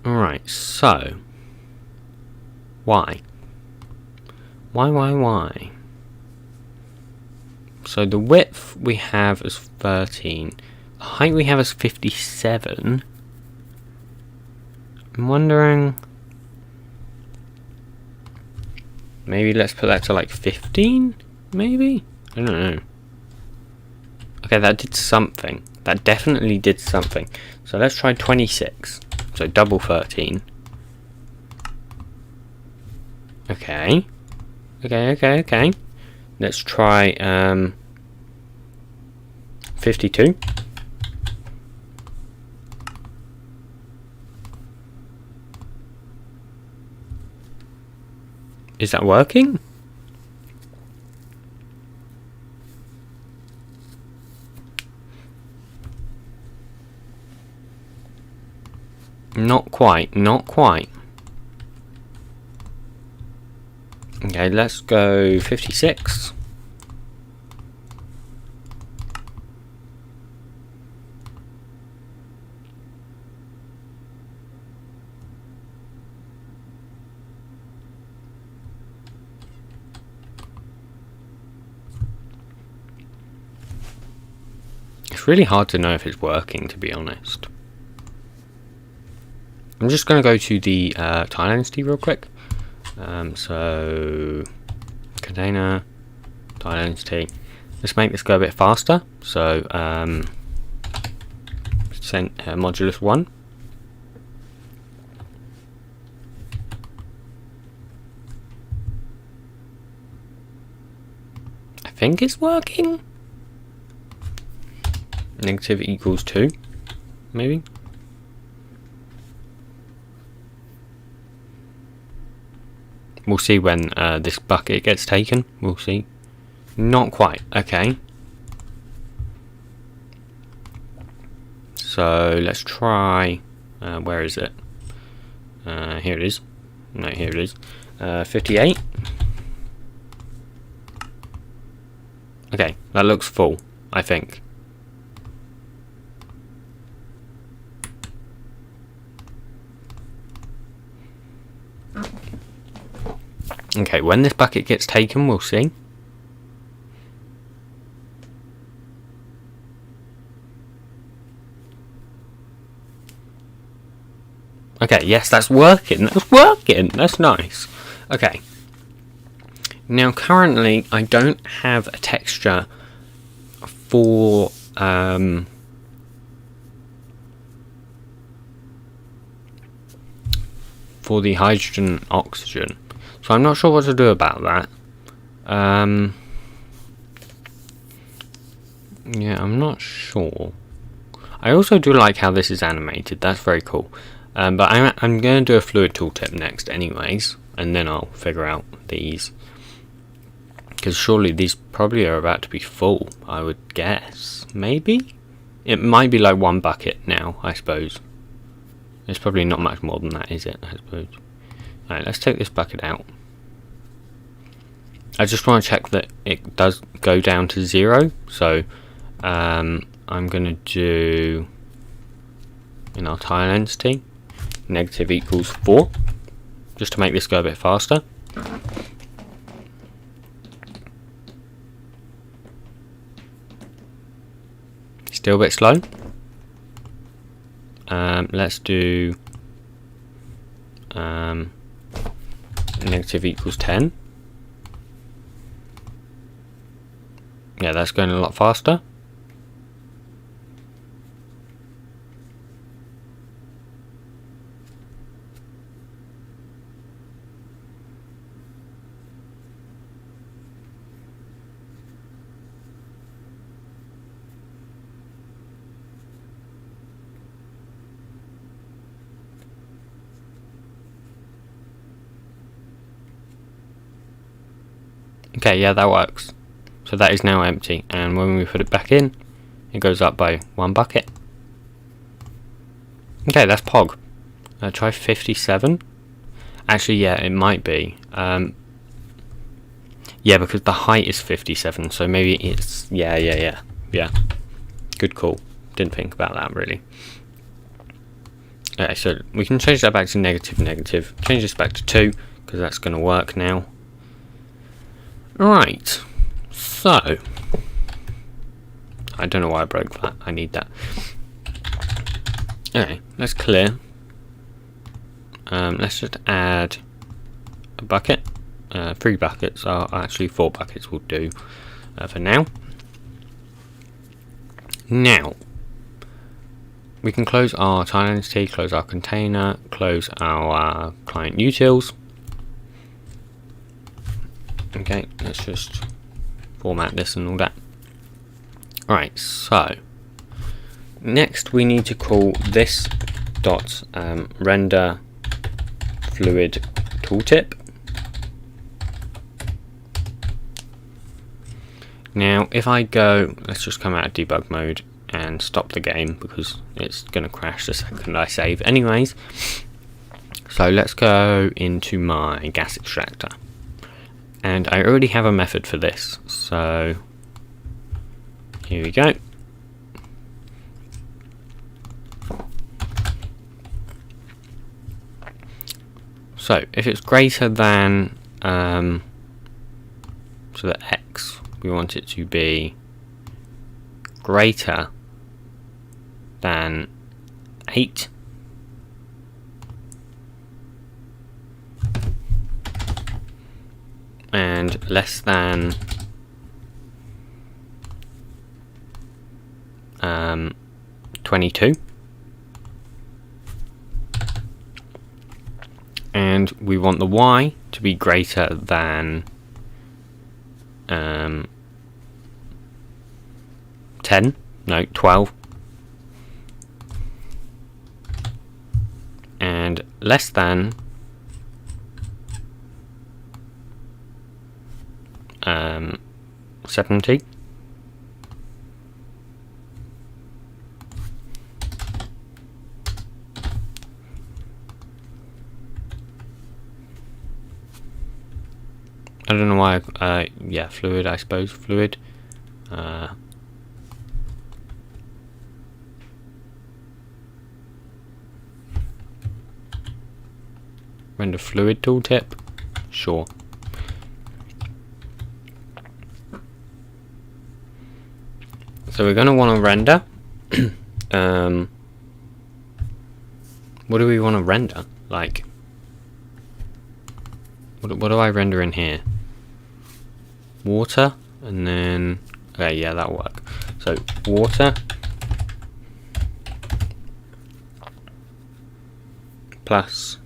Alright, so why? Why? So the width we have as 13. The height we have as 57. I'm wondering, maybe let's put that to like 15? Maybe? I don't know. Okay, that did something. That definitely did something. So let's try 26. So double 13. Okay. Let's try 52. Is that working? Not quite. Okay, let's go 56. It's really hard to know if it's working, to be honest. I'm just going to go to the tile entity real quick. So container, tile entity. Let's make this go a bit faster. So modulus 1. I think it's working. Negative equals 2, maybe. We'll see when this bucket gets taken. We'll see. Not quite. Okay. So let's try. Where is it? Here it is. No, here it is. 58. Okay, that looks full, I think. Okay, when this bucket gets taken, we'll see. Okay, yes, that's working. That's nice. Okay. Now, currently, I don't have a texture for the hydrogen oxygen. So I'm not sure what to do about that. Yeah, I'm not sure. I also do like how this is animated. That's very cool. But I'm going to do a fluid tooltip next anyways, and then I'll figure out these. Because surely these probably are about to be full, I would guess. Maybe? It might be like 1 bucket now, I suppose. It's probably not much more than that, is it? I suppose. Alright, let's take this bucket out. I just want to check that it does go down to 0. So I'm going to do, in our tile entity, negative equals 4, just to make this go a bit faster. Still a bit slow. Let's do negative equals 10. Yeah, that's going a lot faster. Okay, yeah, that works. So that is now empty, and when we put it back in, it goes up by 1 bucket. Okay, that's Pog. Try 57. Actually, yeah, it might be. Yeah, because the height is 57, so maybe it's... Yeah. Good call. Didn't think about that, really. Okay, so we can change that back to negative. Change this back to 2, because that's going to work now. Right, so I don't know why I broke that. I need that. Okay, let's clear. Let's just add a bucket. 3 buckets, or actually 4 buckets will do for now. Now we can close our tile entity, close our container, close our client utils. Okay, let's just format this and all that. Alright, so next we need to call this dot render fluid tooltip. Now if I go, let's just come out of debug mode and stop the game because it's going to crash the second I save anyways. So let's go into my gas extractor. And I already have a method for this, so here we go. So if it's greater than, so the x, we want it to be greater than 8. And less than 22, and we want the y to be greater than 12, and less than 70. I don't know why. Yeah, fluid. I suppose fluid. Render fluid tooltip. Sure. So we're going to want to render. What do we want to render? Like, what do I render in here? Water, and then okay, yeah, that'll work. So water plus.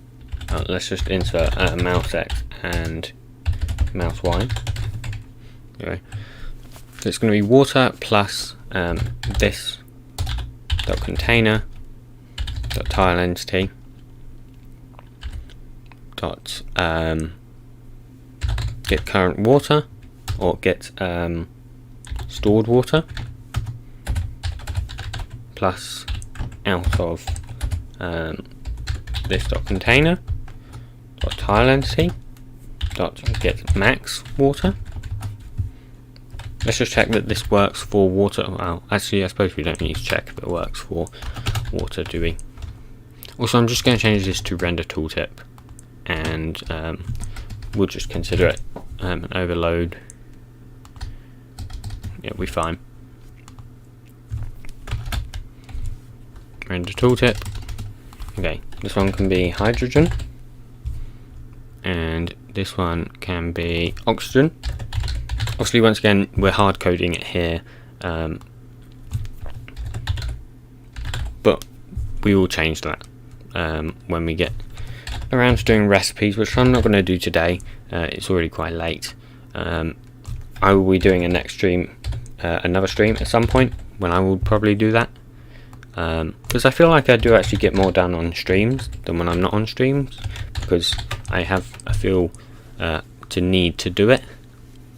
Let's just insert mouse X and mouse Y. Okay. So it's going to be water plus this dot container dot tile entity dot get current water, or get stored water, plus out of this dot container dot tile entity dot get max water. Let's just check that this works for water. Well, actually, I suppose we don't need to check if it works for water, do we? Also, I'm just going to change this to render tooltip, and we'll just consider it an overload. It'll be fine. Render tooltip. Okay, this one can be hydrogen, and this one can be oxygen. Obviously, once again, we're hard coding it here, but we will change that when we get around to doing recipes, which I'm not going to do today. It's already quite late. I will be doing a next stream, another stream at some point when I will probably do that, because I feel like I do actually get more done on streams than when I'm not on streams, because I feel to need to do it,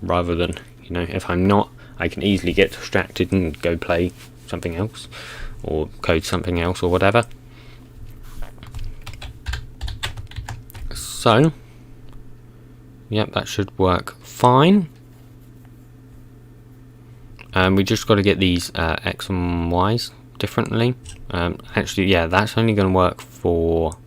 rather than, you know, if I'm not, I can easily get distracted and go play something else or code something else or whatever. So yep, that should work fine. We just got to get these X and Y's differently. Actually, yeah, that's only going to work for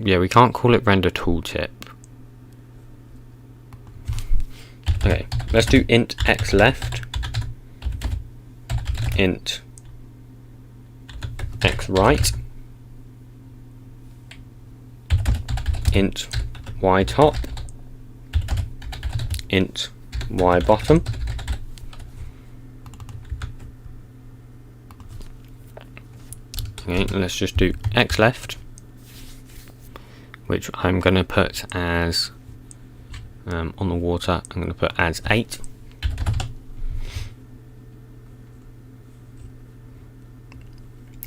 yeah, we can't call it render tooltip. Okay, let's do int x left, int x right, int y top, int y bottom, okay, let's just do x left, which I'm going to put as on the water, I'm going to put as 8.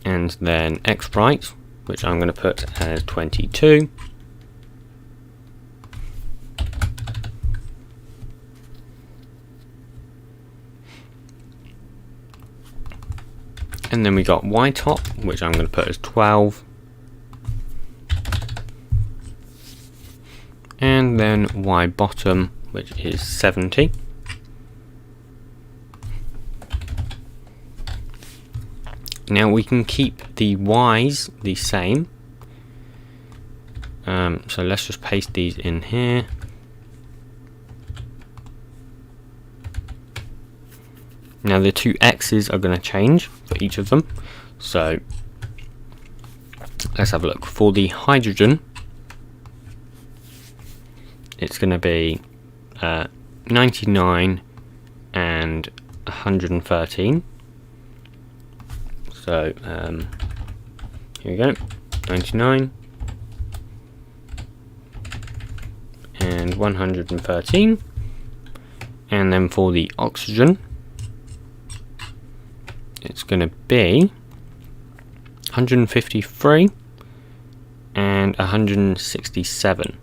And then x right, which I'm going to put as 22. And then we got y top, which I'm going to put as 12. And then y bottom, which is 70. Now we can keep the y's the same. So let's just paste these in here. Now the two x's are going to change for each of them. So let's have a look. For the hydrogen, it's going to be 99 and 113. So here we go, 99 and 113. And then for the oxygen, it's going to be 153 and 167.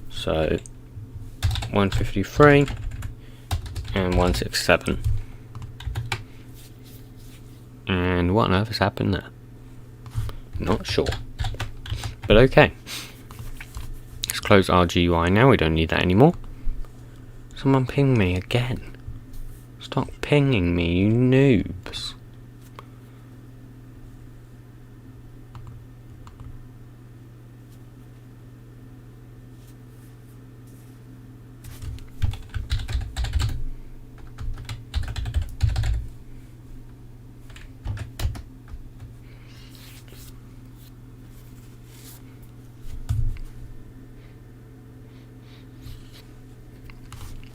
So 153 and 167. And what on earth has happened there? Not sure. But okay. Let's close our GUI now, we don't need that anymore. Someone ping me again. Stop pinging me, you noobs.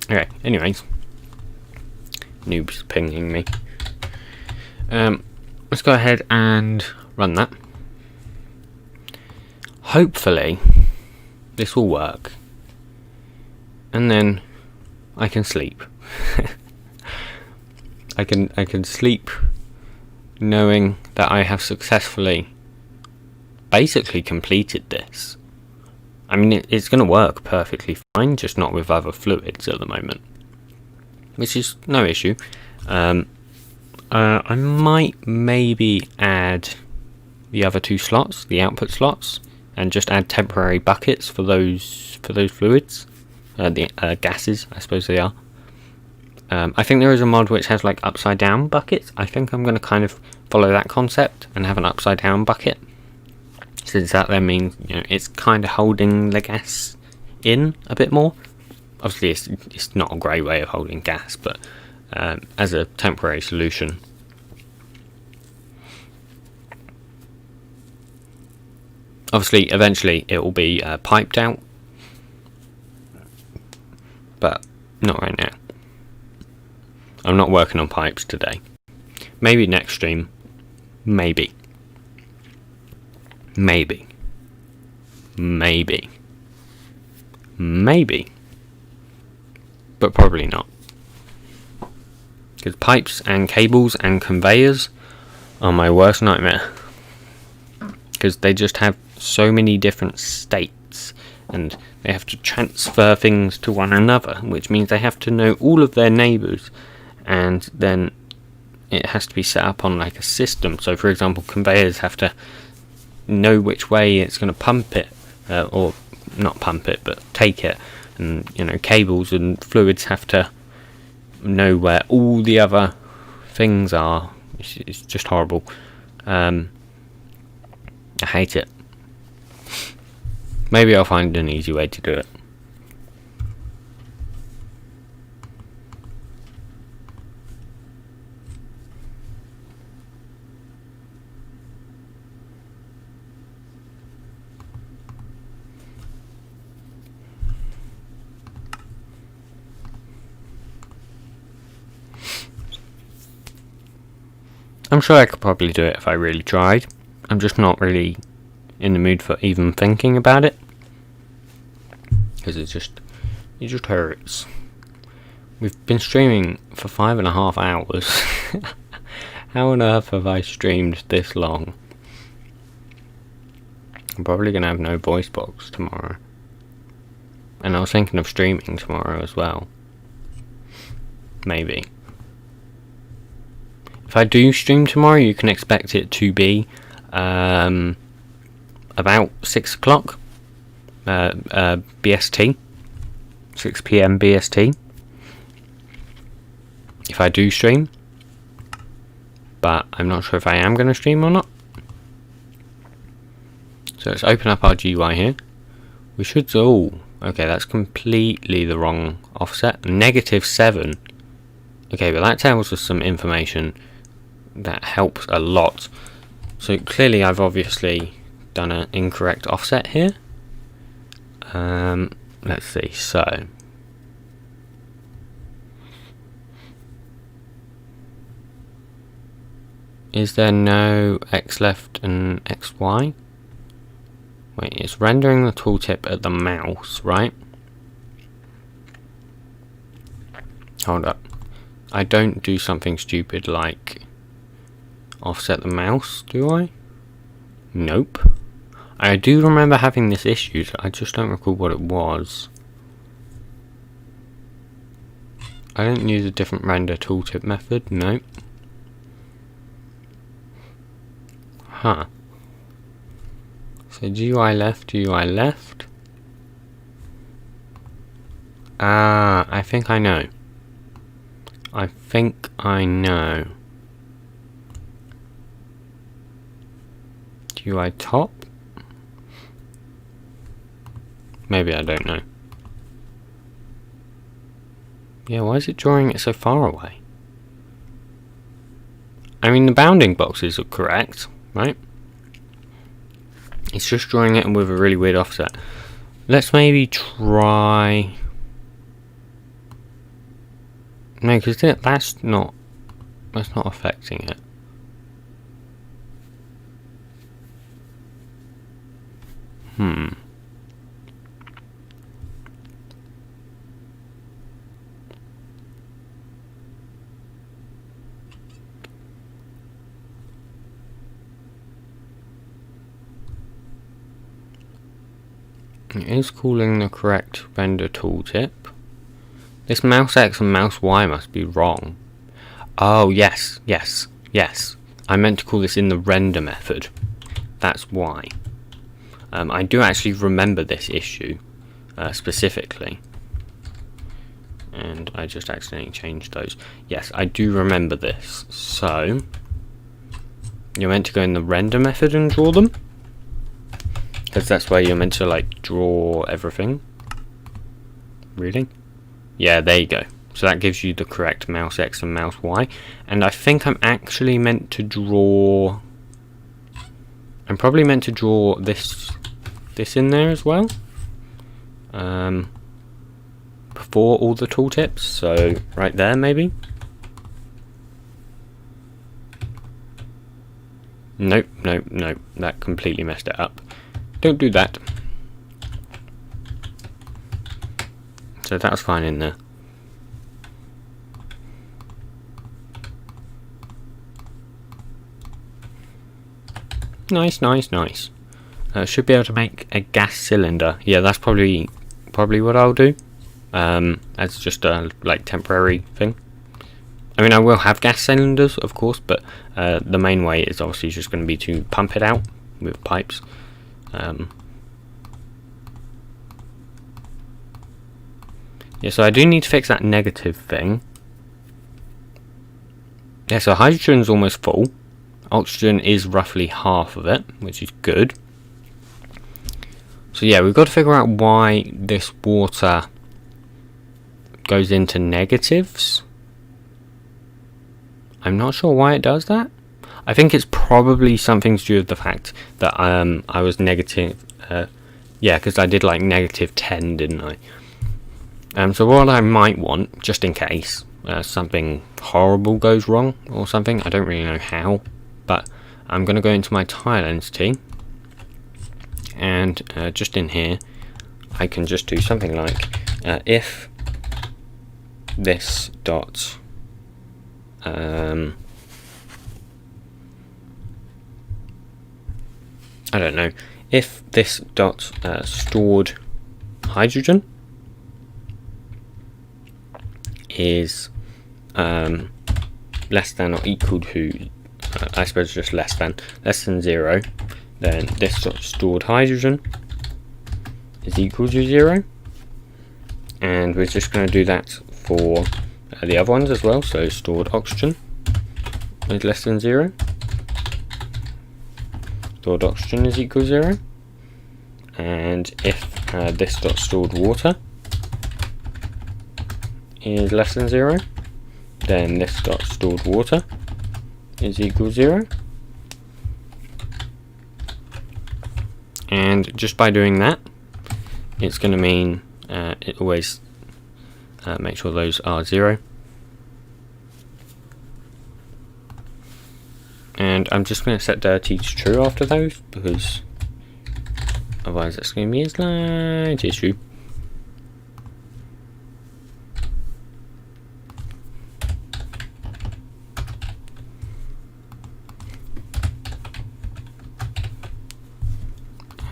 Okay, anyways. Noobs pinging me. Let's go ahead and run that. Hopefully this will work. And then I can sleep. I can sleep knowing that I have successfully basically completed this. I mean, it's going to work perfectly fine, just not with other fluids at the moment, which is no issue. I might maybe add the other two slots, the output slots, and just add temporary buckets for those fluids, the gases, I suppose they are. I think there is a mod which has like upside down buckets. I think I'm going to kind of follow that concept and have an upside down bucket, since that then means, you know, it's kind of holding the gas in a bit more. Obviously it's not a great way of holding gas, but as a temporary solution. Obviously eventually it will be piped out, but not right now. I'm not working on pipes today. Maybe next stream. Maybe. Maybe. Maybe. Maybe. But probably not. Because pipes and cables and conveyors are my worst nightmare. Because they just have so many different states, and they have to transfer things to one another, which means they have to know all of their neighbours, and then it has to be set up on like a system. So for example, conveyors have to know which way it's going to pump it, or not pump it but take it, and you know, cables and fluids have to know where all the other things are. It's just horrible. I hate it. Maybe I'll find an easy way to do it. I'm sure I could probably do it if I really tried. I'm just not really in the mood for even thinking about it, because it just hurts. We've been streaming for 5.5 hours. How on earth have I streamed this long? I'm probably gonna have no voice box tomorrow, and I was thinking of streaming tomorrow as well. Maybe. If I do stream tomorrow, you can expect it to be about 6 o'clock BST, 6 PM BST, if I do stream, but I'm not sure if I am going to stream or not. So let's open up our GUI here. We should, oh, okay, that's completely the wrong offset, -7. Okay, but that tells us some information that helps a lot. So clearly I've obviously done an incorrect offset here. Let's see, so is there no X left and XY? Wait, it's rendering the tooltip at the mouse, right? Hold up. I don't do something stupid like offset the mouse, do I? Nope. I do remember having this issue, I just don't recall what it was. I don't use a different render tooltip method, nope. Huh. So GUI left, GUI left. Ah, I think I know. I think I know. GUI top? Maybe I don't know. Yeah, why is it drawing it so far away? I mean, the bounding boxes are correct, right? It's just drawing it with a really weird offset. Let's maybe try... No, because that's not affecting it. It is calling the correct render tooltip. This mouse X and mouse Y must be wrong. Oh, yes. I meant to call this in the render method. That's why. I do actually remember this issue specifically. And I just accidentally changed those. Yes, I do remember this. So, you're meant to go in the render method and draw them. Because that's where you're meant to, like, draw everything. Really? Yeah, there you go. So that gives you the correct mouse X and mouse Y. And I think I'm actually meant to draw... I'm probably meant to draw this in there as well. Before all the tooltips. So, right there, maybe? Nope. That completely messed it up. Don't do that. So that's fine in there. Nice. Should be able to make a gas cylinder. Yeah, that's probably what I'll do. As just a like temporary thing. I mean, I will have gas cylinders, of course, but the main way is obviously just going to be to pump it out with pipes. Yeah, so I do need to fix that negative thing. Yeah, so hydrogen's almost full. Oxygen is roughly half of it, which is good. So yeah, we've got to figure out why this water goes into negatives. I'm not sure why it does that. I think it's probably something to do with the fact that I was negative. Yeah, because I did like -10, didn't I? So what I might want, just in case something horrible goes wrong or something, I don't really know how, but I'm going to go into my tile entity, and just in here, I can just do something like if this dot I don't know, if this dot stored hydrogen is less than or equal to, I suppose just less than 0, then this dot stored hydrogen is equal to 0, and we're just going to do that for the other ones as well. So stored oxygen is less than 0, stored oxygen is equal to 0, and if this dot stored water is less than 0, then this dot stored water is equal to 0. And just by doing that, it's going to mean it always make sure those are 0. And I'm just going to set dirty to true after those, because otherwise it's going to be a slight issue.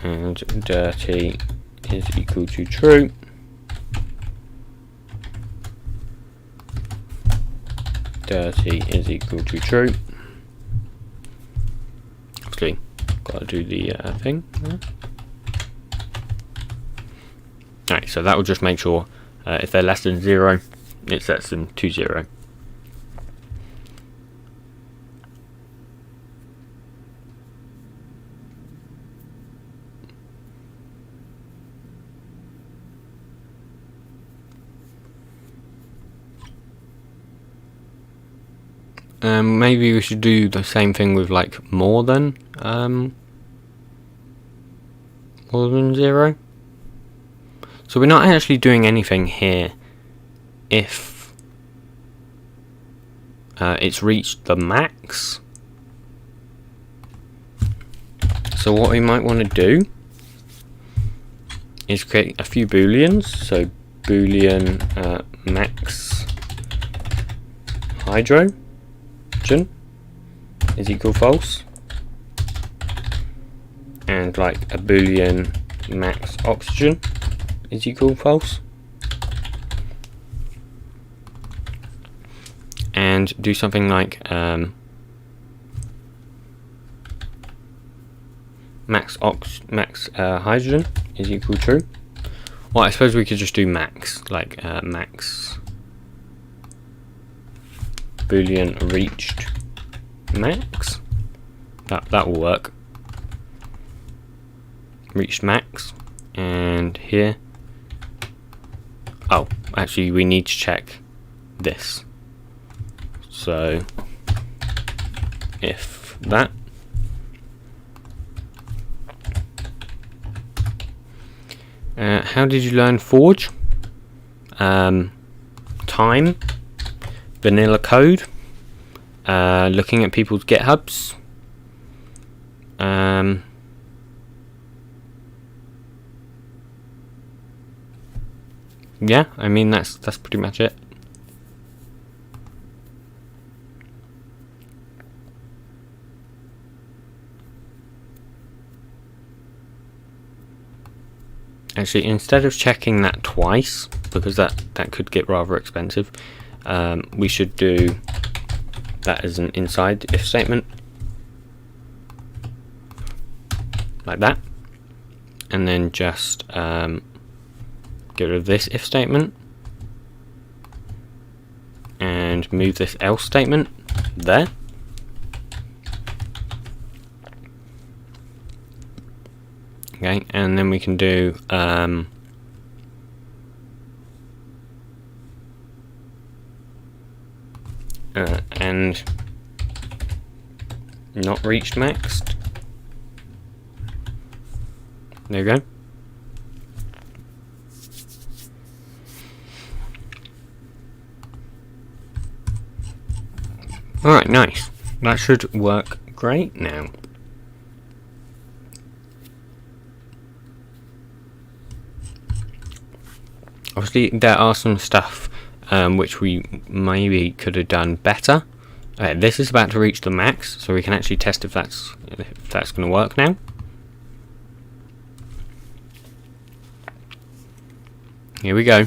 And dirty is equal to true. Dirty is equal to true. Obviously, got to do the thing there. Alright, so that will just make sure if they're less than 0, it sets them to 0. Maybe we should do the same thing with like more than 0. So we're not actually doing anything here if it's reached the max. So what we might want to do is create a few booleans. So boolean max hydrogen is equal false, and like a boolean max oxygen is equal false, and do something like max hydrogen is equal true. Well, I suppose we could just do max, like max boolean reached max. That will work. Reached max, and here. Oh, actually, we need to check this. So if that. How did you learn Forge? Time, vanilla code, looking at people's GitHubs. Yeah, I mean that's pretty much it. Actually, instead of checking that twice, because that could get rather expensive, we should do that as an inside if statement, like that, and then just get rid of this if statement, and move this else statement there. Okay, and then we can do and not reached maxed. There you go. Alright, nice. That should work great now. Obviously, there are some stuff which we maybe could have done better. This is about to reach the max, so we can actually test if that's going to work now. Here we go.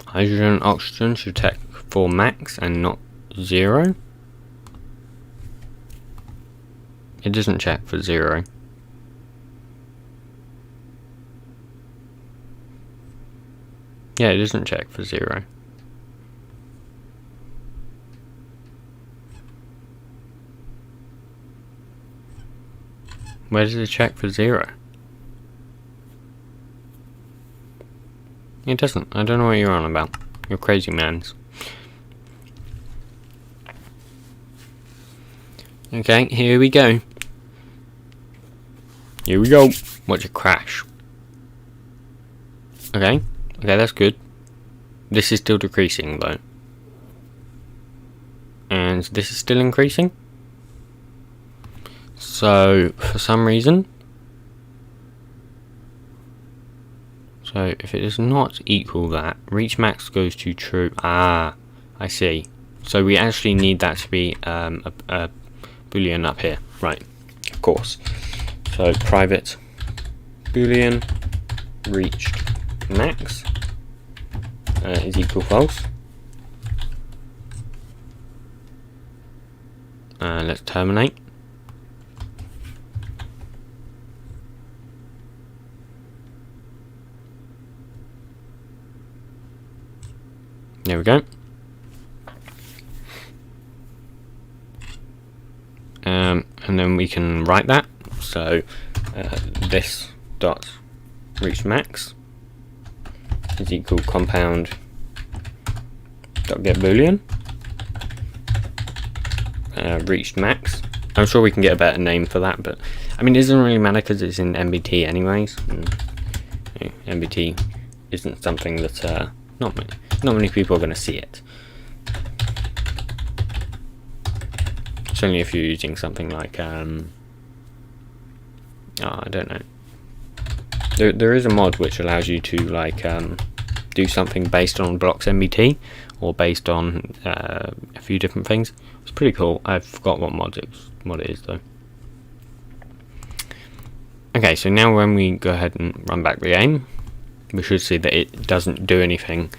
Hydrogen and oxygen should check for max and not 0. It doesn't check for 0. Yeah, it doesn't check for 0. Where does it check for 0? It doesn't. I don't know what you're on about. You're crazy, mans. Okay, here we go. Here we go. Watch it crash. Okay, that's good. This is still decreasing though. And this is still increasing. So, for some reason. So, if it does not equal that, reach max goes to true. Ah, I see. So, we actually need that to be a boolean up here. Right, of course. So, private boolean reached max is equal false. Let's terminate. There we go. And then we can write that. So this dot reach max is equal compound dot get boolean reached max. I'm sure we can get a better name for that, but I mean it doesn't really matter because it's in MBT anyways. MBT isn't something that not many people are going to see it. It's only if you're using something like I don't know. There is a mod which allows you to like do something based on blocks MBT or based on a few different things. It's pretty cool. I forgot what mod it is though. Okay, so now when we go ahead and run back the game, we should see that it doesn't do anything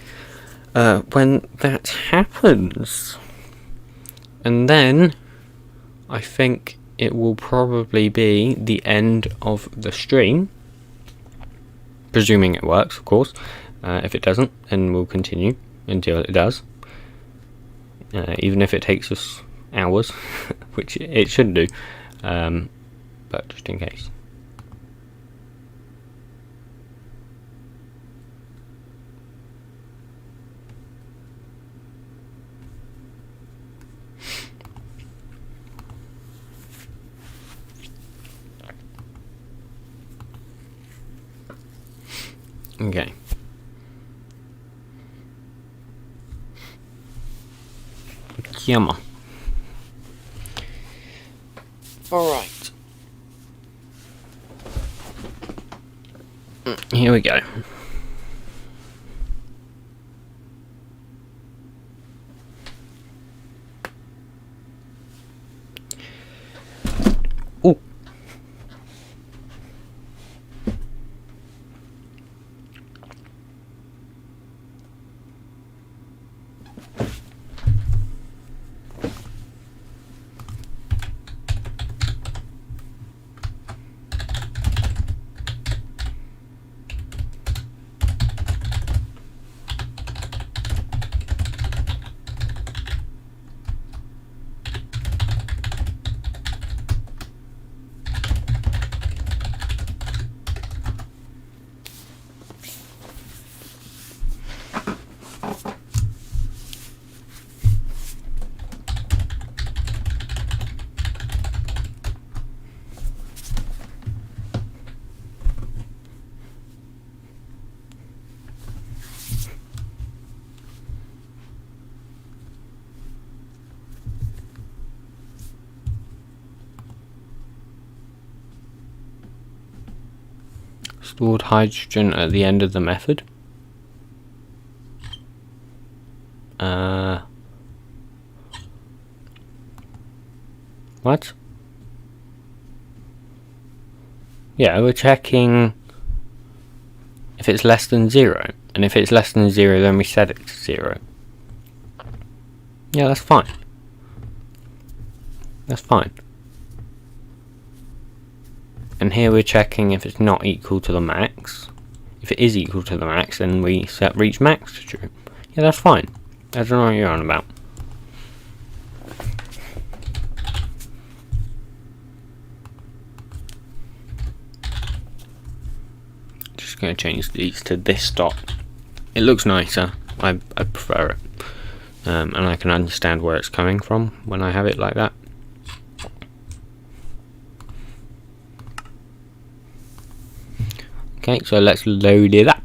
when that happens. And then I think it will probably be the end of the stream, presuming it works, of course. If it doesn't, then we'll continue until it does, even if it takes us hours, which it should do, but just in case. Okay. Yumma. Alright. Here we go. Ooh. Stored hydrogen at the end of the method. What? Yeah, we're checking if it's less than 0, and if it's less than 0, then we set it to 0. Yeah, that's fine. That's fine. And here we're checking if it's not equal to the max. If it is equal to the max, then we set reach max to true. Yeah, that's fine. I don't know what you're on about. Just going to change these to this dot. It looks nicer. I prefer it. And I can understand where it's coming from when I have it like that. Okay, so let's load it up.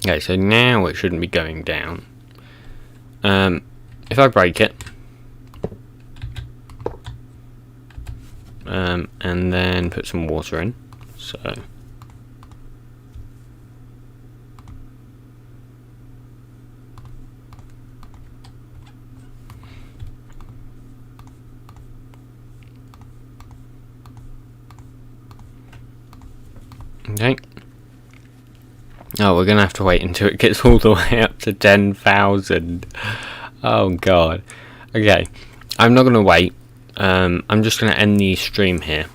Okay, so now it shouldn't be going down. If I break it, and then put some water in, so okay. Oh, we're gonna have to wait until it gets all the way up to 10,000. Oh god. Okay, I'm not gonna wait. I'm just gonna end the stream here.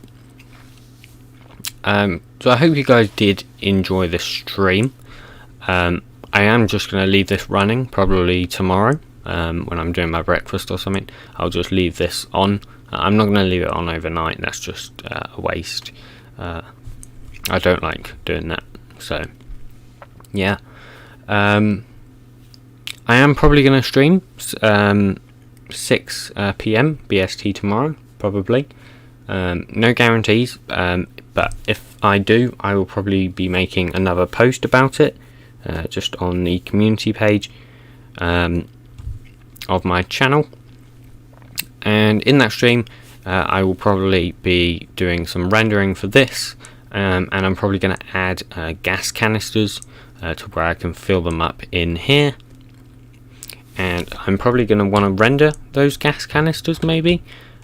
So I hope you guys did enjoy this stream. I am just gonna leave this running probably tomorrow. When I'm doing my breakfast or something, I'll just leave this on. I'm not gonna leave it on overnight. That's just a waste. I don't like doing that. So. Yeah, I am probably going to stream 6 p.m. BST tomorrow, probably. No guarantees, but if I do, I will probably be making another post about it, just on the community page of my channel. And in that stream, I will probably be doing some rendering for this, and I'm probably going to add gas canisters to where I can fill them up in here, and I'm probably going to want to render those gas canisters, maybe.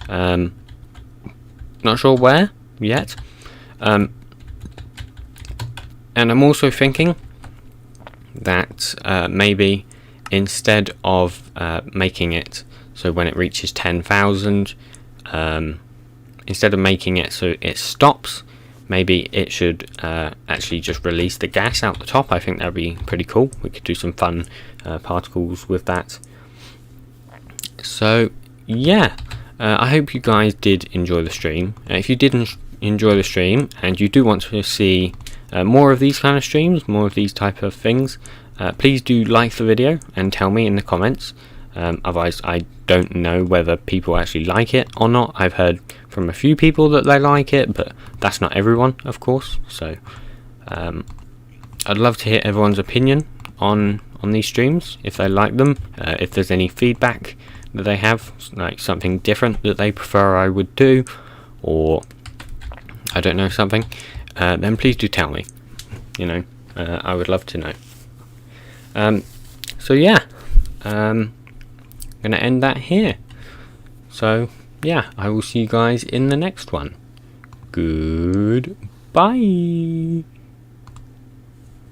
Not sure where yet. And I'm also thinking that maybe instead of making it so when it reaches 10,000, instead of making it so it stops, maybe it should actually just release the gas out the top. I think that'd be pretty cool. We could do some fun particles with that. So yeah, I hope you guys did enjoy the stream. If you didn't enjoy the stream and you do want to see more of these kind of streams, more of these type of things, please do like the video and tell me in the comments. Otherwise I don't know whether people actually like it or not. I've heard from a few people that they like it, but that's not everyone, of course. So I'd love to hear everyone's opinion on these streams, if they like them, if there's any feedback that they have, like something different that they prefer I would do, or I don't know, something, then please do tell me. You know, I would love to know. So yeah, gonna end that here. So yeah, I will see you guys in the next one. Goodbye.